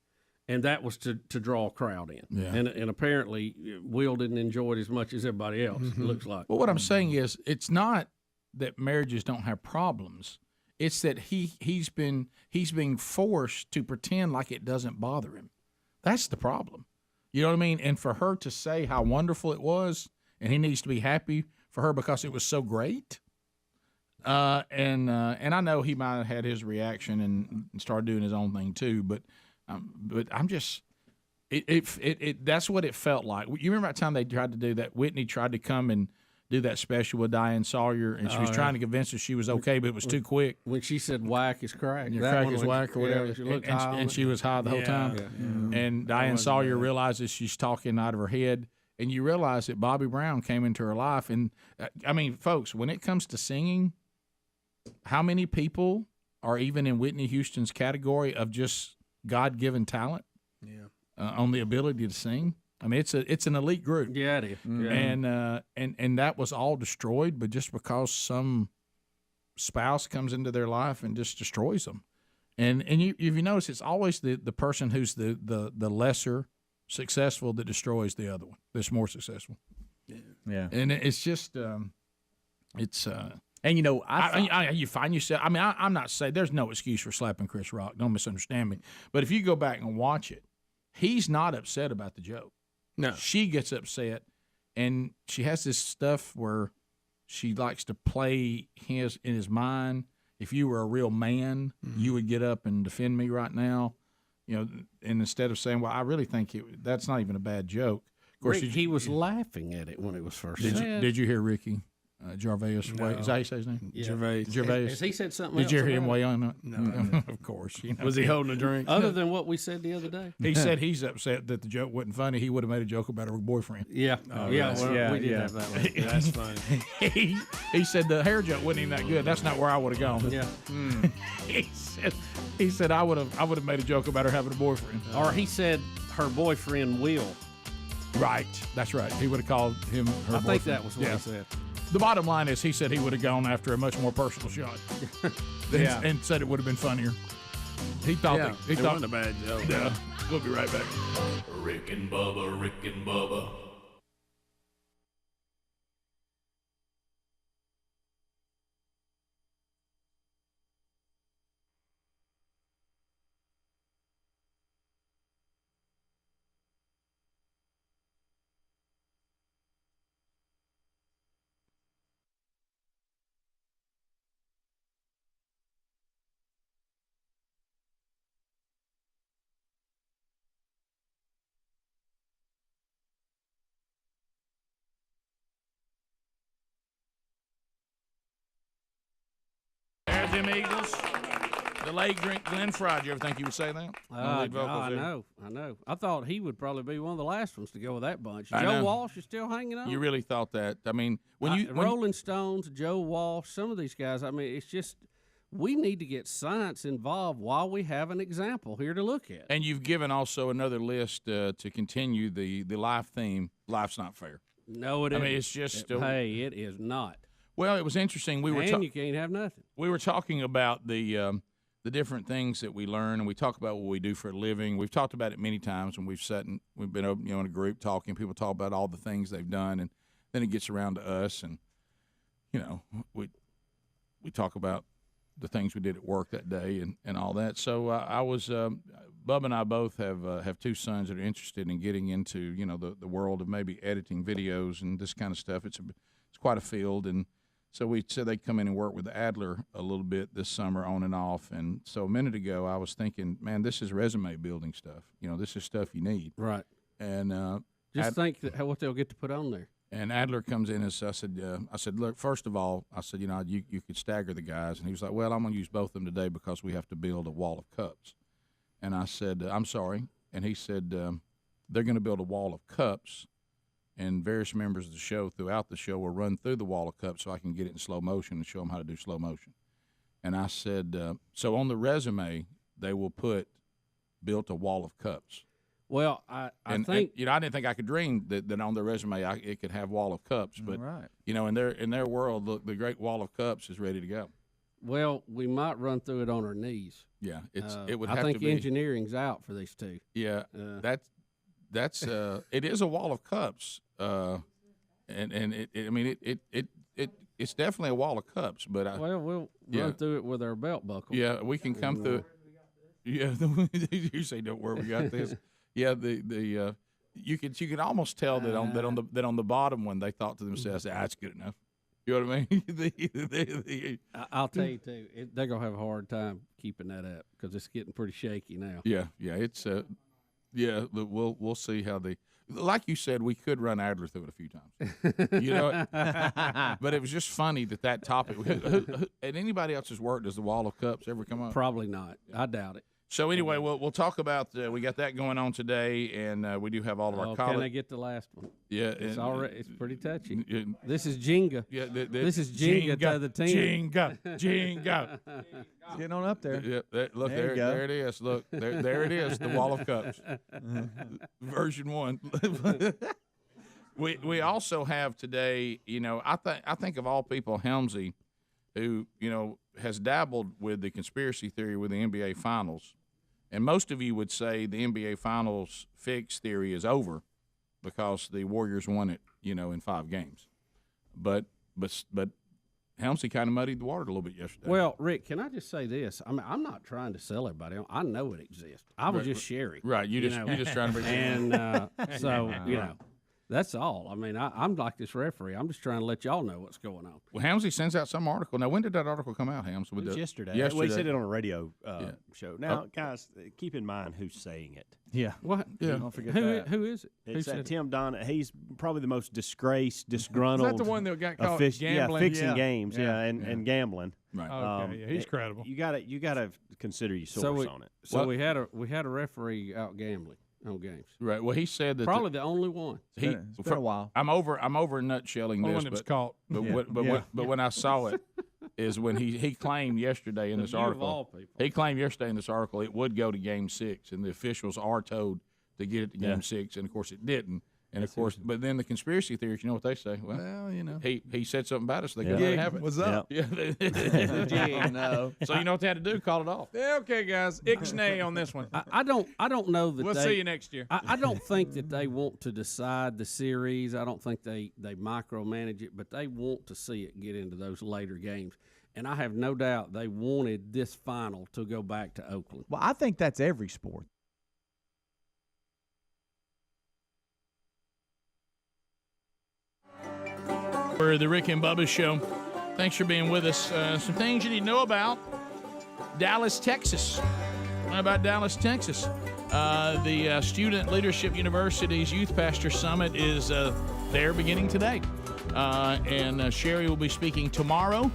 And that was to draw a crowd in. Yeah. And apparently Will didn't enjoy it as much as everybody else, it looks like. Well, what I'm saying is it's not that marriages don't have problems. It's that he's being forced to pretend like it doesn't bother him. That's the problem. You know what I mean? And for her to say how wonderful it was, and he needs to be happy for her because it was so great. And I know he might have had his reaction and started doing his own thing too, but I'm just that's what it felt like. You remember that time they tried to do that? Whitney tried to come and do that special with Diane Sawyer, and she was trying to convince her she was okay, but it was too quick. When she said whack is crack. Crack is whack or whatever. And she was high the whole time. Yeah. And Diane Sawyer realizes she's talking out of her head, and you realize that Bobby Brown came into her life. And, I mean, folks, when it comes to singing, how many people are even in Whitney Houston's category of just God-given talent on the ability to sing? I mean, it's an elite group. Yeah, it is. Yeah. And that was all destroyed, but just because some spouse comes into their life and just destroys them. And if you notice, it's always the person who's the lesser successful that destroys the other one that's more successful. Yeah. And it's just it's and you know, you find yourself. I mean, I'm not saying there's no excuse for slapping Chris Rock. Don't misunderstand me. But if you go back and watch it, he's not upset about the joke. No, she gets upset, and she has this stuff where she likes to play in his mind, if you were a real man, you would get up and defend me right now. And instead of saying, well, I really think that's not even a bad joke. Of course, he was laughing at it when it was first said. Did you hear Ricky Gervais? Is that how you say his name? Yeah. Gervais. Has he said something Did else you hear him about weigh it? on it? No. Of course. Was he holding a drink? Other than what we said the other day? He said he's upset that the joke wasn't funny. He would have made a joke about her boyfriend. Yeah. We did have that one. That's funny. He said the hair joke wasn't even that good. That's not where I would have gone. Yeah. He said I would have made a joke about her having a boyfriend. Or he said her boyfriend will. Right. That's right. He would have called him her boyfriend. I think that was what he said. The bottom line is he said he would have gone after a much more personal shot. And said it would have been funnier. He thought it wasn't a bad joke. Yeah. We'll be right back. Rick and Bubba, Rick and Bubba. There's them Eagles. The late Glenn Fry. Did you ever think he would say that? I know. I thought he would probably be one of the last ones to go with that bunch. Joe Walsh is still hanging on. You really thought that? I mean, Rolling Stones, Joe Walsh, some of these guys. I mean, it's just we need to get science involved while we have an example here to look at. And you've given also another list to continue the life theme. Life's not fair. No, it isn't. I mean, it's just hey, it is not. Well, it was interesting. You can't have nothing. We were talking about the different things that we learn, and we talk about what we do for a living. We've talked about it many times when we've been in a group talking. People talk about all the things they've done, and then it gets around to us, and we talk about the things we did at work that day and all that. So Bubba and I both have two sons that are interested in getting into the world of maybe editing videos and this kind of stuff. It's quite a field, and so we said they'd come in and work with Adler a little bit this summer on and off. And so a minute ago I was thinking, man, this is resume building stuff. This is stuff you need. Right. And think what they'll get to put on there. And Adler comes in and I said, look, first of all, I said, you could stagger the guys. And he was like, well, I'm going to use both of them today because we have to build a wall of cups. And I said, I'm sorry. And he said, they're going to build a wall of cups. And various members of the show throughout the show will run through the wall of cups so I can get it in slow motion and show them how to do slow motion. And I said, so on the resume, they will put built a wall of cups. Well, I think I didn't think I could dream that on the resume it could have wall of cups, but in their world, look, the great wall of cups is ready to go. Well, we might run through it on our knees. Yeah, it would. I have think to be. Engineering's out for these two. Yeah, that's it is a wall of cups, and it's definitely a wall of cups. But we'll run through it with our belt buckle. Yeah, we can come through it. Yeah, you say don't worry, we got this. Yeah, you can almost tell that on the bottom one they thought to themselves, that's good enough. You know what I mean? I'll tell you too, they're gonna have a hard time keeping that up because it's getting pretty shaky now. Yeah, it's we'll see how like you said, we could run Adler through it a few times. But it was just funny that topic. At anybody else's work, does the wall of cups ever come up? Probably not. I doubt it. So anyway, we'll talk about we got that going on today, and we do have all of our college. Can I get the last one? Yeah, it's pretty touchy. This is Jenga. Yeah, this is Jenga to the team. Jenga. Getting on up there. Yeah, look there it is. Look there it is. The wall of cups, version 1. We also have today. I think of all people, Helmsy, who has dabbled with the conspiracy theory with the NBA Finals. And most of you would say the NBA Finals fix theory is over because the Warriors won it, in 5 games. But Helmsy kind of muddied the water a little bit yesterday. Well, Rick, can I just say this? I mean, I'm not trying to sell everybody on. I know it exists. I was just sharing. Right, you're just trying to bring and so That's all. I mean, I'm like this referee. I'm just trying to let y'all know what's going on. Well, Hamsey sends out some article. Now, when did that article come out, Hams? It was yesterday. Yesterday. We said it on a radio show. Now, guys, keep in mind who's saying it. Yeah. What? Yeah. Don't forget Who that. is it? It's Who said Tim Donner. He's probably the most disgruntled. Is that the one that got caught gambling? Yeah, fixing games, and gambling. Right. Okay. Yeah, he's credible. You gotta consider your source on it. So we had a referee out gambling on games. Right. Well, he said that probably the only one. It's been a while. I'm over nutshelling Only this, one that was but caught. but when I saw it, is when he claimed yesterday in this article. He claimed yesterday in this article it would go to Game 6, and the officials are told to get it to Game 6, and of course it didn't. And of course, but then the conspiracy theories, you know what they say? Well, you know, he said something about us. So they couldn't let it happen. What's up? Yeah. No. So you know what they had to do? Call it off. Yeah, okay, guys. Ixnay on this one. I don't know that we'll see you next year. I don't think that they want to decide the series. I don't think they micromanage it, but they want to see it get into those later games. And I have no doubt they wanted this final to go back to Oakland. Well, I think that's every sport. For the Rick and Bubba Show. Thanks for being with us. Some things you need to know about Dallas, Texas. How about Dallas, Texas? The Student Leadership University's Youth Pastor Summit is there beginning today. And Sherry will be speaking tomorrow.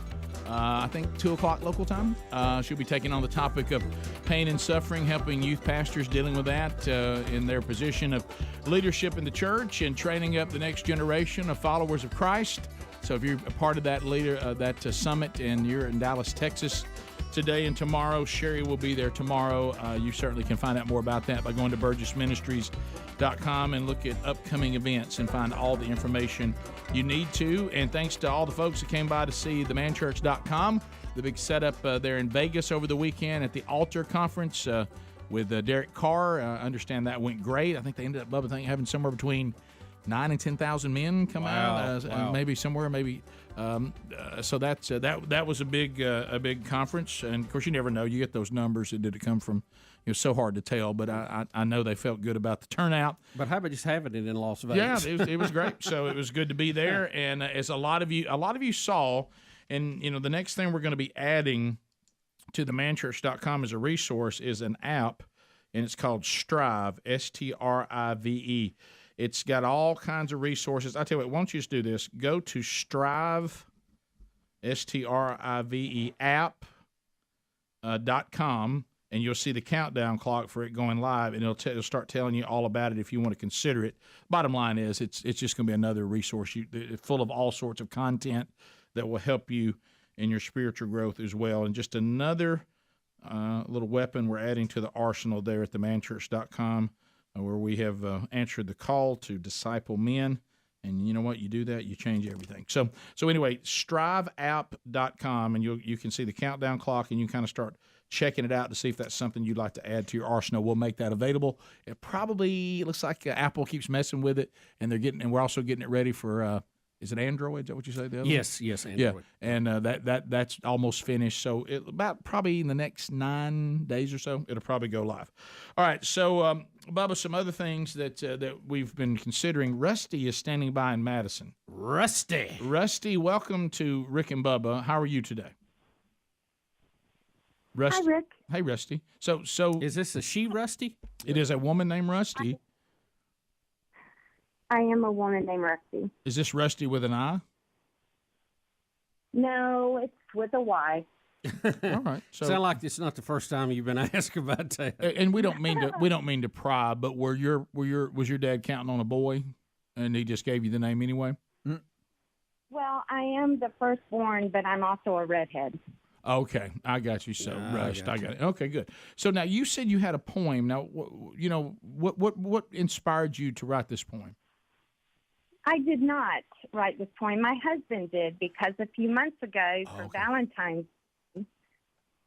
I think 2 o'clock local time. She'll be taking on the topic of pain and suffering, helping youth pastors dealing with that in their position of leadership in the church and training up the next generation of followers of Christ. So if you're a part of that summit and you're in Dallas, Texas today and tomorrow, Sherry will be there tomorrow. You certainly can find out more about that by going to burgessministries.com and look at upcoming events and find all the information you need to. And thanks to all the folks that came by to see themanchurch.com, the big setup there in Vegas over the weekend at the Altar Conference with Derek Carr. I understand that went great. I think they ended up, Bubba, having somewhere between 9,000 and 10,000 men come out, maybe somewhere, so that was a big conference. And of course, you never know. You get those numbers. Did it come from? It was so hard to tell, but I know they felt good about the turnout. But how about just having it in Las Vegas? Yeah, it was great. So it was good to be there. And as a lot of you saw, and the next thing we're going to be adding to themanchurch.com as a resource is an app, and it's called Strive, Strive. It's got all kinds of resources. I tell you what, why don't you just do this? Go to Strive, Strive app.com, and you'll see the countdown clock for it going live, and it'll start telling you all about it if you want to consider it. Bottom line is it's just going to be another resource full of all sorts of content that will help you in your spiritual growth as well. And just another little weapon we're adding to the arsenal there at themanchurch.com. Where we have answered the call to disciple men. And you know what? You do that, you change everything. So anyway, striveapp.com, and you can see the countdown clock, and you kind of start checking it out to see if that's something you'd like to add to your arsenal. We'll make that available. It probably looks like Apple keeps messing with it, and we're also getting it ready for is it Android? Is that what you say? The other Yes, Android. Yeah, and that's almost finished. So about probably in the next 9 days or so, it'll probably go live. All right. So, Bubba, some other things that we've been considering. Rusty is standing by in Madison. Rusty, welcome to Rick and Bubba. How are you today? Rusty. Hi, Rick. Hey, Rusty. So is this a she, Rusty? It is a woman named Rusty. I am a woman named Rusty. Is this Rusty with an I? No, it's with a Y. All right. So, sound like it's not the first time you've been asked about that. And we don't mean to pry, but was your dad counting on a boy, and he just gave you the name anyway? Well, I am the firstborn, but I'm also a redhead. Okay, I got you. So Rust, I got it. Okay, good. So now you said you had a poem. Now, what inspired you to write this poem? I did not write this poem. My husband did, because a few months ago for Valentine's Day,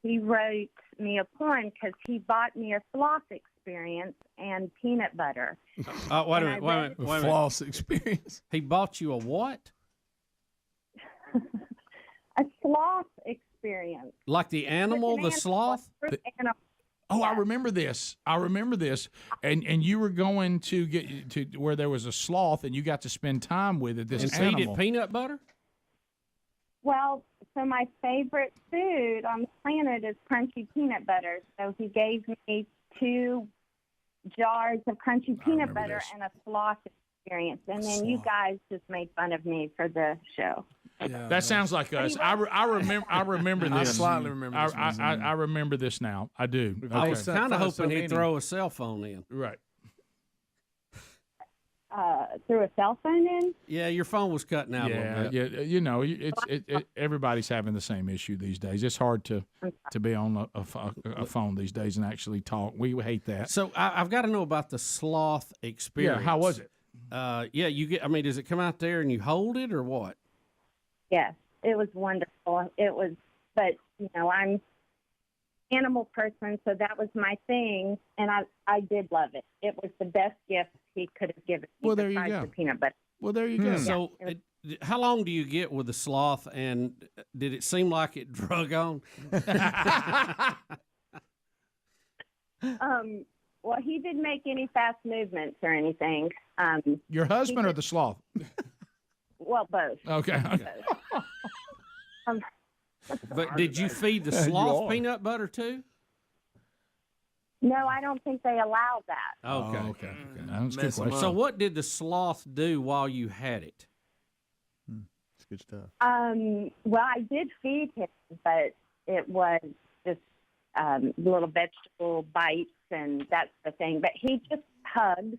he wrote me a poem because he bought me a sloth experience and peanut butter. Wait a minute. Floss experience. He bought you a what? A sloth experience. Like the animal, the sloth? Oh, I remember this. And you were going to get to where there was a sloth, and you got to spend time with it. This And animal. feed it peanut butter? Well, so my favorite food on the planet is crunchy peanut butter. So he gave me 2 jars of crunchy peanut butter this. and a sloth experience. And then you guys just made fun of me for the show. That sounds like us. I remember this. I slightly remember this. I remember this now. I do. I was Okay. kind of hoping he'd throw a cell phone in. Right. Threw a cell phone in? Yeah, your phone was cutting out a little bit. Yeah, you know, everybody's having the same issue these days. It's hard to be on a phone these days and actually talk. We hate that. So I've got to know about the sloth experience. Yeah, how was it? You get. I mean, does it come out there and you hold it or what? Yes, it was wonderful. It was, but I'm an animal person, so that was my thing, and I did love it. It was the best gift he could have given me. Well, there you besides go. The peanut butter. Well, there you go. So, how long do you get with the sloth, and did it seem like it drug on? Well, he didn't make any fast movements or anything. Your husband or the sloth? Well, both. Okay. But did you feed the sloth peanut butter too? No, I don't think they allow that. Okay. That's a good question. So, what did the sloth do while you had it? It's good stuff. Well, I did feed him, but it was just little vegetable bites, and that's the thing. But he just hugs.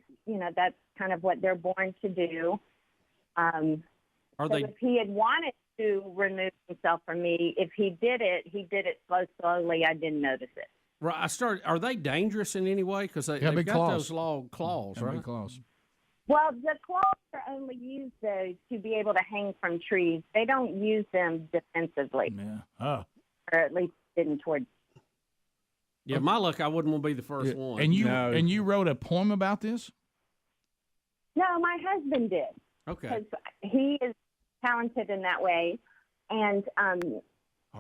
That's kind of what they're born to do. If he had wanted to remove himself from me, if he did it slowly. I didn't notice it. Right. Are they dangerous in any way? Because they've got claws. those long claws, right? Big claws. Well, the claws are only used to be able to hang from trees. They don't use them defensively. Yeah. Or at least didn't towards. Yeah, my luck, I wouldn't want to be the first one. And you wrote a poem about this? No, my husband did. Okay. Because he is talented in that way. And I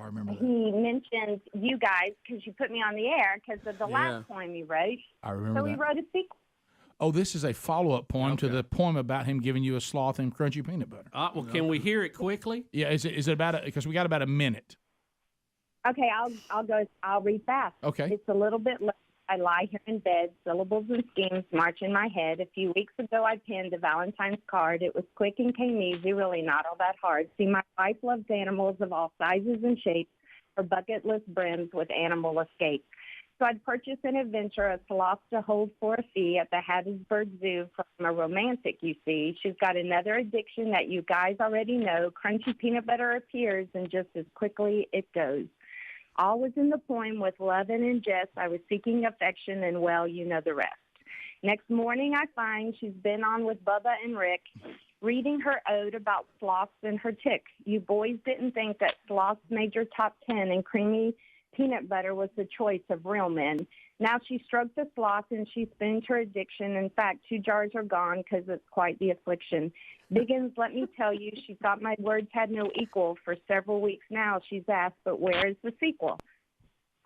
remember that. he mentioned you guys because you put me on the air because of the last poem you wrote. I remember So he that. wrote a sequel. Oh, this is a follow-up poem to the poem about him giving you a sloth and crunchy peanut butter. Well, can we hear it quickly? Yeah, is it about because we got about a minute. Okay, I'll read fast. Okay. It's a little bit late. I lie here in bed, syllables and schemes march in my head. A few weeks ago, I penned a Valentine's card. It was quick and came easy, really not all that hard. See, my wife loves animals of all sizes and shapes. Her bucket list brims with animal escape. So I'd purchase an adventure, a sloth to hold for a fee at the Hattiesburg Zoo from a romantic, you see. She's got another addiction that you guys already know. Crunchy peanut butter appears, and just as quickly it goes. All was in the poem with love and in jest. I was seeking affection, and, well, you know the rest. Next morning, I find she's been on with Bubba and Rick, reading her ode about sloths and her ticks. You boys didn't think that sloths made your top 10 and creamy peanut butter was the choice of real men. Now she stroked the sloth and she spooned her addiction. In fact, 2 jars are gone because it's quite the affliction. Biggins, let me tell you, she thought my words had no equal. For several weeks now, she's asked, but where is the sequel?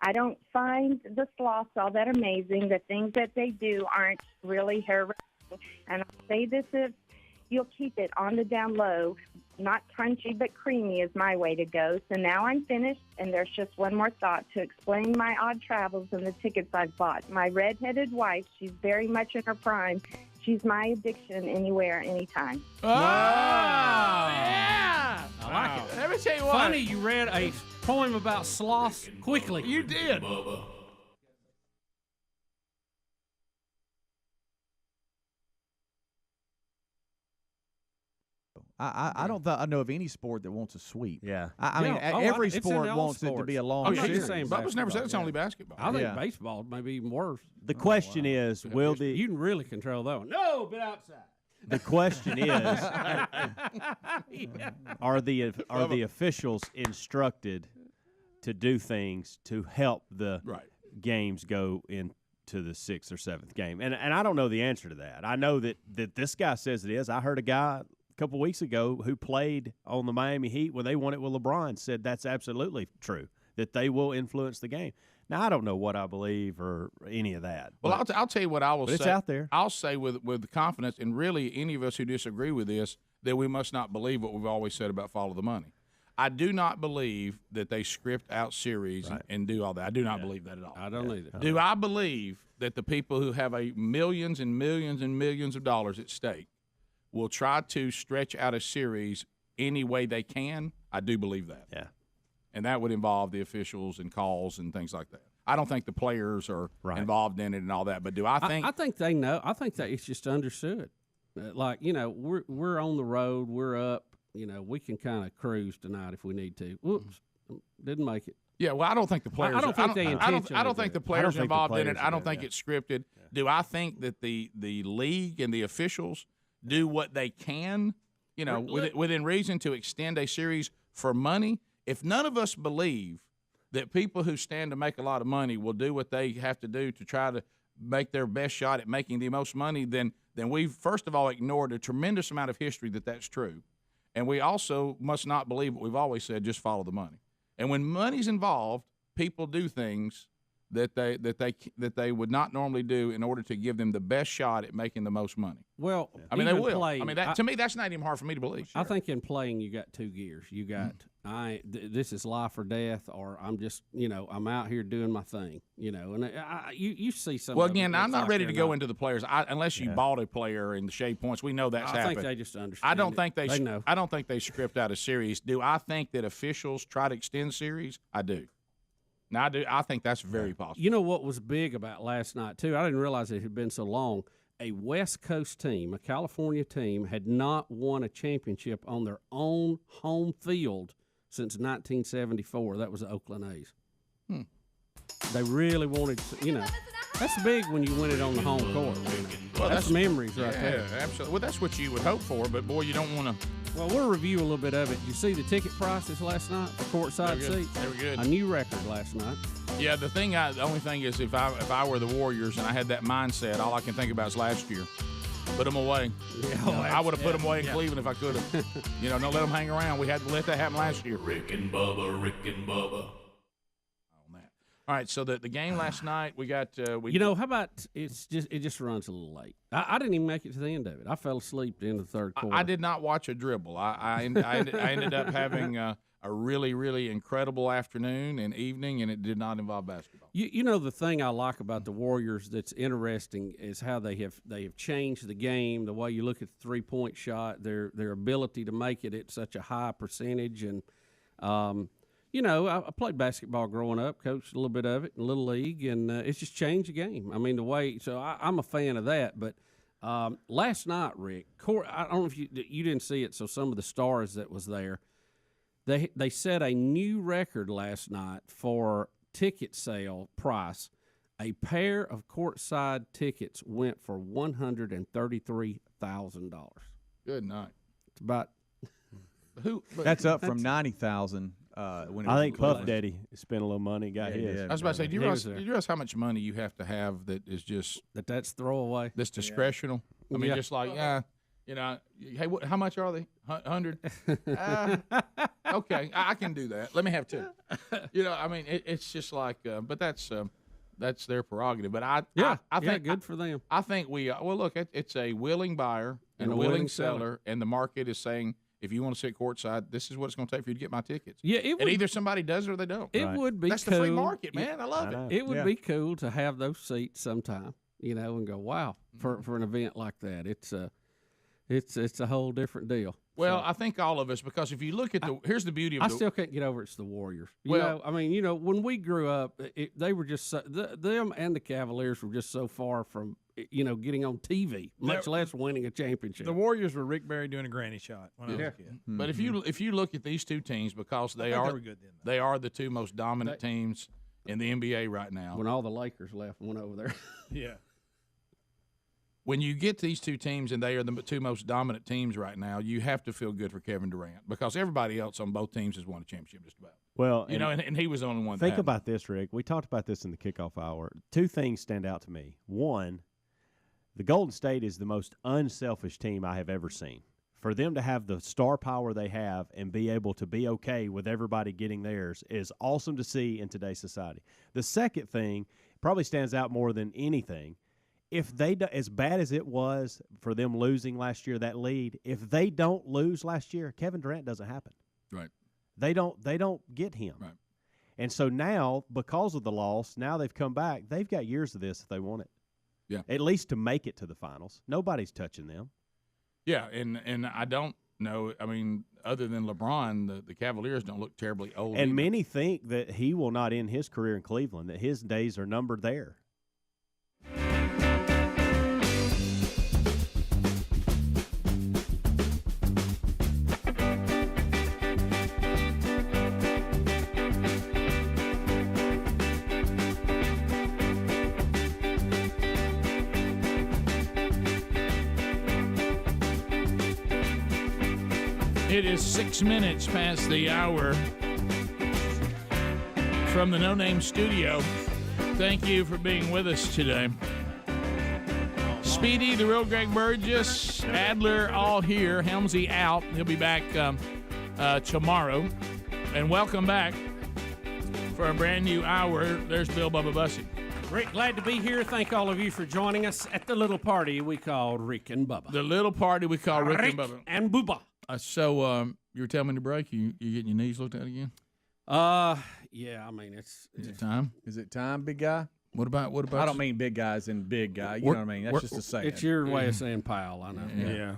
I don't find the sloths all that amazing. The things that they do aren't really hair-raising. And I'll say this if you'll keep it on the down low. Not crunchy, but creamy is my way to go. So now I'm finished, and there's just one more thought to explain my odd travels and the tickets I've bought. My red-headed wife, she's very much in her prime. She's my addiction anywhere, anytime. Oh, yeah! I like it. Let me tell you what. Funny you read a poem about sloths quickly. You did. I don't know of any sport that wants a sweep. Yeah. I mean, every it's in sport all wants it to sports. be a long Oh, yeah, series. Bubba's never said it's only basketball. I think baseball may be even worse. The question is, will the You can really control that one. No, but outside. the question is, are the officials instructed to do things to help the games go into the 6th or 7th game? And I don't know the answer to that. I know that this guy says it is. I heard a guy a couple weeks ago who played on the Miami Heat when they won it with LeBron said that's absolutely true, that they will influence the game. Now, I don't know what I believe or any of that. Well, I'll tell you what I will say. It's out there. I'll say with confidence, and really any of us who disagree with this, that we must not believe what we've always said about follow the money. I do not believe that they script out series and do all that. I do not believe that at all. I don't either. Do I believe that the people who have millions and millions and millions of dollars at stake will try to stretch out a series any way they can? I do believe that. Yeah. And that would involve the officials and calls and things like that. I don't think the players are involved in it and all that. But do I think? I think they know. I think that it's just understood. Like, we're on the road. We're up. We can kind of cruise tonight if we need to. Whoops, didn't make it. Yeah, well, I don't think the players. I don't think they intentionally. I don't think the players involved in it. I don't think it. it's scripted. Yeah. Do I think that the league and the officials do what they can, within reason to extend a series for money? If none of us believe that people who stand to make a lot of money will do what they have to do to try to make their best shot at making the most money, then we've first of all ignored a tremendous amount of history that's true, and we also must not believe what we've always said: just follow the money. And when money's involved, people do things that they would not normally do in order to give them the best shot at making the most money. Well, I mean, they will. To me, that's not even hard for me to believe. I think in playing, you got two gears. You got this is life or death, or I'm just I'm out here doing my thing. And you see some. Well, again, I'm not ready to go into the players unless you bought a player in the shade points. We know that's happened. I think they just understand. I don't think they know. I don't think they script out a series. Do I think that officials try to extend series? I do. Now, I think that's very possible. You know what was big about last night, too? I didn't realize it had been so long. A West Coast team, a California team, had not won a championship on their own home field since 1974. That was the Oakland A's. They really wanted to, that's big when you win it on the home court. Well, that's memories right there. Yeah, absolutely. Well, that's what you would hope for, but, boy, you don't want to. Well, we'll review a little bit of it. Did you see the ticket prices last night for courtside seats? They were good. A new record last night. Yeah, the only thing is if I were the Warriors and I had that mindset, all I can think about is last year. Put them away. Yeah, I would have put them away in Cleveland if I could have. Don't let them hang around. We had to let that happen last year. Rick and Bubba. All right, so the game last night, we got how about it just runs a little late. I didn't even make it to the end of it. I fell asleep at the end of the third quarter. I did not watch a dribble. I ended up having a really, really incredible afternoon and evening, and it did not involve basketball. The thing I like about the Warriors that's interesting is how they have changed the game, the way you look at the three-point shot, their ability to make it at such a high percentage, and I played basketball growing up, coached a little bit of it in Little League, and it's just changed the game. I mean, I'm a fan of that. But last night, Rick, I don't know if you didn't see it, so some of the stars that was there, they set a new record last night for ticket sale price. A pair of courtside tickets went for $133,000. Good night. It's about that's up from $90,000. I think Puff Daddy spent a little money, got his. I was about to say, do you realize how much money you have to have that is just that's throwaway? That's discretional. I mean, just like hey, how much are they? 100. Okay, I can do that. Let me have two. I mean, it's just like, but that's their prerogative. But I think good for them. I think look, it's a willing buyer and a willing seller, and the market is saying, if you want to sit courtside, this is what it's going to take for you to get my tickets. Yeah, and either somebody does it or they don't. It would be. That's cool. the free market, man. I love it. It would be cool to have those seats sometime, and go, wow, for an event like that. It's a whole different deal. Well, I think all of us, because if you look at here's the beauty of I still can't get over it's the Warriors. When we grew up, they were just them and the Cavaliers were just so far from getting on TV, much less winning a championship. The Warriors were Rick Barry doing a granny shot when I was a kid. Mm-hmm. But if you look at these two teams, because they are the two most dominant teams in the NBA right now. When all the Lakers left, went over there. Yeah. When you get to these two teams and they are the two most dominant teams right now, you have to feel good for Kevin Durant because everybody else on both teams has won a championship just about. Well, and he was the only one. Think about this, Rick. We talked about this in the kickoff hour. Two things stand out to me. One, the Golden State is the most unselfish team I have ever seen. for them to have the star power they have and be able to be okay with everybody getting theirs is awesome to see in today's society. The second thing probably stands out more than anything. If they do, as bad as it was for them losing last year, that lead, if they don't lose last year, Kevin Durant doesn't happen. Right. They don't get him. Right. And so now, because of the loss, now they've come back. They've got years of this if they want it. Yeah. At least to make it to the finals. Nobody's touching them. Yeah, and I don't know. I mean, other than LeBron, the Cavaliers don't look terribly old. And either. many think that he will not end his career in Cleveland, that his days are numbered there. It is 6 minutes past the hour from the No Name Studio. Thank you for being with us today. Speedy, the real Greg Burgess, Adler, all here. Helmsy out. He'll be back tomorrow. And welcome back for a brand new hour. There's Bill Bubba Bussey. Rick, glad to be here. Thank all of you for joining us at the little party we call Rick and Bubba. The little party we call Rick and Bubba. And Bubba. So you were telling me to break. You getting your knees looked at again? Yeah. I mean, it's Is it time? Is it time, big guy? What about? I don't mean big guys and big guy. You know what I mean? That's just a saying. It's your way of saying pal. I know.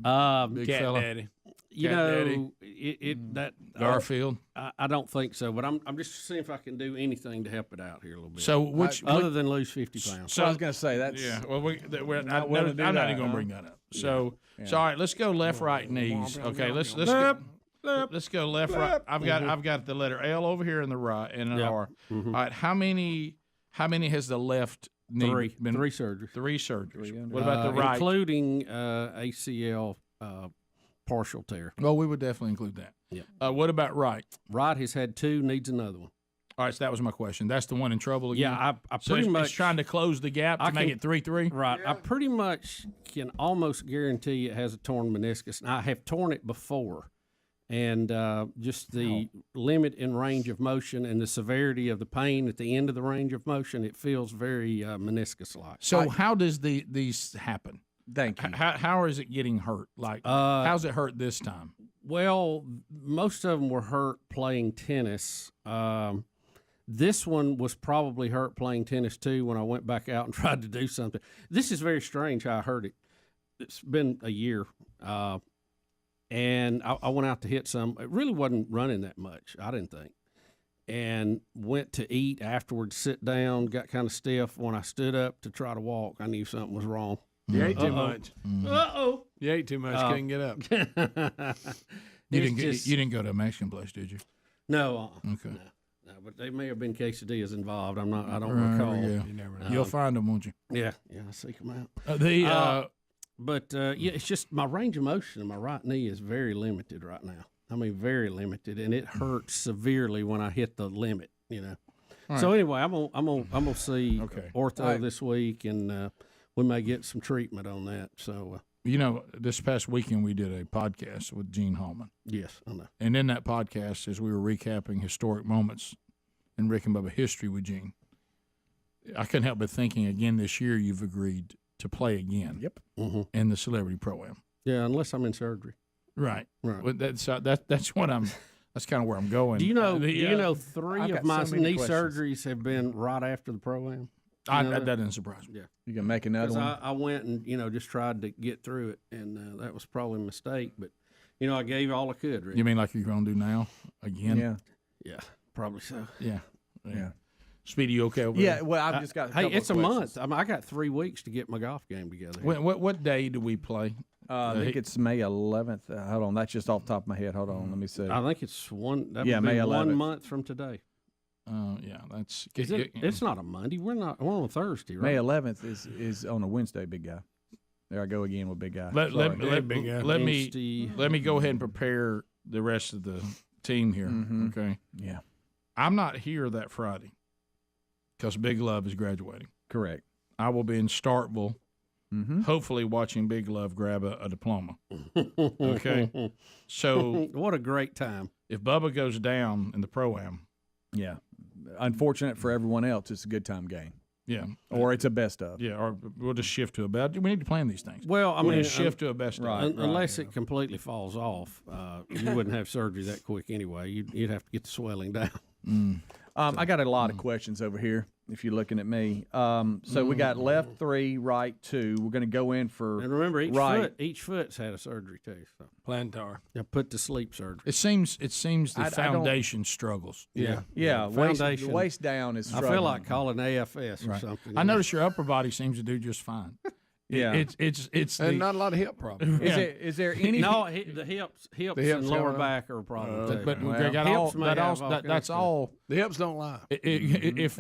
Yeah. Big Cat fella. daddy. You Cat know, daddy. that Garfield. I don't think so, but I'm just seeing if I can do anything to help it out here a little bit. So other than lose 50 pounds. So I was going to say that's Well, I'm not even going to bring that up. So all right, let's go left, right knees. Okay, let's go left, right. I've got the letter L over here in the right and an R. All right, how many has the left knee been? Three surgeries. Three surgeries. What about the right? Including ACL partial tear. Well, we would definitely include that. Yeah. What about right? Right has had two, needs another one. All right, so that was my question. That's the one in trouble again? Yeah, I so pretty much it's trying to close the gap to make it 3-3? Right. I pretty much can almost guarantee it has a torn meniscus. And I have torn it before. And just the limit in range of motion and the severity of the pain at the end of the range of motion, it feels very meniscus-like. So how does these happen? Thank you. How is it getting hurt? Like, how's it hurt this time? Well, most of them were hurt playing tennis. This one was probably hurt playing tennis, too, when I went back out and tried to do something. This is very strange how I hurt it. It's been a year. And I went out to hit some. It really wasn't running that much, I didn't think. And went to eat afterwards, sit down, got kind of stiff. When I stood up to try to walk, I knew something was wrong. You ate too much. Uh-oh. You ate too much. Couldn't get up. You didn't go to a Mexican place, did you? No. Okay. No, but they may have been quesadillas involved. I don't recall. You never know. You'll find them, won't you? Yeah, I seek them out. But it's just my range of motion in my right knee is very limited right now. I mean, very limited, and it hurts severely when I hit the limit. Right. So anyway, I'm gonna see ortho this week, and we may get some treatment on that. So this past weekend we did a podcast with Gene Hallman. Yes, I know. And in that podcast, as we were recapping historic moments in Rick and Bubba history with Gene, I couldn't help but thinking again this year you've agreed to play again. Yep. In the Celebrity Pro-Am. Yeah, unless I'm in surgery. Right. Right. Well, that's what I'm. That's kind of where I'm going. Do you know? Three I've of got my so many knee questions. surgeries have been right after the Pro-Am. That doesn't surprise me. Yeah. You can make another one. I went and just tried to get through it, and that was probably a mistake. But I gave all I could. Really. You mean like you're going to do now again? Yeah. Yeah, probably so. Yeah. Yeah. Speedy, you okay over Yeah. there? Well, I've just got. Hey, it's a questions. month. I mean, I got 3 weeks to get my golf game together. What day do we play? I think it's May 11th. Hold on, that's just off the top of my head. Hold on, let me see. I think it's one. That Yeah, would be May 11th. 1 month from today. Yeah, that's. It's not a Monday. We're on a Thursday, right? May 11th is on a Wednesday, big guy. There I go again with big guy. Let me go ahead and prepare the rest of the team here. Okay. Yeah. I'm not here that Friday because Big Love is graduating. Correct. I will be in Starkville hopefully watching Big Love grab a diploma. Okay, so what a great time if Bubba goes down in the pro-am. Yeah, unfortunate for everyone else. It's a good time game. Yeah, or it's a best of. Yeah, or we'll just shift to a best. We need to plan these things. Well, I We'll mean, just shift to a best of. Unless it completely falls off, you wouldn't have surgery that quick anyway. You'd have to get the swelling down. I got a lot of questions over here. If you're looking at me, so we got left 3, right 2. We're going to go in for And remember, right. each foot's had a surgery too. So. Plantar. Yeah, put to sleep surgery. It seems the I don't- foundation struggles. Yeah, Foundation. the waist down is. I feel struggling. like calling AFS or something. I notice your upper body seems to do just fine. Yeah. It's And not a lot of hip problems. Is there any? No, the hips and lower back are a problem. too. But Well, Greg, hips may have all that's kinds all. The hips don't lie. If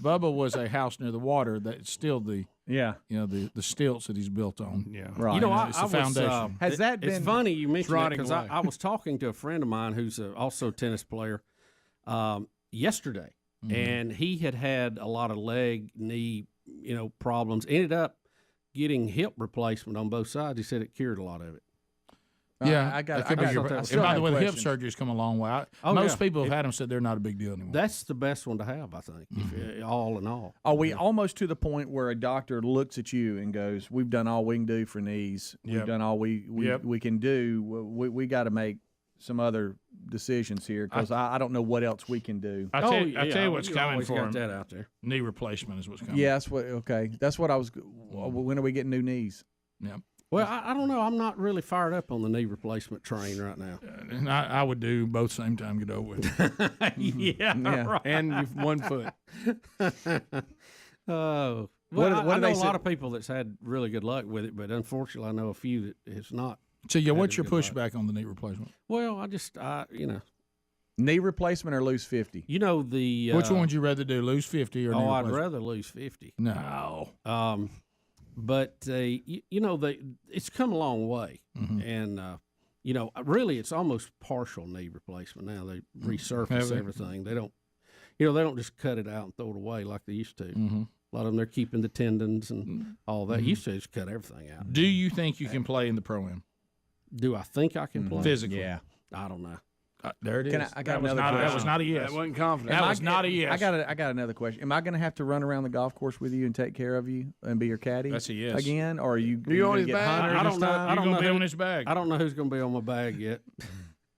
Bubba was a house near the water, that's still the Yeah. the stilts that he's built on. Yeah. Right. You know, It's I the foundation. Has that It's been funny you mentioned that rotting because away. I was talking to a friend of mine who's also a tennis player yesterday, and he had a lot of leg, knee, problems. Ended up getting hip replacement on both sides. He said it cured a lot of it. Yeah, I got. that could be your- I and still by the have way, the hip questions. surgery's come a long way. Oh, Most yeah. people have had them said they're not a big deal anymore. That's the best one to have, I think. If, all in all, Are we almost to the point where a doctor looks at you and goes, "We've done all we can do for knees. We've Yep. done all we can do. We got to make some other decisions here because I don't know what else we can do." I tell you what's coming always for got him. that out there. Knee replacement is what's coming. Yeah, that's what. Okay, that's what I was. When are we getting new knees? Yeah. Well, I don't know. I'm not really fired up on the knee replacement train right now. And I would do both same time, get over with. Yeah, right. And you've 1 foot. Oh, What well, do I know they a say- lot of people that's had really good luck with it, but unfortunately, I know a few that it's not. So yeah, what's had your good luck. pushback on the knee replacement? Well, Knee replacement or lose 50? the Which one would you rather do, lose 50 or knee I'd replacement? rather lose 50. No. But it's come a long way, and really, it's almost partial knee replacement now. They resurface Have they? everything. They don't, they don't just cut it out and throw it away like they used to. A lot of them, they're keeping the tendons and all that. Used to just cut everything out. Do you think you can play in the pro-am? Do I think I can play Physically? Yeah. I don't know. There it is. I got that was another not, question. that was not a yes. That wasn't confident. That was not a yes. I got another question. Am I going to have to run around the golf course with you and take care of you and be your caddy? That's a yes. Again, or are you? You on gonna his get bag? hunted I this don't know. time? I don't know be who- on his bag. I don't know who's going to be on my bag yet.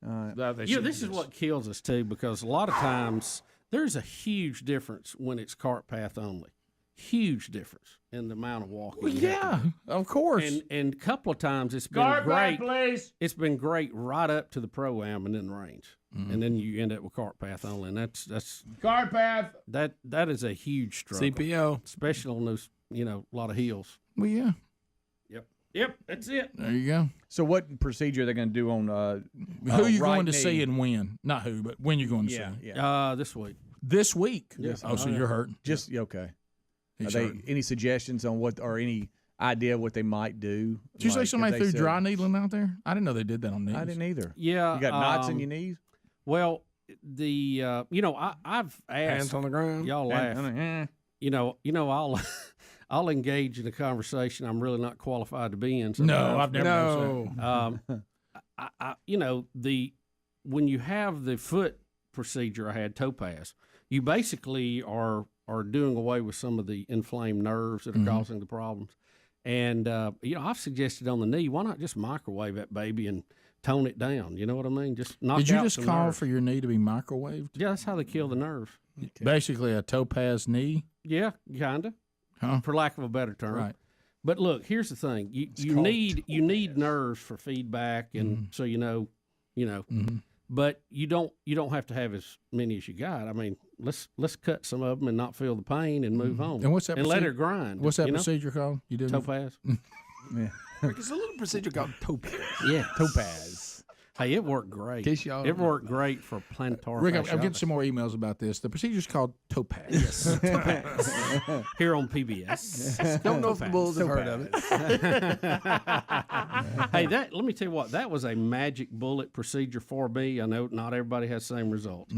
This is what kills us too, because a lot of times there's a huge difference when it's cart path only. Huge difference in the amount of walking. Well, you have yeah, to do. of course. And a couple of times it's been Guard great. back, please. It's been great right up to the pro-am and then the range, and then you end up with cart path only, and that's Guard path. that is a huge struggle, CPO. especially on those a lot of hills. Well, yeah. Yep, that's it. There you go. So, what procedure are they going to do on? Who you right going to knee? see and when? Not who, but when you're going to Yeah, see. yeah. This week. This week. Yes. Oh, so you're hurting. Just okay. Are He's they hurting. any suggestions on what or any idea what they might do? Did you say Like, if somebody they threw said- dry needling out there? I didn't know they did that on knees. I didn't either. Yeah, You got knots in your knees. Well, the I've asked Hands on the ground. y'all laugh. I'll engage in a conversation I'm really not qualified to be in. No, sometimes. I've never noticed that. When you have the foot procedure I had, topaz, you basically are doing away with some of the inflamed nerves that are causing the problems. And I've suggested on the knee, why not just microwave that baby and tone it down? You know what I mean? Just knock Did you out just some call nerves. for your knee to be microwaved? Yeah, that's how they kill the nerves. Basically, a topaz knee. Yeah, kinda. Huh? For lack of a better term. Right. But look, here's the thing: you need nerves for feedback, and so you know. But you don't have to have as many as you got. I mean, let's cut some of them and not feel the pain and move on. And what's that? And let procedure- it grind. What's that you know? procedure called? You did Topaz. Yeah. It's a little procedure called topaz. Yeah, Topaz. Hey, it worked great. Kiss y'all. It worked great for plantar Rick, I'm fasciitis. getting some more emails about this. The procedure's called topaz. Topaz. Here on PBS. Don't know if the Bulls have heard of it. Hey, let me tell you what, that was a magic bullet procedure for me. I know not everybody has the same result,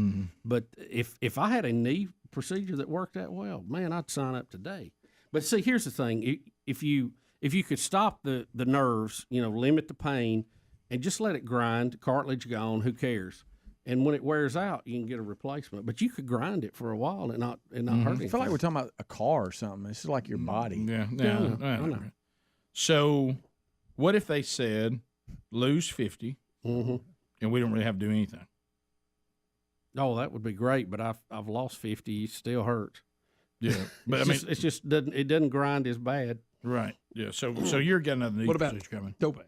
but if I had a knee procedure that worked that well, man, I'd sign up today. But see, here's the thing: if you if you could stop the nerves, limit the pain, and just let it grind, cartilage gone, who cares? And when it wears out, you can get a replacement. But you could grind it for a while and not hurt anything. I feel like we're talking about a car or something. It's like your body. Yeah. I know. So, what if they said lose 50, and we don't really have to do anything? Oh, that would be great. But I've lost 50. It still hurts. Yeah, but it just doesn't grind as bad. Right. Yeah. So you're getting another knee What about procedure coming. dope ass?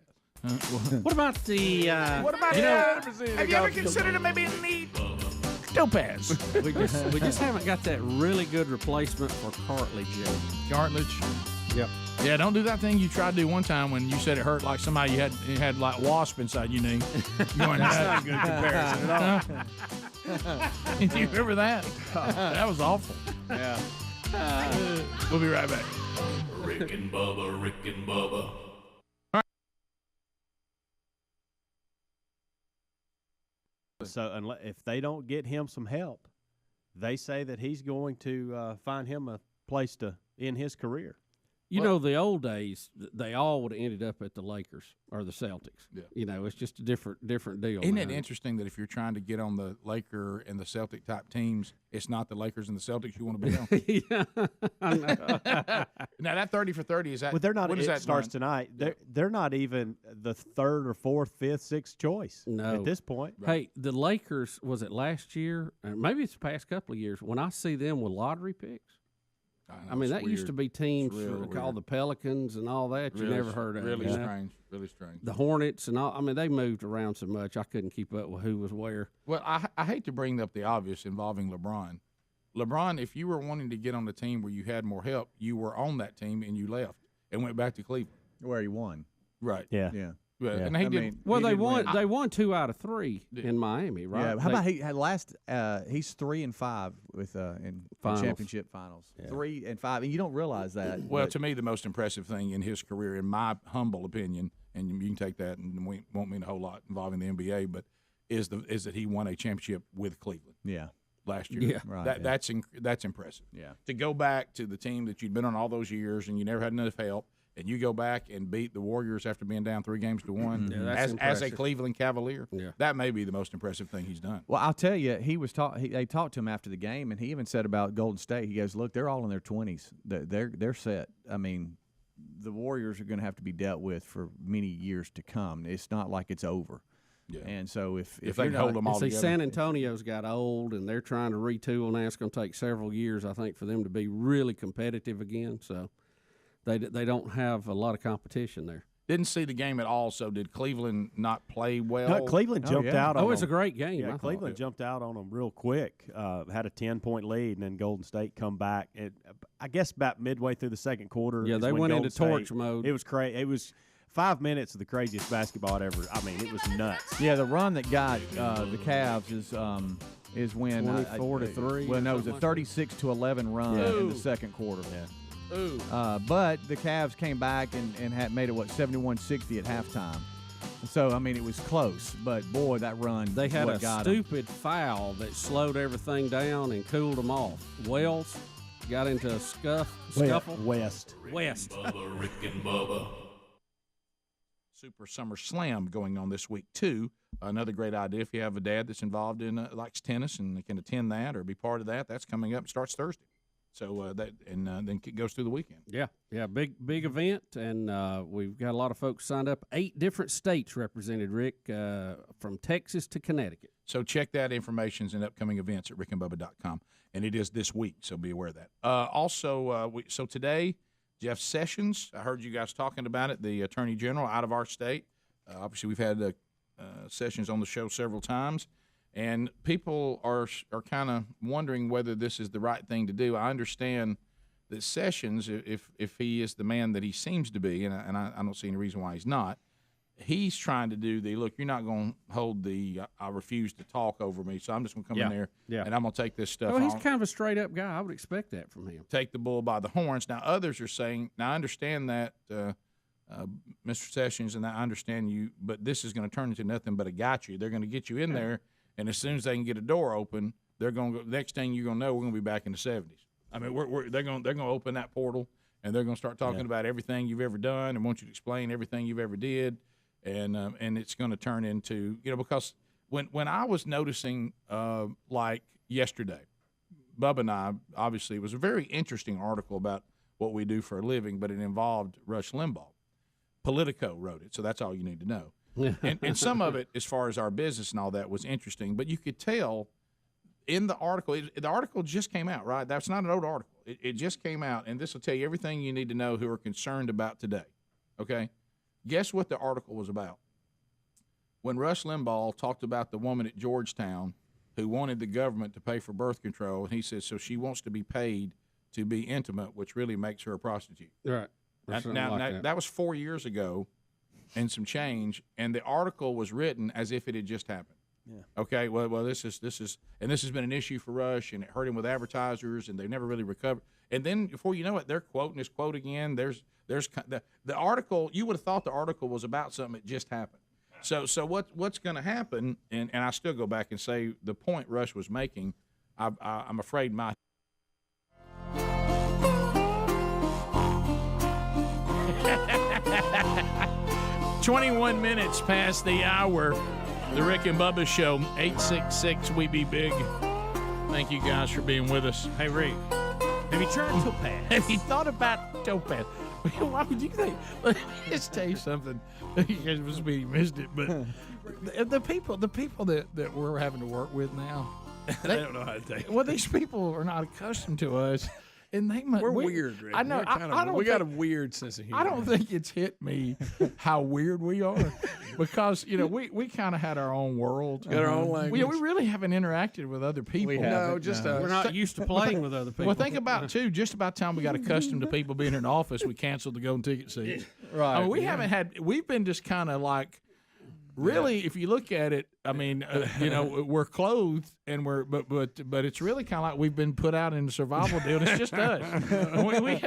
What about the? What about have you ever considered maybe a knee pads? we just haven't got that really good replacement for cartilage yet. Cartilage. Yep. Yeah, don't do that thing you tried to do one time when you said it hurt like somebody you had like wasp inside your knee. Going, That's not a good comparison at all. Do you remember that? That was awful. Yeah. We'll be right back. Rick and Bubba, Rick and Bubba. So if they don't get him some help, they say that he's going to find him a place to end his career. The old days, they all would have ended up at the Lakers or the Celtics. Yeah. It's just a different deal. Isn't now. it interesting that if you're trying to get on the Laker and the Celtic type teams, it's not the Lakers and the Celtics you want to be on? Yeah, I know. Now that 30 for 30 is that? Well, they're not. When It that starts run? tonight. They're not even the third or fourth, fifth, sixth choice No. at this point. Hey, the Lakers, was it last year? Maybe it's the past couple of years. When I see them with lottery picks, I mean, that used to be teams called the Pelicans and all that. You never heard of. Really strange. Really strange. The Hornets and all. I mean, they moved around so much I couldn't keep up with who was where. Well, I hate to bring up the obvious involving LeBron. LeBron, if you were wanting to get on the team where you had more help, you were on that team and you left and went back to Cleveland, where he won. Right. Yeah. Yeah. Well, Yeah. and he I did. mean, Well, he they did won. win. They won 2 out of 3 in Miami, right? Yeah. How about he had last? He's 3-5 with in Finals. championship finals. 3-5, and you don't realize that. Well, but- to me, the most impressive thing in his career, in my humble opinion, and you can take that and we won't mean a whole lot involving the NBA, but is that he won a championship with Cleveland. Yeah. Last year. Yeah. Right, That's impressitive. Yeah. To go back to the team that you'd been on all those years and you never had enough help, and you go back and beat the Warriors after being down 3-1 Yeah, that's as a impressive. Cleveland Cavalier. Yeah. That may be the most impressive thing he's done. Well, I'll tell you, they talked to him after the game, and he even said about Golden State. He goes, "Look, they're all in their 20s. They're set. I mean, the Warriors are going to have to be dealt with for many years to come. It's not like it's over." Yeah. And so if they you're can not- hold them all See, together. San Antonio's got old, and they're trying to retool now. It's going to take several years, I think, for them to be really competitive again. So they don't have a lot of competition there. Didn't see the game at all, so did Cleveland not play well? No, Cleveland jumped out on Oh, it's a them. great game. Yeah, I Cleveland jumped out on them real quick. Had a 10-point lead, and then Golden State come back. I guess about midway through the second quarter. Yeah, is they when went Golden into torch State- mode. It was crazy. It was 5 minutes of the craziest basketball I'd ever. I mean, it was nuts. Yeah, the run that got the Cavs is when 24-3. Well, no, it was a 36-11 run in the second quarter. Yeah. Ooh. But the Cavs came back and had made it 71-60 at halftime. So I mean, it was close, but boy, that run They had what a got 'em. stupid foul that slowed everything down and cooled them off. Wells got into a scuffle. West. Bubba, Rick and Bubba. Super Summer Slam going on this week too. Another great idea if you have a dad that's involved in likes tennis and can attend that or be part of that. That's coming up. It starts Thursday, so then it goes through the weekend. Yeah, big event, and we've got a lot of folks signed up. 8 different states represented, Rick, from Texas to Connecticut. So check that information and upcoming events at rickandbubba.com, and it is this week, so be aware of that. So today, Jeff Sessions, I heard you guys talking about it, the Attorney General out of our state. Obviously, we've had Sessions on the show several times, and people are kind of wondering whether this is the right thing to do. I understand that Sessions, if he is the man that he seems to be, and I don't see any reason why he's not, he's trying to do look, you're not going to hold I refuse to talk over me, so I'm just going to come in there and I'm going to take this stuff Well, he's on. kind of a straight-up guy. I would expect that from him. Take the bull by the horns. Now, others are saying, now I understand that, Mr. Sessions, and I understand you, but this is going to turn into nothing but a gotcha. They're going to get you in there, and as soon as they can get a door open, they're going to go. Next thing you're going to know, we're going to be back in the 70s. I mean, they're going to open that portal, and they're going to start talking about everything you've ever done and want you to explain everything you've ever did, and it's going to turn into, because when I was noticing, like yesterday, Bubba and I, obviously, it was a very interesting article about what we do for a living, but it involved Rush Limbaugh. Politico wrote it, so that's all you need to know. and some of it, as far as our business and all that, was interesting, but you could tell in the article, the article just came out, right? That's not an old article. It just came out, and this will tell you everything you need to know who are concerned about today, okay? Guess what the article was about? When Rush Limbaugh talked about the woman at Georgetown who wanted the government to pay for birth control, and he said, so she wants to be paid to be intimate, which really makes her a prostitute. Right. That was 4 years ago and some change, and the article was written as if it had just happened. Yeah. Okay. Well, this is, and this has been an issue for Rush, and it hurt him with advertisers, and they never really recovered. And then before you know it, they're quoting his quote again. There's the article. You would have thought the article was about something that just happened. So what's going to happen? And I still go back and say the point Rush was making. I'm afraid my. 21 minutes past the hour. The Rick and Bubba Show, 866-WE-BE-BIG. Thank you guys for being with us. Hey, Rick, have you tried Topaz? Have you thought about Topaz? Why would you think? Let me just tell you something. You guys missed it, but the people that we're having to work with now, they don't know how to take it. Well, these people are not accustomed to us. And we're weird, Rick. I know. We got a weird sense of humor. I don't think it's hit me how weird we are, because we kind of had our own world, got our own language. We really haven't interacted with other people. We're not used to playing with other people. Well, think about too. Just about time we got accustomed to people being in the office, we canceled the golden ticket seats. Right. I mean, we haven't had. We've been just kind of like. Really, if you look at it, I mean, we're clothed and but it's really kind of like we've been put out in a survival deal. It's just us.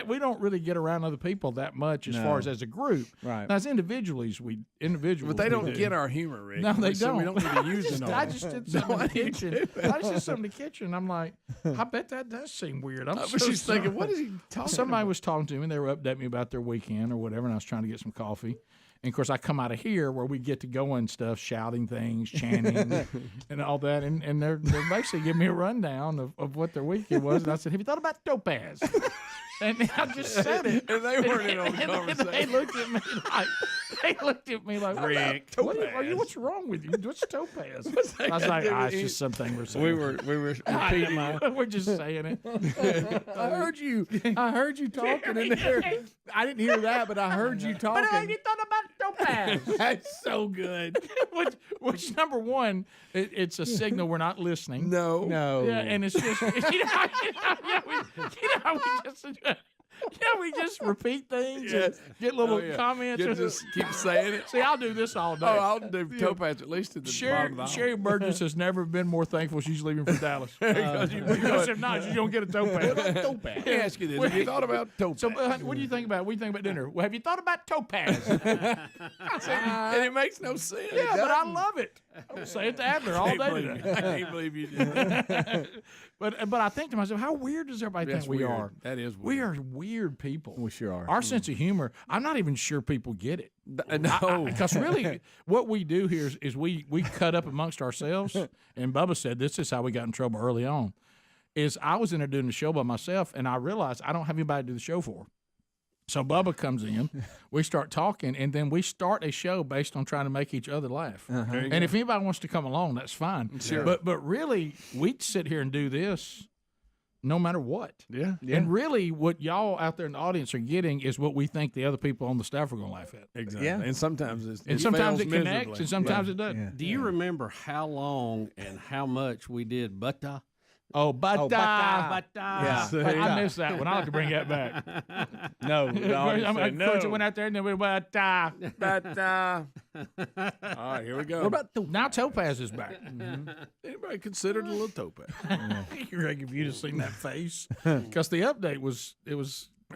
We don't really get around other people that much as far as a group. Right. Now, as individuals, but they don't get our humor, Rick. No, they so don't. We don't need to use it. I just did something in the kitchen. I just did something in the kitchen. I'm like, I bet that does seem weird. But she's thinking, what is he talking? Somebody was talking to me, and they were updating me about their weekend or whatever, and I was trying to get some coffee. And, of course, I come out of here where we get to go and stuff, shouting things, chanting, and all that. And they're basically giving me a rundown of what their weekend was. And I said, have you thought about Topaz? And I just said it. And they weren't in on the conversation. They looked at me like, Rick, what's wrong with you? What's Topaz? I was like, it's just something we're saying. We were repeating we're just saying it. I heard you talking in there. I didn't hear that, but I heard you talking. But have you thought about Topaz? That's so good. Which number one, it's a signal we're not listening. No. Yeah, and it's just we just repeat things and get little comments. You just keep saying it. See, I'll do this all day. Oh, I'll do Topaz at least at the bottom of the hour. Sherry Burgess has never been more thankful she's leaving for Dallas. Because if not, you don't get a Topaz. Let me ask you this. Have you thought about Topaz? So, what do you think about? What do you think about dinner? Well, have you thought about Topaz? And it makes no sense. Yeah, but I love it. I say it to Adler all day today. I can't believe you did. But I think to myself, how weird does everybody think we are? That is weird. We are weird people. We sure are. Our sense of humor, I'm not even sure people get it. No. Because really, what we do here is we cut up amongst ourselves. And Bubba said this is how we got in trouble early on. Is I was in there doing the show by myself, and I realized I don't have anybody to do the show for. So Bubba comes in, we start talking, and then we start a show based on trying to make each other laugh. And if anybody wants to come along, that's fine. Sure. But really, we sit here and do this no matter what. Yeah. And really, what y'all out there in the audience are getting is what we think the other people on the staff are going to laugh at. Exactly. Yeah. And sometimes it connects, miserably. and sometimes it doesn't. Yeah. Do you remember how long and how much we did Butta? Oh, Butta. Yeah. I missed that one. I'll have to bring that back. No. Coach went out there and then we Butta. All right, here we go. What about now Topaz is back. Anybody considered a little Topaz? Greg, if you'd have seen that face. Because the update was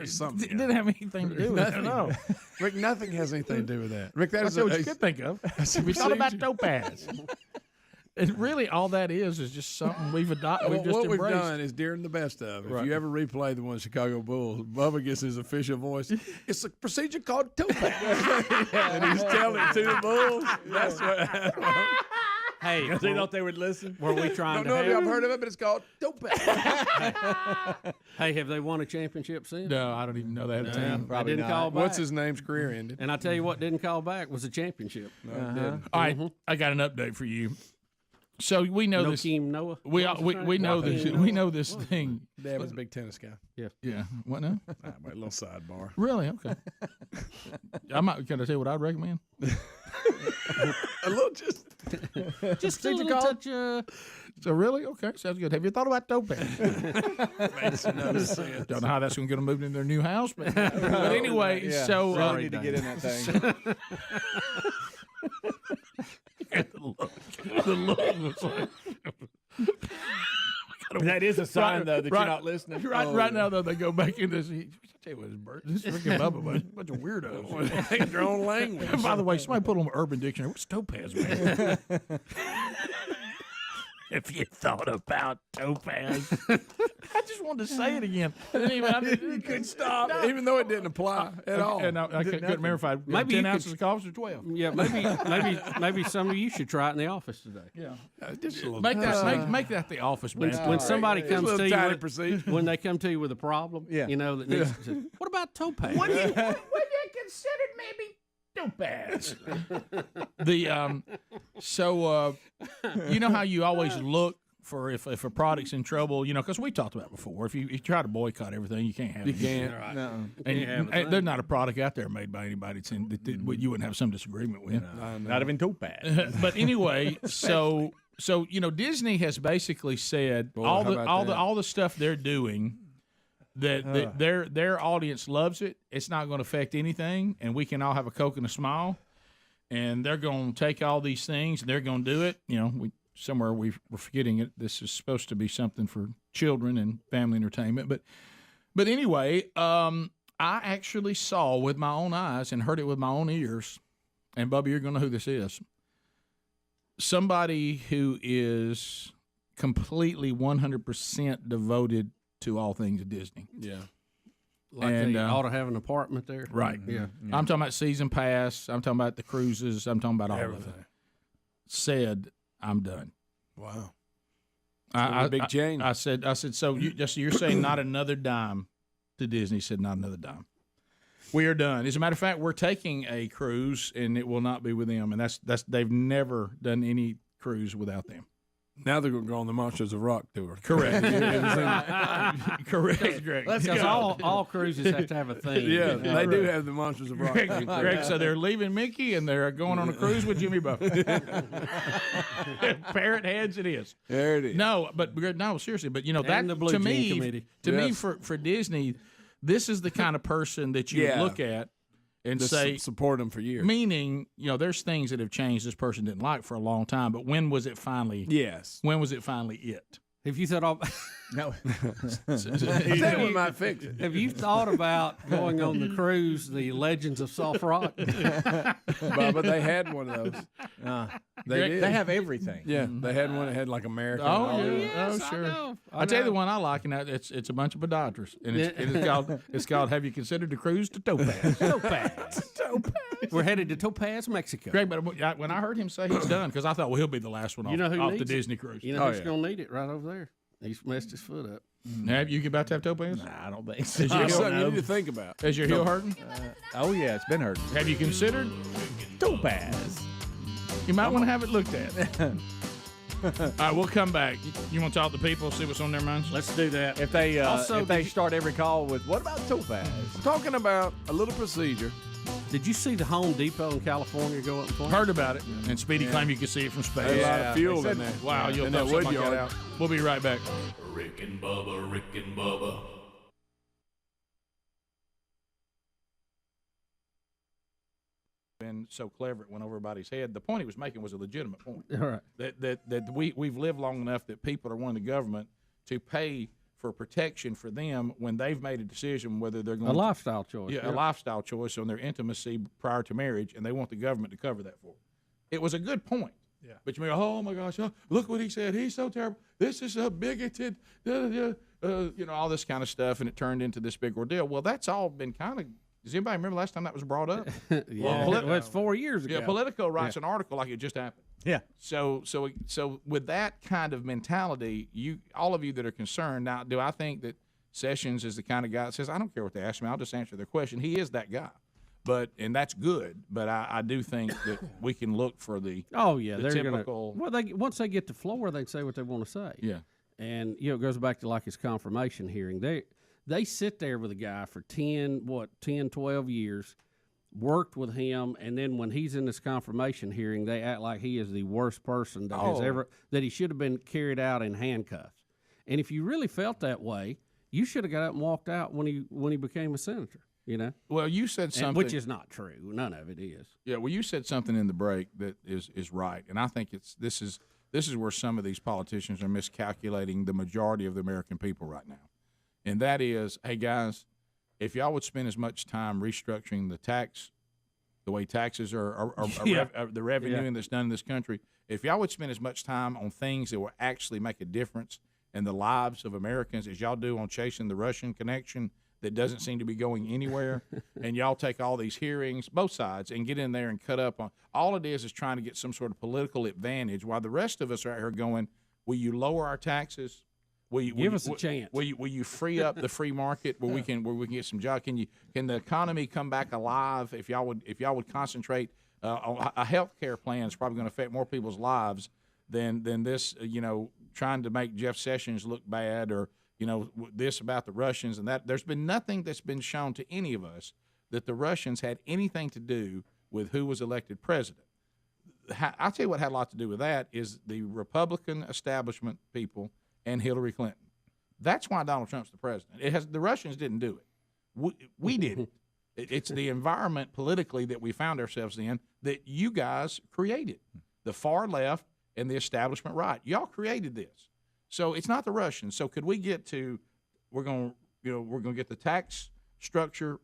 something. It didn't have anything to do with it. No. Rick, nothing has anything to do with that. Rick, that That's what you could think of. If you thought about Topaz. And really, all that is just something we've adopted. We've just what embraced. we've done is during the best of. Right. If you ever replay the one Chicago Bulls, Bubba gets his official voice. It's a procedure called toe pass, and he's telling it to the Bulls. That's what. Hey, because they thought they would listen. Were we trying Don't to know if have? y'all heard of it, but it's called toe pass. Hey, have they won a championship since? No, I don't even know that team. I didn't call back. What's his name's career ended? And I tell you what didn't call back was a championship. No, it didn't. All right, I got an update for you. So we know this. Noah. We know this. We know this thing. Dad was a big tennis guy. Yeah. What now? Wait, a little sidebar. Really? Okay. Can I tell you what I'd recommend? A little just Just a little touch. So really? Okay, sounds good. Have you thought about toe pass? makes no sense. Don't know how that's going to get them moved into their new house, but anyway, so Sorry to get in that thing. The look was like. That is a sign, though, that right, you're not listening. Right now, though, they go back into this. I tell you what, this is freaking Bubba, bunch of weirdos. They their own language. By the way, somebody put on Urban Dictionary. What's topaz, man? If you thought about topaz. I just wanted to say it again. You couldn't stop, even though it didn't apply at all. And I couldn't remember if I had Maybe 10 you ounces of coffee or 12. Yeah, maybe some of you should try it in the office today. Yeah. Just a little Make that the office. When somebody comes to you when they come to you with a problem, Yeah. you know that needs to, what about topaz? What do you consider maybe topaz? So you know how you always look for if a product's in trouble, you know, because we talked about it before. If you try to boycott everything, you can't have it. You can't. Right. No. And there's not a product out there made by anybody that you wouldn't have some disagreement with. Not even topaz. But anyway, so you know, Disney has basically said all the stuff they're doing that their audience loves it. It's not going to affect anything, and we can all have a Coke and a smile. And they're going to take all these things and they're going to do it. You know, we're forgetting it. This is supposed to be something for children and family entertainment. But anyway, I actually saw with my own eyes and heard it with my own ears. And Bubba, you're going to know who this is. Somebody who is completely 100% devoted to all things Disney. Yeah. Like they ought to have an apartment there. Right. Yeah. I'm talking about season pass. I'm talking about the cruises. I'm talking about all of it. Said, I'm done. Wow. Big change. I said, so you're saying not another dime to Disney? Said not another dime. We are done. As a matter of fact, we're taking a cruise, and it will not be with them. And that's they've never done any cruise without them. Now they're going to go on the Monsters of Rock tour. Correct. Correct, Greg. Because all cruises have to have a theme. Yeah, they do have the Monsters of Rock. Greg, so they're leaving Mickey and they're going on a cruise with Jimmy Buffett. Parrot heads it is. There it is. No, seriously. But you know that to me for Disney, this is the kind of person that you look at and say support them for years. Meaning, you know, there's things that have changed this person didn't like for a long time, but when was it finally? Yes. When was it finally it? Have you thought No. That one might fix it. Have you thought about going on the cruise, the Legends of Soft Rock? Bubba, they had one of those. They did. They have everything. Yeah, they had one that had like American. Sure. I tell you the one I like, and it's a bunch of podiatrists, and it's called Have You Considered the Cruise to Topaz? Topaz. We're headed to Topaz, Mexico. Greg, but when I heard him say he's done, because I thought, well, he'll be the last one off the Disney cruise. You know who's going to need it right over there? He's messed his foot up. Have you about to have topaz? Nah, I don't think so. That's something you need to think about. Is your heel hurting? Oh, yeah, it's been hurting. Have you considered topaz? You might want to have it looked at. All right, we'll come back. You want to talk to people, see what's on their minds? Let's do that. If they start every call with, what about topaz? Talking about a little procedure. Did you see the Home Depot in California go up in flames? Heard about it. And Speedy claimed you could see it from space. There's a lot of fuel in there. Wow, you'll in throw that something wood like that yard. out. We'll be right back. Rick and Bubba, Rick and Bubba. Been so clever it went over everybody's head. The point he was making was a legitimate point. All right. That we've lived long enough that people are wanting the government to pay for protection for them when they've made a decision whether they're going a lifestyle choice. a lifestyle choice on their intimacy prior to marriage, and they want the government to cover that for them. It was a good point. Yeah. But you may go, oh my gosh, look what he said. He's so terrible. This is a bigoted, all this kind of stuff, and it turned into this big ordeal. Well, that's all been kind of. Does anybody remember last time that was brought up? Well, it's 4 years ago. Yeah, Politico writes an article like it just happened. Yeah. So with that kind of mentality, all of you that are concerned now, do I think that Sessions is the kind of guy that says, I don't care what they ask me, I'll just answer their question. He is that guy. And that's good. But I do think that we can look for the they're typical. Once they get to floor, they can say what they want to say. Yeah. And it goes back to like his confirmation hearing. They sit there with a guy for 10, 12 years, worked with him, and then when he's in this confirmation hearing, they act like he is the worst person that he should have been carried out in handcuffs. And if you really felt that way, you should have got up and walked out when he became a senator. Well, you said something, which is not true. None of it is. Yeah. Well, you said something in the break that is right, and I think this is where some of these politicians are miscalculating the majority of the American people right now, and that is, hey guys, if y'all would spend as much time restructuring the way taxes are the revenue that's done in this country, if y'all would spend as much time on things that will actually make a difference in the lives of Americans as y'all do on chasing the Russian connection that doesn't seem to be going anywhere, and y'all take all these hearings, both sides, and get in there and cut up on all it is trying to get some sort of political advantage, while the rest of us are out here going, will you lower our taxes? Give us a chance. Will you free up the free market where we can get some jobs? Can the economy come back alive if y'all would concentrate on a health care plan is probably going to affect more people's lives than this trying to make Jeff Sessions look bad, or this about the Russians and that. There's been nothing that's been shown to any of us that the Russians had anything to do with who was elected president. I'll tell you what had a lot to do with that is the Republican establishment people and Hillary Clinton. That's why Donald Trump's the president. The Russians didn't do it. We did it. It's the environment politically that we found ourselves in that you guys created. The far left and the establishment right. Y'all created this. So it's not the Russians. So could we get to we're going to get the tax structure,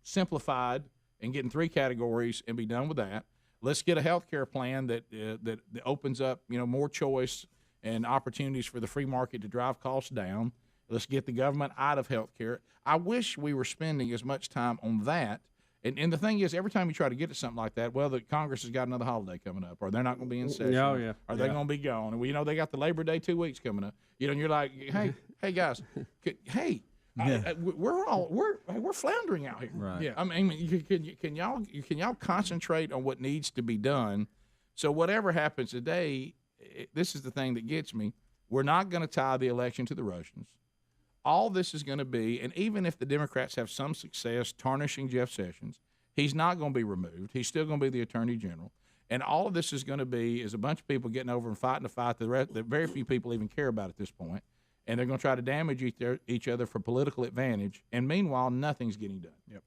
simplified and get in 3 categories and be done with that. Let's get a health care plan that opens up, more choice and opportunities for the free market to drive costs down. Let's get the government out of health care. I wish we were spending as much time on that. And the thing is, every time you try to get to something like that, well, the Congress has got another holiday coming up, or they're not going to be in session, or they're going to be gone. And they got the Labor Day 2 weeks coming up. And you're like, hey guys, we're floundering out here. Right. Yeah. I mean, can y'all concentrate on what needs to be done? So whatever happens today, this is the thing that gets me. We're not going to tie the election to the Russians. All this is going to be, and even if the Democrats have some success tarnishing Jeff Sessions, he's not going to be removed. He's still going to be the Attorney General. And all of this is going to be is a bunch of people getting over and fighting a fight that very few people even care about at this point. And they're going to try to damage each other for political advantage. And meanwhile, nothing's getting done. Yep.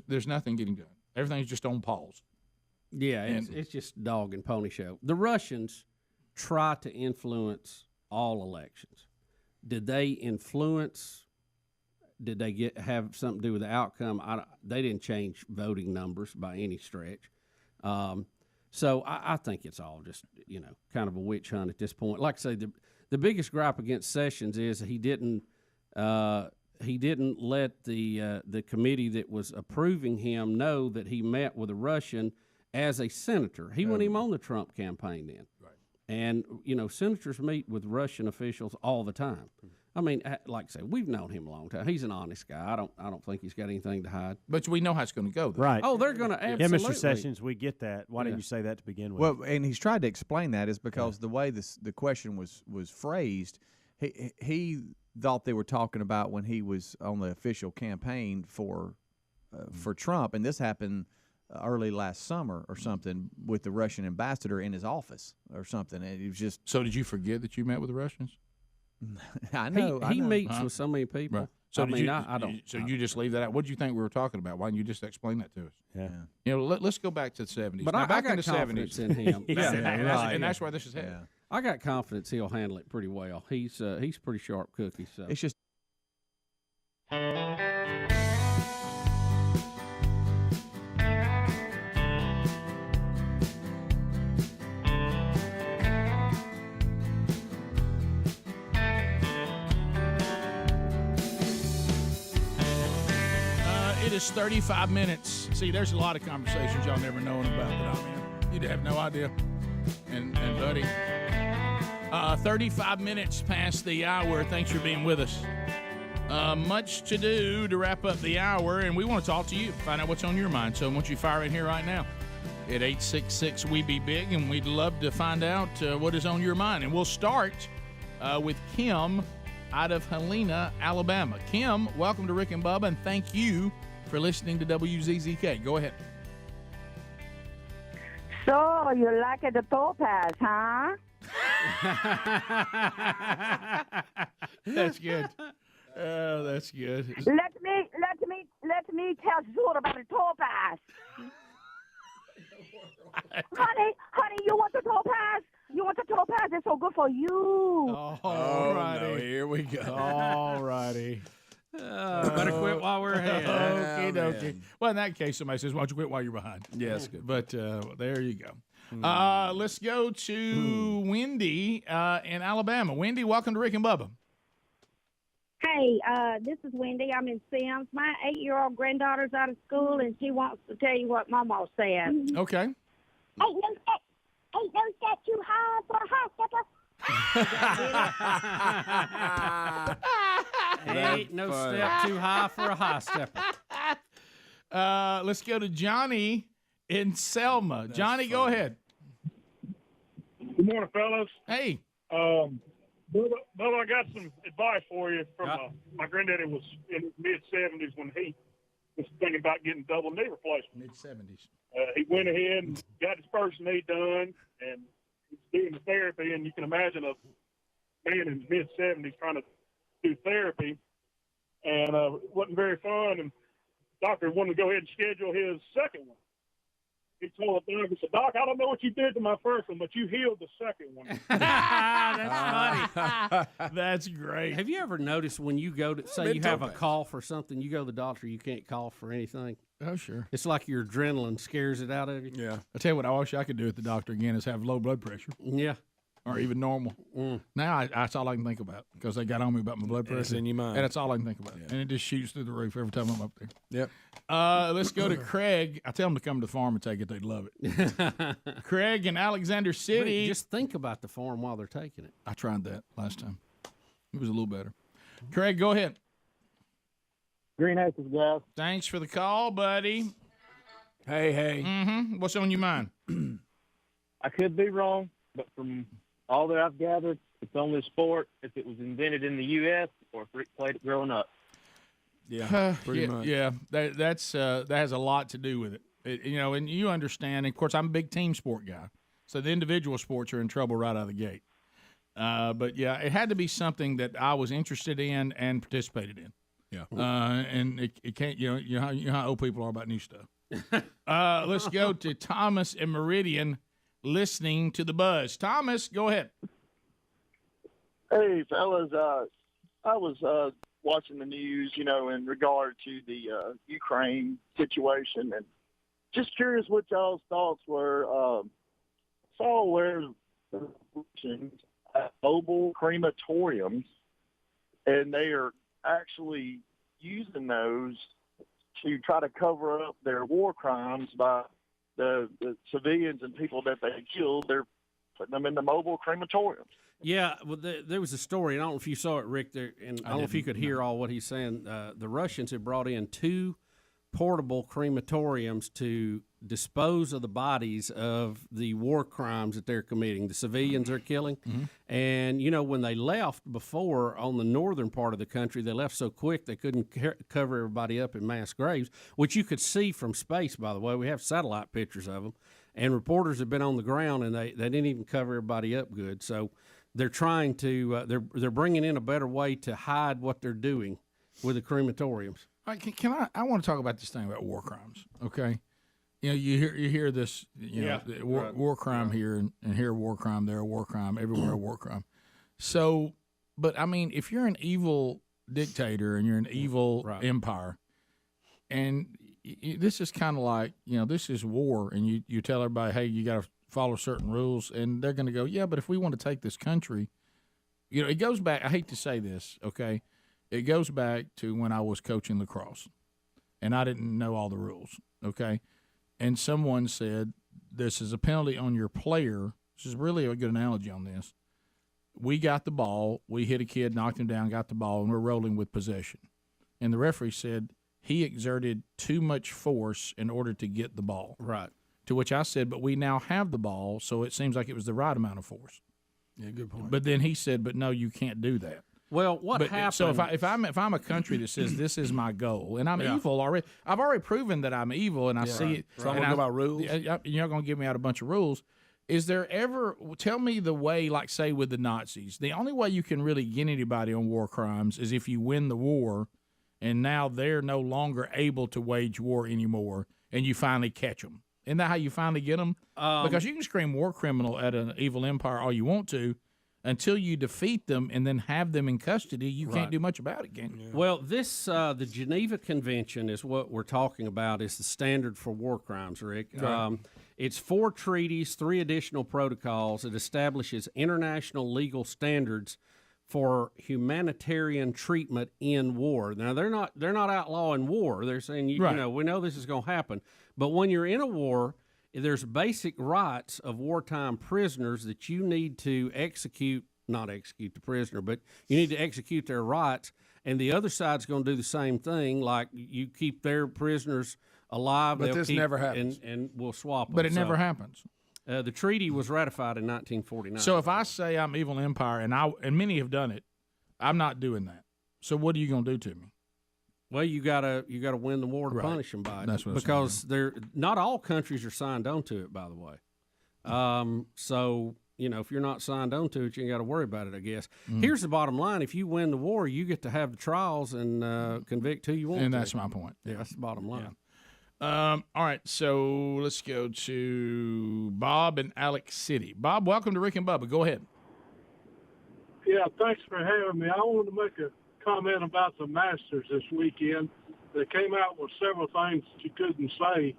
There's nothing getting done. Everything's just on pause. Yeah, it's just dog and pony show. The Russians try to influence all elections. Did they influence? Did they have something to do with the outcome? They didn't change voting numbers by any stretch. So I think it's all just kind of a witch hunt at this point. Like I say, the biggest gripe against Sessions is he didn't let the committee that was approving him know that he met with a Russian as a senator. He wasn't even on the Trump campaign then. Right. And, senators meet with Russian officials all the time. I mean, like I say, we've known him a long time. He's an honest guy. I don't think he's got anything to hide. But we know how it's going to go, though. Right. Oh, they're going to absolutely. Yeah, Mr. Sessions, we get that. Why didn't you say that to begin with? Well, and he's tried to explain that is because the way the question was phrased, he thought they were talking about when he was on the official campaign for Trump, and this happened early last summer or something with the Russian ambassador in his office or something. And it was just. So did you forget that you met with the Russians? I know. He meets with so many people. Right. So I don't. So you just leave that out. What did you think we were talking about? Why didn't you just explain that to us? Yeah. Let's go back to the 70s. But now, I got confidence in him. And that's where this is headed. Yeah. I got confidence he'll handle it pretty well. He's pretty sharp cookie. So it's just. this 35 minutes. See, there's a lot of conversations y'all never known about that I'm in. You'd have no idea. And buddy, 35 minutes past the hour. Thanks for being with us. Much to do to wrap up the hour, and we want to talk to you, find out what's on your mind. So I want you to fire in here right now at 866-WE-BE-BIG, and we'd love to find out what is on your mind. And we'll start with Kim out of Helena, Alabama. Kim, welcome to Rick and Bubba, and thank you for listening to WZZK. Go ahead. So, you like the topaz, huh? That's good. Oh, that's good. Let me tell you about the topaz. honey, you want the topaz? You want the topaz? It's so good for you. All righty. No, here we go. All righty. Better quit while we're ahead. Okay. Well, in that case, somebody says, why don't you quit while you're behind? Yes, good. But there you go. Let's go to Wendy in Alabama. Wendy, welcome to Rick and Bubba. Hey, this is Wendy. I'm in Sims. My 8-year-old granddaughter's out of school, and she wants to tell you what Mama said. Okay. Ain't no step too high for a high stepper. Ain't no step too high for a high stepper. Let's go to Johnny in Selma. Johnny, go ahead. Good morning, fellas. Hey. Bubba, I got some advice for you from my granddaddy was in his mid-70s when he was thinking about getting double knee replacement. Mid-70s. He went ahead and got his first knee done, and he's doing the therapy, and you can imagine a man in his mid-70s trying to do therapy, and it wasn't very fun, and the doctor wanted to go ahead and schedule his second one. He told the doctor, he said, Doc, I don't know what you did to my first one, but you healed the second one. That's funny. That's great. Have you ever noticed when you go to, say you have a cough or something, you go to the doctor, you can't cough for anything? Oh, sure. It's like your adrenaline scares it out of you. Yeah. I tell you what, I wish I could do at the doctor again is have low blood pressure. Yeah. Or even normal. Now that's all I can think about because they got on me about my blood pressure. It's in your mind. And that's all I can think about. Yeah. And it just shoots through the roof every time I'm up there. Yep. Let's go to Craig. I tell them to come to the farm and take it. They'd love it. Craig in Alexander City. Rick, just think about the farm while they're taking it. I tried that last time. It was a little better. Craig, go ahead. Green Acres, guys. Thanks for the call, buddy. Hey. Mm-hmm. What's on your mind? I could be wrong, but from all that I've gathered, it's only a sport if it was invented in the U.S. or if Rick played it growing up. Yeah, pretty much. Yeah, that has a lot to do with it. And you understand. And of course, I'm a big team sport guy, so the individual sports are in trouble right out of the gate. But yeah, it had to be something that I was interested in and participated in. Yeah, and it can't. You know how old people are about new stuff. Let's go to Thomas in Meridian, listening to the buzz. Thomas, go ahead. Hey, fellas. I was watching the news, in regard to the Ukraine situation, and just curious what y'all's thoughts were. Saw where the Russians have mobile crematoriums, and they are actually using those to try to cover up their war crimes by the civilians and people that they killed. They're putting them in the mobile crematoriums. Yeah, well, there was a story. I don't know if you saw it, Rick, there, and I don't know if you could hear all what he's saying. The Russians had brought in 2 portable crematoriums to dispose of the bodies of the war crimes that they're committing, the civilians they're killing. Mm-hmm. And, when they left before on the northern part of the country, they left so quick they couldn't cover everybody up in mass graves, which you could see from space, by the way. We have satellite pictures of them. And reporters have been on the ground, and they didn't even cover everybody up good. So they're trying to they're bringing in a better way to hide what they're doing with the crematoriums. All right, I want to talk about this thing about war crimes, okay? You hear this, war crime here and here a war crime, there a war crime, everywhere a war crime. So, but I mean, if you're an evil dictator and you're an evil empire, and this is kind of like, this is war, and you tell everybody, hey, you got to follow certain rules, and they're going to go, yeah, but if we want to take this country, it goes back. I hate to say this, okay? It goes back to when I was coaching lacrosse. and I didn't know all the rules. Okay, and someone said this is a penalty on your player. This is really a good analogy on this. We got the ball, we hit a kid, knocked him down, got the ball, and we're rolling with possession. And the referee said he exerted too much force in order to get the ball. Right. To which I said, but we now have the ball, so it seems like it was the right amount of force. Yeah, good point. But then he said, but no, you can't do that. Well, what happened? So if I'm a country that says this is my goal and I'm evil already, I've already proven that I'm evil and I see it. So I'm gonna go about rules. You're not going to give me out a bunch of rules. Is there ever tell me the way, like say with the Nazis, the only way you can really get anybody on war crimes is if you win the war, and now they're no longer able to wage war anymore, and you finally catch them. Isn't that how you finally get them? Because you can scream war criminal at an evil empire all you want to, until you defeat them and then have them in custody, you can't do much about it, can you? Well, this the Geneva Convention is what we're talking about. Is the standard for war crimes, Rick. Right. It's 4 treaties, 3 additional protocols. It establishes international legal standards for humanitarian treatment in war. Now they're not outlawing war. They're saying you know, we know this is going to happen, but when you're in a war, there's basic rights of wartime prisoners that you need to not execute the prisoner, but you need to execute their rights. And the other side's going to do the same thing. Like you keep their prisoners alive. But this never happens. And we'll swap them. But it never happens. The treaty was ratified in 1949. So if I say I'm evil empire, and many have done it, I'm not doing that. So what are you going to do to me? Well, you gotta win the war to punish them by it. That's what because they're not all countries are signed on to it, by the way. So you know, if you're not signed on to it, you ain't got to worry about it, I guess. Here's the bottom line: if you win the war, you get to have the trials and convict who you want. And that's my point. Yeah, that's the bottom line. All right, so let's go to Bob in Alex City. Bob, welcome to Rick and Bubba. Go ahead. Yeah, thanks for having me. I wanted to make a comment about the Masters this weekend. They came out with several things that you couldn't say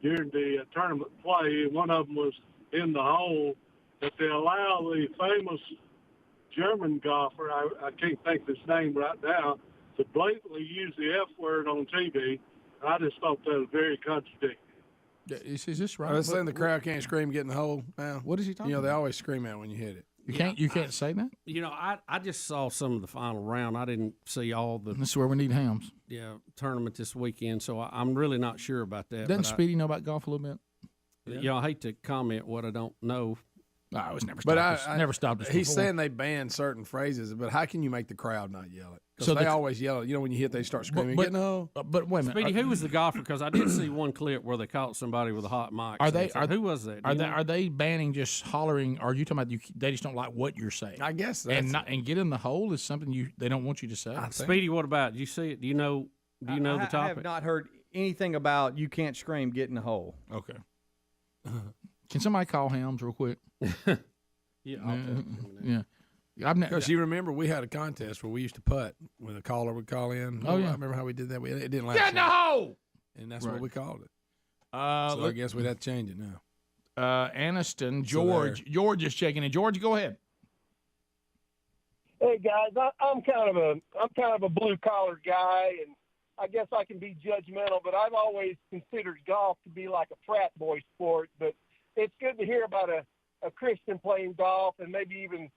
during the tournament play. One of them was in the hole, that they allow the famous German golfer, I can't think of his name right now, to blatantly use the F word on TV. I just thought that was very contradictory. Is this right? I was saying the crowd can't scream, get in the hole now. What is he talking about? about? They always scream out when you hit it. You can't say that? You know, I just saw some of the final round. I didn't see all the. This is where we need hams. Yeah, tournament this weekend. So I'm really not sure about that. Doesn't Speedy know about golf a little bit? Yeah, I hate to comment what I don't know. I was never stopped. Never stopped us. He's before. saying they ban certain phrases, but how can you make the crowd not yell it? So they always yell it. You know, when you hit, they start screaming. But wait a minute. Speedy, who was the golfer? Because I did see one clip where they caught somebody with a hot mic. Who was that? Are they banning just hollering? Are you talking about they just don't like what you're saying? I guess that's and get in the hole is something they don't want you to say. Speedy, what about? Do you see it? Do you know the topic? I have not heard anything about you can't scream, get in the hole. Okay. Can somebody call Helms real quick? Yeah. Because you remember we had a contest where we used to putt when a caller would call in. Oh, yeah. I remember how we did that. It didn't last. Get in the hole! And that's what we called it. So I guess we'd have to change it now. Aniston, George. George is checking in. George, go ahead. Hey guys, I'm kind of a blue collar guy, and I guess I can be judgmental, but I've always considered golf to be like a frat boy sport. But it's good to hear about a Christian playing golf and maybe even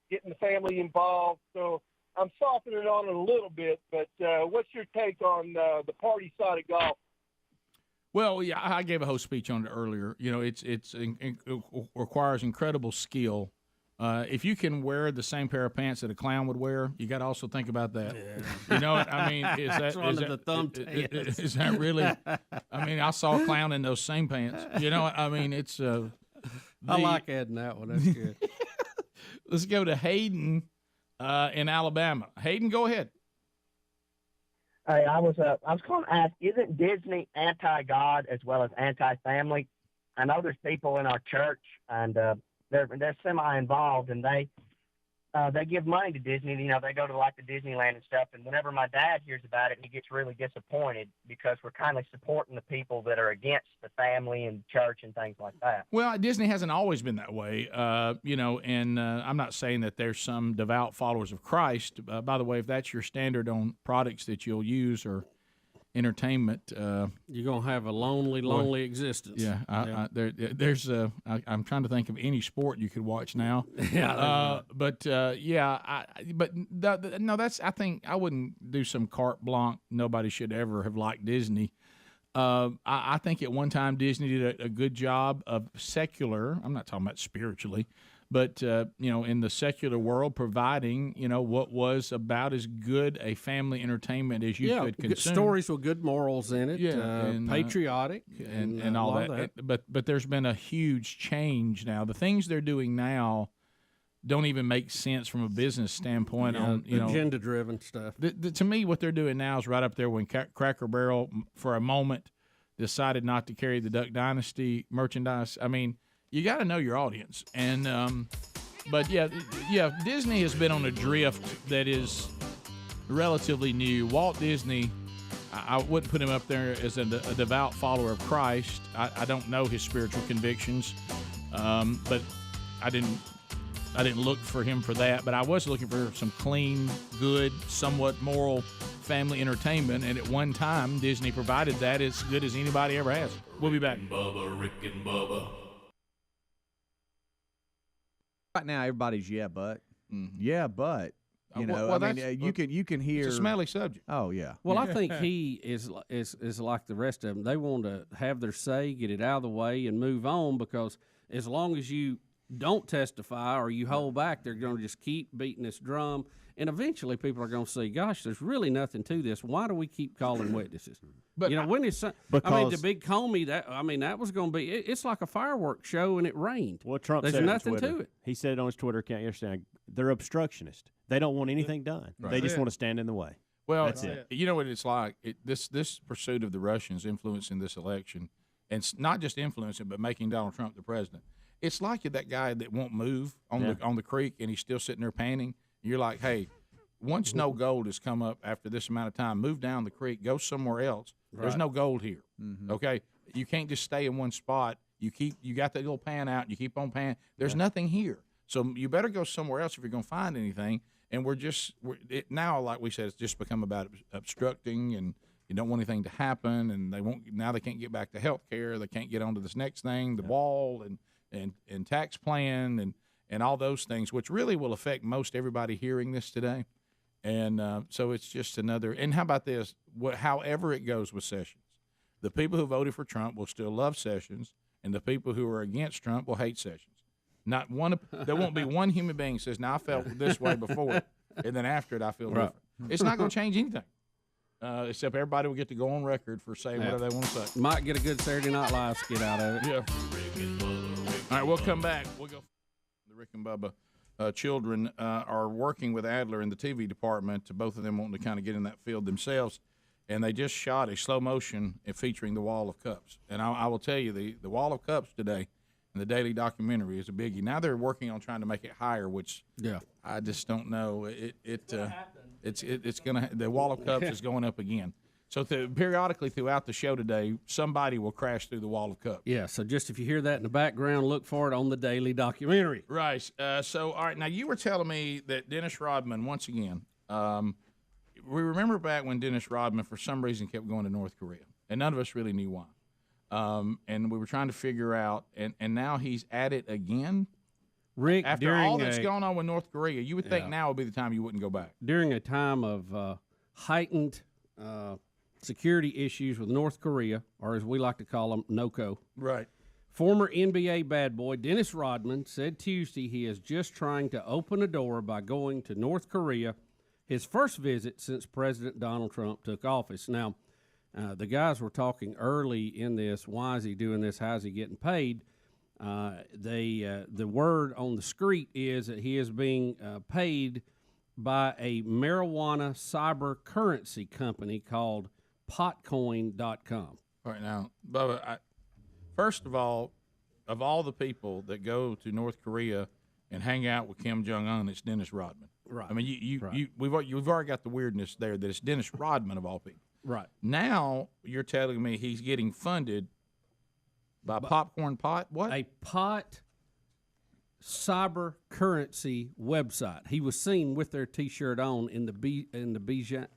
getting the family involved. So I'm softening it on it a little bit, but what's your take on the party side of golf? Well, yeah, I gave a whole speech on it earlier. You know, it requires incredible skill. If you can wear the same pair of pants that a clown would wear, you got to also think about that. Yeah. You know what I mean? Is that really? I mean, I saw a clown in those same pants. You know what I mean? It's. I like adding that one. That's good. Let's go to Hayden in Alabama. Hayden, go ahead. Hey, I was going to ask, isn't Disney anti-God as well as anti-family? I know there's people in our church, and they're semi-involved, and they give money to Disney. You know, they go to like the Disneyland and stuff. And whenever my dad hears about it, he gets really disappointed because we're kind of supporting the people that are against the family and church and things like that. Well, Disney hasn't always been that way, you know. And I'm not saying that there's some devout followers of Christ. By the way, if that's your standard on products that you'll use or entertainment. You're gonna have a lonely existence. Yeah, I'm trying to think of any sport you could watch now. Yeah, I think I wouldn't do some carte blanche. Nobody should ever have liked Disney. I think at one time Disney did a good job of secular. I'm not talking about spiritually. But, in the secular world, providing, what was about as good a family entertainment as you could consume. Stories with good morals in it, and, patriotic, and all that. But there's been a huge change now. The things they're doing now don't even make sense from a business standpoint. Agenda-driven stuff. To me, what they're doing now is right up there when Cracker Barrel, for a moment, decided not to carry the Duck Dynasty merchandise. I mean, you got to know your audience, and Disney has been on a drift that is relatively new. Walt Disney, I wouldn't put him up there as a devout follower of Christ. I don't know his spiritual convictions, but I didn't look for him for that. But I was looking for some clean, good, somewhat moral family entertainment, and at one time Disney provided that as good as anybody ever has. We'll be back. Bubba, Rick and Bubba. Right now, everybody's but. Mm-hmm. Yeah, but. You can hear. It's a smelly subject. Oh, yeah. Well, I think he is like the rest of them. They want to have their say, get it out of the way, and move on, because as long as you don't testify or you hold back, they're going to just keep beating this drum. And eventually people are going to say, gosh, there's really nothing to this. Why do we keep calling witnesses? But when it's, the big Comey, that was going to be, it's like a fireworks show and it rained. Well, Trump there's said nothing to it. He said it on his Twitter account yesterday. They're obstructionist. They don't want anything done. Right. They just want to stand in the way. Well, that's it. You know what it's like? This pursuit of the Russians influencing this election, and not just influencing, but making Donald Trump the president. It's like you're that guy that won't move on the creek, and he's still sitting there panning. You're like, hey, once no gold has come up after this amount of time, move down the creek, go somewhere else. Right. There's no gold here. Mm-hmm. Okay, you can't just stay in one spot. You got that little pan out. You keep on panning. There's nothing here, so you better go somewhere else if you're going to find anything. And now, like we said, it's just become about obstructing, and you don't want anything to happen. And they can't get back to health care. They can't get onto this next thing, the wall and tax plan and all those things, which really will affect most everybody hearing this today. And so it's just another. And how about this? However it goes with Sessions, the people who voted for Trump will still love Sessions, and the people who are against Trump will hate Sessions. Not one. There won't be one human being says, "Now I felt this way before, and then after it I feel different." It's not going to change anything, except everybody will get to go on record for saying whatever they want to say. Might get a good Saturday Night Live skit out of it. Yeah. All right, we'll come back. We'll go. The Rick and Bubba children are working with Adler in the TV department. Both of them wanting to kind of get in that field themselves, and they just shot a slow motion featuring the Wall of Cups. And I will tell you, the Wall of Cups today in the daily documentary is a biggie. Now they're working on trying to make it higher, which I just don't know. It's gonna the Wall of Cups is going up again. So periodically throughout the show today, somebody will crash through the Wall of Cups. Yeah, so just if you hear that in the background, look for it on the daily documentary. Right. So, all right, now you were telling me that Dennis Rodman, once again, we remember back when Dennis Rodman, for some reason, kept going to North Korea, and none of us really knew why. And we were trying to figure out, and now he's at it again. Rick, after all that's going on with North Korea, you would think now would be the time you wouldn't go back. During a time of heightened security issues with North Korea, or as we like to call them, NOCO. Right. Former NBA bad boy Dennis Rodman said Tuesday he is just trying to open a door by going to North Korea, his first visit since President Donald Trump took office. Now, the guys were talking early in this, why is he doing this, how is he getting paid? The word on the street is that he is being paid by a marijuana cyber currency company called potcoin.com. All right, now, Bubba, first of all the people that go to North Korea and hang out with Kim Jong-un, it's Dennis Rodman. Right. I mean, you've already got the weirdness there that it's Dennis Rodman of all people. Right. Now you're telling me he's getting funded by Popcorn Pot? What? A pot cyber currency website. He was seen with their T-shirt on in the Beijing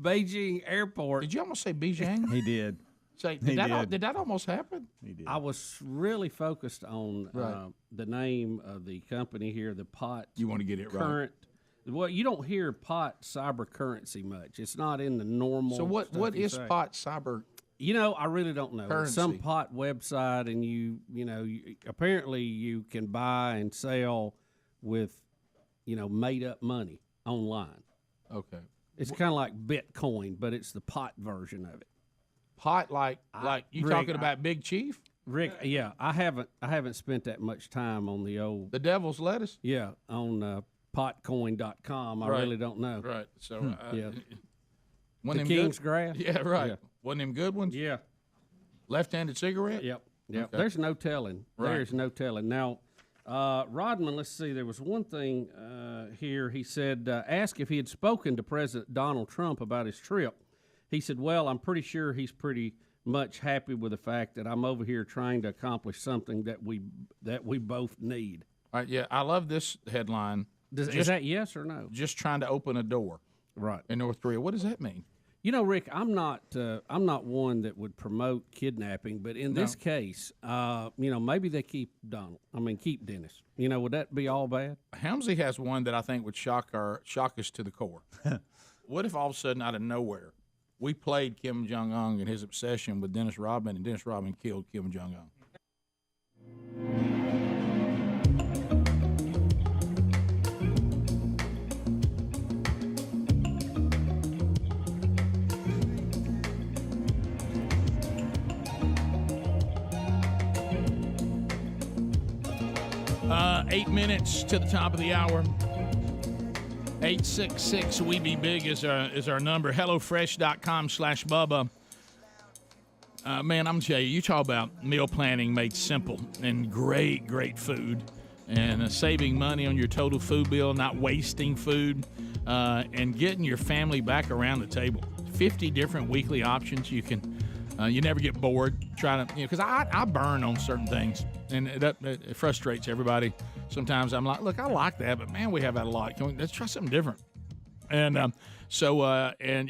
Beijing airport. Did you almost say Beijing? He did. Say, He did that almost happen? He did. I was really focused on the name of the company here, the pot. You want to get it current. Well, you don't hear pot cyber currency much. It's not in the normal. So what is say. pot cyber? You know, I really don't know. Currency. It's some pot website, and apparently you can buy and sell with, made up money online. Okay. It's kind of like Bitcoin, but it's the pot version of it. Pot like you Rick, talking about Big Chief? Rick, yeah, I haven't spent that much time on the devil's lettuce. Yeah, on potcoin.com. I Right. really don't know. Right. So yeah, one the of them king's good? grass. Yeah, right. Yeah. One of them good ones. Yeah. Left-handed cigarette. Yep. Yep. Okay. There's no telling. Right. There's no telling. Now, Rodman, let's see. There was one thing here. He said, ask if he had spoken to President Donald Trump about his trip. He said, well, I'm pretty sure he's pretty much happy with the fact that I'm over here trying to accomplish something that we both need. All right, yeah, I love this headline. Is that yes or no? Just trying to open a door. Right. In North Korea. What does that mean? Rick, I'm not one that would promote kidnapping, but in this case, maybe they keep Dennis. Would that be all bad? Helmsley has one that I think would shock us to the core. What if all of a sudden, out of nowhere, we played Kim Jong-un and his obsession with Dennis Rodman, and Dennis Rodman killed Kim Jong-un? 8 minutes to the top of the hour. 866-WE-BE-BIG is our number. HelloFresh.com/Bubba. Man, I'm going to tell you, you talk about meal planning made simple and great food and saving money on your total food bill, not wasting food, and getting your family back around the table. 50 different weekly options. You can, you never get bored trying to, because I burn on certain things, and it frustrates everybody. Sometimes I'm like, look, I like that, but man, we have that a lot. Let's try something different. And and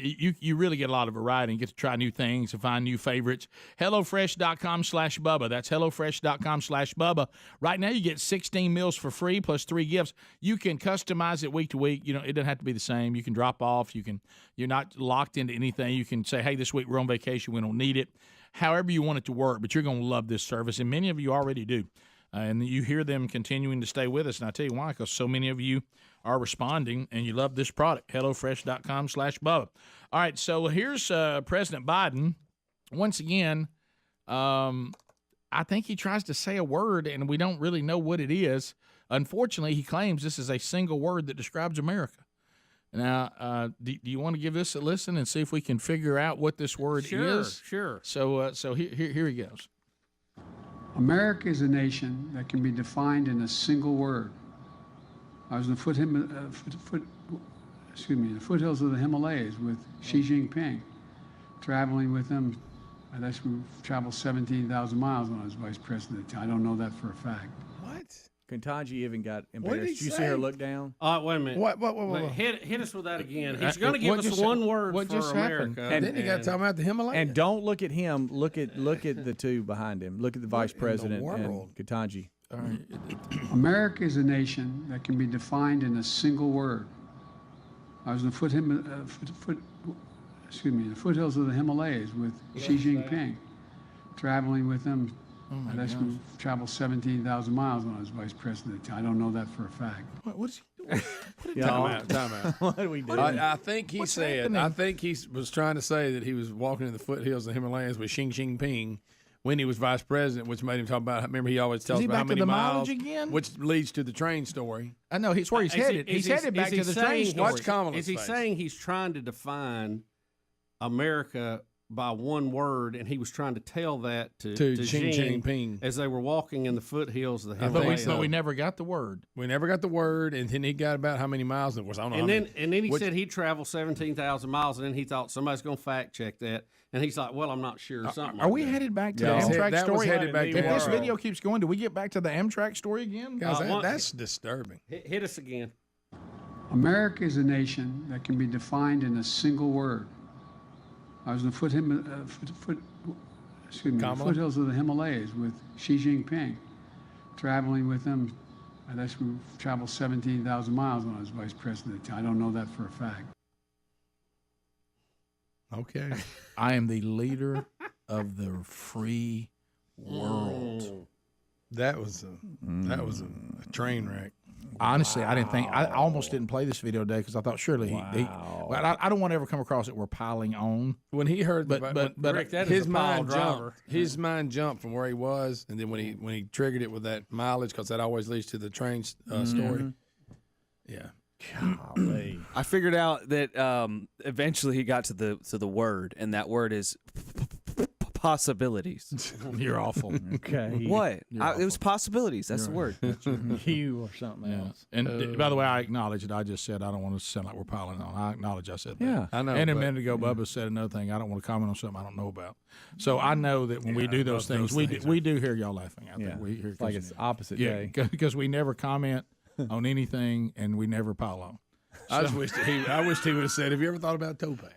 you really get a lot of variety and get to try new things and find new favorites. HelloFresh.com/Bubba. That's HelloFresh.com/Bubba. Right now, you get 16 meals for free plus 3 gifts. You can customize it week to week. It doesn't have to be the same. You can drop off. You're not locked into anything. You can say, hey, this week we're on vacation. We don't need it. However you want it to work, but you're going to love this service, and many of you already do. And you hear them continuing to stay with us. And I tell you why, because so many of you are responding, and you love this product. HelloFresh.com/Bubba. All right, so here's President Biden. Once again, I think he tries to say a word, and we don't really know what it is. Unfortunately, he claims this is a single word that describes America. Now, do you want to give this a listen and see if we can figure out what this word is? Sure. So here he goes. America is a nation that can be defined in a single word. I was in the foothills of the Himalayas with Xi Jinping, traveling with him. I actually traveled 17,000 miles when I was vice president. I don't know that for a fact. What? Kentanji even got What did embarrassed. he Did you see say? her look down? Wait a minute. What? Wait, hit us with that again. He's going to give us one word for America. And then you got to talk about the Himalayas. And don't look at him. Look at the two behind him. Look at the vice president and Kentanji. America is a nation that can be defined in a single word. I was in the foothills of the Himalayas with Xi Jinping, traveling with him. I actually traveled 17,000 miles when I was vice president. I don't know that for a fact. What is he doing? Time out. What are we doing? I think he What's said. happening? I think he was trying to say that he was walking in the foothills of the Himalayas with Xi Jinping when he was vice president, which made him talk about. Remember, he always tells he about how back to many the miles, mileage again? which leads to the train story. I know it's where he's headed. He's headed back to the train story. Watch Kamala's Is he face. saying he's trying to define America by one word, and he was trying to tell that to Xi Xi Jinping as they were walking in the foothills of the I think Himalayas? so. But we never got the word. We never got the word, and then he got about how many miles it was. I don't know. And how then, many. he said he traveled 17,000 miles, and then he thought somebody's going to fact check that, and he's like, "Well, I'm not sure." Something. Are like we that. headed back to Yeah. the Amtrak That was story? headed back to if this tomorrow. video keeps going, do we get back to the Amtrak story again? Guys, that's disturbing. Hit us again. America is a nation that can be defined in a single word. I was in the foothills of the Himalayas with Xi Jinping, traveling with him. I guess we traveled 17,000 miles when I was vice president. I don't know that for a fact. Okay. I am the leader of the free world. That was a train wreck. Honestly, I didn't think. I almost didn't play this video today because I thought surely but I don't want to ever come across it. We're piling on. When he heard, but Rick, his mind jumped. His mind jumped from where he was, and then when he triggered it with that mileage, because that always leads to the train story. Yeah. Golly. I figured out that eventually he got to the word, and that word is possibilities. You're awful. Okay. What? It was possibilities. That's the word. You or something else. And by the way, I acknowledge it. I just said I don't want to sound like we're piling on. I acknowledge I said that. Yeah, I know. And a minute ago, Bubba said another thing. I don't want to comment on something I don't know about. So I know that when we do those things, we do hear y'all laughing. I think we hear it's like it's opposite day. Because we never comment on anything and we never pile on. I wished he would have said, "Have you ever thought about topaz?"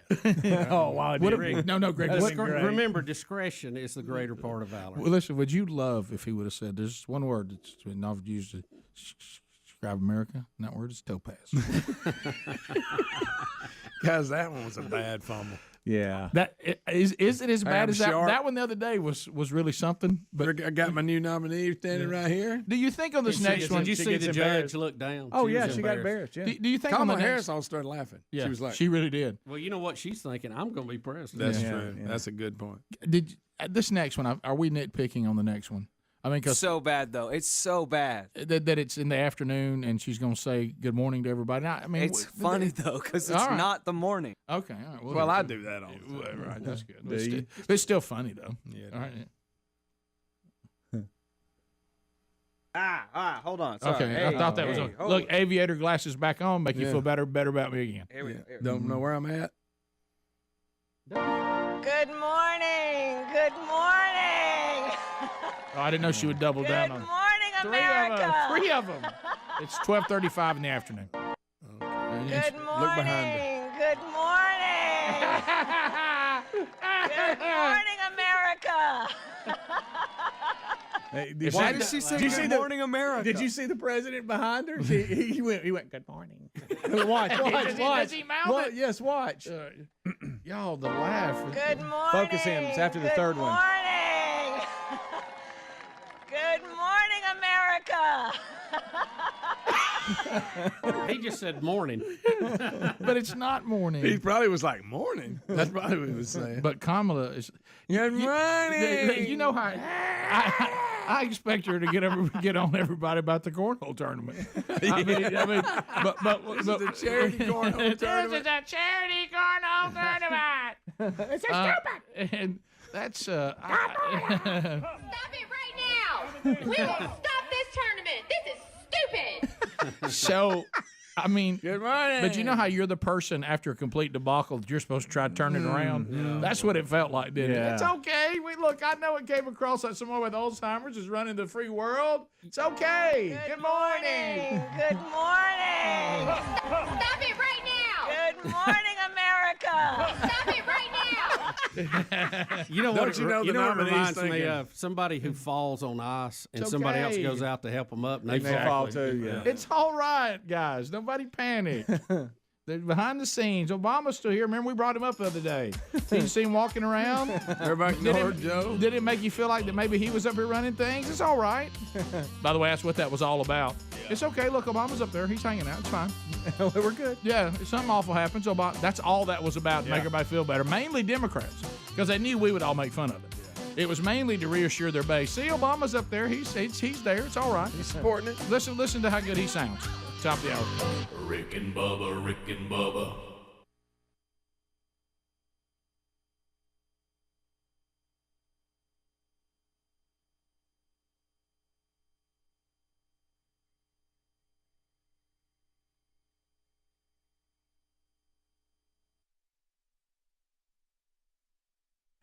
Oh, wow! No, Greg. Remember, discretion is the greater part of valor. Well, listen, would you love if he would have said, "There's one word that's not used to describe America, and that word is topaz." Guys, that one was a bad fumble. Yeah. That is it as bad as that? That one the other day was really something. But I got my new nominee standing right here. Do you think on this next one? Did you see the judge look down? Oh yeah, she got embarrassed. Yeah. Do you think Kamala Harris all started laughing? Yeah, she was like, she really did. Well, you know what she's thinking? I'm going to be president. That's true. Yeah. That's a good point. This next one? Are we nitpicking on the next one? I mean, so bad though. It's so bad that it's in the afternoon and she's going to say good morning to everybody. I mean, it's funny though because it's not the morning. Okay, all right. Well, I do that all the time. Right, that's good. But it's still funny though. Yeah. All right. Hold on. Sorry. Okay, I thought that was okay. Look, aviator glasses back on, make you feel better about me again. Here we go. Don't know where I'm at. Good morning. Good morning. Oh, I didn't know she would double down on. Good morning, America. Three of them. It's 12:35 in the afternoon. Good morning. Look behind her. Good morning. Good morning, America. Hey, Why did she say good morning, America? Did you see the president behind her? He went good morning. watch. Does he mouth it? Yes, watch. Y'all, the laugh. Good morning. Focus him. It's after the third one. Good morning, America. He just said morning. But it's not morning. He probably was like, morning. That's probably what he was saying. But Kamala is. Good morning. You know how I expect her to get on everybody about the cornhole tournament. I mean, but this is a charity cornhole tournament. This is a charity cornhole tournament. It's so stupid. And that's Stop it right now. We will stop this tournament. This is stupid. So, I mean, good morning. But you know how you're the person after a complete debacle that you're supposed to try to turn it around? Yeah. That's what it felt like, didn't it? It's okay. Look, I know it came across like someone with Alzheimer's is running the free world. It's okay. Good morning. Good morning. Stop it right now. Good morning, America. Stop it right now. You know what? Don't you know the what it nominees reminds me thinking? of? Somebody who falls on ice and It's somebody else okay. goes out to help them up. And They fall too. Yeah. It's all right, guys. Nobody panic. They're behind the scenes. Obama's still here. Remember, we brought him up the other day. You see him walking around? Everybody ignored Joe. Did it make you feel like that maybe he was up here running things? It's all right. By the way, that's what that was all about. Yeah. It's okay. Look, Obama's up there. He's hanging out. It's fine. We're good. Yeah, if something awful happens, Obama, that's all that was about, to make everybody feel better. Mainly Democrats, because they knew we would all make fun of it. Yeah. It was mainly to reassure their base. See, Obama's up there. He's there. It's all right. He's supporting it. Listen to how good he sounds. Top of the hour. Rick and Bubba, Rick and Bubba.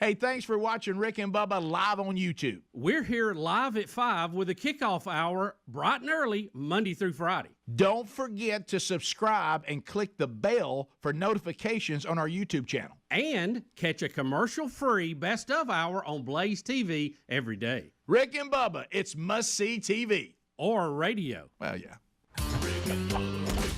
Hey, thanks for watching Rick and Bubba live on YouTube. We're here live at 5 with a kickoff hour, bright and early, Monday through Friday. Don't forget to subscribe and click the bell for notifications on our YouTube channel. And catch a commercial-free Best of Hour on Blaze TV every day. Rick and Bubba, it's must-see TV. Or radio. Well, yeah. Rick and Bubba.